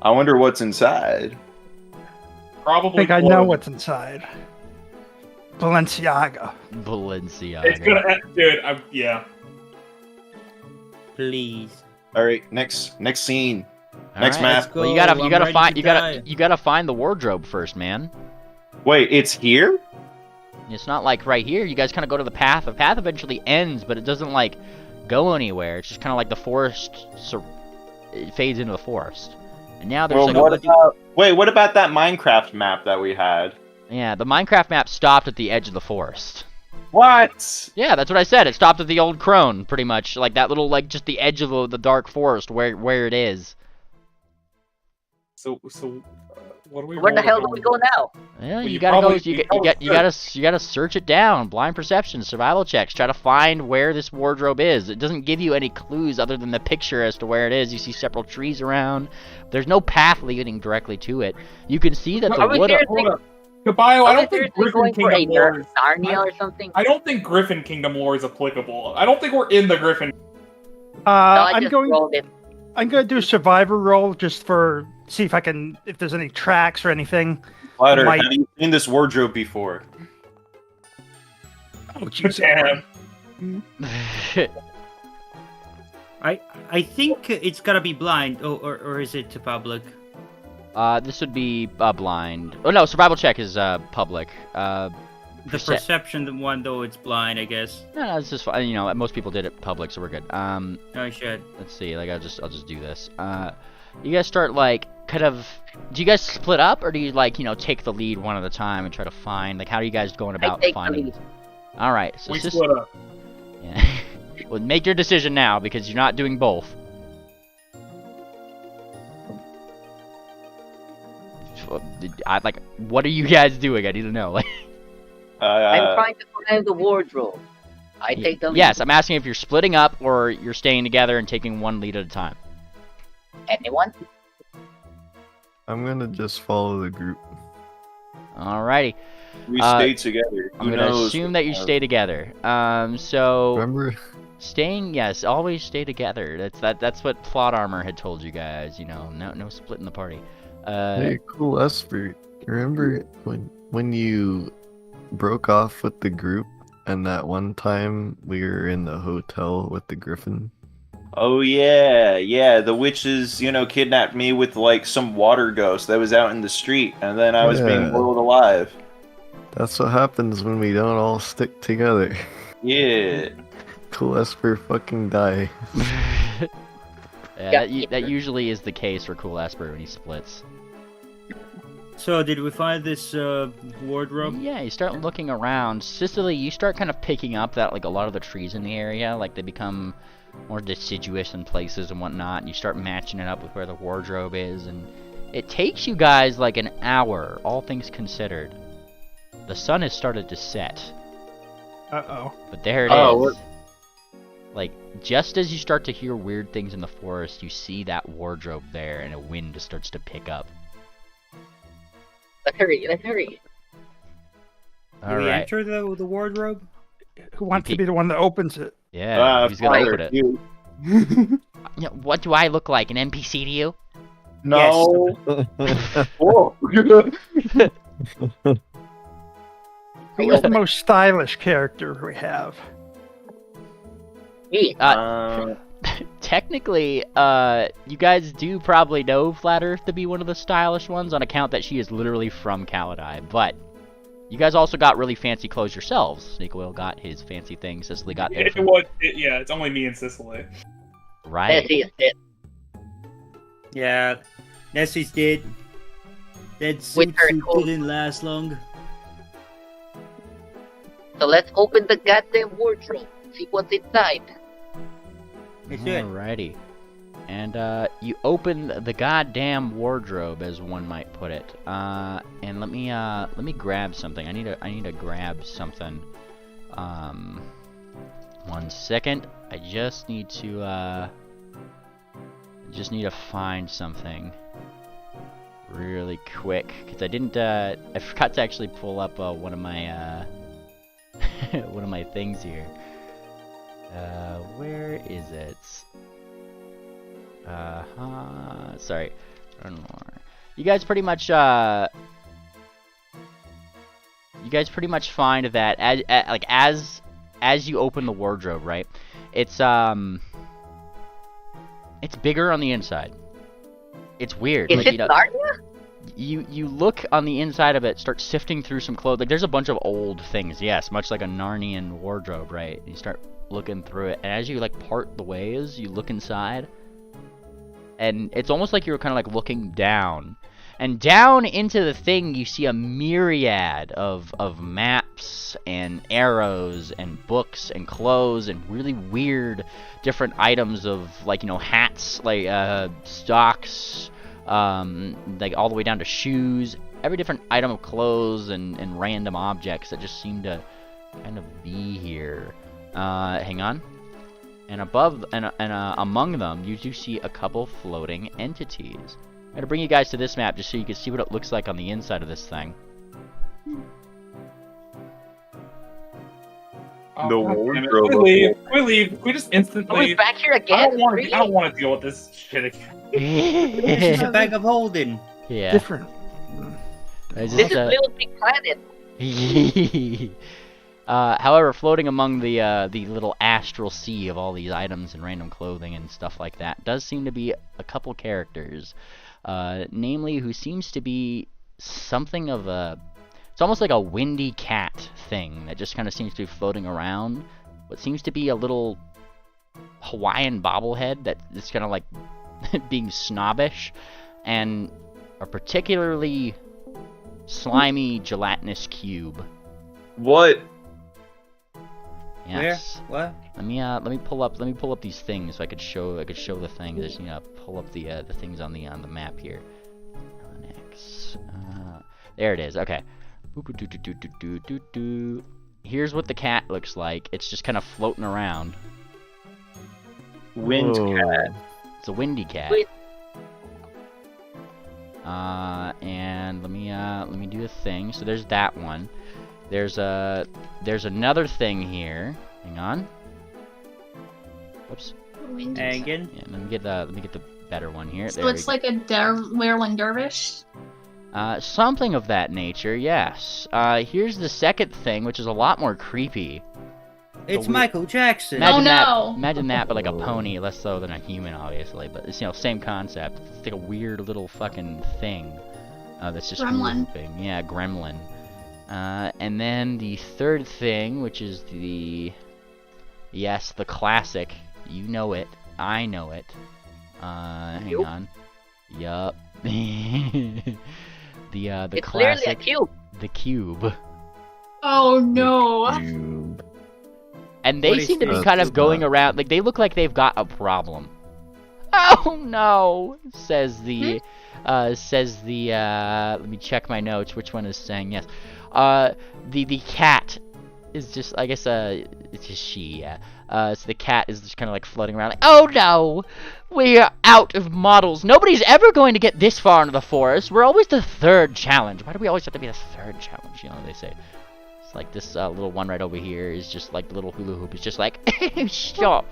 wonder what's inside. Probably. I think I know what's inside. Balenciaga. It's gonna, dude. Yeah. Please. All right, next scene. All Next right, map. Well, you gotta find the wardrobe first, man. Wait, it's here? It's not like right here. You guys kind of go to the path. The path eventually ends, but it doesn't like go anywhere. It's just kind of like the forest. It fades into the forest, and now there's what about that Minecraft map that we had? Yeah, the Minecraft map stopped at the edge of the forest. What? Yeah, that's what I said. It stopped at the old crone, pretty much, like that little like just the edge of the dark forest where it is. So what do we? Where the hell do we go now? Yeah, Well, you gotta go. You gotta search it down. Blind perception, survival checks. Try to find where this wardrobe is. It doesn't give you any clues other than the picture as to where it is. You see several trees around. There's no path leading directly to it. You can see that the wood. Goodbye. I don't think Griffin Kingdom lore. Narnia or something. I don't think Griffin Kingdom lore is applicable. I don't think we're in the Griffin. I'm going to do a survivor roll just for see if there's any tracks or anything. Flatter, have you seen this wardrobe before? Oh, Jesus. I think it's gotta be blind, or is it to public? This would be blind. Oh no, survival check is public. The perception one though, it's blind, I guess. No, it's just you know most people did it public, so we're good. Oh shit. Let's see. Like I'll just do this. You guys start like kind of. Do you guys split up, or do you like take the lead one at a time and try to find like how are you guys going about finding? All right, so we split up. Yeah. Well, make your decision now because you're not doing both. What are you guys doing? I need to know. I'm trying to find the wardrobe. I take the lead. Yes, I'm asking if you're splitting up or you're staying together and taking one lead at a time. Anyone? I'm gonna just follow the group. Alrighty. We stay together. I'm gonna assume that you stay together. So remember yes, always stay together. That's what Plot Armor had told you guys. No splitting the party. Hey, cool Esper. Remember when you broke off with the group and that one time we were in the hotel with the Griffin? Oh yeah, the witches, kidnapped me with like some water ghost that was out in the street, and then I was being boiled alive. That's what happens when we don't all stick together. Yeah. Cool Esper fucking die. That usually is the case for Cool Esper when he splits. So, did we find this wardrobe? Yeah, you start looking around. Cicely, you start kind of picking up that like a lot of the trees in the area, like they become more deciduous in places and whatnot, and you start matching it up with where the wardrobe is, and it takes you guys like an hour, all things considered. The sun has started to set. Uh-oh. But there it is. Like, just as you start to hear weird things in the forest, you see that wardrobe there, and a wind just starts to pick up. Let's hurry. Do we enter the wardrobe? Who wants to be the one that opens it? Yeah, he's gonna open it. What do I look like, an NPC to you? No. Yes. Who's the most stylish character we have? Me. Technically, you guys do probably know Flat Earth to be one of the stylish ones on account that she is literally from Kaladai, but you guys also got really fancy clothes yourselves. Snake Oil got his fancy thing, Cicely got everything. It's only me and Cicely. Right. Nessie is dead. Yeah, Nessie's dead. That With her suit coat. didn't last long. So let's open the goddamn wardrobe. See what's inside. Alrighty. And you open the goddamn wardrobe, as one might put it. And let me grab something. I need to grab something. 1 second. I just need to find something really quick, because I forgot to actually pull up one of my one of my things here. Where is it? Sorry. You guys pretty much find that as you open the wardrobe, right? It's bigger on the inside. It's weird. Is it Narnia? You look on the inside of it, start sifting through some clothes. Like, there's a bunch of old things, yes, much like a Narnian wardrobe, right? You start looking through it, and as you part the ways, you look inside, and it's almost like you're kind of looking down. And down into the thing, you see a myriad of maps and arrows and books and clothes and really weird different items of hats, stocks, all the way down to shoes. Every different item of clothes and random objects that just seem to kind of be here. Hang on. And above and among them, you do see a couple floating entities. I'm gonna bring you guys to this map just so you can see what it looks like on the inside of this thing. The wardrobe. We leave. We just instantly. Are we back here again? I don't want to deal with this shit again. This is a bag of holding. Yeah. Different. This is Little Big Planet. However, floating among the little astral sea of all these items and random clothing and stuff like that does seem to be a couple characters, namely who seems to be something of a... It's almost like a windy cat thing that just kind of seems to be floating around. What seems to be a little Hawaiian bobblehead that is kind of being snobbish, and a particularly slimy gelatinous cube. What? Yes. Where? What? Let me pull up these things so I could show the things. I just need to pull up the things on the map here. There it is. Okay. Here's what the cat looks like. It's just kind of floating around. Wind cat. It's a windy cat. And let me do a thing. So there's that one. There's another thing here. Hang on. Whoops. Again. Yeah, let me get the better one here. So it's like a whirling dervish. Something of that nature, yes. Here's the second thing, which is a lot more creepy. It's Michael Jackson. Imagine that, but like a pony, less so than a human, obviously. But it's same concept. It's like a weird little fucking thing that's just gremlin. moving. Yeah, gremlin. And then the third thing, which is the classic. You know it. I know it. Hang on. Yup. The it's classic. Clearly a cube. The cube. Oh no. Cube. And they seem to be kind of going around, they look like they've got a problem. Oh no, says the, let me check my notes, which one is saying yes. The cat is just, I guess, it's just she, yeah. So the cat is just kind of floating around oh no, we're out of models. Nobody's ever going to get this far into the forest. We're always the third challenge. Why do we always have to be the third challenge, they say. It's like this little one right over here is just like the little hula hoop is just like, stop.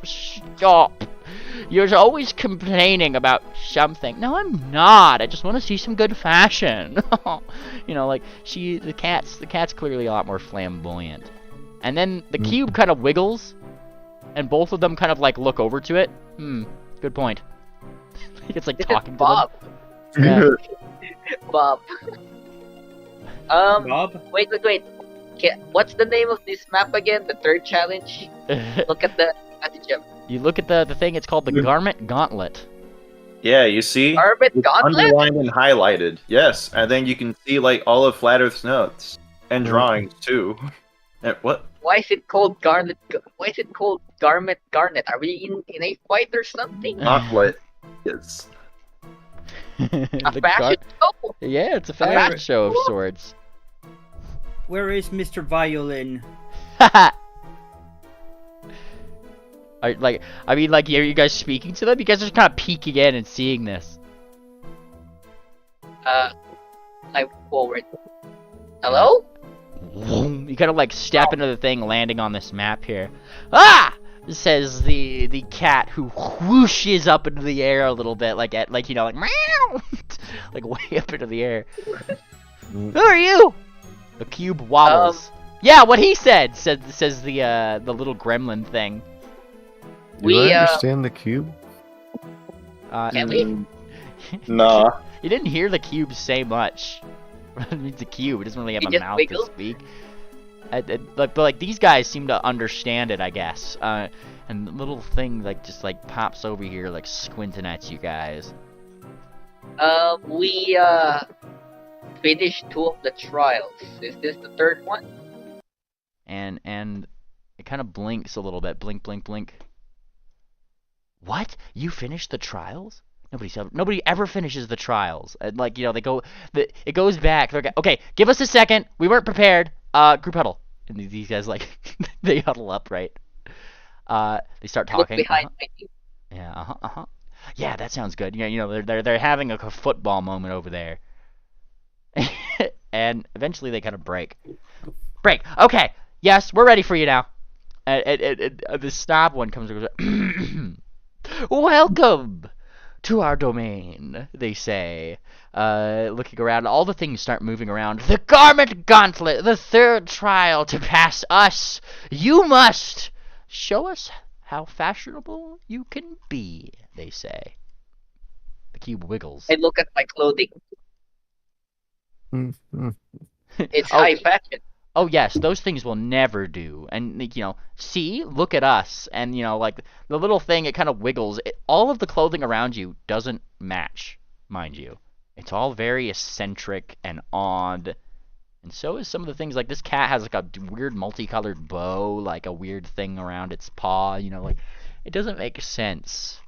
You're always complaining about something. No, I'm not. I just want to see some good fashion. You know, like the cat's clearly a lot more flamboyant. And then the cube kind of wiggles, and both of them kind of like look over to it. Good point. It's like talking to Bob. them. Yeah. Bob. Bob? Wait. What's the name of this map again? The third challenge? Look at the gem. You look at the thing, it's called the Garment Gauntlet. Yeah, you see? Garment Gauntlet? Underlined and highlighted. Yes, and then you can see like all of Flat Earth's notes. And drawings too. What? Why is it called Garnet? Why is it called Garment Garnet? Are we in a fight or something? Gauntlet. Yes. A fashion show? Yeah, it's a fashion show of sorts. Where is Mr. Violin? Are you guys speaking to them? You guys are just kind of peeking in and seeing this. Like forward. Hello? You kind of like step into the thing, landing on this map here. Ah! Says the cat, who whooshes up into the air a little bit, like meow, like way up into the air. Who are you? The cube wobbles. Yeah, what he said. Says the little gremlin thing. Do I understand the cube? Can we? Nah. You didn't hear the cube say much. It means a cube. It doesn't really have a mouth to speak. But like these guys seem to understand it, I guess. And the little thing just pops over here, like squinting at you guys. We finished 2 of the trials. Is this the 3rd one? And it kind of blinks a little bit. Blink, blink, blink. What? You finished the trials? Nobody ever finishes the trials. And it goes back. They're like, okay, give us a second. We weren't prepared. Group huddle. And these guys they huddle up, right? They start talking. Look behind me. Yeah. Yeah, that sounds good. Yeah, they're having a football moment over there. And eventually they kind of break. Okay. Yes, we're ready for you now. The snob one comes over. Welcome to our domain, they say. Looking around, all the things start moving around. The Garment Gauntlet, the 3rd trial to pass us. You must show us how fashionable you can be, they say. The cube wiggles. And look at my clothing. It's high fashion. Oh yes, those things will never do. And see, look at us. And like the little thing, it kind of wiggles. All of the clothing around you doesn't match, mind you. It's all very eccentric and odd. And so is some of the things. Like this cat has like a weird multicolored bow, like a weird thing around its paw. Like it doesn't make sense.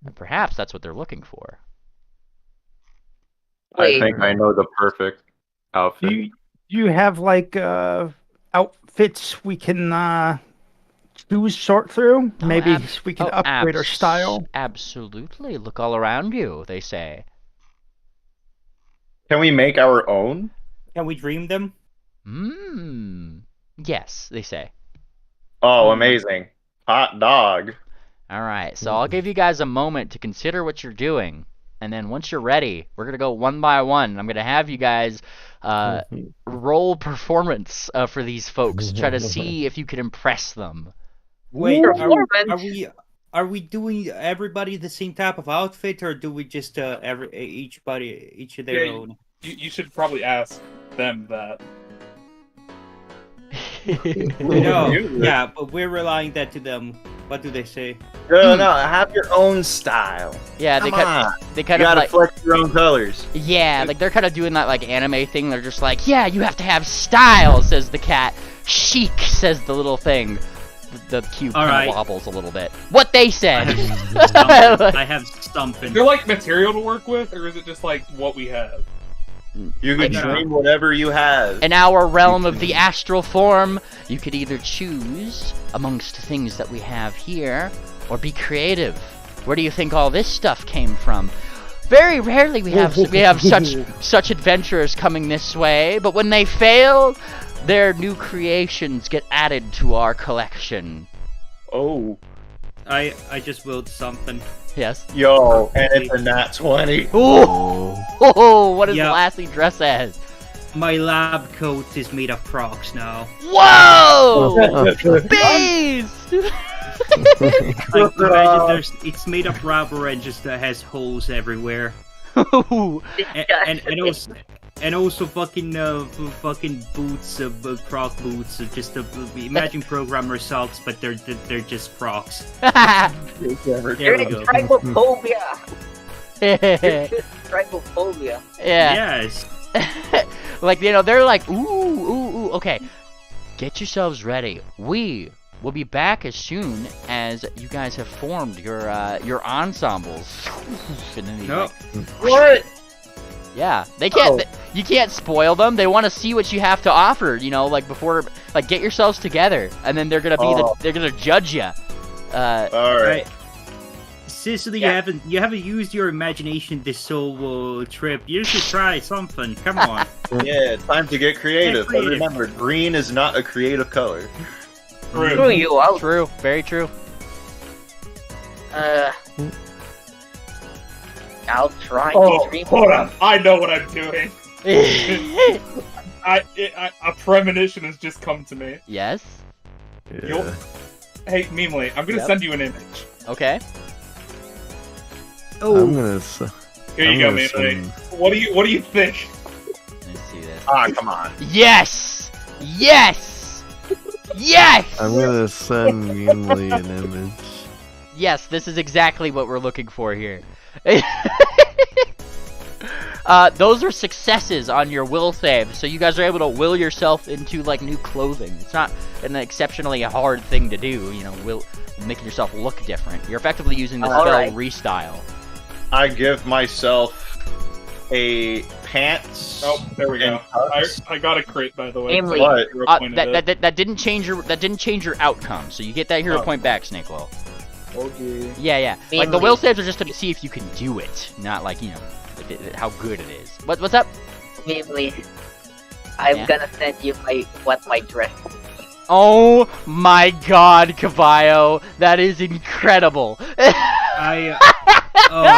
And perhaps that's what they're looking for. I think I know the perfect outfit. You have like outfits we can sort through? Maybe we can upgrade our style. Absolutely. Look all around you, they say. Can we make our own? Can we dream them? Yes, they say. Oh, amazing. Hot dog. Alright, so I'll give you guys a moment to consider what you're doing. And then once you're ready, we're going to go one by one. I'm going to have you guys roll performance for these folks. Try to see if you can impress them. Wait, are we doing everybody the same type of outfit, or do we just each of their own? You should probably ask them that. No, yeah, but we're relying that to them. What do they say? No, have your own style. Yeah, they kind you of gotta like flex your own colors. Yeah, like they're kind of doing that like anime thing. They're just like, yeah, you have to have style, says the cat. Chic, says the little thing. The cube kind of wobbles a little bit. What they said. I have something. Is there like material to work with, or is it just like what we have? You can dream whatever you have. In our realm of the astral form, you could either choose amongst things that we have here, or be creative. Where do you think all this stuff came from? Very rarely we have such adventurers coming this way, but when they fail, their new creations get added to our collection. Oh. I just willed something. Yes. Yo, and it's a nat 20. Ooh. Oh, what does Lassie dress as? My lab coat is made of crocs now. Whoa! Beast! It's made of rubber and just has holes everywhere. and also fucking boots, croc boots. Just imagine programmer socks, but they're just crocs. You're in tribophobia. Tribophobia. Yeah. Yes. Like, you know, they're like, ooh, okay. Get yourselves ready. We will be back as soon as you guys have formed your ensembles. And then No. What? Yeah, they can't. You can't spoil them. They want to see what you have to offer. You know, like before, like get yourselves together, and then they're gonna be they're gonna judge you. All right. Sicily, you haven't used your imagination this solo trip. You should try something. Come on. Yeah, time to get creative. But remember, green is not a creative color. Screw you out. True. Very true. I'll try. Hold on. I know what I'm doing. A premonition has just come to me. Yes. Yeah. Hey, Memely, I'm gonna send you an image. Okay. I'm gonna. Here you go, Memely. What do you think? Let's see this. Ah, come on. Yes. Yes. Yes. I'm gonna send Memely an image. Yes, this is exactly what we're looking for here. Those are successes on your will save, so you guys are able to will yourself into like new clothing. It's not an exceptionally hard thing to do, you know, making yourself look different. You're effectively using the spell restyle. I give myself a pants. Oh, there we go. I got a crit, by the way. What? That didn't change your outcome, so you get that hero point back, Snakewell. Okay. Yeah. Like the will saves are just to see if you can do it, not like, you know, how good it is. What's up? Memely, I'm gonna send you my dress. Oh my God, Caballo, that is incredible. I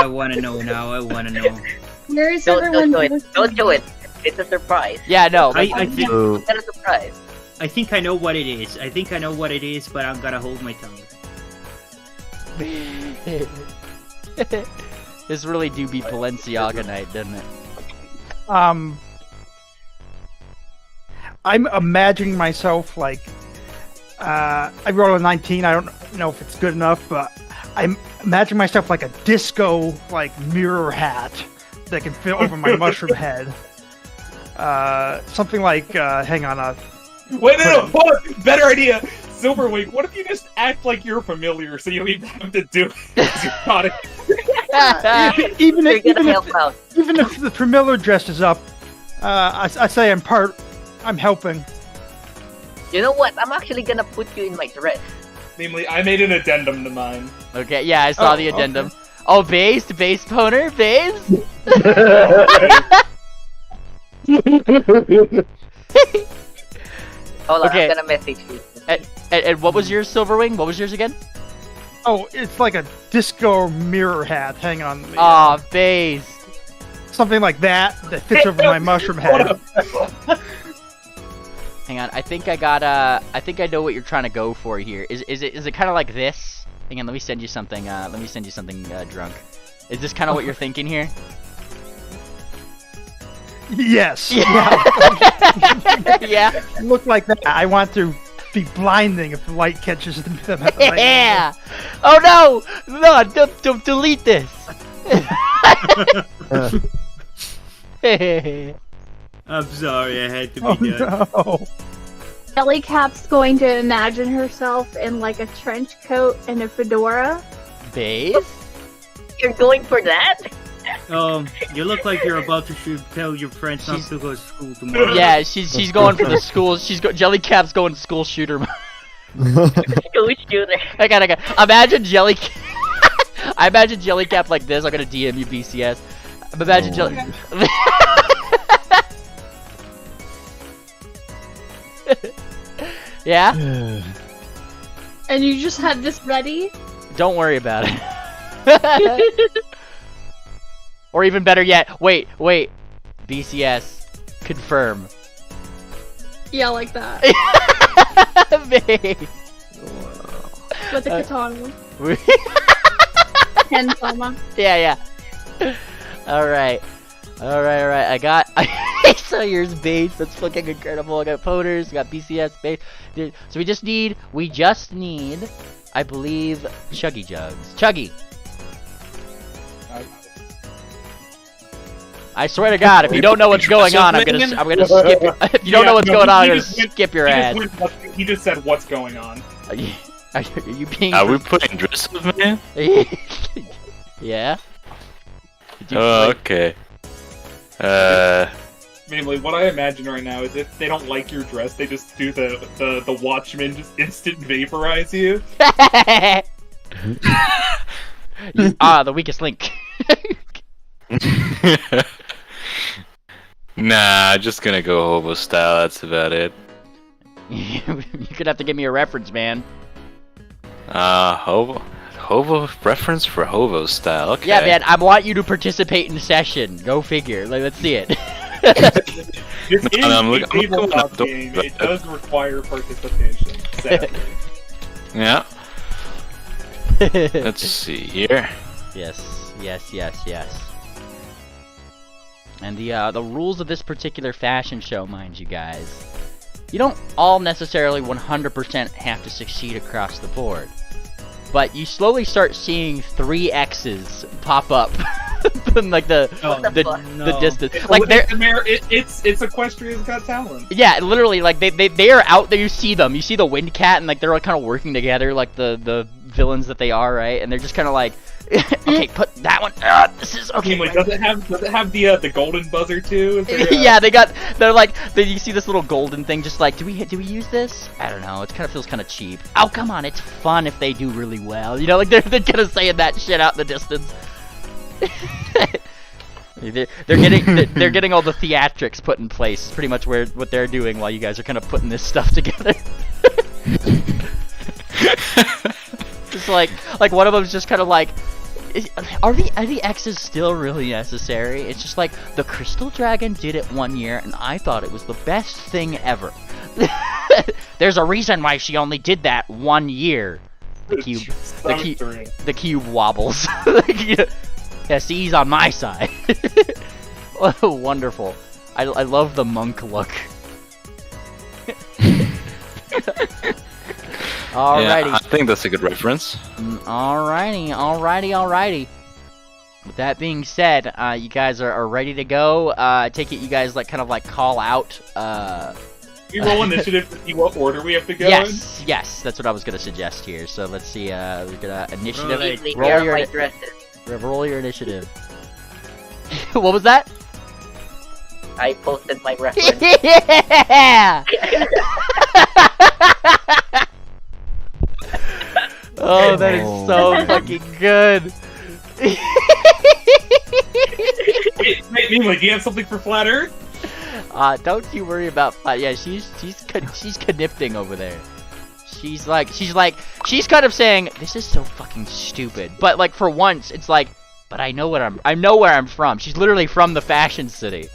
want to know now. I want to know. Where is Don't everyone? do it. Don't do it. It's a surprise. Yeah, no. I think It's not a surprise. I think I know what it is. But I'm gonna hold my tongue. This really do be Balenciaga night, doesn't it? I'm imagining myself like I rolled a 19. I don't know if it's good enough, but I'm imagining myself like a disco like mirror hat that can fit over my mushroom head. Something like hang on. Wait, no, hold on. Better idea. Silverwing, what if you just act like you're familiar so you don't even have to do it? You got it. even if the familiar dresses up, I say I'm helping. You know what? I'm actually gonna put you in my dress. Namely, I made an addendum to mine. Okay, yeah, I saw the addendum. Okay. Oh, base boner, base. Hold on, I'm gonna message you. And what was yours, Silverwing? What was yours again? Oh, it's like a disco mirror hat. Hang on. Aw, base. Something like that fits over my mushroom head. Hang on, I think I know what you're trying to go for here. Is it kind of like this? Hang on, let me send you something. Drunk. Is this kind of what you're thinking here? Yes. Yeah. Look like that. I want to be blinding if the light catches them at the right Yeah. Oh no! Don't delete this. I'm sorry, I had to be done. No. Jellycap's going to imagine herself in like a trench coat and a fedora. Base? You're going for that? You look like you're about to tell your friends not to go to school tomorrow. Yeah, she's going for the school. Jellycap's going to school shooter. School shooter. I got. Imagine Jellycap. I imagine Jellycap like this. I'm gonna DM you BCS. Imagine Yeah? And you just had this ready? Don't worry about it. Or even better yet, wait. BCS, confirm. Yeah, like that. With the katana. Kentama. Yeah. Alright. I saw yours base. That's fucking incredible. I got Poters, got BCS base. Dude, so we just need, I believe, Chuggy Jugs. Chuggy! I swear to God, if you don't know what's going on, I'm gonna skip you. If you don't know what's going on, I'm gonna skip your ass. He just said, "What's going on?" Are you being? Are we putting dresses, man? Yeah. Oh, okay. Mainly, what I imagine right now is if they don't like your dress, they just do the Watchmen just instant vaporize you. You are the weakest link. Nah, just gonna go hobo style, that's about it. You're gonna have to give me a reference, man. Hobo reference for hobo style, okay. Yeah, man, I want you to participate in session. Go figure. Like, let's see it. This is a tabletop game. It does require participation, sadly. Yeah. Let's see here. Yes. And the rules of this particular fashion show, mind you guys, you don't all necessarily 100% have to succeed across the board. But you slowly start seeing 3 X's pop up in like the distance. Like it's Equestria's Got Talent. Yeah, literally, like they are out there. You see them. You see the Wind Cat, and like they're all kind of working together, like the villains that they are, right? And they're just kind of like, okay, put that one. This is okay. Wait, does it have the golden buzzer too? Yeah, you see this little golden thing. Just like, do we use this? I don't know. It kind of feels kind of cheap. Oh, come on, it's fun if they do really well. You know, like they're kind of saying that shit out in the distance. they're getting all the theatrics put in place. Pretty much what they're doing while you guys are kind of putting this stuff together. Just like one of them's just kind of like, are the X's still really necessary? It's just like, the Crystal Dragon did it one year, and I thought it was the best thing ever. There's a reason why she only did that 1 year. The cube wobbles. Yeah, see, he's on my side. Oh, wonderful. I love the monk look. Alrighty. Yeah, I think that's a good reference. Alrighty. With that being said, you guys are ready to go. Take it you guys kind of call out. We roll initiative to see what order we have to go in? Yes, that's what I was gonna suggest here. So let's see, we're gonna initiative. Roll your initiative. What was that? I posted my reference. Yeah! Oh, that is so fucking good. Wait, do you have something for Flat Earth? Don't you worry about Flat. Yeah, she's connipting over there. She's kind of saying, this is so fucking stupid. But like for once, it's like, but I know where I'm from. She's literally from the Fashion City.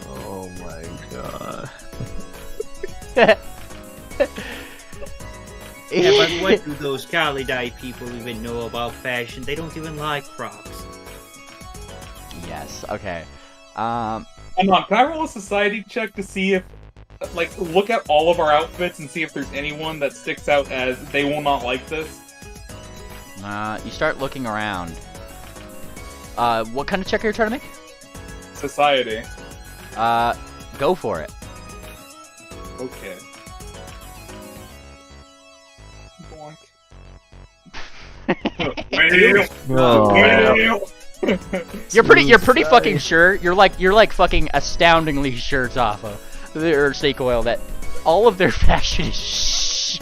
Oh my god. Yeah, but what do those Kalidai people even know about fashion? They don't even like Crocs. Yes, okay. Hold on, can I roll a society check to see if, look at all of our outfits and see if there's anyone that sticks out as they will not like this? You start looking around. What kind of check are you trying to make? Society. Go for it. Okay. You're pretty fucking sure. You're like fucking astoundingly sure, Zaffa, or Snake Oil, that all of their fashion is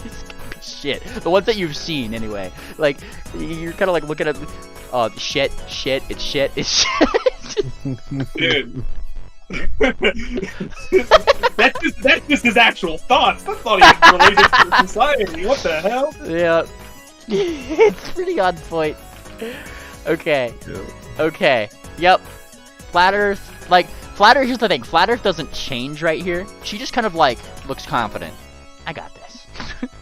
shit. The ones that you've seen, anyway. Like, you're kind of like looking at, oh, shit, it's shit. Dude, That's just his actual thoughts. That's not even related to society. What the hell? Yeah. It's pretty on point. Okay. Yeah. Okay. Yep. Flat Earth, like, Flat Earth, here's the thing. Flat Earth doesn't change right here. She just kind of, like, looks confident. I got this.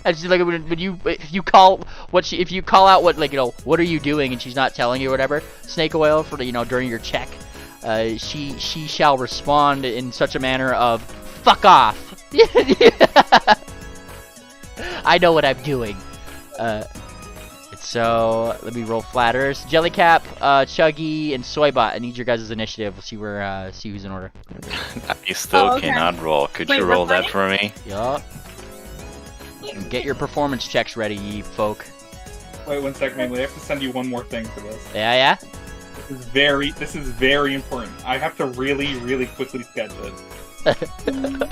And she's like, if you call out what, like, you know, what are you doing, and she's not telling you or whatever, Snake Oil, for, you know, during your check, she shall respond in such a manner of, fuck off. I know what I'm doing. So let me roll Flat Earth. Jellycap, Chuggy, and Soybot. I need your guys' initiative. We'll see where see who's in order. I still cannot roll. Could you roll that for me? Yup. Get your performance checks ready, ye folk. Wait 1 second, man. We have to send you one more thing for this. Yeah? This is very important. I have to really, really quickly sketch it.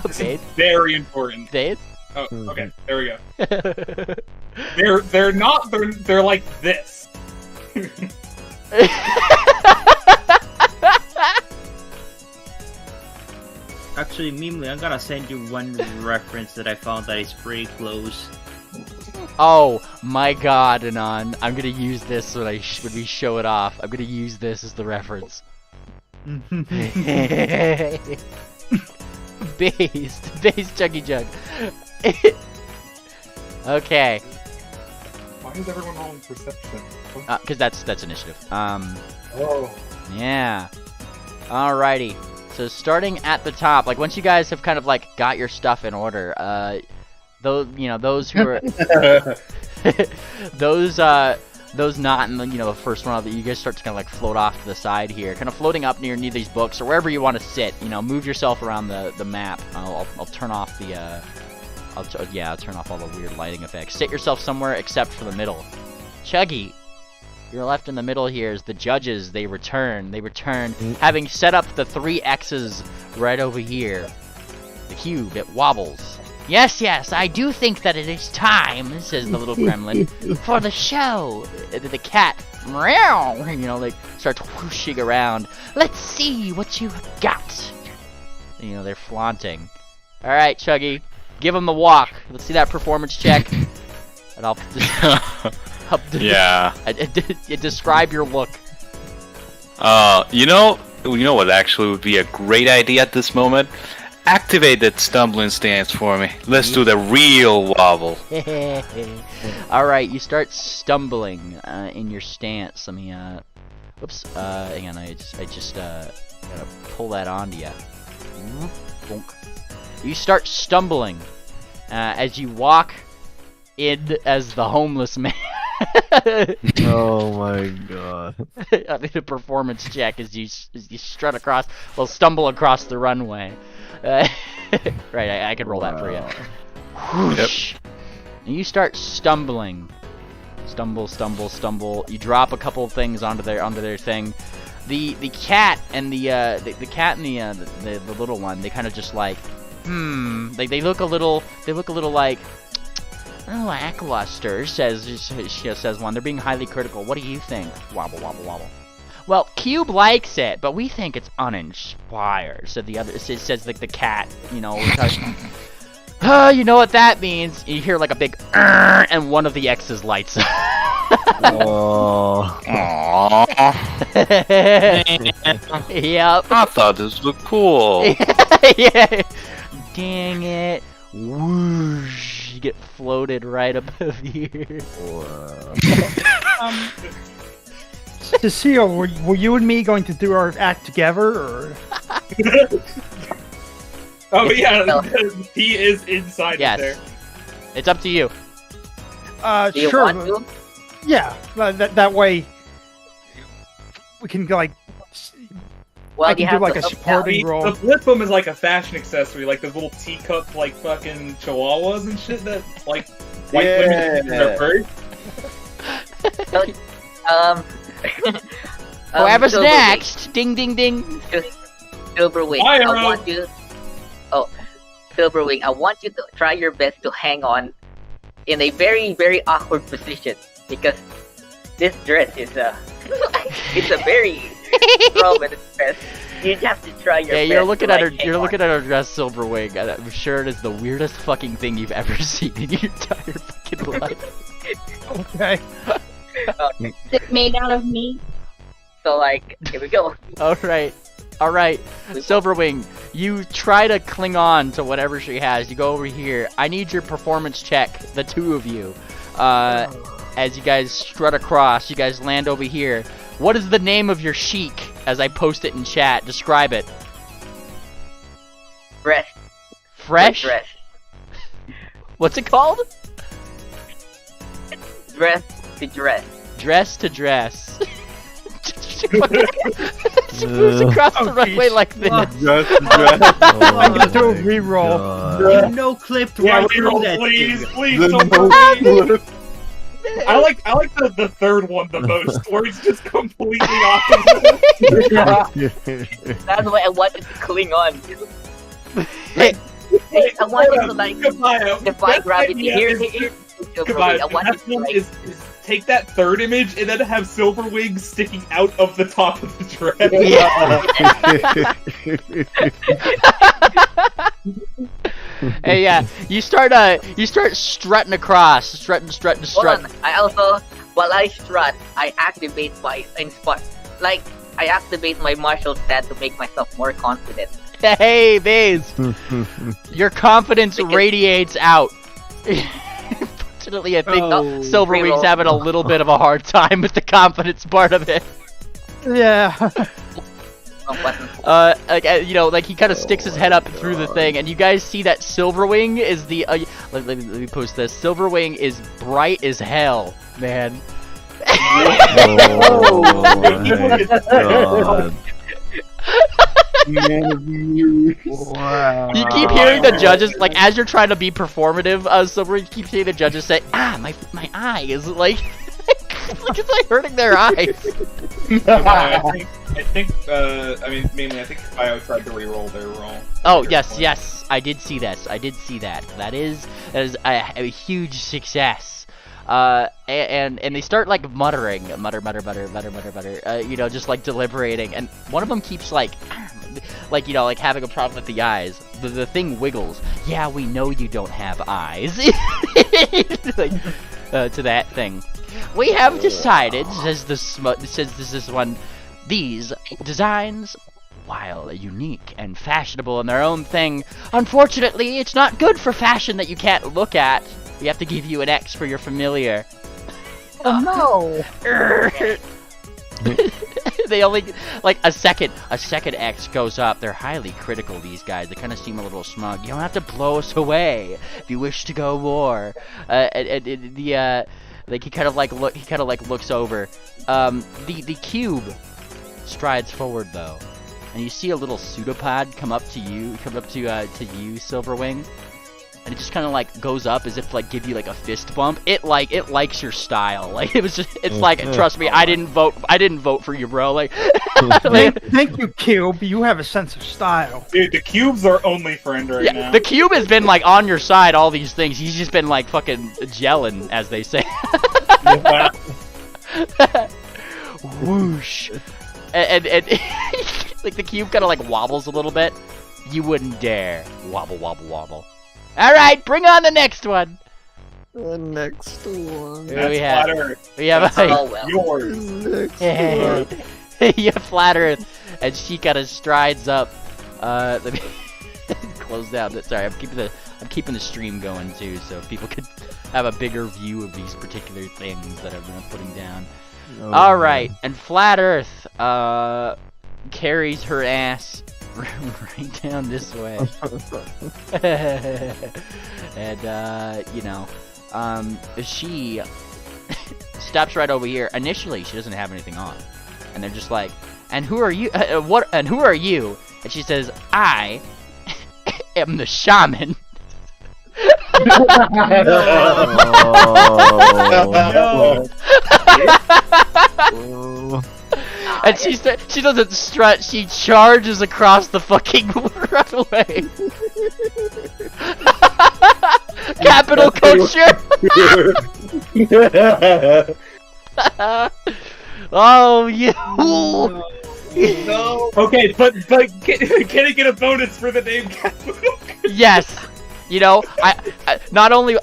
This is very important. Dave? Oh, okay. There we go. They're like this. Actually, Mimli, I'm gonna send you one reference that I found that is pretty close. Oh my god, Anon. I'm gonna use this when we show it off. I'm gonna use this as the reference. Base Chuggy Jug. Okay. Why is everyone rolling perception? Cause that's initiative. Oh. Yeah. Alrighty. So starting at the top, like once you guys have kind of like got your stuff in order, those who are those not in the the first one, you guys start to kind of like float off to the side here, kind of floating up near these books or wherever you want to sit. Move yourself around the map. I'll turn off the I'll turn off all the weird lighting effects. Sit yourself somewhere except for the middle. Chuggy, you're left in the middle here as the judges, they return, having set up the 3 X's right over here. The cube, it wobbles. Yes, I do think that it is time, says the little gremlin, for the show. The cat, meow, like starts whooshing around. Let's see what you got. They're flaunting. All right, Chuggy, give him the walk. Let's see that performance check. And I'll describe your look. You know what actually would be a great idea at this moment? Activate that stumbling stance for me. Let's do the real wobble. Alright, you start stumbling in your stance. Let me, hang on, I just gotta pull that onto you. Bonk. You start stumbling as you walk in as the homeless man. Oh my god. I need a performance check as you stumble across the runway. Right, I can roll that for you. Whoosh. Yep. And you start stumbling. Stumble. You drop a couple of things onto their thing. The cat and the little one, they kind of just like, they look a little like, oh, lackluster, says one. They're being highly critical. What do you think? Wobble. Well, Cube likes it, but we think it's uninspired. So the other, it says like the cat, you know what that means? You hear like a big, and one of the X's lights up. Yep. I thought this looked cool. Yeah. Dang it. Whoosh. You get floated right above here. Wow. Cecile, were you and me going to do our act together, or? Oh yeah, he is inside there. It's up to you. Do you sure. want to? Yeah, that way we can like. Well, I can do like a supporting role. The flip phone is like a fashion accessory, like those little teacup, like fucking chihuahuas and shit that like white women use their birds. Whoever's next, ding ding ding. Silverwing, I want you. Oh, Silverwing, I want you to try your best to hang on in a very, very awkward position because this dress is it's a very prominent dress. You just have to try your best. Yeah, you're looking to, at her. like, You're looking at her dress, Silverwing, and I'm sure it is the weirdest fucking thing you've ever seen in your entire fucking life. Okay. Is it made out of meat? So like, here we go. All right. Silverwing, you try to cling on to whatever she has. You go over here. I need your performance check, the two of you. As you guys strut across, you guys land over here. What is the name of your chic? As I post it in chat, describe it. Fresh. Fresh? Dress. What's it called? Dress to dress. Dress to dress. She moves across the runway like this. Dress to dress. I can do a reroll. No clip to Yeah, run through reroll, that please, thing. please, The don't no worry. clip. I like the third one the most, where it's just completely off. That's why I wanted to cling on. Hey, I wanted to like defy gravity. Here's Goodbye. I wanted The to like. is take that third image and then have Silverwing sticking out of the top of the dress. Hey, yeah, you start strutting across, strut. Hold on. I also, while I strut, I activate my I activate my martial stat to make myself more confident. Hey, Baze, your confidence radiates out. Fortunately, I think Silverwing's having a little bit of a hard time with the confidence part of it. Yeah. Like he kind of sticks his head up through the thing, and you guys see that Silverwing is the. Let me post this. Silverwing is bright as hell, man. Oh my god. Wow. You keep hearing the judges, like, as you're trying to be performative, Silverwing, you keep hearing the judges say, my eye is, like, it's like hurting their eyes. I think, mainly, I think Bio tried to reroll their roll. Oh, yes, I did see this. That is a huge success. And they start like mutter, just like deliberating, and one of them keeps like having a problem with the eyes. The thing wiggles. Yeah, we know you don't have eyes. Like, to that thing. We have decided, says this one, these designs, while unique and fashionable in their own thing, unfortunately, it's not good for fashion that you can't look at. We have to give you an X for your familiar. Oh no! They only, like, a second X goes up. They're highly critical, these guys. They kind of seem a little smug. You don't have to blow us away if you wish to go war. Like, he kind of looks over. The cube strides forward, though. And you see a little pseudopod come up to you, Silverwing. And it just kind of like goes up as if to like give you like a fist bump. It likes your style. Like it's like, trust me, I didn't vote for you, bro. Like, thank you, Cube. You have a sense of style. Dude, the Cube's our only friend right now. The Cube has been like on your side all these things. He's just been like fucking gelling, as they say. Whoosh. And like the Cube kind of like wobbles a little bit. You wouldn't dare wobble. All right, bring on the next one. The next one. We have yours. You Flat Earth, and she kind of strides up. Let me close down. Sorry, I'm keeping the stream going too, so people could have a bigger view of these particular things that I've been putting down. All right, and Flat Earth carries her ass right down this way. And she stops right over here. Initially she doesn't have anything on, and they're just like, and who are you, and who are you? And she says, I am the shaman. Oh. And she doesn't strut, she charges across the fucking runway. Capital Codger. Oh, you. No. Okay, but can it get a bonus for the name Capital? Yes. You know, I not only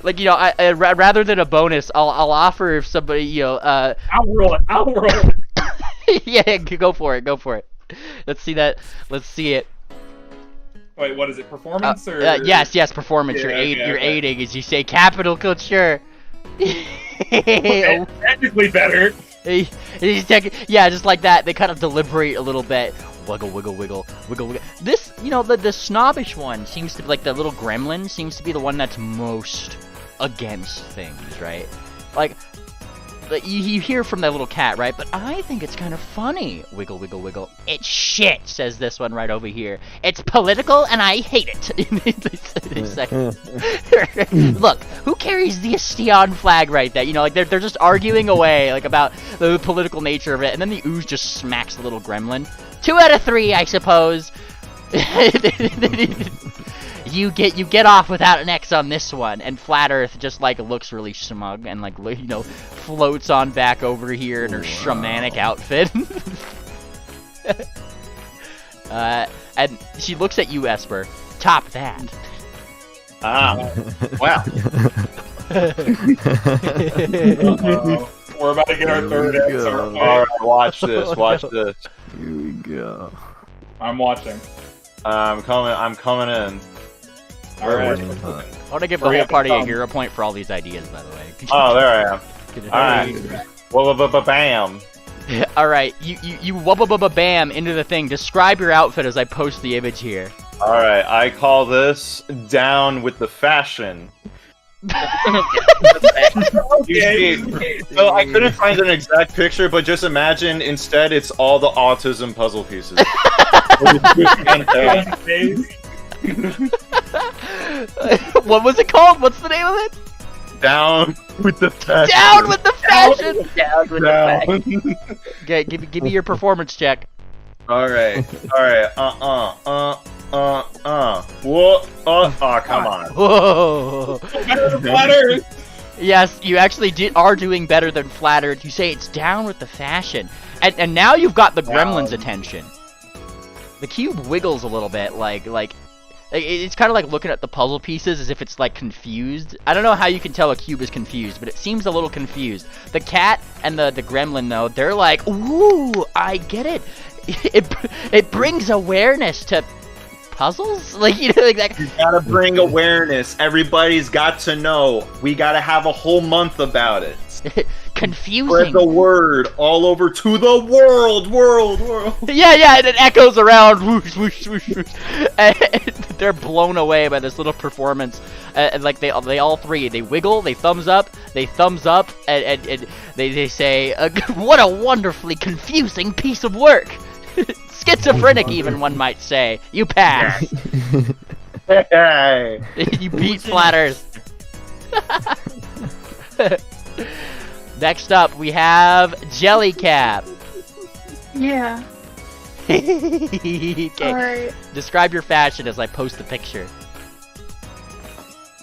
like, you know, I rather than a bonus, I'll offer if somebody, you know, I'll roll it. Yeah, go for it. Let's see that. Let's see it. Wait, what is it? Performance or? Yes, performance. Yeah, you're aiding as you say Capital Culture. Okay, technically better. Yeah, just like that. They kind of deliberate a little bit. Wiggle. This, you know, the snobbish one seems to be, like, the little gremlin seems to be the one that's most against things, right? Like you hear from that little cat, right? But I think it's kind of funny. Wiggle. It's shit, says this one right over here. It's political and I hate it. Look, who carries the Estion flag right there? You know, like they're just arguing away, like, about the political nature of it, and then the ooze just smacks the little gremlin. 2 out of 3, I suppose. You get off without an X on this one, and Flat Earth just, like, looks really smug and, like, you know, floats on back over here in her shamanic outfit. And she looks at you, Esper. Top that. Wow. We're about to get our third X. Alright, watch this. Here we go. I'm watching. I'm coming in. Alright. I want to give the whole party a hero point for all these ideas, by the way. Oh, there I am. Alright. Bam. Alright, you bam into the thing. Describe your outfit as I post the image here. Alright, I call this Down with the Fashion. Okay. So I couldn't find an exact picture, but just imagine instead it's all the autism puzzle pieces. What was it called? What's the name of it? Down with the fashion. Down with the fashion. Down with the fashion. Okay, give me your performance check. All right. What? Oh, come on. Whoa. Better than Flat Earth. Yes, you actually are doing better than Flat Earth. You say it's down with the fashion, and now you've got the gremlin's attention. The cube wiggles a little bit, like it's kind of like looking at the puzzle pieces as if it's, like, confused. I don't know how you can tell a cube is confused, but it seems a little confused. The cat and the gremlin, though, they're like, ooh, I get it. It brings awareness to puzzles, like, you know, like that. You gotta bring awareness. Everybody's got to know. We gotta have a whole month about it. Confusing. Spread the word all over to the world. Yeah, and it echoes around. Whoosh, whoosh, whoosh, whoosh. And they're blown away by this little performance. And like they all three, they wiggle, they thumbs up, and they say, "What a wonderfully confusing piece of work." Schizophrenic, even one might say. You pass. Hey. You beat Flat Earth. Next up, we have Jellycap. Yeah. Okay. Alright. Describe your fashion as I post the picture.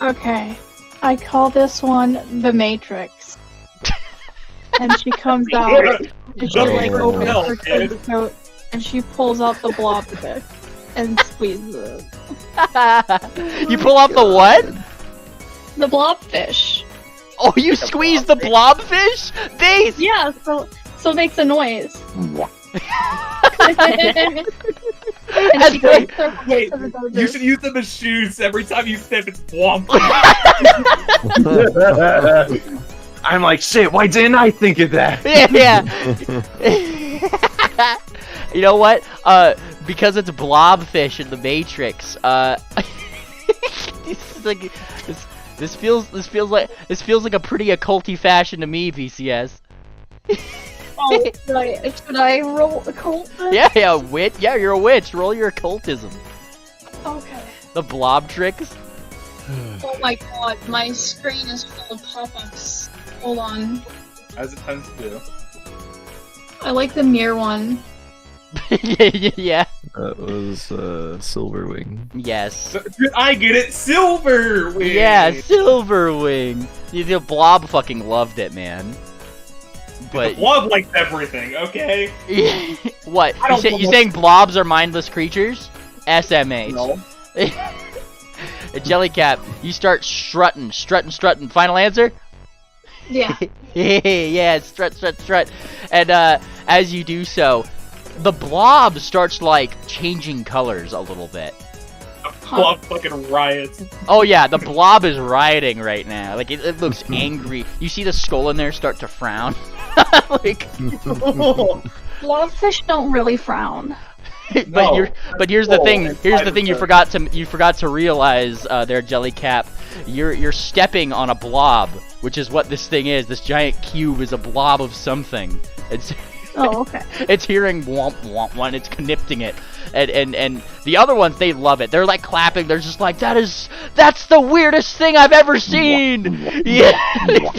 Okay. I call this one the Matrix. And she comes out and she like opens her coat and she pulls out the blobfish and squeezes it. You pull out the what? The blobfish. Oh, you squeeze the blobfish? Base! Yeah, so it makes a noise. And she wait, you should use them as shoes. Every time you step, it's womp. I'm like, shit, why didn't I think of that? Yeah. You know what? Because it's blobfish in the Matrix, this feels like a pretty occulty fashion to me, VCS. Oh, should I roll occult then? Yeah, witch. Yeah, you're a witch. Roll your occultism. Okay. The blob tricks. Oh my god, my screen is full of pop-ups. Hold on. As it tends to do. I like the mirror one. Yeah. That was Silverwing. Yes. I get it, Silverwing. Yeah, Silverwing. The blob fucking loved it, man. But the blob likes everything, okay? What? You saying blobs are mindless creatures? SMH. No. Jellycap, you start strutting. Final answer? Yeah. Yeah, strut. And as you do so, the blob starts like changing colors a little bit. The blob fucking riots. Oh yeah, the blob is rioting right now. Like it looks angry. You see the skull in there start to frown. Like Blobfish don't really frown. but here's the thing. Here's the thing you forgot to realize there, Jellycap. You're stepping on a blob, which is what this thing is. This giant cube is a blob of something. It's Oh, okay. It's hearing womp womp one. It's connipting it, and the other ones, they love it. They're like clapping. They're just like, that's the weirdest thing I've ever seen. Yeah,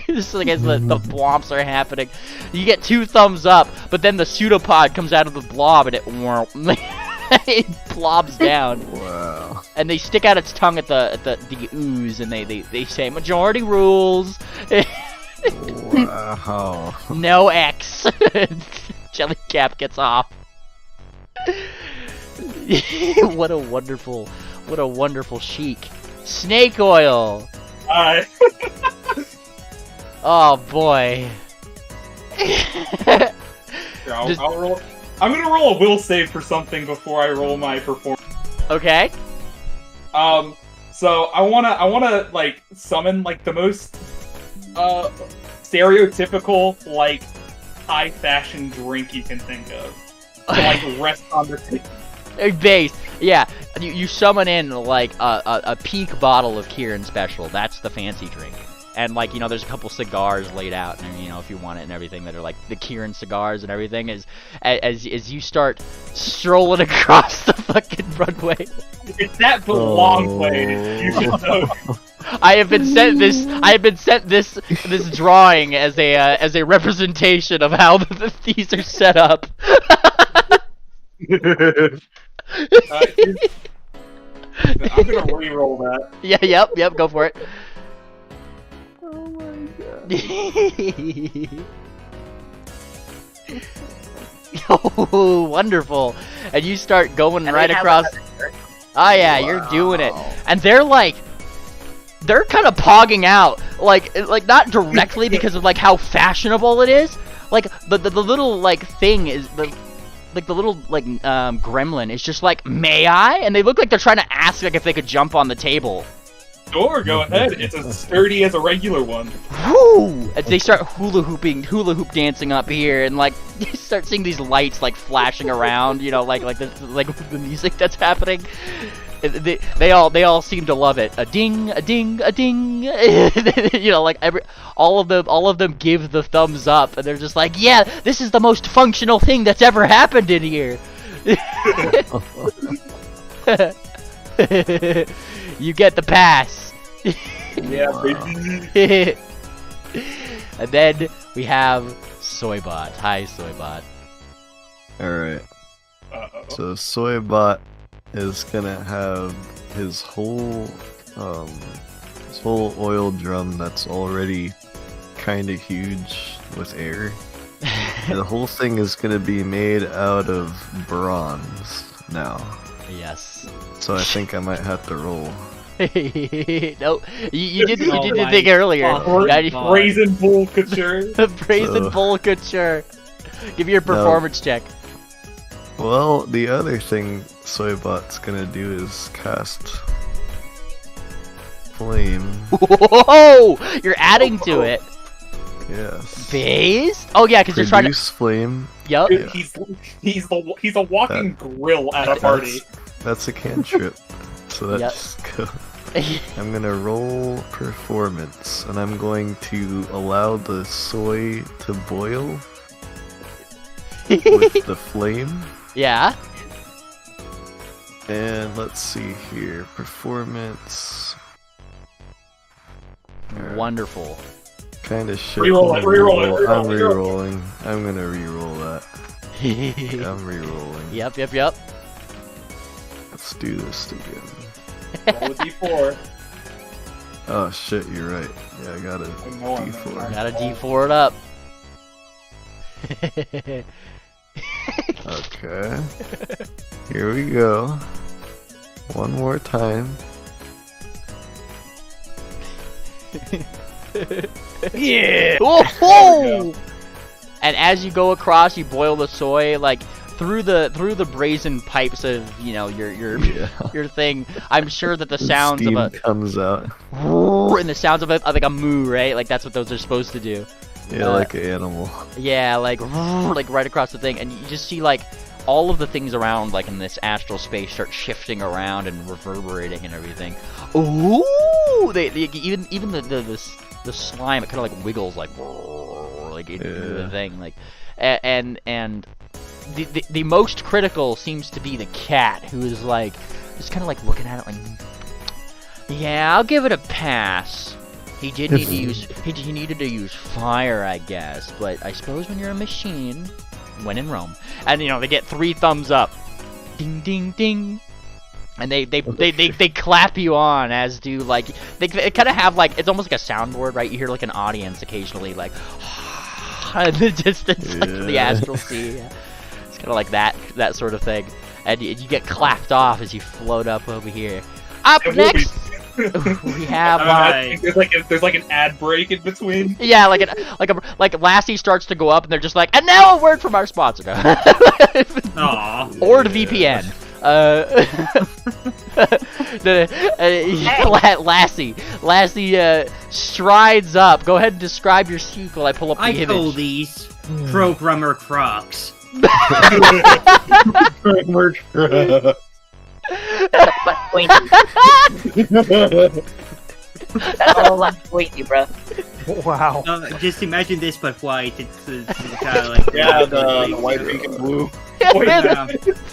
it's like as the blobs are happening. You get 2 thumbs up, but then the pseudopod comes out of the blob and it blobs down. Wow. And they stick out its tongue at the ooze, and they say majority rules. Wow. No X. Jellycap gets off. What a wonderful chic. Snake oil. Oh boy. Here, I'll roll. I'm gonna roll a will save for something before I roll my performance. Okay. So I wanna like summon like the most stereotypical like high fashion drink you can think of. To, like rest on the base. Yeah. You summon in like a peak bottle of Kirin Special. That's the fancy drink. And like, you know, there's a couple cigars laid out, and you know, if you want it and everything, that are like the Kirin cigars and everything. As you start strolling across the fucking runway. It's that long way. You should know. I have been sent this drawing as a representation of how these are set up. I'm gonna re-roll that. Yeah. Yep. Go for it. Oh my god. Oh, wonderful! And you start going right across. Oh yeah, you're doing it. And they're kind of pogging out, like not directly because of like how fashionable it is. Like the little like thing is the little like gremlin is just like, may I? And they look like they're trying to ask like if they could jump on the table. Sure, go ahead. It's as sturdy as a regular one. Woo! As they start hula hoop dancing up here, and like you start seeing these lights like flashing around, you know, like the music that's happening. They all seem to love it. A ding, a ding, a ding. You know, like all of them give the thumbs up, and they're just like, yeah, this is the most functional thing that's ever happened in here. You get the pass. Yeah, baby. And then we have Soybot. Hi, Soybot. Alright. So Soybot is gonna have his whole oil drum that's already kinda huge with air. The whole thing is gonna be made out of bronze now. Yes. So I think I might have to roll. No, you did think earlier. Brazen Bull Couture. Brazen Bull Couture. Give me your performance check. Well, the other thing Soybot's gonna do is cast Flame. Whoa! You're adding to it. Yes. Based? Oh yeah, because you're trying to produce flame. Yep. Yeah. He's a walking grill at a party. That's a cantrip. So that's go. I'm gonna roll performance, and I'm going to allow the soy to boil with the flame. Yeah. And let's see here, performance. Wonderful. Kind of shit. Reroll it. I'm rerolling. I'm gonna reroll that. I'm rerolling. Yep. Let's do this again. Roll a d4. Oh shit, you're right. Yeah, I got a d4. Gotta d4 it up. Okay. Here we go. One more time. Yeah! Whoa! And as you go across, you boil the soy like through the brazen pipes of your thing. I'm sure that the sounds Steam of a comes out. and the sounds of like a moo, right? Like that's what those are supposed to do. Yeah, like an animal. Yeah, like right across the thing, and you just see like all of the things around, like in this astral space, start shifting around and reverberating and everything. Ooh! They even the slime, it kind of like wiggles like into the thing, like, and the most critical seems to be the cat, who is like just kind of like looking at it like, yeah, I'll give it a pass. He did need to use he needed to use fire, I guess, but I suppose when you're a machine, when in Rome, and they get 3 thumbs up, ding ding ding. And they clap you on, as do like they kind of have like, it's almost like a soundboard, right? You hear like an audience occasionally like in the distance, like the astral sea. Yeah. It's kind of like that sort of thing, and you get clapped off as you float up over here. Up next, we have there's like an ad break in between. Yeah, like Lassie starts to go up, and they're just like, and now a word from our sponsor. Aww. Or the VPN. Lassie strides up. Go ahead and describe your suit while I pull up the image. I call these programmer crocs. Programmer crocs. That's all left pointy, bro. Wow. Just imagine this, but white. It's kind of like the white, pink, and blue.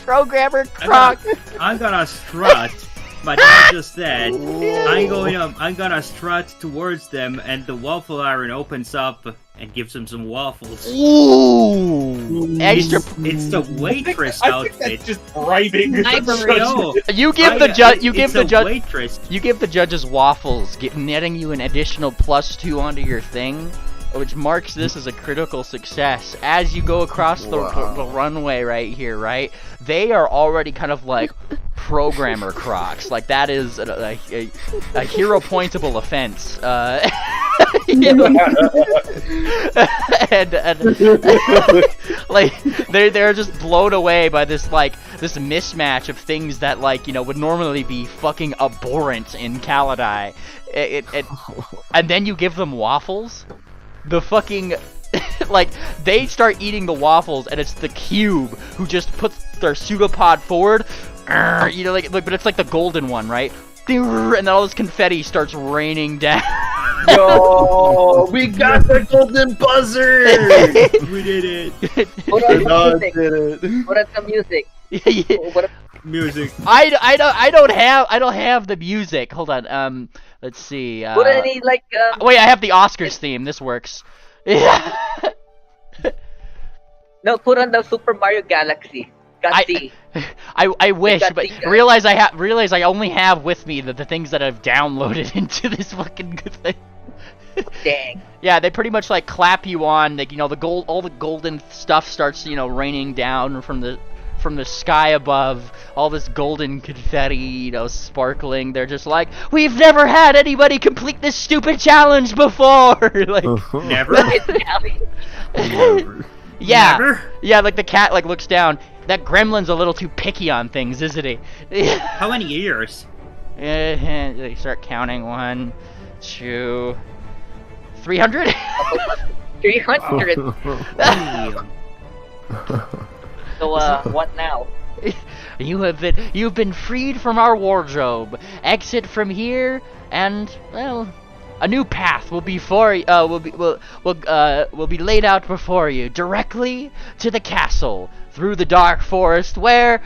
Programmer croc. I'm gonna strut, but not just that. I'm gonna strut towards them, and the waffle iron opens up and gives them some waffles. Ooh! Extra. It's the waitress I outfit. think that's just bribing. You give the judge. You give the judge. Waitress. You give the judges waffles, netting you an additional +2 onto your thing, which marks this as a critical success. As you go across the runway right here, right? They are already kind of like programmer crocs. Like that is a hero pointable offense. and like they're just blown away by this mismatch of things that would normally be fucking abhorrent in Kaladai. And then you give them waffles. The fucking they start eating the waffles, and it's the cube who just puts their pseudopod forward, but it's like the golden one, right? And then all this confetti starts raining down. Yo, we got the golden buzzer! We did it. Put on some music. Put on some music. Music. I don't have the music. Hold on. Let's see. Put any Wait, I have the Oscars theme. This works. No, put on the Super Mario Galaxy. I wish, but realize I only have with me the things that I've downloaded into this fucking good thing. Dang. Yeah, they pretty much clap you on, all the golden stuff starts raining down from the sky above, all this golden confetti, sparkling. They're just like, we've never had anybody complete this stupid challenge before. Never. Never. Yeah. Never? Yeah, the cat looks down. That gremlin's a little too picky on things, isn't he? How many years? They start counting. 1, 2, 300. 300. So what now? You've been freed from our wardrobe. Exit from here, and a new path will be will be laid out before you, directly to the castle, through the dark forest, where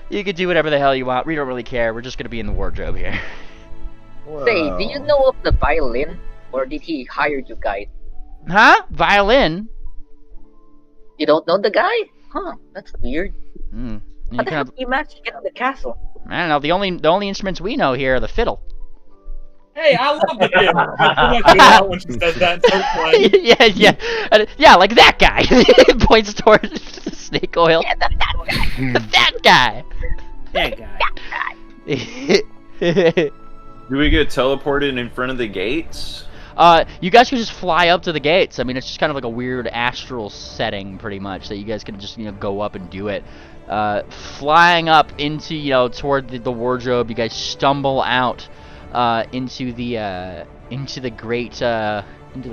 you can do whatever the hell you want. We don't really care. We're just gonna be in the wardrobe here. Wow. Say, do you know of the violin, or did he hire you guys? Huh? Violin? You don't know the guy? Huh? That's weird. Hmm. How the hell do you manage to get to the castle? I don't know. The only instruments we know here are the fiddle. Hey, I love the kid. I'm not doing that when she says that and starts playing. yeah, like that guy. Points towards snake oil. Yeah, that guy. That guy. Do we get teleported in front of the gates? You guys can just fly up to the gates. I mean, it's just kind of like a weird astral setting, pretty much, that you guys can just, go up and do it. Flying up into, toward the wardrobe, you guys stumble out, into the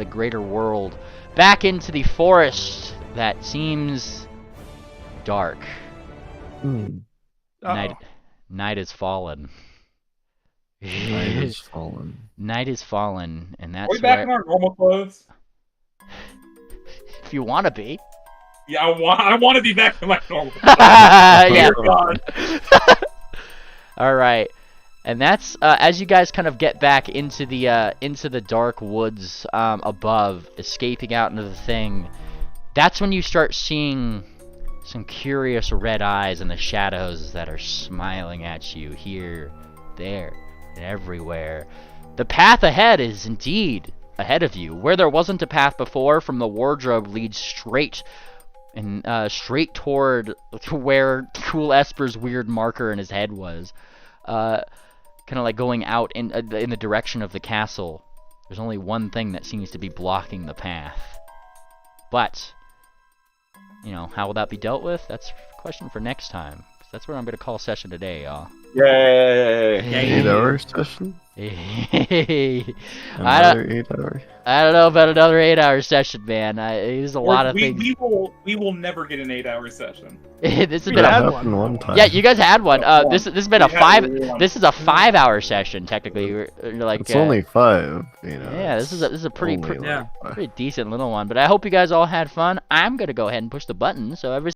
greater world. Back into the forest that seems dark. Night is fallen. Night is fallen. Night is fallen, and that's Are we back in our normal clothes? If you want to be. Yeah, I want to be back in my normal clothes. Yeah. All right, and that's as you guys kind of get back into the dark woods above, escaping out into the thing. That's when you start seeing some curious red eyes in the shadows that are smiling at you here, there, and everywhere. The path ahead is indeed ahead of you. Where there wasn't a path before, from the wardrobe leads straight straight toward where Cool Esper's weird marker in his head was. Kind of like going out in the direction of the castle. There's only one thing that seems to be blocking the path. But, how will that be dealt with? That's a question for next time. That's what I'm going to call session today, y'all. Yay! 8-hour session? Another 8 hours? I don't know about another 8-hour session, man. There's a lot of things. We will never get an 8-hour session. This has been one time. Yeah, you guys had one. This has been This is a 5-hour session technically. You're like it's only 5. Yeah, this is a pretty decent little one. But I hope you guys all had fun. I'm gonna go ahead and push the button so every